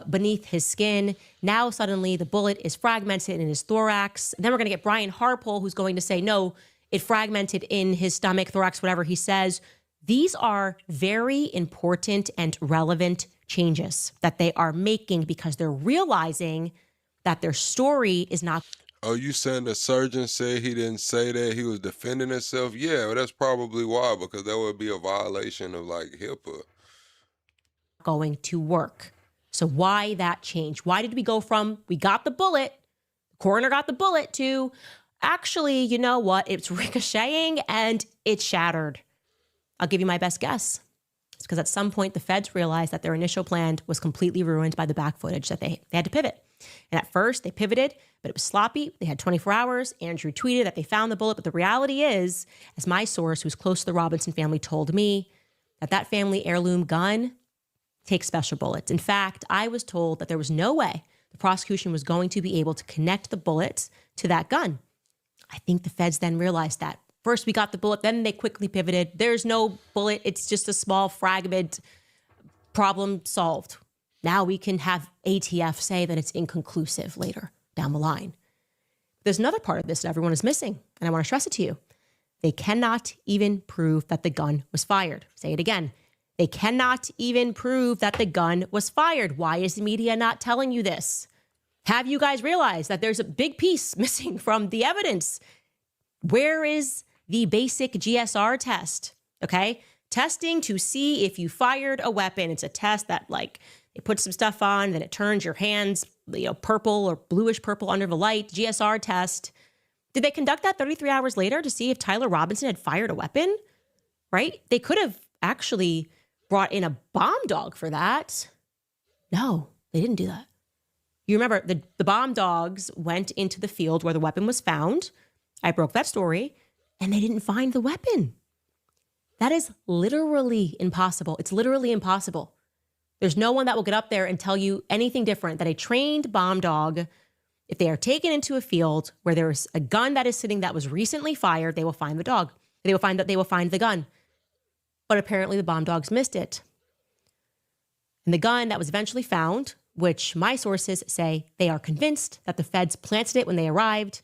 beneath his skin. Now suddenly the bullet is fragmented in his thorax. And then we're going to get Brian Harpole, who's going to say, no, it fragmented in his stomach, thorax, whatever he says. These are very important and relevant changes that they are making because they're realizing that their story is not. Oh, you saying the surgeon said he didn't say that, he was defending himself? Yeah, well, that's probably why, because that would be a violation of like HIPAA. Going to work. So why that change? Why did we go from, we got the bullet, the coroner got the bullet, to actually, you know what, it's ricocheting and it shattered? I'll give you my best guess. It's because at some point the feds realized that their initial plan was completely ruined by the back footage, that they had to pivot. And at first they pivoted, but it was sloppy. They had 24 hours. Andrew tweeted that they found the bullet. But the reality is, as my source who's close to the Robinson family told me, that family heirloom gun takes special bullets. In fact, I was told that there was no way the prosecution was going to be able to connect the bullets to that gun. I think the feds then realized that. First we got the bullet, then they quickly pivoted. There's no bullet. It's just a small fragment. Problem solved. Now we can have ATF say that it's inconclusive later down the line. There's another part of this that everyone is missing, and I want to stress it to you. They cannot even prove that the gun was fired. Say it again. They cannot even prove that the gun was fired. Why is the media not telling you this? Have you guys realized that there's a big piece missing from the evidence? Where is the basic GSR test? Okay? Testing to see if you fired a weapon. It's a test that, like, they put some stuff on, then it turns your hands, purple or bluish purple under the light. GSR test. Did they conduct that 33 hours later to see if Tyler Robinson had fired a weapon? Right? They could have actually brought in a bomb dog for that. No, they didn't do that. You remember the bomb dogs went into the field where the weapon was found. I broke that story, and they didn't find the weapon. That is literally impossible. It's literally impossible. There's no one that will get up there and tell you anything different, that a trained bomb dog, if they are taken into a field where there's a gun that is sitting that was recently fired, they will find the dog. They will find the gun. But apparently the bomb dogs missed it. And the gun that was eventually found, which my sources say they are convinced that the feds planted it when they arrived,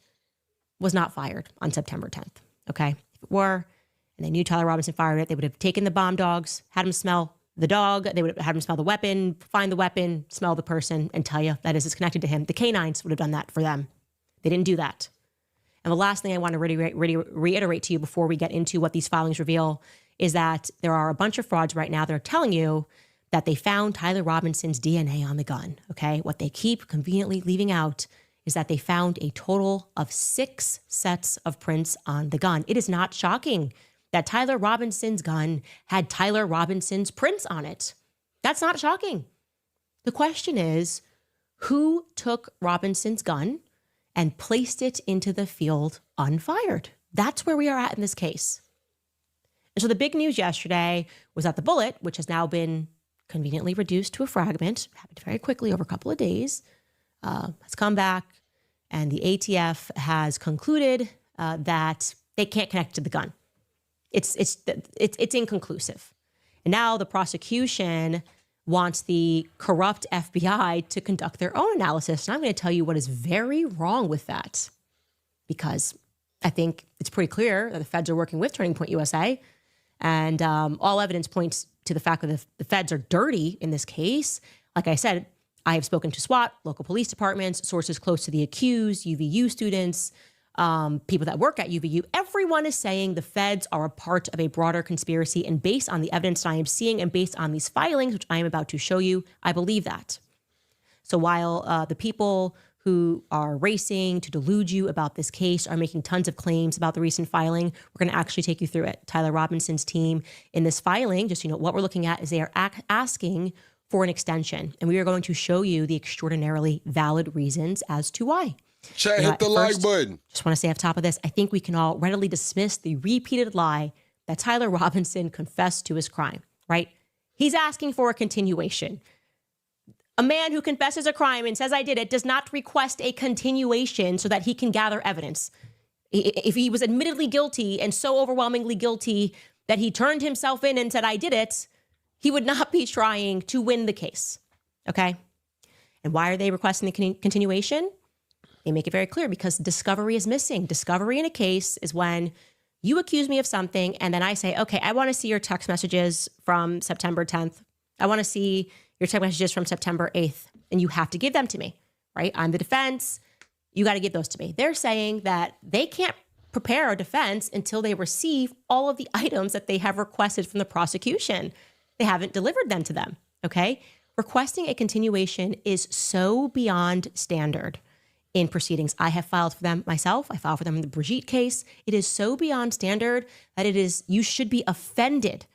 was not fired on September 10th. Okay? If it were, and they knew Tyler Robinson fired it, they would have taken the bomb dogs, had them smell the dog, they would have had him smell the weapon, find the weapon, smell the person, and tell you that it's connected to him. The canines would have done that for them. They didn't do that. And the last thing I want to reiterate to you before we get into what these filings reveal is that there are a bunch of frauds right now that are telling you that they found Tyler Robinson's DNA on the gun, okay? What they keep conveniently leaving out is that they found a total of 6 sets of prints on the gun. It is not shocking that Tyler Robinson's gun had Tyler Robinson's prints on it. That's not shocking. The question is, who took Robinson's gun and placed it into the field unfired? That's where we are at in this case. And so the big news yesterday was that the bullet, which has now been conveniently reduced to a fragment, happened very quickly over a couple of days, has come back, and the ATF has concluded that they can't connect to the gun. It's inconclusive. And now the prosecution wants the corrupt FBI to conduct their own analysis. And I'm going to tell you what is very wrong with that, because I think it's pretty clear that the feds are working with Turning Point USA, and all evidence points to the fact that the feds are dirty in this case. Like I said, I have spoken to SWAT, local police departments, sources close to the accused, UVU students, people that work at UVU. Everyone is saying the feds are a part of a broader conspiracy. And based on the evidence I am seeing and based on these filings, which I am about to show you, I believe that. So while the people who are racing to delude you about this case are making tons of claims about the recent filing, we're going to actually take you through it. Tyler Robinson's team in this filing, just, what we're looking at is they are asking for an extension. And we are going to show you the extraordinarily valid reasons as to why. Chat, hit the like button. Just want to say off top of this, I think we can all readily dismiss the repeated lie that Tyler Robinson confessed to his crime, right? He's asking for a continuation. A man who confesses a crime and says, I did it, does not request a continuation so that he can gather evidence. If he was admittedly guilty and so overwhelmingly guilty that he turned himself in and said, I did it, he would not be trying to win the case, okay? And why are they requesting the continuation? They make it very clear, because discovery is missing. Discovery in a case is when you accuse me of something and then I say, okay, I want to see your text messages from September 10th. I want to see your text messages from September 8th, and you have to give them to me, right? I'm the defense. You got to give those to me. They're saying that they can't prepare a defense until they receive all of the items that they have requested from the prosecution. They haven't delivered them to them, okay? Requesting a continuation is so beyond standard in proceedings. I have filed for them myself. I filed for them in the Brigitte case. It is so beyond standard that you should be offended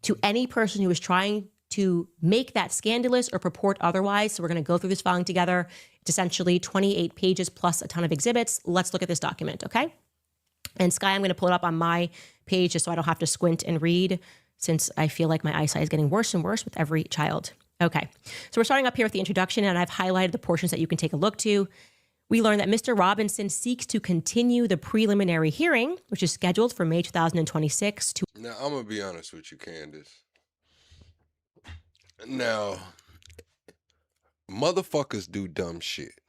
to any person who is trying to make that scandalous or purport otherwise. So we're going to go through this filing together. It's essentially 28 pages plus a ton of exhibits. Let's look at this document, okay? And Sky, I'm going to pull it up on my page just so I don't have to squint and read, since I feel like my eyesight is getting worse and worse with every child. Okay, so we're starting up here with the introduction, and I've highlighted the portions that you can take a look to. We learned that Mr. Robinson seeks to continue the preliminary hearing, which is scheduled for May 2026. Now, I'm going to be honest with you, Candace. Now, motherfuckers do dumb shit.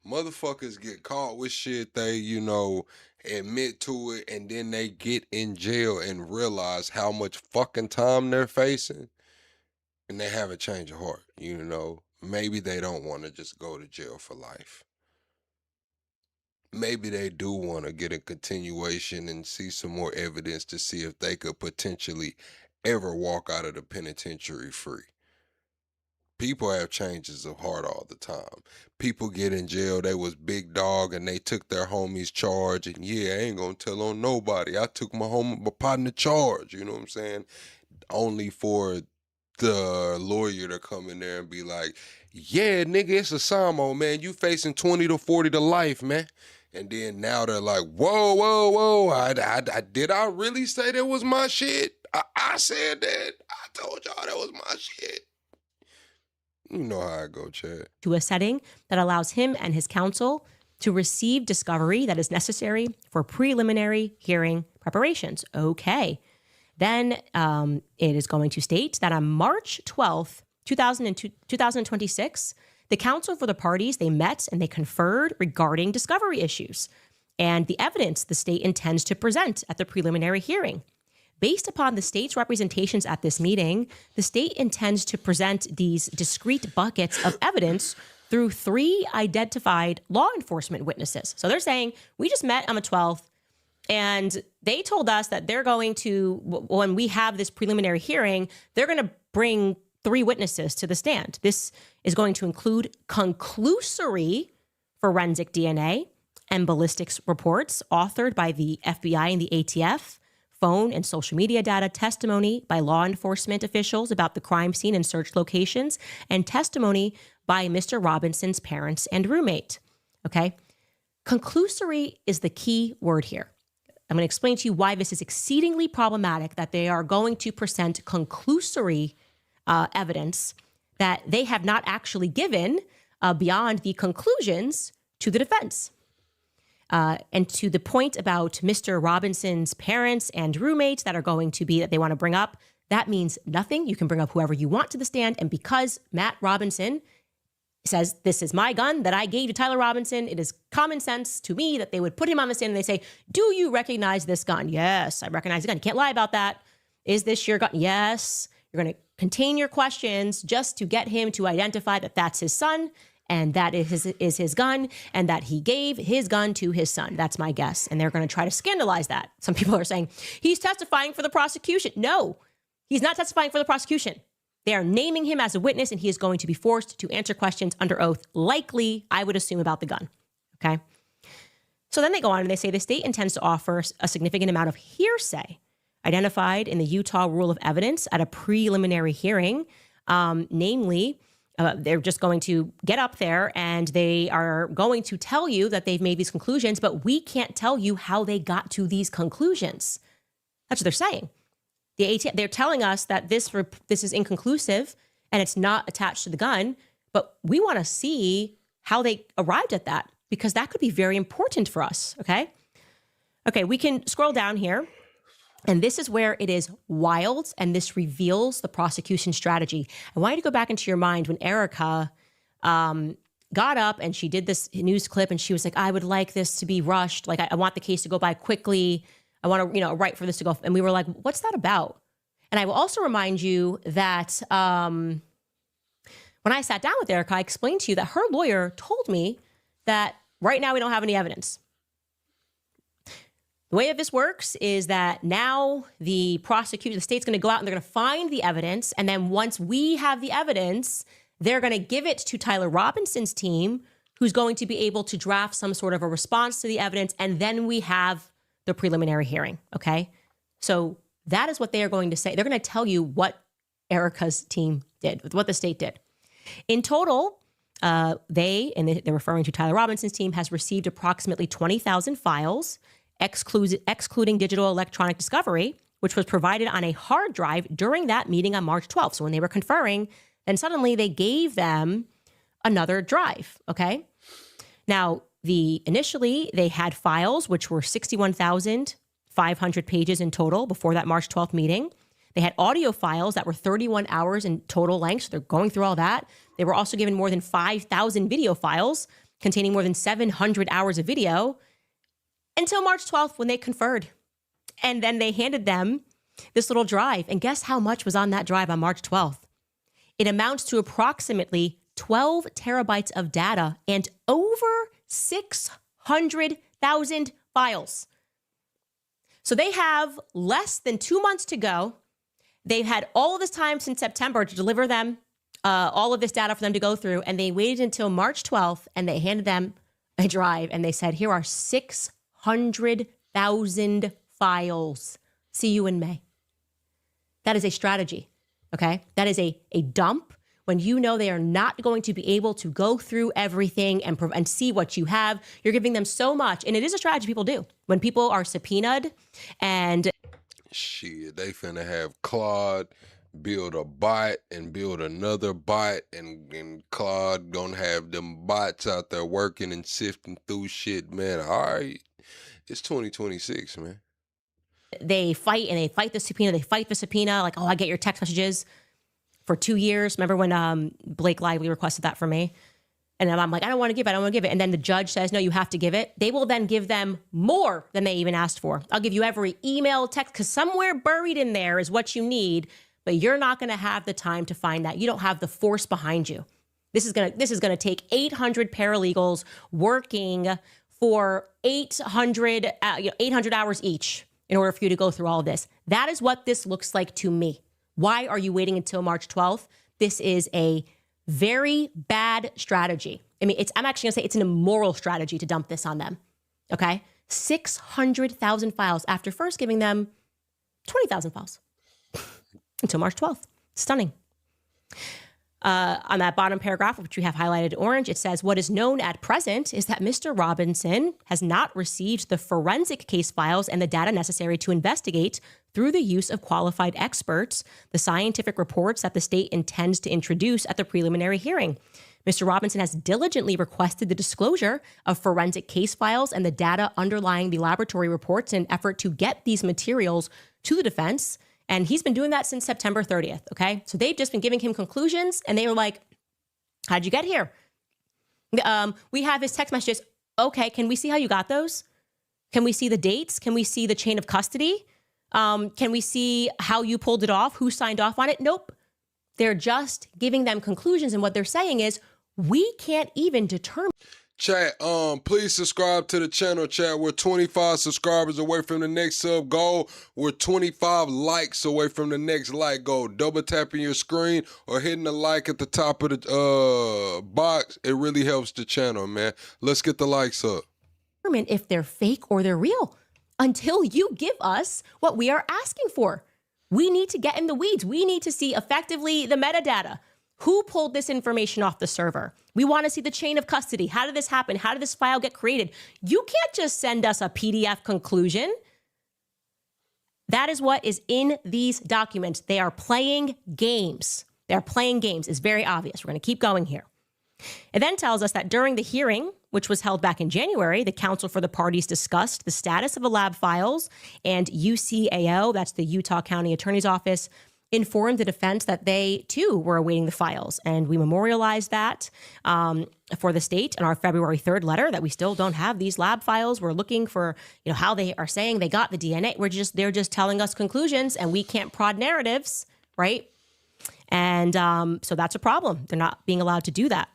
Motherfuckers get caught with shit, they, admit to it, and then they get in jail and realize how much fucking time they're facing, and they have a change of heart, Maybe they don't want to just go to jail for life. Maybe they do want to get a continuation and see some more evidence to see if they could potentially ever walk out of the penitentiary free. People have changes of heart all the time. People get in jail, they was big dog and they took their homie's charge, and I ain't gonna tell on nobody. I took my partner charge, you know what I'm saying? Only for the lawyer to come in there and be like, yeah, nigga, it's a Samo, man. You facing 20 to 40 to life, man. And then now they're like, whoa, did I really say that was my shit? I said that. I told y'all that was my shit. You know how I go, Chad. To a setting that allows him and his counsel to receive discovery that is necessary for preliminary hearing preparations. Okay. Then it is going to state that on March 12th, 2026, the counsel for the parties, they met and they conferred regarding discovery issues and the evidence the state intends to present at the preliminary hearing. Based upon the state's representations at this meeting, the state intends to present these discrete buckets of evidence through 3 identified law enforcement witnesses. So they're saying, we just met on the 12th, and they told us that they're going to, when we have this preliminary hearing, they're going to bring 3 witnesses to the stand. This is going to include conclusory forensic DNA and ballistics reports authored by the FBI and the ATF, phone and social media data, testimony by law enforcement officials about the crime scene and search locations, and testimony by Mr. Robinson's parents and roommate. Okay? Conclusory is the key word here. I'm going to explain to you why this is exceedingly problematic, that they are going to present conclusory evidence that they have not actually given beyond the conclusions to the defense. And to the point about Mr. Robinson's parents and roommates that are going to be, that they want to bring up, that means nothing. You can bring up whoever you want to the stand. And because Matt Robinson says, this is my gun that I gave to Tyler Robinson, it is common sense to me that they would put him on the stand and they say, do you recognize this gun? Yes, I recognize the gun. You can't lie about that. Is this your gun? Yes. You're going to contain your questions just to get him to identify that that's his son and that is his gun and that he gave his gun to his son. That's my guess. And they're going to try to scandalize that. Some people are saying, he's testifying for the prosecution. No, he's not testifying for the prosecution. They are naming him as a witness, and he is going to be forced to answer questions under oath, likely, I would assume, about the gun. Okay? So then they go on and they say the state intends to offer a significant amount of hearsay identified in the Utah Rule of Evidence at a preliminary hearing. Namely, they're just going to get up there and they are going to tell you that they've made these conclusions, but we can't tell you how they got to these conclusions. That's what they're saying. They're telling us that this is inconclusive and it's not attached to the gun, but we want to see how they arrived at that because that could be very important for us, okay? Okay, we can scroll down here, and this is where it is wild, and this reveals the prosecution strategy. I want you to go back into your mind when Erica got up and she did this news clip and she was like, I would like this to be rushed. Like, I want the case to go by quickly. I want to, write for this to go. And we were like, what's that about? And I will also remind you that when I sat down with Erica, I explained to you that her lawyer told me that right now we don't have any evidence. The way that this works is that now the state's going to go out and they're going to find the evidence. And then once we have the evidence, they're going to give it to Tyler Robinson's team, who's going to be able to draft some sort of a response to the evidence. And then we have the preliminary hearing, okay? So that is what they are going to say. They're going to tell you what Erica's team did, what the state did. In total, they're referring to Tyler Robinson's team, has received approximately 20,000 files, excluding digital electronic discovery, which was provided on a hard drive during that meeting on March 12th. So when they were conferring, then suddenly they gave them another drive, okay? Now, initially, they had files, which were 61,500 pages in total before that March 12th meeting. They had audio files that were 31 hours in total length. So they're going through all that. They were also given more than 5,000 video files containing more than 700 hours of video until March 12th when they conferred. And then they handed them this little drive. And guess how much was on that drive on March 12th? It amounts to approximately 12 terabytes of data and over 600,000 files. So they have less than 2 months to go. They've had all of this time since September to deliver them all of this data for them to go through. And they waited until March 12th and they handed them a drive and they said, here are 600,000 files. See you in May. That is a strategy, okay? That is a dump. When you know they are not going to be able to go through everything and see what you have, you're giving them so much. And it is a strategy people do. When people are subpoenaed and... Shit, they finna have Claude build a bot and build another bot, and Claude gonna have them bots out there working and sifting through shit, man. All right, it's 2026, man. They fight the subpoena. They fight the subpoena. Like, oh, I get your text messages. For 2 years. Remember when Blake Lively requested that for me? And I'm like, I don't want to give it. And then the judge says, no, you have to give it. They will then give them more than they even asked for. I'll give you every email, text, because somewhere buried in there is what you need, but you're not going to have the time to find that. You don't have the force behind you. This is going to take 800 paralegals working for 800 hours each in order for you to go through all of this. That is what this looks like to me. Why are you waiting until March 12th? This is a very bad strategy. I mean, I'm actually going to say it's an immoral strategy to dump this on them, okay? 600,000 files after first giving them 20,000 files until March 12th. Stunning. On that bottom paragraph, which we have highlighted orange, it says, what is known at present is that Mr. Robinson has not received the forensic case files and the data necessary to investigate through the use of qualified experts, the scientific reports that the state intends to introduce at the preliminary hearing. Mr. Robinson has diligently requested the disclosure of forensic case files and the data underlying the laboratory reports in an effort to get these materials to the defense And he's been doing that since September 30th, okay? So they've just been giving him conclusions, and they were like, how'd you get here? We have his text messages. Okay, can we see how you got those? Can we see the dates? Can we see the chain of custody? Can we see how you pulled it off? Who signed off on it? Nope. They're just giving them conclusions, and what they're saying is, we can't even determine. Chat, please subscribe to the channel, chat. We're 25 subscribers away from the next sub goal. We're 25 likes away from the next like goal. Double tapping your screen or hitting the like at the top of the box. It really helps the channel, man. Let's get the likes up. If they're fake or they're real until you give us what we are asking for. We need to get in the weeds. We need to see effectively the metadata. Who pulled this information off the server? We want to see the chain of custody. How did this happen? How did this file get created? You can't just send us a PDF conclusion. That is what is in these documents. They are playing games. They're playing games. It's very obvious. We're going to keep going here. It then tells us that during the hearing, which was held back in January, the counsel for the parties discussed the status of the lab files, and UCAO, that's the Utah County Attorney's Office, informed the defense that they, too, were awaiting the files. And we memorialized that for the state in our February 3rd letter that we still don't have these lab files. We're looking for, how they are saying they got the DNA. They're just telling us conclusions, and we can't prod narratives, right? And so that's a problem. They're not being allowed to do that.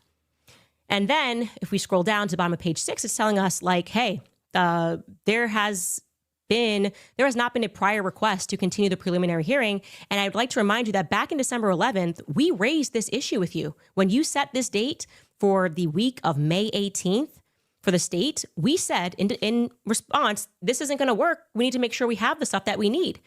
And then if we scroll down to the bottom of page 6, it's telling us like, hey, there has not been a prior request to continue the preliminary hearing. And I'd like to remind you that back in December 11th, we raised this issue with you. When you set this date for the week of May 18th for the state, we said in response, this isn't going to work. We need to make sure we have the stuff that we need.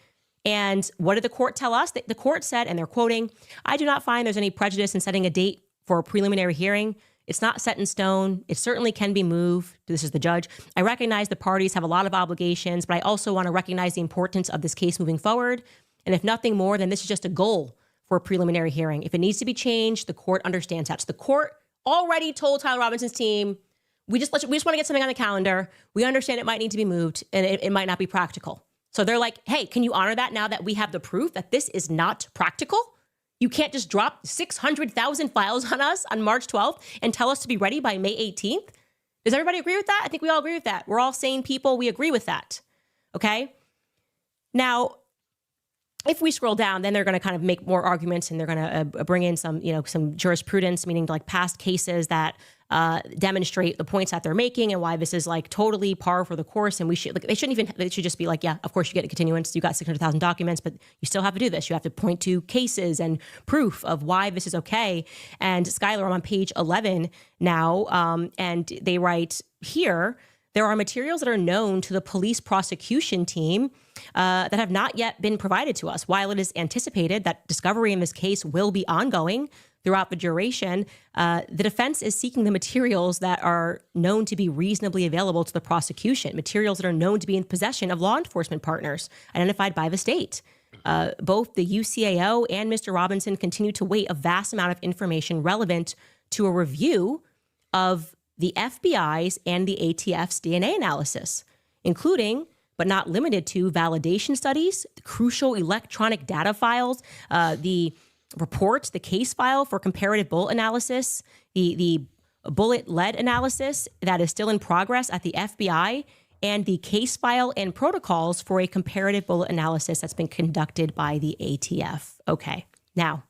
And what did the court tell us? The court said, and they're quoting, I do not find there's any prejudice in setting a date for a preliminary hearing. It's not set in stone. It certainly can be moved. This is the judge. I recognize the parties have a lot of obligations, but I also want to recognize the importance of this case moving forward. And if nothing more, then this is just a goal for a preliminary hearing. If it needs to be changed, the court understands that. So the court already told Tyler Robinson's team, we just want to get something on the calendar. We understand it might need to be moved, and it might not be practical. So they're like, hey, can you honor that now that we have the proof that this is not practical? You can't just drop 600,000 files on us on March 12th and tell us to be ready by May 18th. Does everybody agree with that? I think we all agree with that. We're all sane people. We agree with that. Okay? Now, if we scroll down, then they're going to kind of make more arguments, and they're going to bring in some jurisprudence, meaning like past cases that demonstrate the points that they're making and why this is like totally par for the course. And they should just be like, yeah, of course you get a continuance. You got 600,000 documents, but you still have to do this. You have to point to cases and proof of why this is okay. And Skylar, I'm on page 11 now, and they write here, there are materials that are known to the police prosecution team that have not yet been provided to us. While it is anticipated that discovery in this case will be ongoing throughout the duration, the defense is seeking the materials that are known to be reasonably available to the prosecution, materials that are known to be in possession of law enforcement partners identified by the state. Both the UCAO and Mr. Robinson continue to wait a vast amount of information relevant to a review of the FBI's and the ATF's DNA analysis, including, but not limited to, validation studies, the crucial electronic data files, the reports, the case file for comparative bullet analysis, the bullet lead analysis that is still in progress at the FBI, and the case file and protocols for a comparative bullet analysis that's been conducted by the ATF. Okay, now,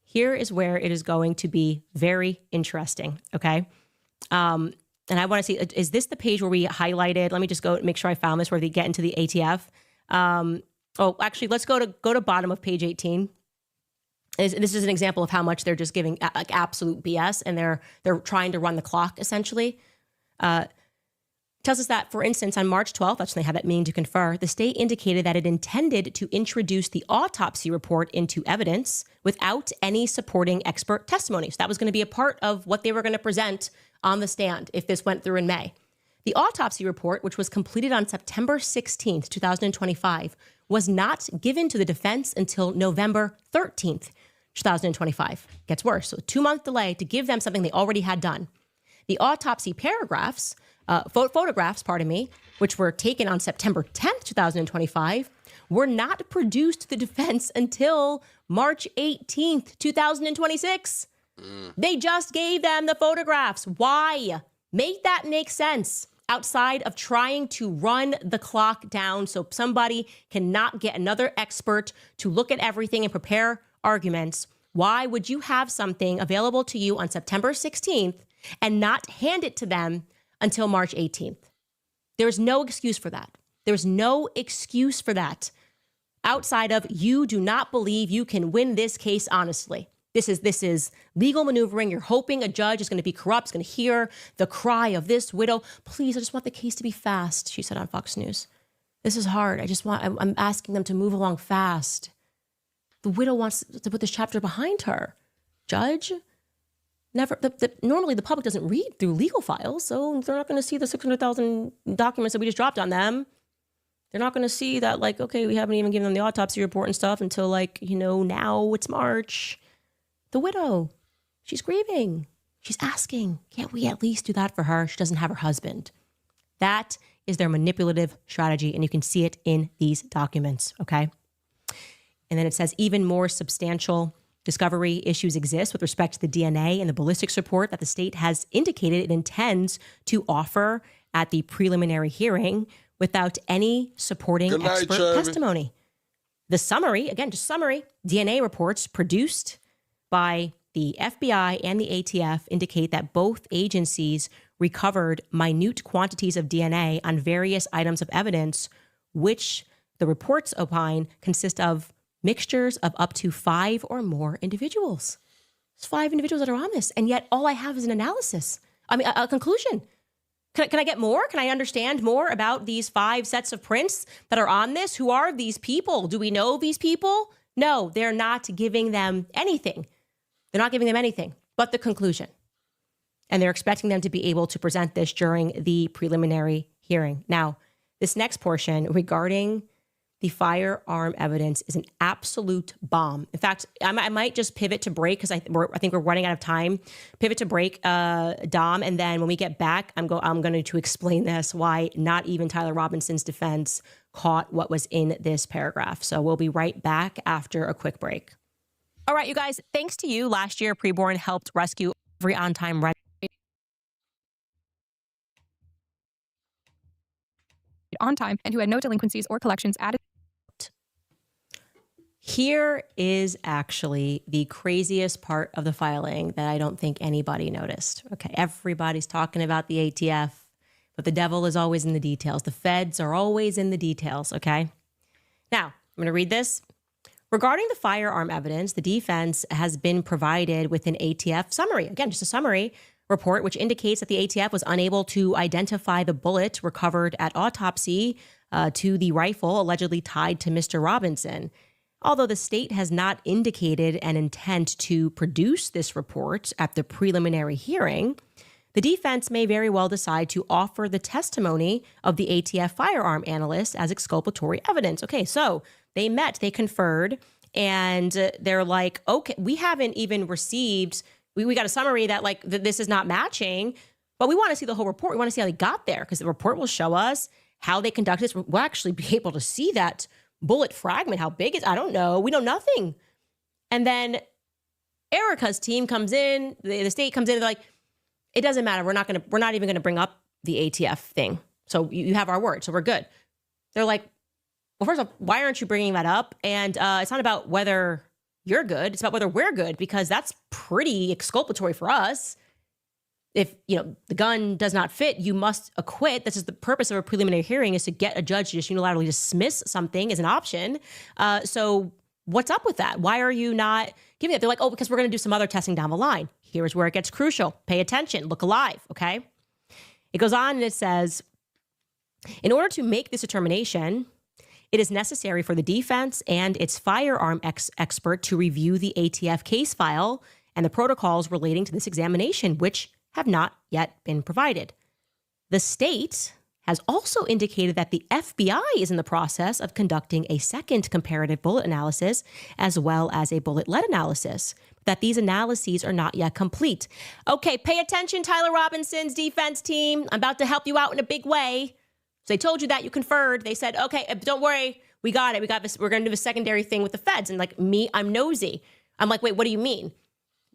here is where it is going to be very interesting, okay? And I want to see, is this the page where we highlighted? Let me just go make sure I found this where they get into the ATF. Actually, let's go to bottom of page 18. This is an example of how much they're just giving like absolute BS, and they're trying to run the clock, essentially. Tells us that, for instance, on March 12th, that's when they had that meeting to confer, the state indicated that it intended to introduce the autopsy report into evidence without any supporting expert testimony. So that was going to be a part of what they were going to present on the stand if this went through in May. The autopsy report, which was completed on September 16th, 2025, was not given to the defense until November 13th, 2025. Gets worse. So a 2-month delay to give them something they already had done. The autopsy photographs, which were taken on September 10th, 2025, were not produced to the defense until March 18th, 2026. They just gave them the photographs. Why? Make that make sense outside of trying to run the clock down so somebody cannot get another expert to look at everything and prepare arguments. Why would you have something available to you on September 16th and not hand it to them until March 18th? There's no excuse for that. There's no excuse for that outside of you do not believe you can win this case honestly. This is legal maneuvering. You're hoping a judge is going to be corrupt, is going to hear the cry of this widow. Please, I just want the case to be fast, she said on Fox News. This is hard. I'm asking them to move along fast. The widow wants to put this chapter behind her. Judge, normally the public doesn't read through legal files, so they're not going to see the 600,000 documents that we just dropped on them. They're not going to see that, like, okay, we haven't even given them the autopsy report and stuff until, like, now it's March. The widow, she's grieving. She's asking, can't we at least do that for her? She doesn't have her husband. That is their manipulative strategy, and you can see it in these documents, okay? And then it says even more substantial discovery issues exist with respect to the DNA and the ballistics report that the state has indicated it intends to offer at the preliminary hearing without any supporting expert testimony. The summary, again, just summary, DNA reports produced by the FBI and the ATF indicate that both agencies recovered minute quantities of DNA on various items of evidence, which the reports opine consist of mixtures of up to 5 or more individuals. There's 5 individuals that are on this, and yet all I have is an analysis. A conclusion. Can I get more? Can I understand more about these 5 sets of prints that are on this? Who are these people? Do we know these people? No, they're not giving them anything. They're not giving them anything but the conclusion. And they're expecting them to be able to present this during the preliminary hearing. Now, this next portion regarding the firearm evidence is an absolute bomb. In fact, I might just pivot to break because I think we're running out of time. Pivot to break, Dom, and then when we get back, I'm going to explain this, why not even Tyler Robinson's defense caught what was in this paragraph. So we'll be right back after a quick break. All right, you guys, thanks to you, last year, Preborn helped rescue every on-time rent on time and who had no delinquencies or collections added. Here is actually the craziest part of the filing that I don't think anybody noticed. Okay, everybody's talking about the ATF, but the devil is always in the details. The feds are always in the details, okay? Now, I'm going to read this. Regarding the firearm evidence, the defense has been provided with an ATF summary. Again, just a summary report, which indicates that the ATF was unable to identify the bullet recovered at autopsy to the rifle allegedly tied to Mr. Robinson. Although the state has not indicated an intent to produce this report at the preliminary hearing, the defense may very well decide to offer the testimony of the ATF firearm analyst as exculpatory evidence. Okay, so they met, they conferred, and they're like, okay, we haven't even received, we got a summary that like this is not matching, but we want to see the whole report. We want to see how they got there because the report will show us how they conducted this. We'll actually be able to see that bullet fragment. How big is, I don't know. We know nothing. And then Erica's team comes in, the state comes in, and they're like, it doesn't matter. We're not even going to bring up the ATF thing. So you have our word. So we're good. They're like, well, first off, why aren't you bringing that up? And it's not about whether you're good. It's about whether we're good, because that's pretty exculpatory for us. If, the gun does not fit, you must acquit. This is the purpose of a preliminary hearing, is to get a judge to just unilaterally dismiss something as an option. So what's up with that? Why are you not giving it? They're like, oh, because we're going to do some other testing down the line. Here's where it gets crucial. Pay attention. Look alive, okay? It goes on and it says, in order to make this determination, it is necessary for the defense and its firearm expert to review the ATF case file and the protocols relating to this examination, which have not yet been provided. The state has also indicated that the FBI is in the process of conducting a second comparative bullet analysis as well as a bullet lead analysis, that these analyses are not yet complete. Okay, pay attention, Tyler Robinson's defense team. I'm about to help you out in a big way. So they told you that, you conferred. They said, okay, don't worry, we got it. We got this. We're going to do a secondary thing with the feds. And like me, I'm nosy. I'm like, wait, what do you mean?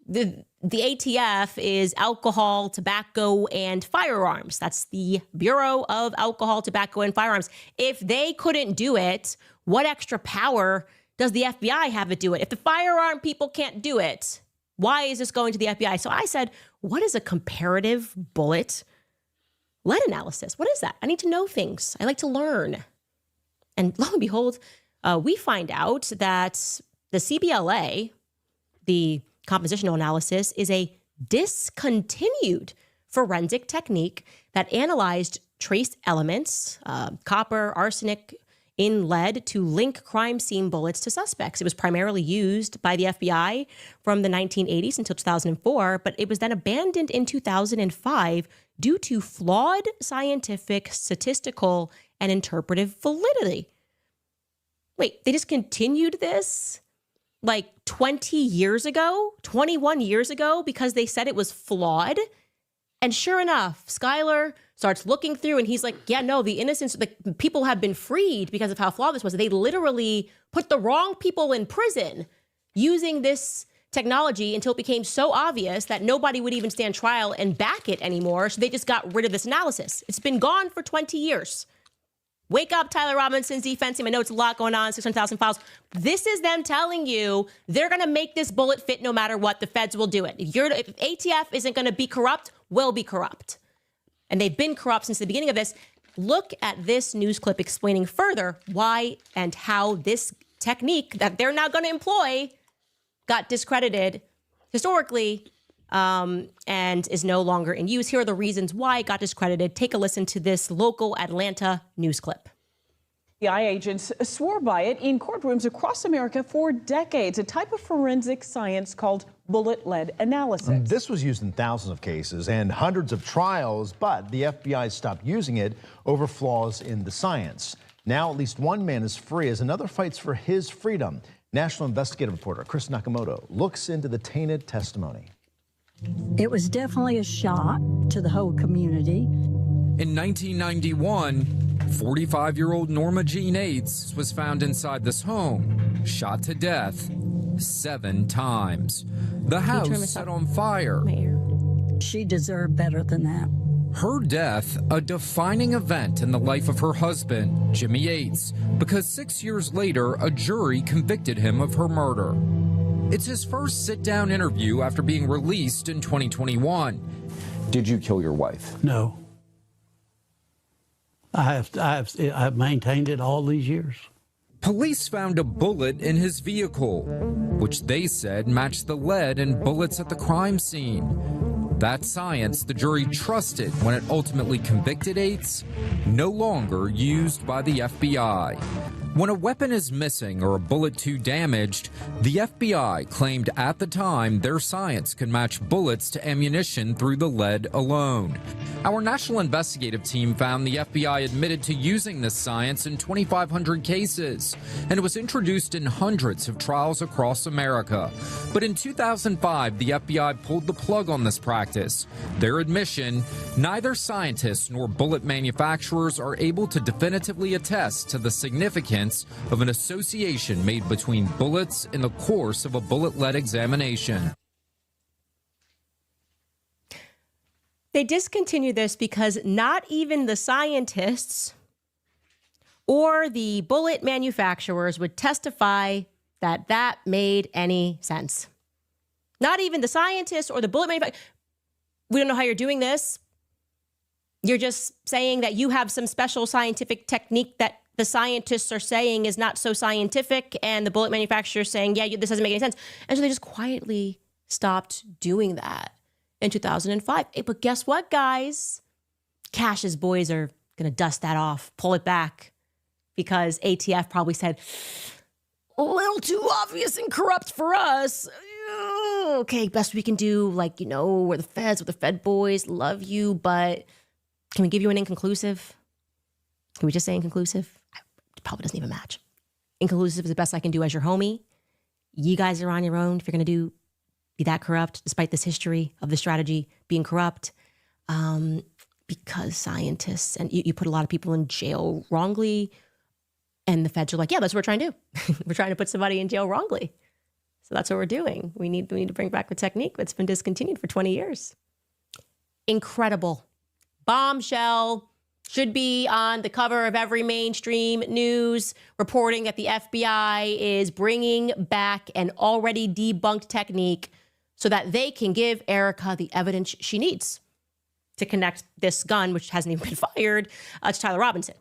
The ATF is alcohol, tobacco, and firearms. That's the Bureau of Alcohol, Tobacco, and Firearms. If they couldn't do it, what extra power does the FBI have to do it? If the firearm people can't do it, why is this going to the FBI? So I said, what is a comparative bullet lead analysis? What is that? I need to know things. I like to learn. And lo and behold, we find out that the CBLA, the compositional analysis, is a discontinued forensic technique that analyzed trace elements, copper, arsenic, in lead to link crime scene bullets to suspects. It was primarily used by the FBI from the 1980s until 2004, but it was then abandoned in 2005 due to flawed scientific, statistical, and interpretive validity. Wait, they just continued this like 20 years ago, 21 years ago, because they said it was flawed? And sure enough, Skylar starts looking through and he's like, yeah, no, the innocents, the people have been freed because of how flawed this was. They literally put the wrong people in prison using this technology until it became so obvious that nobody would even stand trial and back it anymore. So they just got rid of this analysis. It's been gone for 20 years. Wake up, Tyler Robinson's defense team. I know it's a lot going on, 600,000 files. This is them telling you they're going to make this bullet fit no matter what. The feds will do it. If ATF isn't going to be corrupt, we'll be corrupt. And they've been corrupt since the beginning of this. Look at this news clip explaining further why and how this technique that they're now going to employ got discredited historically and is no longer in use. Here are the reasons why it got discredited. Take a listen to this local Atlanta news clip. FBI agents swore by it in courtrooms across America for decades, a type of forensic science called bullet lead analysis. This was used in thousands of cases and hundreds of trials, but the FBI stopped using it over flaws in the science. Now at least one man is free as another fights for his freedom. National investigative reporter Christi Gnome looks into the tainted testimony. It was definitely a shock to the whole community. In 1991, 45-year-old Norma Jean Yates was found inside this home, shot to death 7 times. The house set on fire. She deserved better than that. Her death, a defining event in the life of her husband, Jimmy Yates, because 6 years later, a jury convicted him of her murder. It's his first sit-down interview after being released in 2021. Did you kill your wife? No. I've maintained it all these years. Police found a bullet in his vehicle, which they said matched the lead in bullets at the crime scene. That science the jury trusted when it ultimately convicted Yates, no longer used by the FBI. When a weapon is missing or a bullet too damaged, the FBI claimed at the time their science could match bullets to ammunition through the lead alone. Our national investigative team found the FBI admitted to using this science in 2,500 cases, and it was introduced in hundreds of trials across America. But in 2005, the FBI pulled the plug on this practice. Their admission, neither scientists nor bullet manufacturers are able to definitively attest to the significance of an association made between bullets in the course of a bullet lead examination. They discontinued this because not even the scientists or the bullet manufacturers would testify that that made any sense. Not even the scientists or the bullet manufacturers. We don't know how you're doing this. You're just saying that you have some special scientific technique that the scientists are saying is not so scientific, and the bullet manufacturers saying, yeah, this doesn't make any sense. And so they just quietly stopped doing that in 2005. Hey, but guess what, guys? Cash's boys are going to dust that off, pull it back, because ATF probably said, a little too obvious and corrupt for us. Okay, best we can do, like, you know, we're the Fed boys, love you, but can we give you an inconclusive? Can we just say inconclusive? It probably doesn't even match. Inconclusive is the best I can do as your homie. You guys are on your own if you're going to be that corrupt, despite this history of the strategy being corrupt, because scientists, and you put a lot of people in jail wrongly And the feds are like, yeah, that's what we're trying to do. We're trying to put somebody in jail wrongly. So that's what we're doing. We need to bring back the technique that's been discontinued for 20 years. Incredible. Bombshell. Should be on the cover of every mainstream news, reporting that the FBI is bringing back an already debunked technique so that they can give Erica the evidence she needs to connect this gun, which hasn't even been fired, to Tyler Robinson.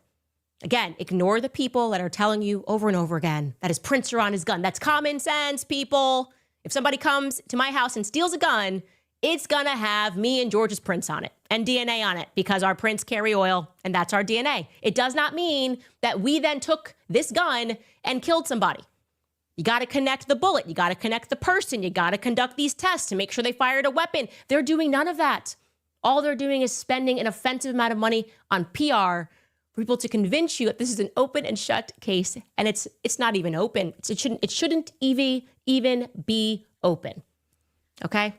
Again, ignore the people that are telling you over and over again that his prints are on his gun. That's common sense, people. If somebody comes to my house and steals a gun, it's going to have me and George's prints on it and DNA on it because our prints carry oil and that's our DNA. It does not mean that we then took this gun and killed somebody. You got to connect the bullet. You got to connect the person. You got to conduct these tests to make sure they fired a weapon. They're doing none of that. All they're doing is spending an offensive amount of money on PR for people to convince you that this is an open and shut case, and it's not even open. It shouldn't even be open. Okay,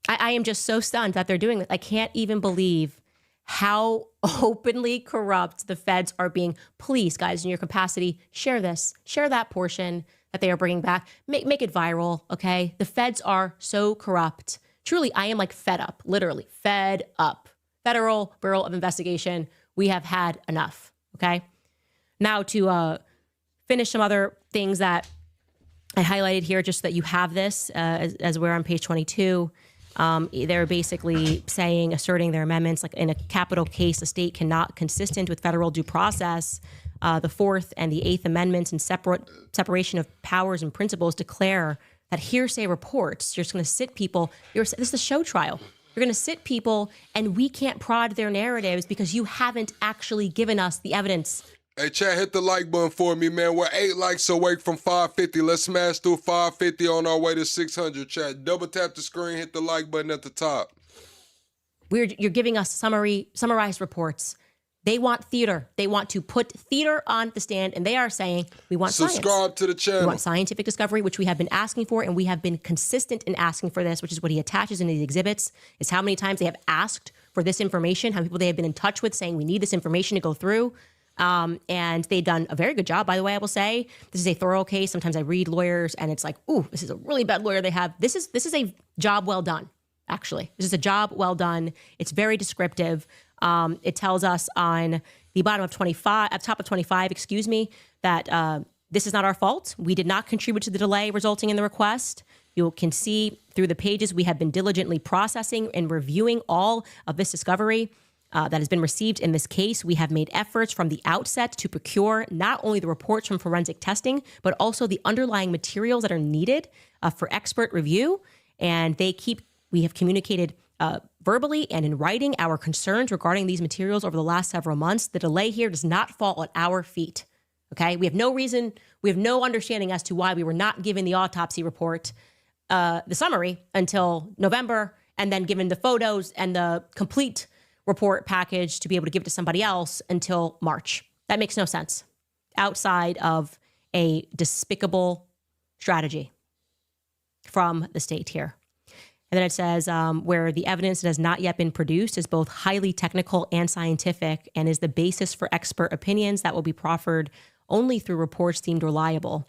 I am just so stunned that they're doing this. I can't even believe how openly corrupt the feds are being. Please, guys, in your capacity, share this, share that portion that they are bringing back, make it viral. Okay, the feds are so corrupt. Truly, I am like fed up, literally fed up. Federal Bureau of Investigation. We have had enough, okay? Now to finish some other things that I highlighted here, just so that you have this as we're on page 22. They're basically asserting their amendments, like in a capital case, the state cannot, consistent with federal due process, the Fourth and the Eighth Amendments and separation of powers and principles declare that hearsay reports, you're just going to sit people, this is a show trial. You're going to sit people and we can't prod their narratives because you haven't actually given us the evidence. Hey, chat, hit the like button for me, man. We're 8 likes away from 550. Let's smash through 550 on our way to 600, chat. Double tap the screen, hit the like button at the top. You're giving us summarized reports. They want theater. They want to put theater on the stand, and they are saying, we want science. Subscribe to the channel. We want scientific discovery, which we have been asking for, and we have been consistent in asking for this, which is what he attaches in these exhibits, is how many times they have asked for this information, how many people they have been in touch with saying we need this information to go through. And they've done a very good job, by the way, I will say. This is a thorough case. Sometimes I read lawyers, and it's like, ooh, this is a really bad lawyer they have. This is a job well done, actually. This is a job well done. It's very descriptive. It tells us on the top of 25, that this is not our fault. We did not contribute to the delay resulting in the request. You can see through the pages we have been diligently processing and reviewing all of this discovery that has been received in this case. We have made efforts from the outset to procure not only the reports from forensic testing, but also the underlying materials that are needed for expert review. And we have communicated verbally and in writing our concerns regarding these materials over the last several months. The delay here does not fall at our feet. Okay, we have no reason, we have no understanding as to why we were not given the autopsy report, the summary, until November, and then given the photos and the complete report package to be able to give it to somebody else until March. That makes no sense outside of a despicable strategy from the state here. And then it says where the evidence that has not yet been produced is both highly technical and scientific and is the basis for expert opinions that will be proffered only through reports deemed reliable.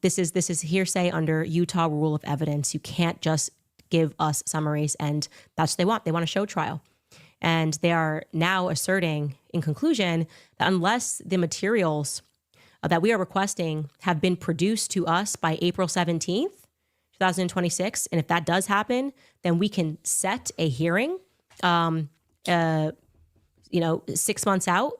This is hearsay under Utah rule of evidence. You can't just give us summaries, and that's what they want. They want a show trial. And they are now asserting, in conclusion, that unless the materials that we are requesting have been produced to us by April 17th, 2026, and if that does happen, then we can set a hearing, 6 months out.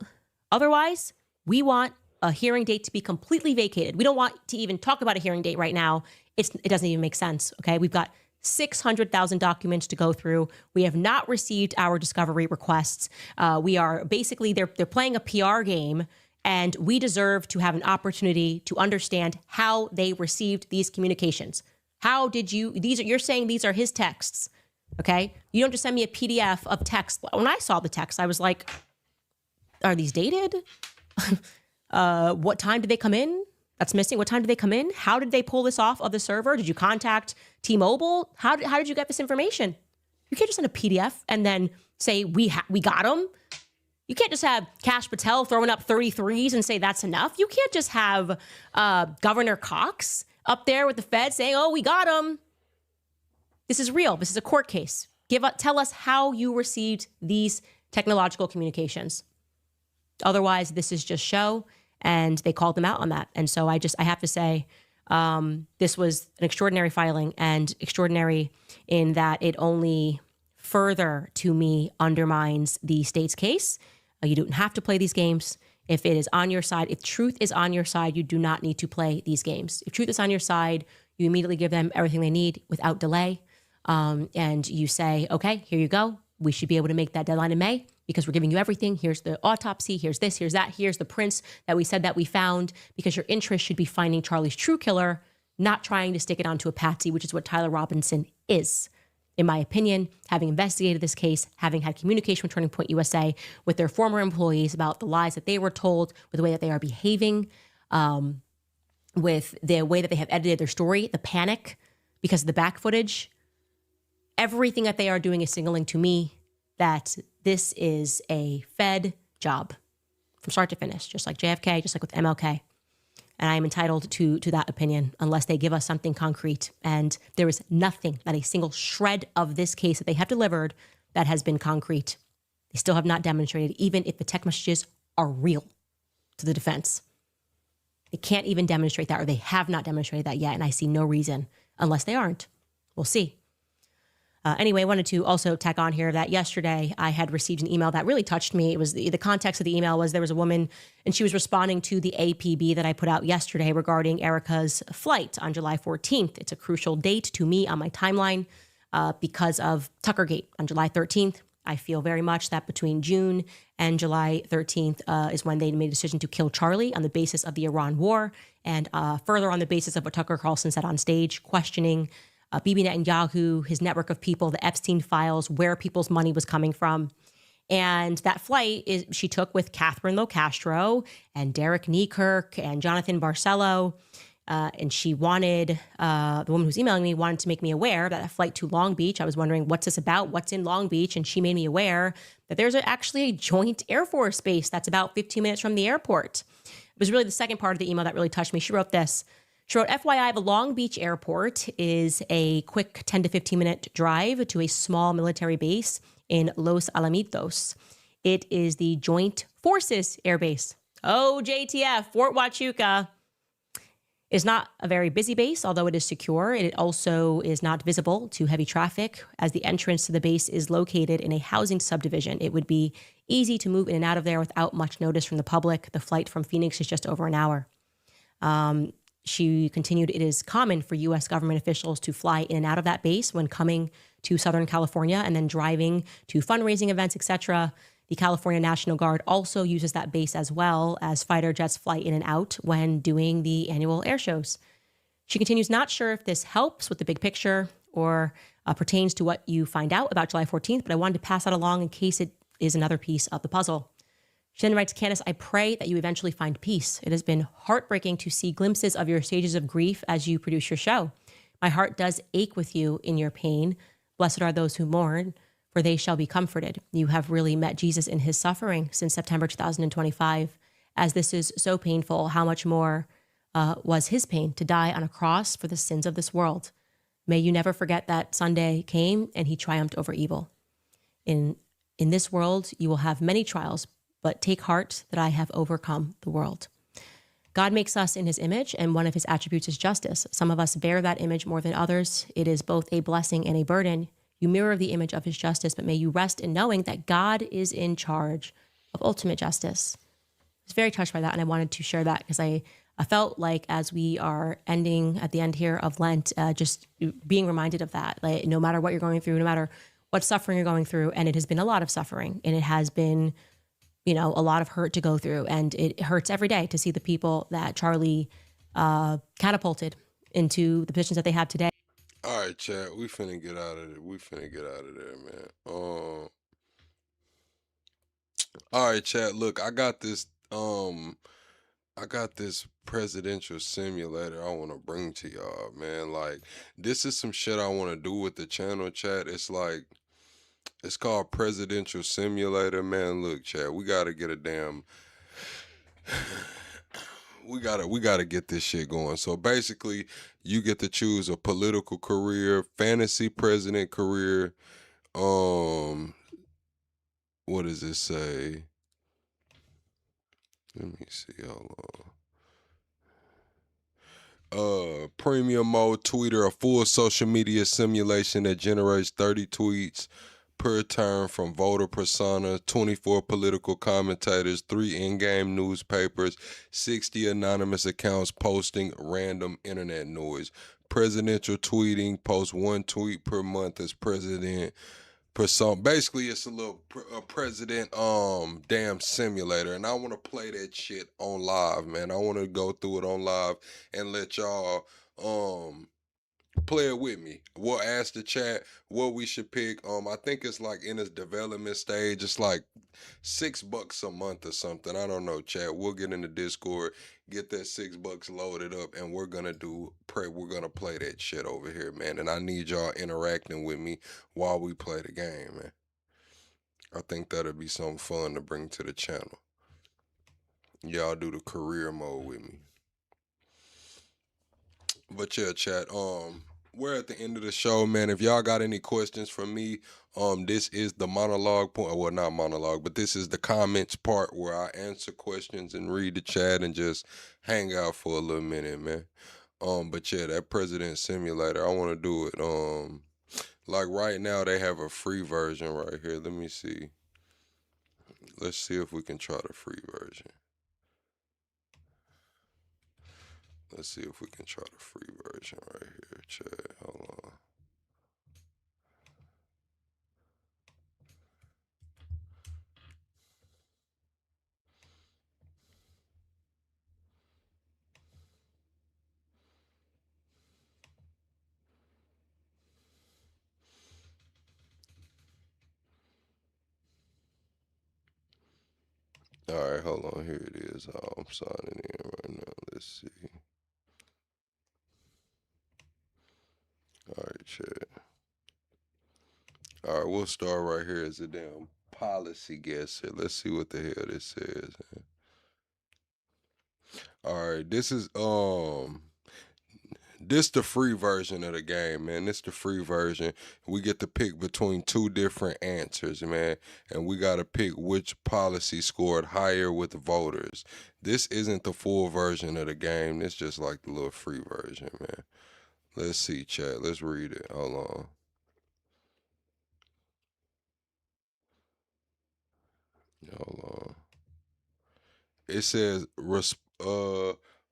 Otherwise, we want a hearing date to be completely vacated. We don't want to even talk about a hearing date right now. It doesn't even make sense. Okay, we've got 600,000 documents to go through. We have not received our discovery requests. We are basically they're playing a PR game. And we deserve to have an opportunity to understand how they received these communications. How did you're saying these are his texts, okay? You don't just send me a PDF of text. When I saw the text, I was like, are these dated? What time did they come in? That's missing. What time did they come in? How did they pull this off of the server? Did you contact T-Mobile? How did you get this information? You can't just send a PDF and then say, we got them. You can't just have Kash Patel throwing up 33s and say that's enough. You can't just have Governor Cox up there with the Fed saying, oh, we got him. This is real. This is a court case. Tell us how you received these technological communications. Otherwise, this is just show, and they called them out on that. And so I have to say, this was an extraordinary filing, and extraordinary in that it only further, to me, undermines the state's case. You don't have to play these games. If it is on your side, if truth is on your side, you do not need to play these games. If truth is on your side, you immediately give them everything they need without delay. And you say, okay, here you go. We should be able to make that deadline in May because we're giving you everything. Here's the autopsy. Here's this, here's that. Here's the prints that we said that we found, because your interest should be finding Charlie's true killer, not trying to stick it onto a patsy, which is what Tyler Robinson is. In my opinion, having investigated this case, having had communication with Turning Point USA, with their former employees about the lies that they were told, with the way that they are behaving, with the way that they have edited their story, the panic because of the back footage, everything that they are doing is signaling to me that this is a Fed job from start to finish, just like JFK, just like with MLK. And I am entitled to that opinion unless they give us something concrete. And there is nothing, not a single shred of this case that they have delivered that has been concrete. They still have not demonstrated, even if the text messages are real to the defense. They can't even demonstrate that, or they have not demonstrated that yet. And I see no reason unless they aren't. We'll see. Anyway, I wanted to also tack on here that yesterday I had received an email that really touched me. It was the context of the email was there was a woman and she was responding to the APB that I put out yesterday regarding Erica's flight on July 14th. It's a crucial date to me on my timeline because of Tuckergate on July 13th. I feel very much that between June and July 13th is when they made a decision to kill Charlie on the basis of the Iran war and further on the basis of what Tucker Carlson said on stage, questioning Bibi Netanyahu, his network of people, the Epstein files, where people's money was coming from. And that flight she took with Catherine Locastro and Derek Niekirk and Jonathan Barcelo. And she wanted, the woman who's emailing me wanted to make me aware that flight to Long Beach, I was wondering, what's this about? What's in Long Beach? And she made me aware that there's actually a joint Air Force base that's about 15 minutes from the airport. It was really the second part of the email that really touched me. She wrote this. She wrote, FYI, the Long Beach airport is a quick 10 to 15 minute drive to a small military base in Los Alamitos. It is the Joint Forces Air Base. Oh, JTF, Fort Huachuca. It's not a very busy base, although it is secure. It also is not visible to heavy traffic, as the entrance to the base is located in a housing subdivision. It would be easy to move in and out of there without much notice from the public. The flight from Phoenix is just over an hour. She continued, it is common for U.S. government officials to fly in and out of that base when coming to Southern California and then driving to fundraising events, etc. The California National Guard also uses that base as well as fighter jets fly in and out when doing the annual air shows. She continues, not sure if this helps with the big picture or pertains to what you find out about July 14th, but I wanted to pass that along in case it is another piece of the puzzle. She then writes, Candace, I pray that you eventually find peace. It has been heartbreaking to see glimpses of your stages of grief as you produce your show. My heart does ache with you in your pain. Blessed are those who mourn, for they shall be comforted. You have really met Jesus in his suffering since September 2025. As this is so painful, how much more was his pain to die on a cross for the sins of this world? May you never forget that Sunday came and he triumphed over evil. In this world, you will have many trials, but take heart that I have overcome the world. God makes us in his image, and one of his attributes is justice. Some of us bear that image more than others. It is both a blessing and a burden. You mirror the image of his justice, but may you rest in knowing that God is in charge of ultimate justice. I was very touched by that, and I wanted to share that because I felt like as we are ending at the end here of Lent, just being reminded of that. Like, no matter what you're going through, no matter what suffering you're going through, and it has been a lot of suffering, and it has been a lot of hurt to go through. And it hurts every day to see the people that Charlie catapulted into the positions that they have today. All right, chat. We finna get out of it. We finna get out of there, man. All right, chat. Look, I got this presidential simulator I want to bring to y'all, man. Like, this is some shit I want to do with the channel, chat. It's like, It's called Presidential Simulator, man. Look, chat, we gotta get a damn. We gotta get this shit going. So basically, you get to choose a political career, fantasy president career. What does it say? Let me see. Hold on. Premium mode tweeter, a full social media simulation that generates 30 tweets per turn from voter persona, 24 political commentators, 3 in-game newspapers, 60 anonymous accounts posting random internet noise. Presidential tweeting, post 1 tweet per month as president persona. Basically, it's a little president damn simulator, and I want to play that shit on live, man. I want to go through it on live and let y'all play it with me. We'll ask the chat what we should pick. I think it's like in its development stage. It's like $6 a month or something. I don't know, chat. We'll get in the Discord, get that $6 loaded up, and we're gonna play that shit over here, man. And I need y'all interacting with me while we play the game, man. I think that'll be something fun to bring to the channel. Y'all do the career mode with me. But yeah, chat, we're at the end of the show, man. If y'all got any questions for me, this is the monologue point. Well, not monologue, but this is the comments part where I answer questions and read the chat and just hang out for a little minute, man. But yeah, that President Simulator, I want to do it. Like right now, they have a free version right here. Let me see. Let's see if we can try the free version. Let's see if we can try the free version right here, chat. Hold on. All right, hold on. Here it is. I'm signing in right now. Let's see. All right, chat. All right, we'll start right here as a damn policy guesser. Let's see what the hell this says. All right, this is this the free version of the game, man. This the free version. We get to pick between 2 different answers, man, and we got to pick which policy scored higher with voters. This isn't the full version of the game. It's just like the little free version, man. Let's see, chat. Let's read it. Hold on. Hold on. It says,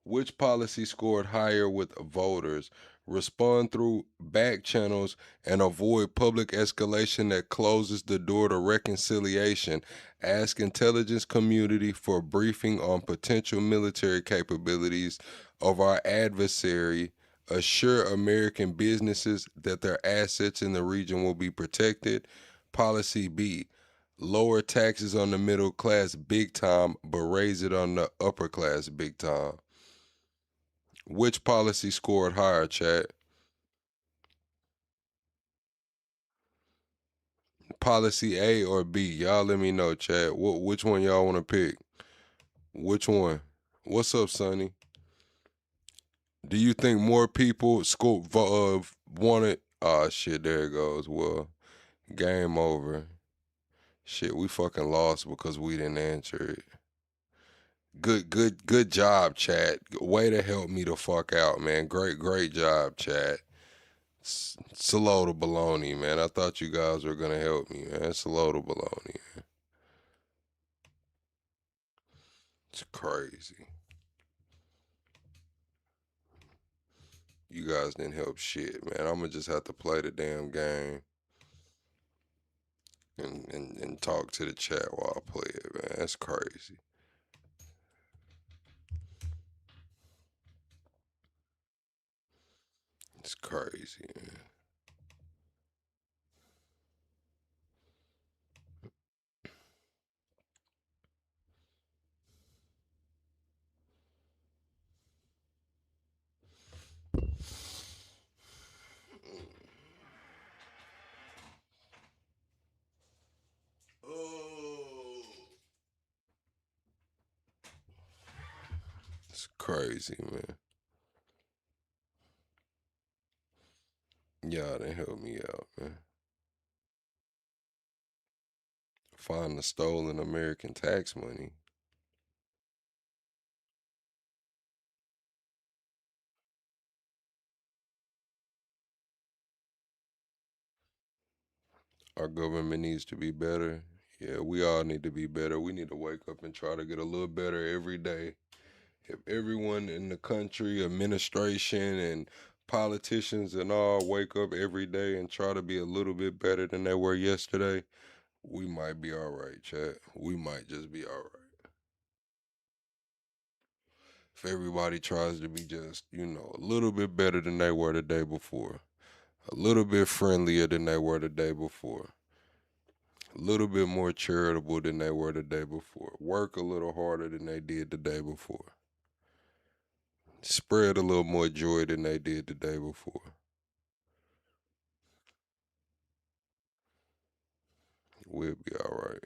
which policy scored higher with voters? Respond through back channels and avoid public escalation that closes the door to reconciliation. Ask intelligence community for briefing on potential military capabilities of our adversary. Assure American businesses that their assets in the region will be protected. Policy B. Lower taxes on the middle class big time, but raise it on the upper class big time. Which policy scored higher, chat? Policy A or B? Y'all let me know, chat. Which one y'all want to pick? Which one? What's up, Sonny? Do you think more people wanted? Oh, shit, there it goes. Well, game over. Shit, we fucking lost because we didn't answer it. Good job, chat. Way to help me the fuck out, man. Great job, chat. Slow to baloney, man. I thought you guys were gonna help me, man. Slow to baloney, man. It's crazy. You guys didn't help shit, man. I'm gonna just have to play the damn game and talk to the chat while I play it, man. That's crazy. It's crazy, man. It's crazy, man. Y'all done help me out, man. Find the stolen American tax money. Our government needs to be better. Yeah, we all need to be better. We need to wake up and try to get a little better every day. If everyone in the country, administration and politicians and all wake up every day and try to be a little bit better than they were yesterday, we might be all right, chat. We might just be all right. If everybody tries to be just, a little bit better than they were the day before, a little bit friendlier than they were the day before, a little bit more charitable than they were the day before, work a little harder than they did the day before, spread a little more joy than they did the day before. We'll be all right.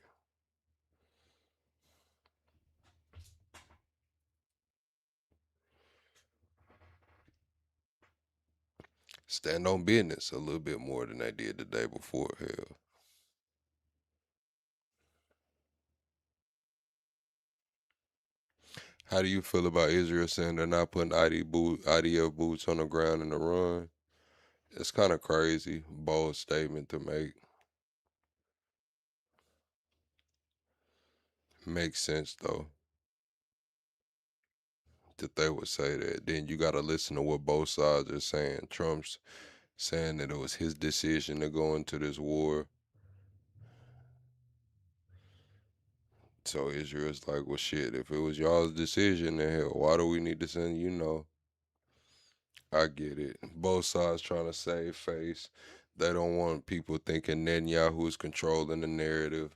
Stand on business a little bit more than they did the day before, hell. How do you feel about Israel saying they're not putting IDF boots on the ground in the run? It's kind of crazy, bold statement to make. Makes sense, though, that they would say that. Then you got to listen to what both sides are saying. Trump's saying that it was his decision to go into this war. So Israel's like, well, shit, if it was y'all's decision, then hell, why do we need to send, I get it. Both sides trying to save face. They don't want people thinking Netanyahu is controlling the narrative.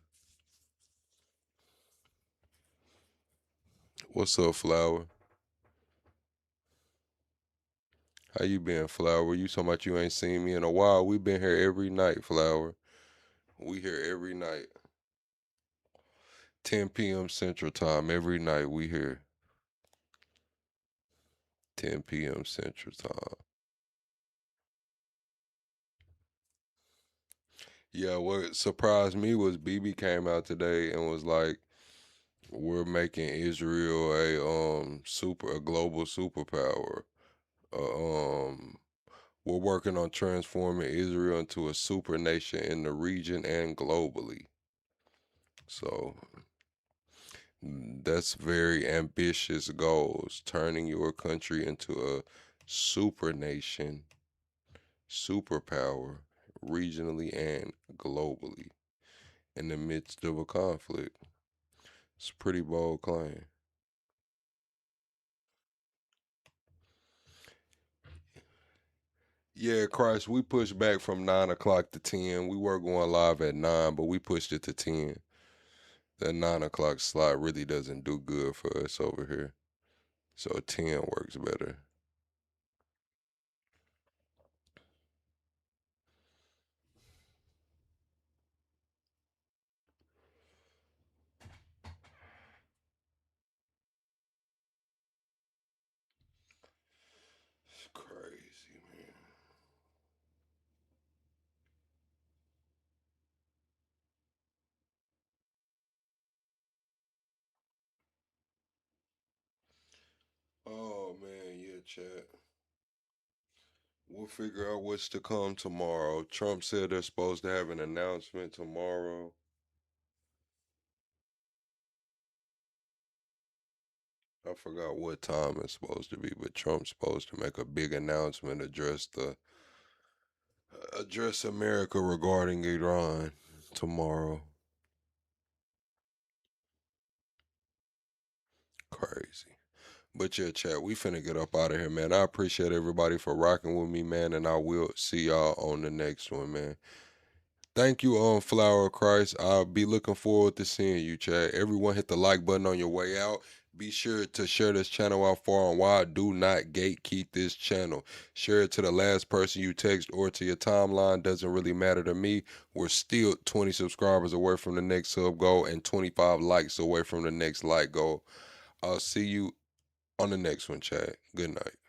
What's up, Flower? How you been, Flower? You talking about you ain't seen me in a while? We been here every night, Flower. We here every night. 10 p.m. Central Time every night. We here. 10 p.m. Central Time. Yeah, what surprised me was BB came out today and was like, we're making Israel a global superpower. We're working on transforming Israel into a super nation in the region and globally. So that's very ambitious goals, turning your country into a super nation, superpower, regionally and globally, in the midst of a conflict. It's a pretty bold claim. Yeah, Christ, we pushed back from 9 o'clock to 10. We were going live at 9, but we pushed it to 10. That 9 o'clock slot really doesn't do good for us over here. So 10 works better. It's crazy, man. Oh, man, yeah, chat. We'll figure out what's to come tomorrow. Trump said they're supposed to have an announcement tomorrow. I forgot what time it's supposed to be, but Trump's supposed to make a big announcement, address America regarding Iran tomorrow. Crazy. But yeah, chat, we finna get up out of here, man. I appreciate everybody for rocking with me, man, and I will see y'all on the next one, man. Thank you, Flower of Christ. I'll be looking forward to seeing you, chat. Everyone hit the like button on your way out. Be sure to share this channel out far and wide. Do not gatekeep this channel. Share it to the last person you text or to your timeline. Doesn't really matter to me. We're still 20 subscribers away from the next sub goal and 25 likes away from the next like goal. I'll see you on the next one, Chad. Good night.